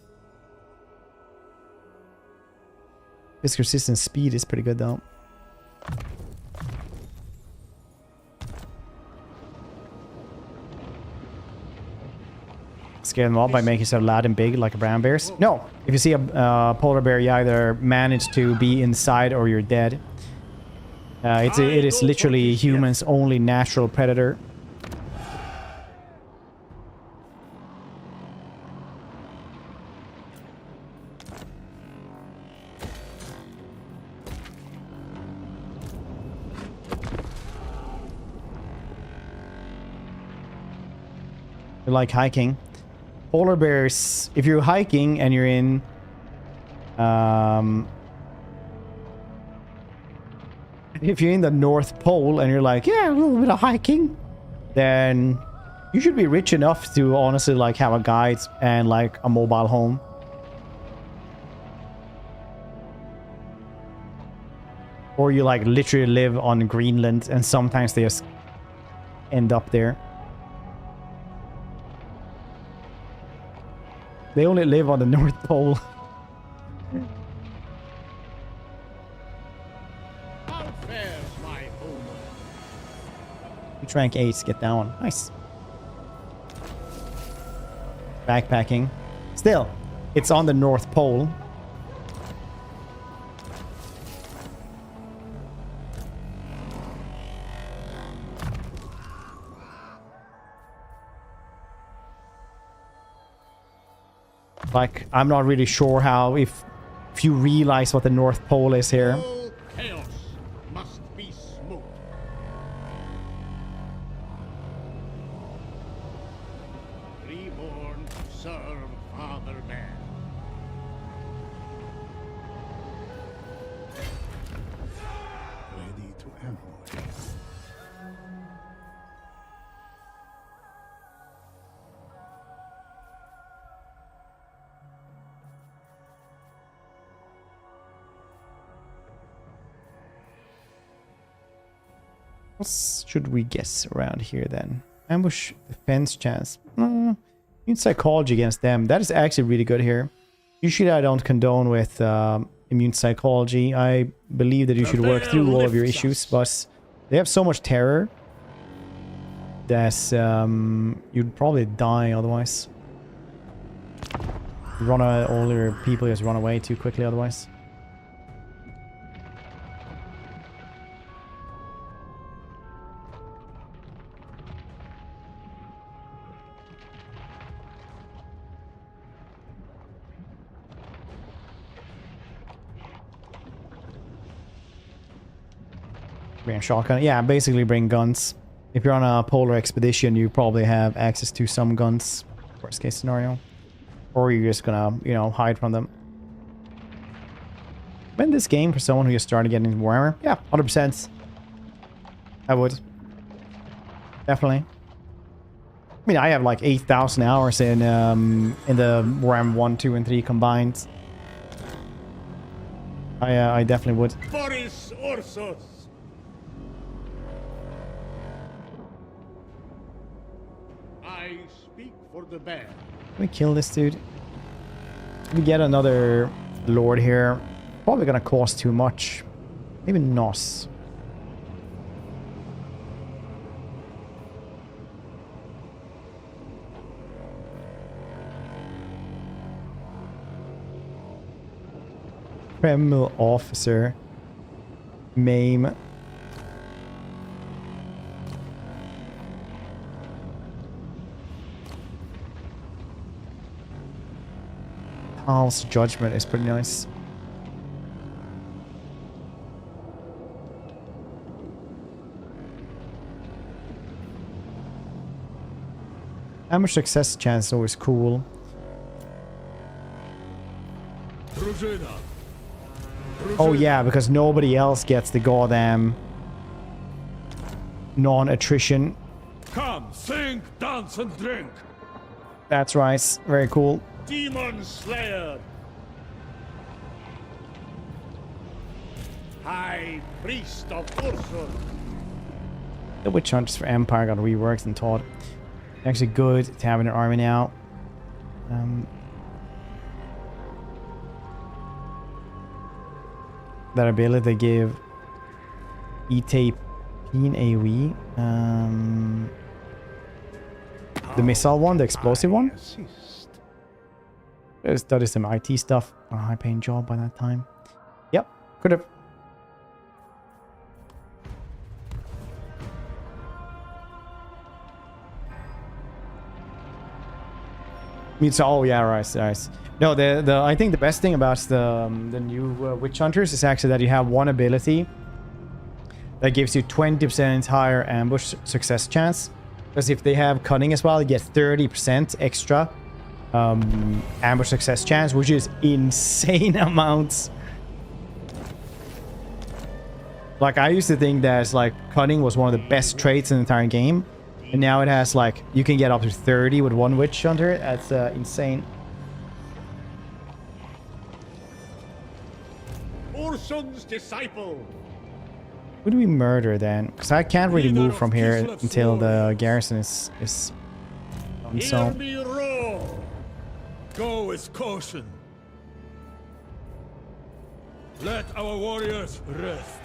This resistance speed is pretty good though. Scare them off by making yourself loud and big like brown bears? No. If you see a polar bear, you either manage to be inside or you're dead. It is literally humans' only natural predator. You like hiking? Polar bears, if you're hiking and you're in if you're in the North Pole and you're like, yeah, a little bit of hiking, then you should be rich enough to honestly like have a guide and like a mobile home. Or you like literally live on Greenland and sometimes they just end up there. They only live on the North Pole. How fares my home? You rank 8, get down. Nice. Backpacking. Still, it's on the North Pole. Like, I'm not really sure how, if you realize what the North Pole is here. All chaos must be smooth. Reborn to serve Father Man. Ready to ambush. What should we guess around here then? Ambush defense chance. Immune psychology against them. That is actually really good here. Usually I don't condone with immune psychology. I believe that you should work through all of your issues, but they have so much terror that you'd probably die otherwise. All your people just run away too quickly otherwise. Bring a shotgun. Yeah, basically bring guns. If you're on a polar expedition, you probably have access to some guns. Worst case scenario. Or you're just gonna, you know, hide from them. Win this game for someone who just started getting into Warhammer? Yeah, 100%. I would. Definitely. I mean, I have like 8,000 hours in the Warhammer 1, 2, and 3 combined. I definitely would. Boris Ursus. I speak for the band. Can we kill this dude? We get another lord here. Probably gonna cost too much. Maybe Nos. Criminal officer. Maim. Hal's judgment is pretty nice. Ambush success chance is always cool. Oh yeah, because nobody else gets the goddamn non-attrition. Come, sing, dance, and drink. That's right. Very cool. Demon Slayer. High Priest of Ursus. The witch hunters for Empire got reworked and taught. Actually good to have in an army now. That ability they give E-Tape in AoE. The missile one, the explosive one. I studied some IT stuff. A high-paying job by that time. Yep, could have. Oh yeah, right. No, I think the best thing about the new witch hunters is actually that you have one ability that gives you 20% higher ambush success chance. Because if they have cunning as well, you get 30% extra ambush success chance, which is insane amounts. Like, I used to think that like cunning was one of the best traits in the entire game, and now it has like you can get up to 30 with one witch hunter. That's insane. Ursun's disciple. Who do we murder then? Because I can't really move from here until the garrison is done. So Hear me roar. Go with caution. Let our warriors rest.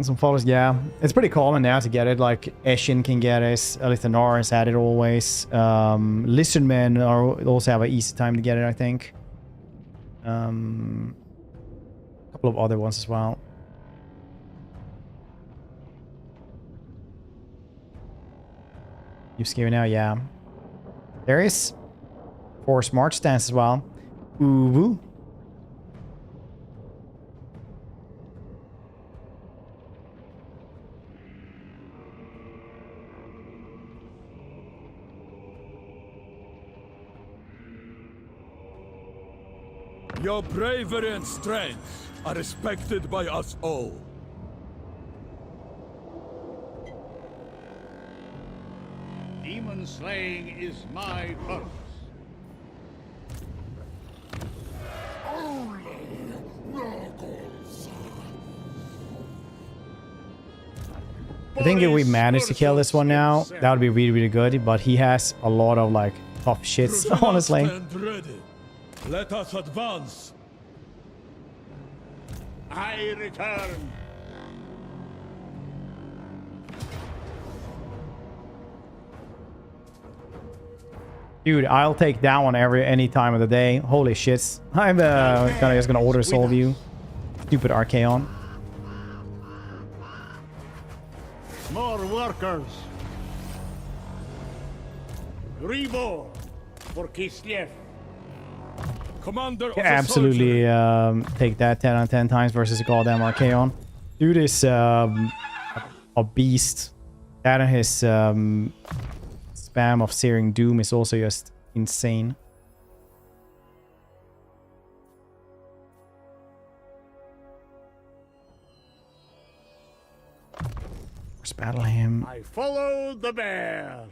some followers, yeah. It's pretty common now to get it. Like Eshin can get it, Elithanar has had it always. Lizardmen also have an easy time to get it, I think. A couple of other ones as well. You scary now, yeah. There is Force March stance as well. Ooh. Your bravery and strength are respected by us all. Demon slaying is my purpose. I think if we manage to kill this one now, that would be really, really good. But he has a lot of like tough shits, honestly. Let us advance. I return. Dude, I'll take that one any time of the day. Holy shits. I'm just gonna order solve you. Stupid Archaon. More workers. Reborn for Kislev. Commander of Absolutely take that 10 out of 10 times versus a goddamn Archaon. Dude is a beast. That and his spam of Searing Doom is also just insane. Let's battle him. I follow the bear.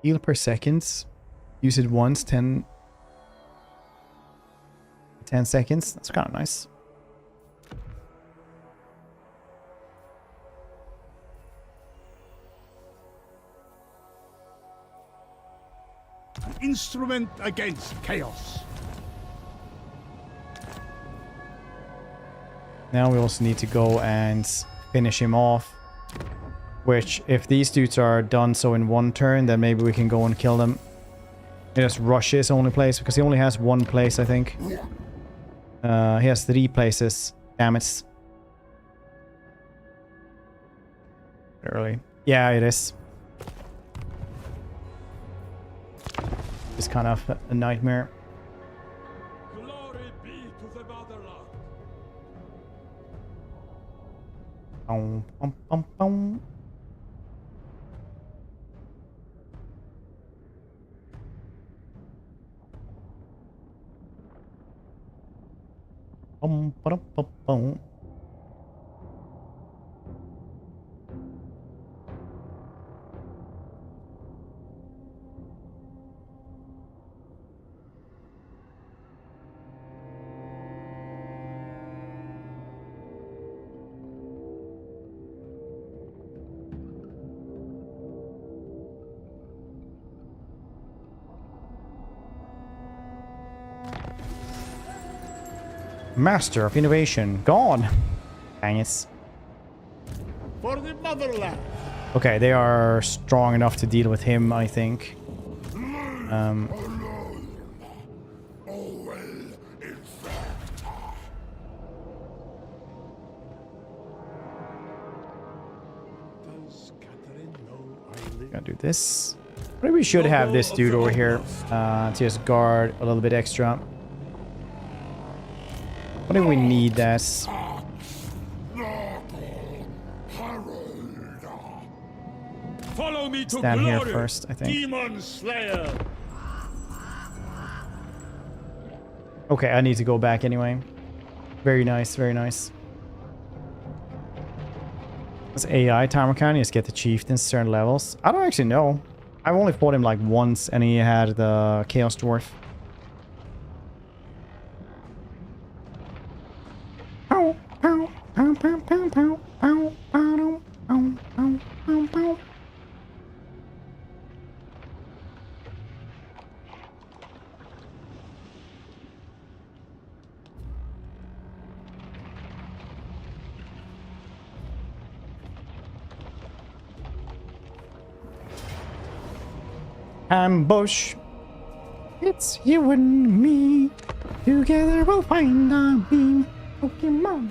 Heal per seconds. Use it once, 10 seconds. That's kind of nice. An instrument against chaos. Now we also need to go and finish him off. Which, if these dudes are done so in one turn, then maybe we can go and kill them. He just rush his only place because he only has one place, I think. He has 3 places. Damn it. Early. Yeah, it is. It's kind of a nightmare. Glory be to the motherland. Boom, boom, boom, boom. Boom, boom, boom, boom. Master of Innovation. Gone. Dang it. For the motherland. Okay, they are strong enough to deal with him, I think. Gotta do this. Maybe we should have this dude over here to just guard a little bit extra. What do we need this? Follow me to Stand here glory, first, I think. Demon Slayer. Okay, I need to go back anyway. Very nice, very nice. This AI timer can you just get the chieftains certain levels? I don't actually know. I've only fought him like once and he had the Chaos Dwarf. Pow, pow, pow, pow, pow, pow, pow, pow, pow, pow, pow, pow. Ambush. It's you and me. Together we'll find the beam. Pokemon.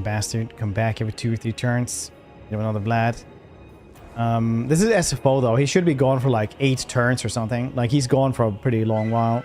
Bastard, come back every 2 or 3 turns. You have another Vlad. This is SFO though. He should be gone for like 8 turns or something. Like he's gone for a pretty long while.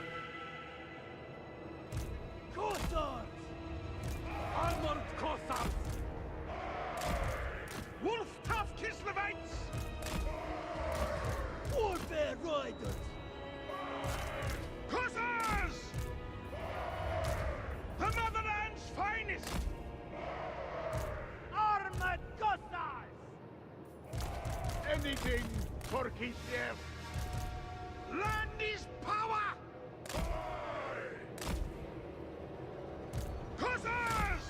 Anything for Kiev. Land is power. Hussars!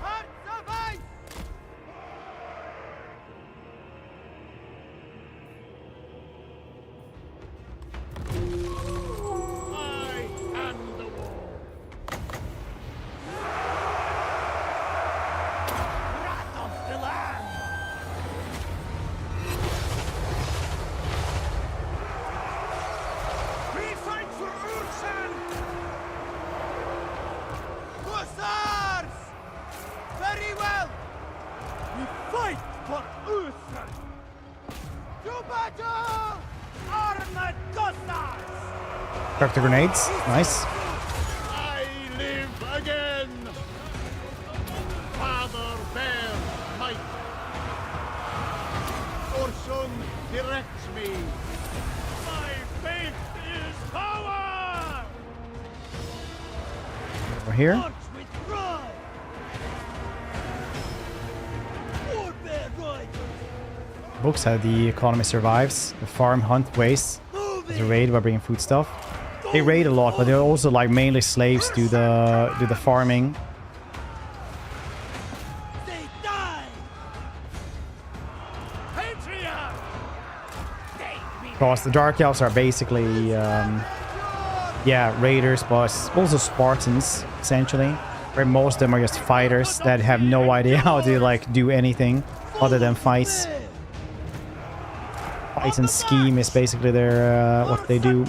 Hearts of ice! I am the war. Wrath of the land. Very well! We fight for Ursus! To battle! Armored Gossars! Crack the grenades. Nice. I live again! Father bear might. Orson directs me. My faith is power! Over here. March with pride! Books how the economy survives. The farm hunt waste. There's a raid by bringing food stuff. They raid a lot, but they're also like mainly slaves do the farming. Because the Dark Elves are basically, yeah, raiders, but also Spartans, essentially. Where most of them are just fighters that have no idea how to, like, do anything other than fight. Fight and scheme is basically their, what they do.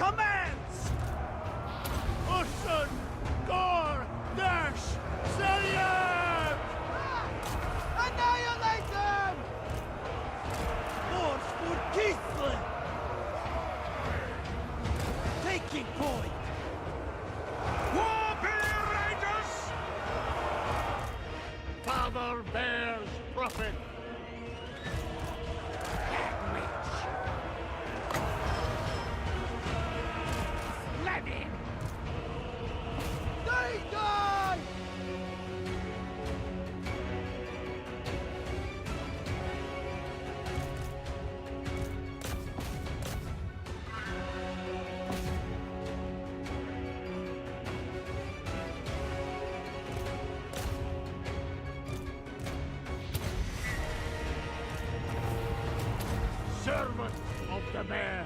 Servant of the bear,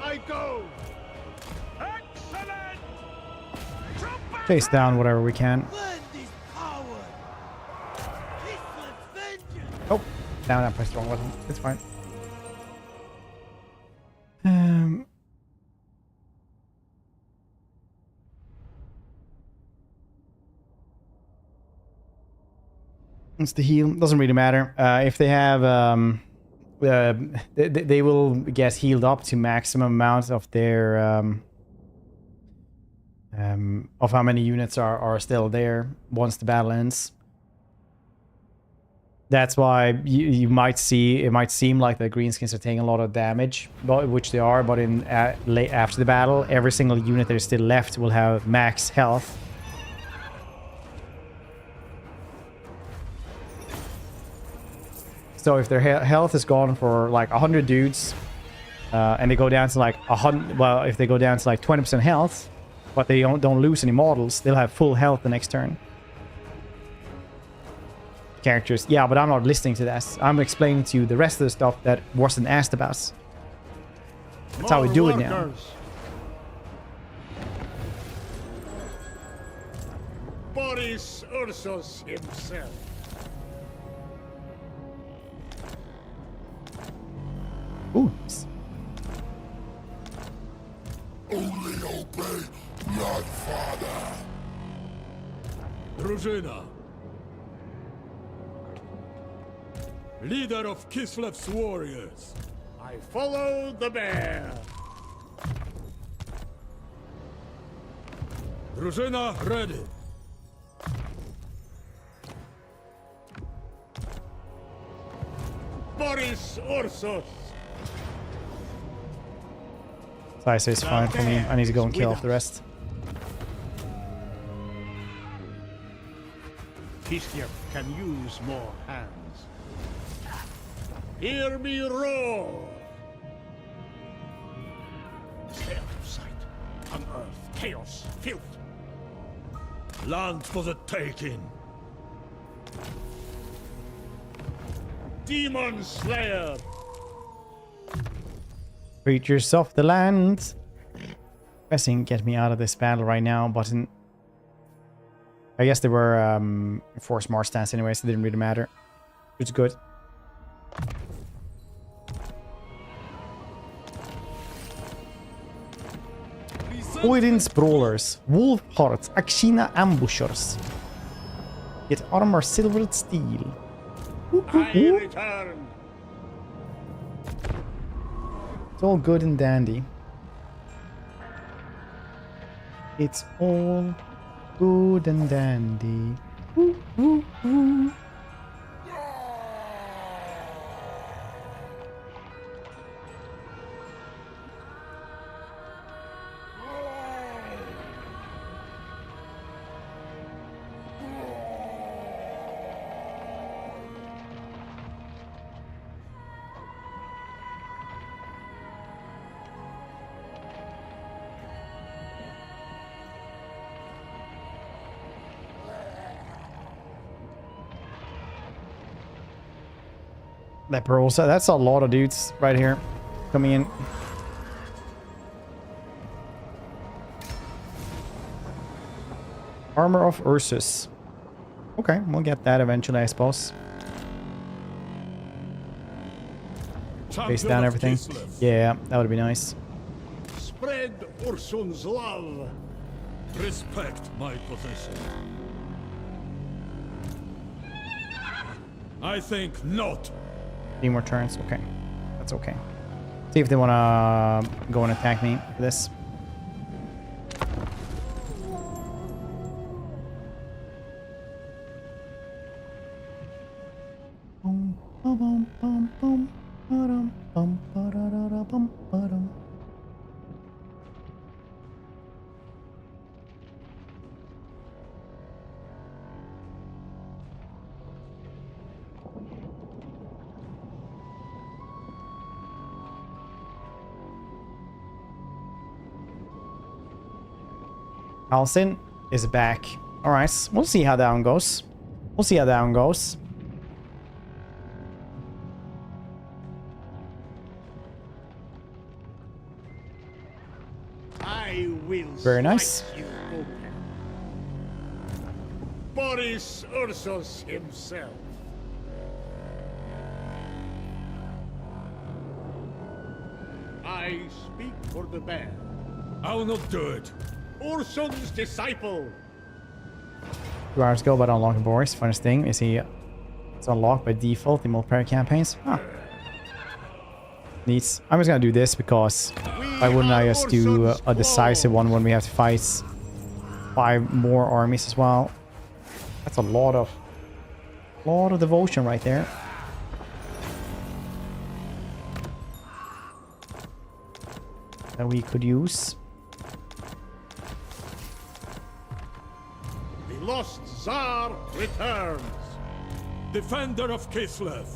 I go. Excellent. Chase down whatever we can. Oh, down. I pressed the wrong button. It's fine. It's the heal. Doesn't really matter. If they have, they will get healed up to maximum amount of their, of how many units are still there once the battle ends. That's why you might see, it might seem like the greenskins are taking a lot of damage, which they are, but in after the battle, every single unit that is still left will have max health. So if their health is gone for like 100 dudes, and they go down to like 100, well, if they go down to like 20% health, but they don't lose any models, they'll have full health the next turn. Characters, yeah, but I'm not listening to that. I'm explaining to you the rest of the stuff that wasn't asked about. That's how we do it now. Boris Ursus himself. Ooh. Only obey Bloodfather. Drużyna. Leader of Kislev's warriors. I follow the bear. Drużyna ready. Boris Ursus. Size is fine for me. I need to go and kill off the rest. Kislev can use more hands. Hear me roar! Stay out of sight. Unearth chaos, filth. Land for the taking. Demon Slayer. Creatures of the land. Pressing get me out of this battle right now, but I guess they were forced march stance anyway, so it didn't really matter. It's good. Odin's Brawlers, Wolf Hearts, Akshina Ambushers. Get armor silvered steel. It's all good and dandy. It's all good and dandy. Ooh, ooh, ooh. Leprosa. That's a lot of dudes right here coming in. Armor of Ursus. Okay, we'll get that eventually, I suppose. Face down everything. Yeah, that would be nice. Spread Ursun's love. Respect my position. I think not. 3 more turns. Okay, that's okay. See if they want to go and attack me for this. Halsin is back. Alright, we'll see how that one goes. We'll see how that one goes. I will Very nice. you open. Boris Ursus himself. I speak for the band. I will not do it. Ursun's disciple. 2 hours ago, but unlocking Boris. Funnest thing is it's unlocked by default in multiplayer campaigns. Huh. Neat. I'm just gonna do this because why wouldn't I just do a decisive one when we have to fight 5 more armies as well? That's a lot of devotion right there. That we could use. The lost Tsar returns. Defender of Kislev.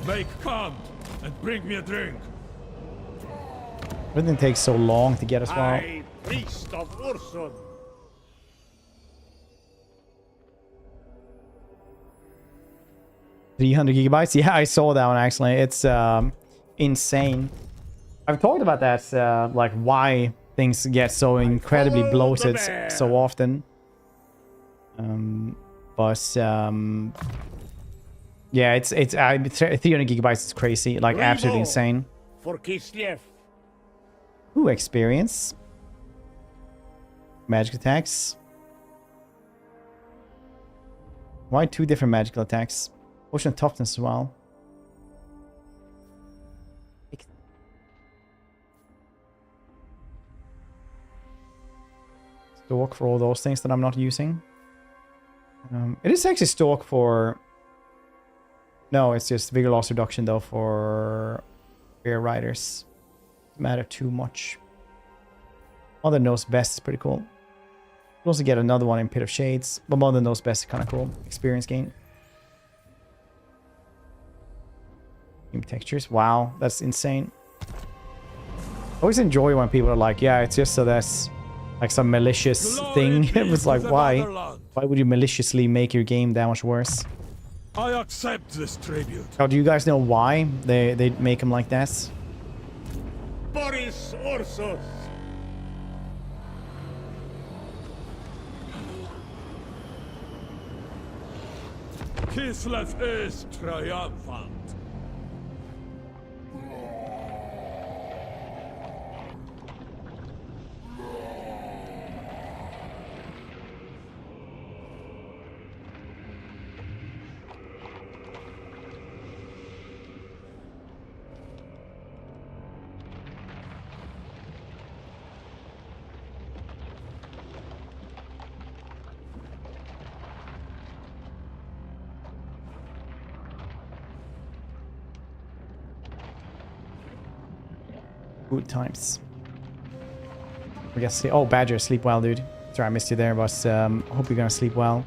Make camp and bring me a drink. Everything takes so long to get as well. High priest of Ursun. $300 GB. Yeah, I saw that one actually. It's insane. I've talked about that, like why things get so incredibly bloated so often. Yeah, it's 300 GB is crazy, like absolutely insane. For Kislev. Ooh, experience. Magic attacks. Why 2 different magical attacks? Potion of toughness as well. Stalk for all those things that I'm not using. It is actually stalk for... No, it's just vigor loss reduction though for bear riders. Doesn't matter too much. Mother Knows Best is pretty cool. You also get another one in Pit of Shades, but Mother Knows Best is kind of cool. Experience gain. New textures. Wow, that's insane. I always enjoy when people are like, yeah, it's just so that's like some malicious thing. It was like, why? Why would you maliciously make your game that much worse? I accept this tribute. Oh, do you guys know why they make them like that? Boris Ursus. Kislev is triumphant. Good times. We guess. Oh, Badger, sleep well, dude. Sorry, I missed you there, but hope you're gonna sleep well.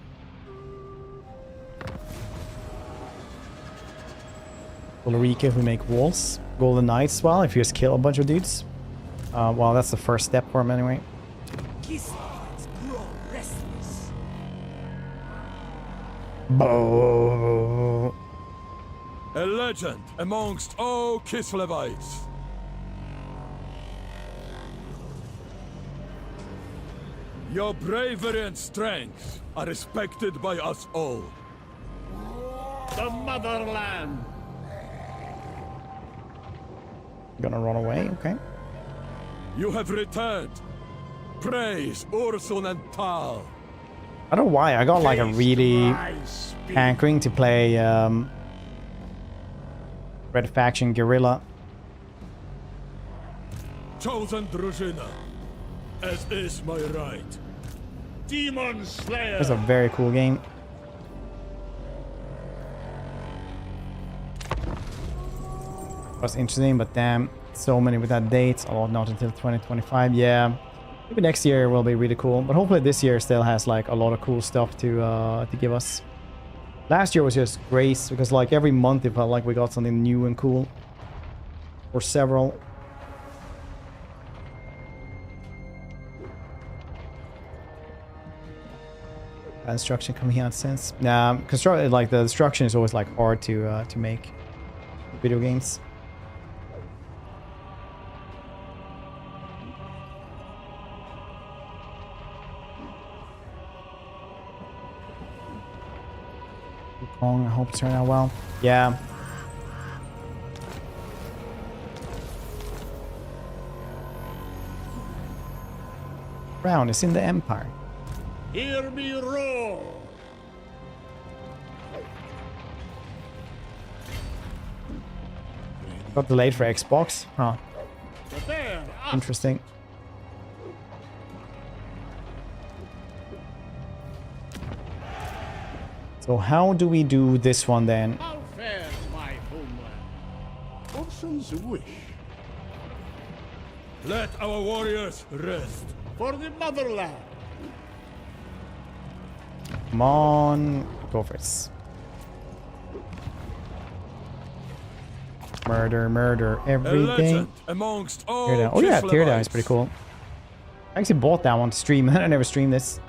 Ulrika, if we make walls. Golden Knights, well, if you just kill a bunch of dudes. Well, that's the first step for him anyway. Bo. A legend amongst all Kislevites. Your bravery and strength are respected by us all. The motherland. Gonna run away, okay. You have returned. Praise Ursun and Tal. I don't know why, I got like a really hankering to play Red Faction Guerrilla. Chosen Drużyna, as is my right. Demon Slayer. It's a very cool game. Was interesting, but damn, so many with that date. Oh, not until 2025. Yeah, maybe next year will be really cool, but hopefully this year still has like a lot of cool stuff to give us. Last year was just grace because like every month it felt like we got something new and cool, or several. Construction coming out since. Nah, construct like the destruction is always like hard to make video games. I hope it turned out well. Yeah. Brown is in the Empire. Hear me roar. Got delayed for Xbox. Huh. Interesting. So how do we do this one then? How fares my homeland? Ursun's wish. Let our warriors rest. For the motherland. Come on, go for it. Murder, murder, everything. Amongst all Teardown. Oh yeah, Teardown is pretty cool. I actually bought that one to stream. I never streamed this.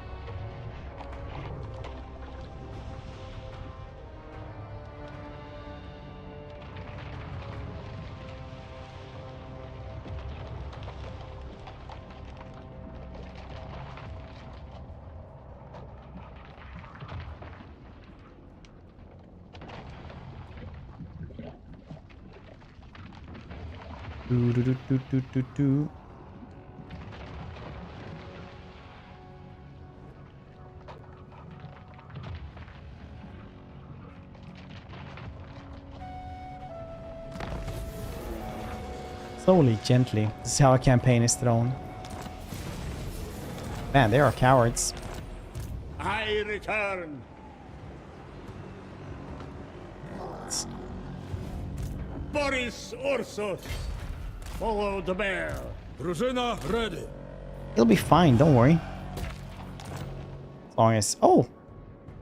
Do. Slowly, gently. This is how a campaign is thrown. Man, they are cowards. I return. Boris Ursus. Follow the bear. Drużyna ready. It'll be fine, don't worry. As long as... Oh!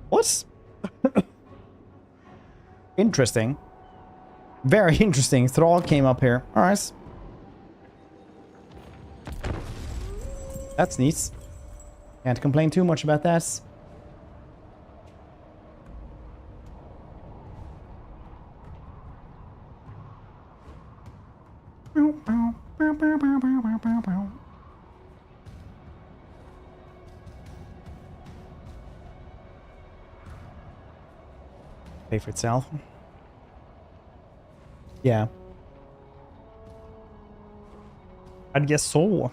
What? Interesting. Very interesting. Thrall came up here. Alright. That's neat. Can't complain too much about that. Pay for itself. Yeah. I'd guess so.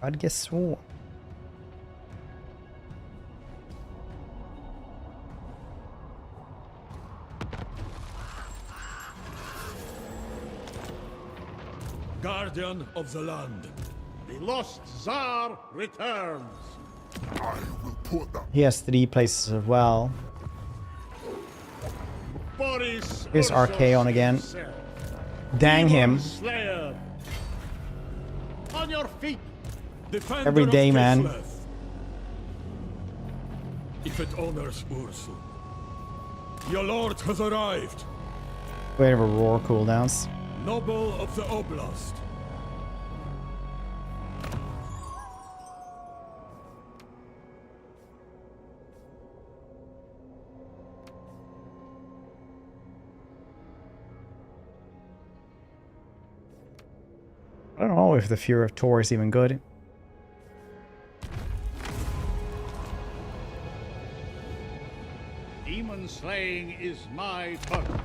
I'd guess so. Guardian of the land. The lost Tsar returns. I will put that. He has 3 places as well. Boris Here's Ursus Archaon again. himself. Dang him. Slayer. On your feet. Defender Every day, of man. Kislev. If it honors Ursun. Your lord has arrived. Wait for roar cooldowns. Noble of the Oblast. I don't know if the Fury of Tor is even good. Demon slaying is my purpose.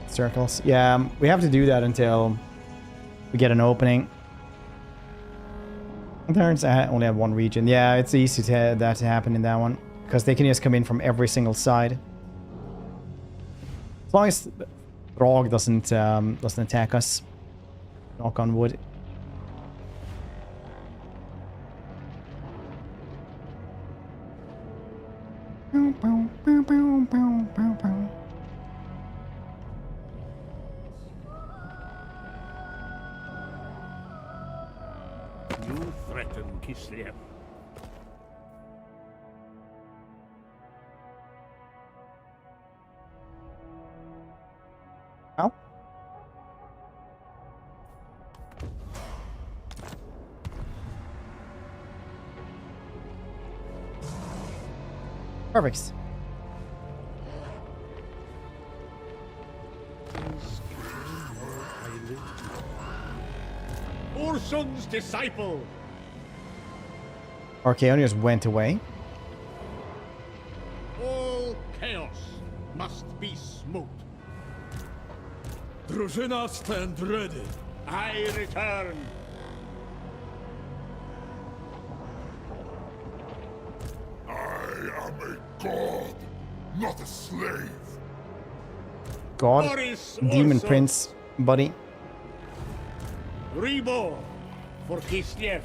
Circles. Yeah, we have to do that until we get an opening. Turns I only have one region. Yeah, it's easy to that to happen in that one because they can just come in from every single side. As long as Throg doesn't attack us. Knock on wood. You threaten Kislev. Oh. Perfect. Ursun's disciple. Archaeonius went away. All chaos must be smote. Drużyna, stand ready. I return. I am a god, not a slave. God. Boris Demon Ursus. Prince, buddy. Reborn for Kislev.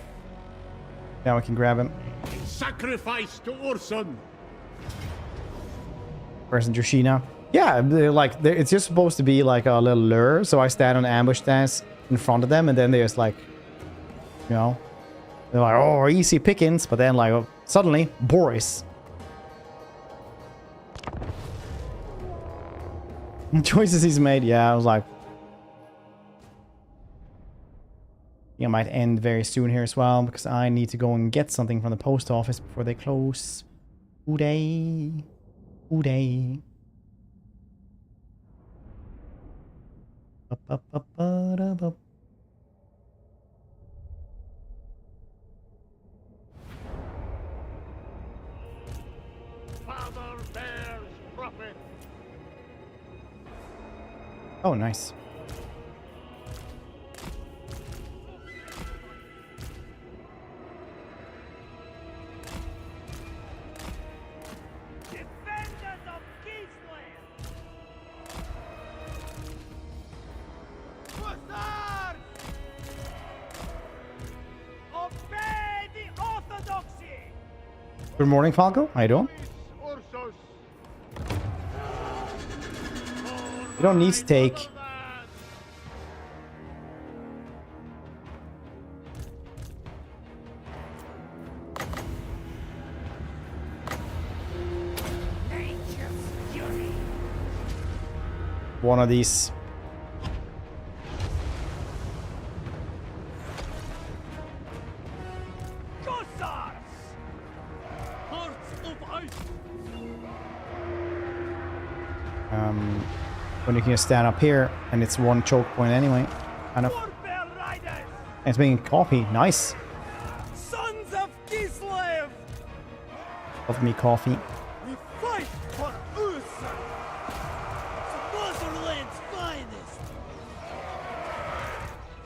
Now we can grab him. Sacrifice to Ursun. Where's Drushina? Yeah, it's just supposed to be like a little lure. So I stand on ambush stance in front of them, and then there's like, you know, they're like, oh, easy pickings. But then like suddenly Boris. Choices he's made. Yeah, I was like, I might end very soon here as well because I need to go and get something from the post office before they close. Ooh-day. Ooh-day. Ba-ba-ba-ba-da-ba. Father bears prophet. Oh, nice. Good morning, Falco. How you doing? You don't need to take... one of these. When you can just stand up here and it's one choke point anyway. Kind of. And it's making coffee. Nice. Sons of Kislev! Love me coffee. We fight for Ursa, the motherland's finest.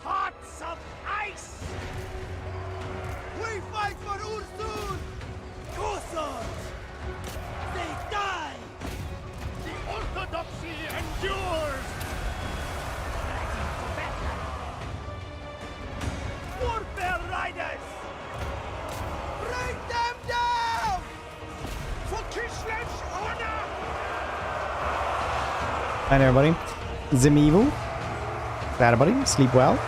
Hearts of ice! We fight for Ursun! Cossars! They die! The orthodoxy endures! Warfare riders! Bring them down! For Kislev's honor! Hi there, everybody. Zimivu. That, buddy. Sleep well.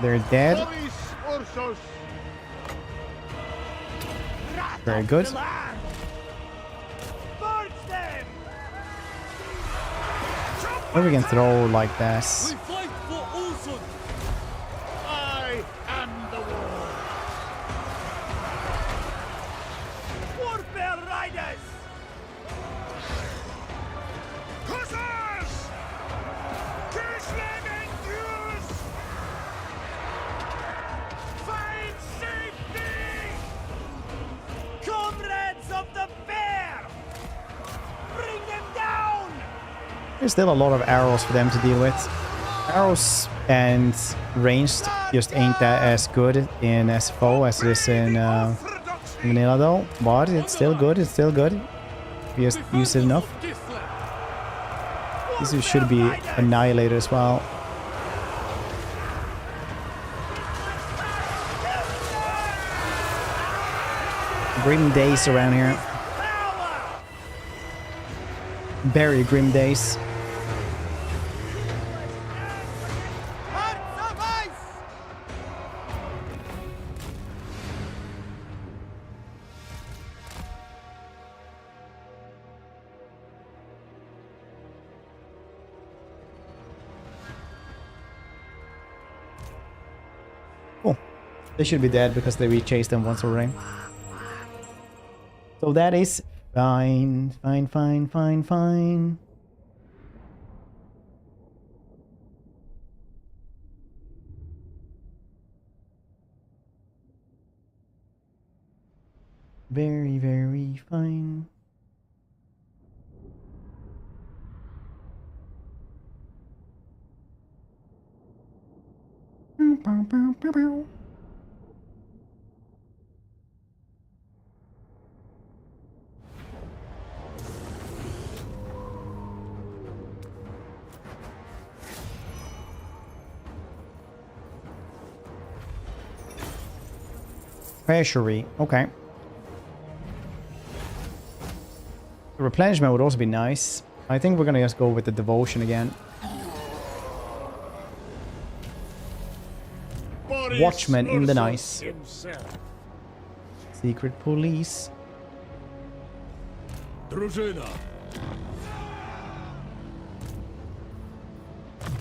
They're dead. Boris Ursus. Very good. Maybe we can throw like this. Fight for Ursus. I am the war. Warfare riders! Hussars! Kirschland and Jews! Find safety! Comrades of the bear! Bring them down! There's still a lot of arrows for them to deal with. Arrows and ranged just ain't that as good in SFO as it is in vanilla though. But it's still good, it's still good. If you just use it enough. These should be annihilated as well. Grim days around here. Very grim days. Cool. They should be dead because they re-chased them once already. So that is fine, fine, fine, fine, fine. Very, very fine. Treasury, okay. The replenishment would also be nice. I think we're gonna just go with the devotion again. Boris Watchman in the Ursus night. himself. Secret police. Drużyna.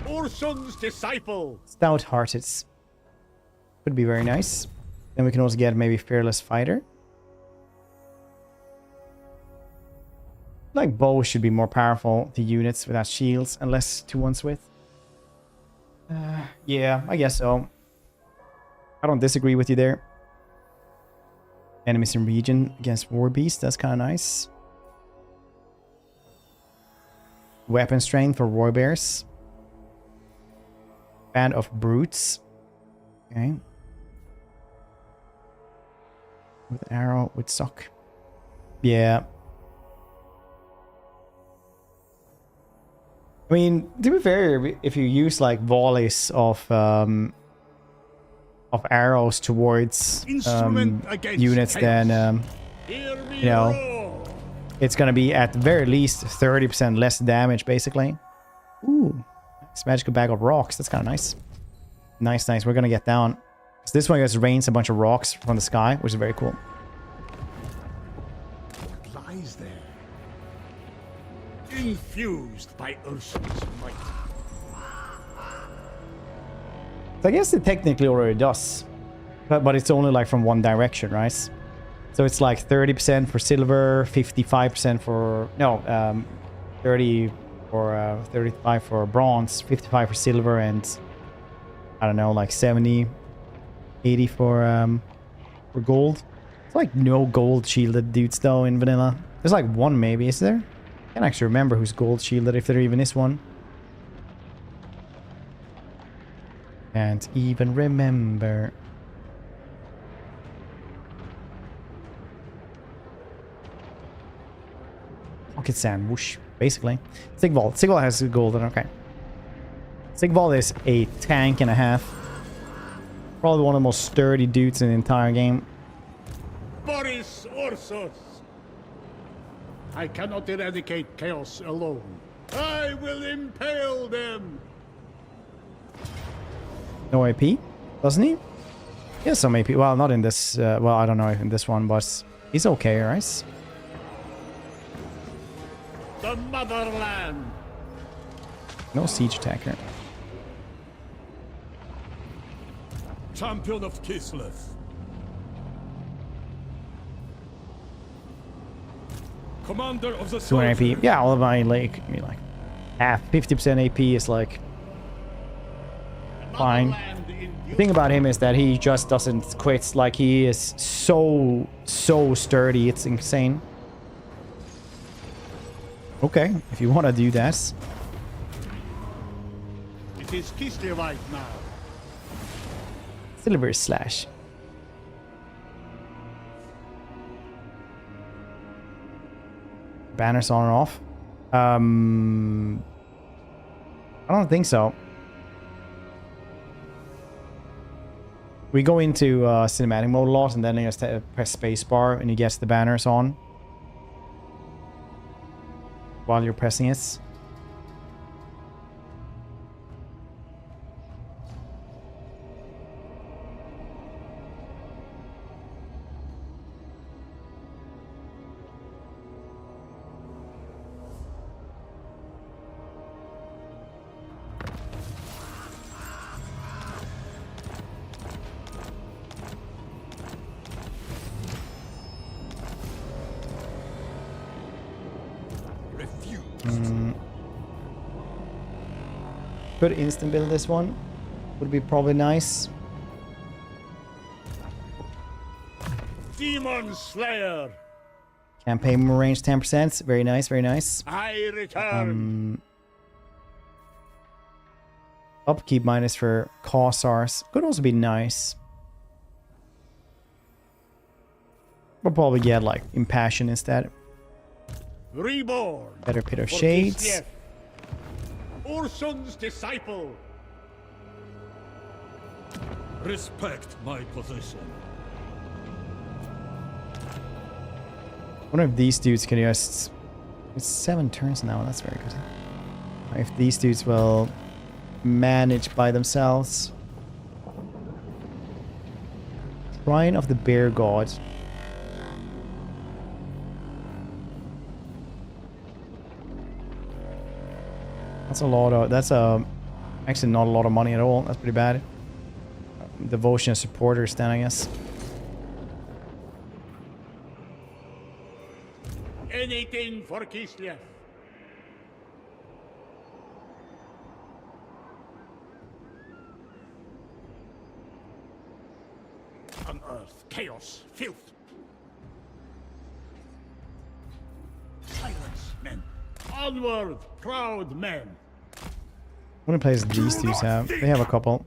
Ursun's disciple. Stout-hearted. Could be very nice. Then we can also get maybe Fearless Fighter. Like bows should be more powerful to units without shields and less to ones with. Yeah, I guess so. I don't disagree with you there. Enemies in region against War Beast, that's kind of nice. Weapon strength for War Bears. Band of Brutes. Okay. With arrow, with sock. Yeah. I mean, to be fair, if you use like volleys of arrows towards units, then you know, it's gonna be at the very least 30% less damage, basically. Ooh, it's magical bag of rocks. That's kind of nice. Nice, nice. We're gonna get down. So this one just rains a bunch of rocks from the sky, which is very cool. What lies there? Infused by Ursus' might. So I guess it technically already does, but it's only like from one direction, right? So it's like 30% for silver, 55% for 30 or 35 for bronze, 55 for silver, and I don't know, like 70, 80 for gold. It's like no gold shielded dudes though in vanilla. There's like one maybe, is there? I can't actually remember who's gold shielded, if there even is one. Can't even remember. Pocket sand, whoosh, basically. Sigval. Sigval has golden, okay. Sigval is a tank and a half. Probably one of the most sturdy dudes in the entire game. Boris Ursus. I cannot eradicate chaos alone. I will impale them. No AP? Doesn't he? He has some AP. Well, not in this. Well, I don't know if in this one, but he's okay, right? The motherland. No siege attacker. Champion of Kislev. Commander of the 200 AP. Yeah, all of my like half 50% AP is like fine. The thing about him is that he just doesn't quit. Like he is so sturdy. It's insane. Okay, if you want to do that. It is Kislevite now. Silver slash. Banners on or off? I don't think so. We go into cinematic mode a lot, and then you just press spacebar and you get the banners on while you're pressing it. Could instant build this one. Would be probably nice. Demon Slayer. Campaign range 10%. Very nice, very nice. I return. Upkeep minus for Khazars. Could also be nice. We'll probably get like Impassion instead. Reborn. Better Pit of Shades. Kislev. Ursun's disciple. Respect my position. I wonder if these dudes can just... It's 7 turns now, that's very good. If these dudes will manage by themselves. Shrine of the Bear God. That's a lot of... That's actually not a lot of money at all. That's pretty bad. Devotion supporters then, I guess. Anything for Kislev. Unearth, chaos, filth. Silence, men. Onward, proud men. How many places these dudes have? They have a couple.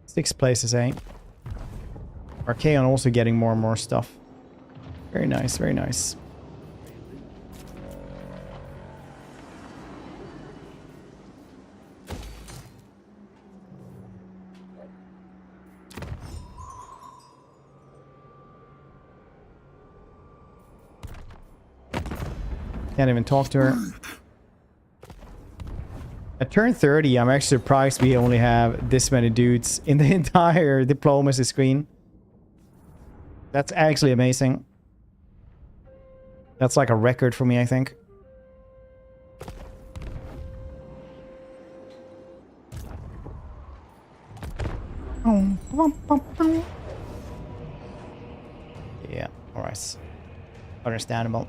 6 places, eh? Archaon also getting more and more stuff. Very nice, very nice. Can't even talk to her. At turn 30, I'm actually surprised we only have this many dudes in the entire diplomacy screen. That's actually amazing. That's like a record for me, I think. Yeah, alright. Understandable.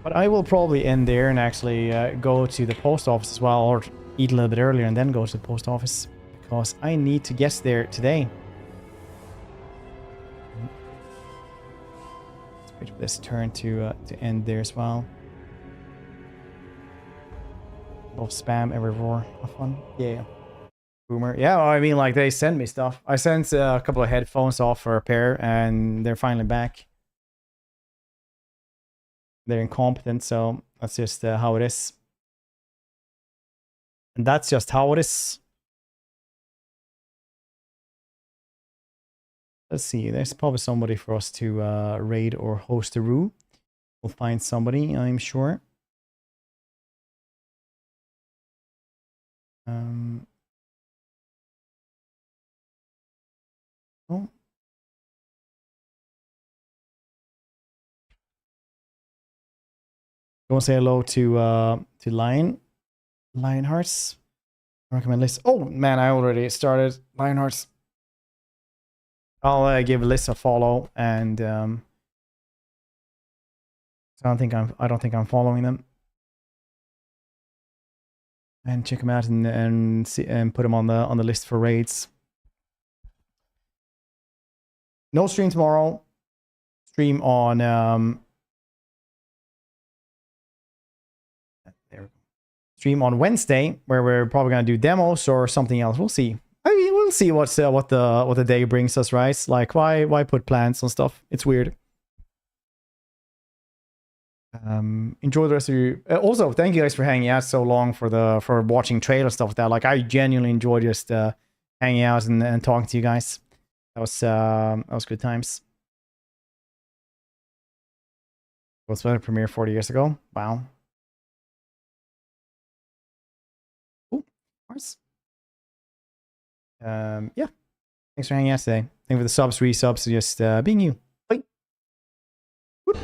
But I will probably end there and actually go to the post office as well, or eat a little bit earlier and then go to the post office, because I need to get there today. Let's wait for this turn to end there as well. Both spam, every roar. Have fun. Yeah. Boomer. Yeah, well, I mean, like, they send me stuff. I sent a couple of headphones off for a pair, and they're finally back. They're incompetent, so that's just how it is. And that's just how it is. Let's see. There's probably somebody for us to raid or host a room. We'll find somebody, I'm sure. Oh. Go and say hello to Lionhearts. Recommend list. Oh man, I already started Lionhearts. I'll give Liz a follow, and so I don't think I'm following them. And check them out and see and put them on the list for raids. No stream tomorrow. Stream on there. Stream on Wednesday, where we're probably gonna do demos or something else. We'll see. I mean, we'll see what the day brings us, right? Like, why put plans on stuff? It's weird. Enjoy the rest of your. Also, thank you guys for hanging out so long for watching trailer stuff like that. Like, I genuinely enjoy just hanging out and talking to you guys. That was good times. Was better premiere 40 years ago. Wow. Ooh, Mars. Yeah. Thanks for hanging out today. Thank you for the subs, resubs, just being you. Bye. Whoop.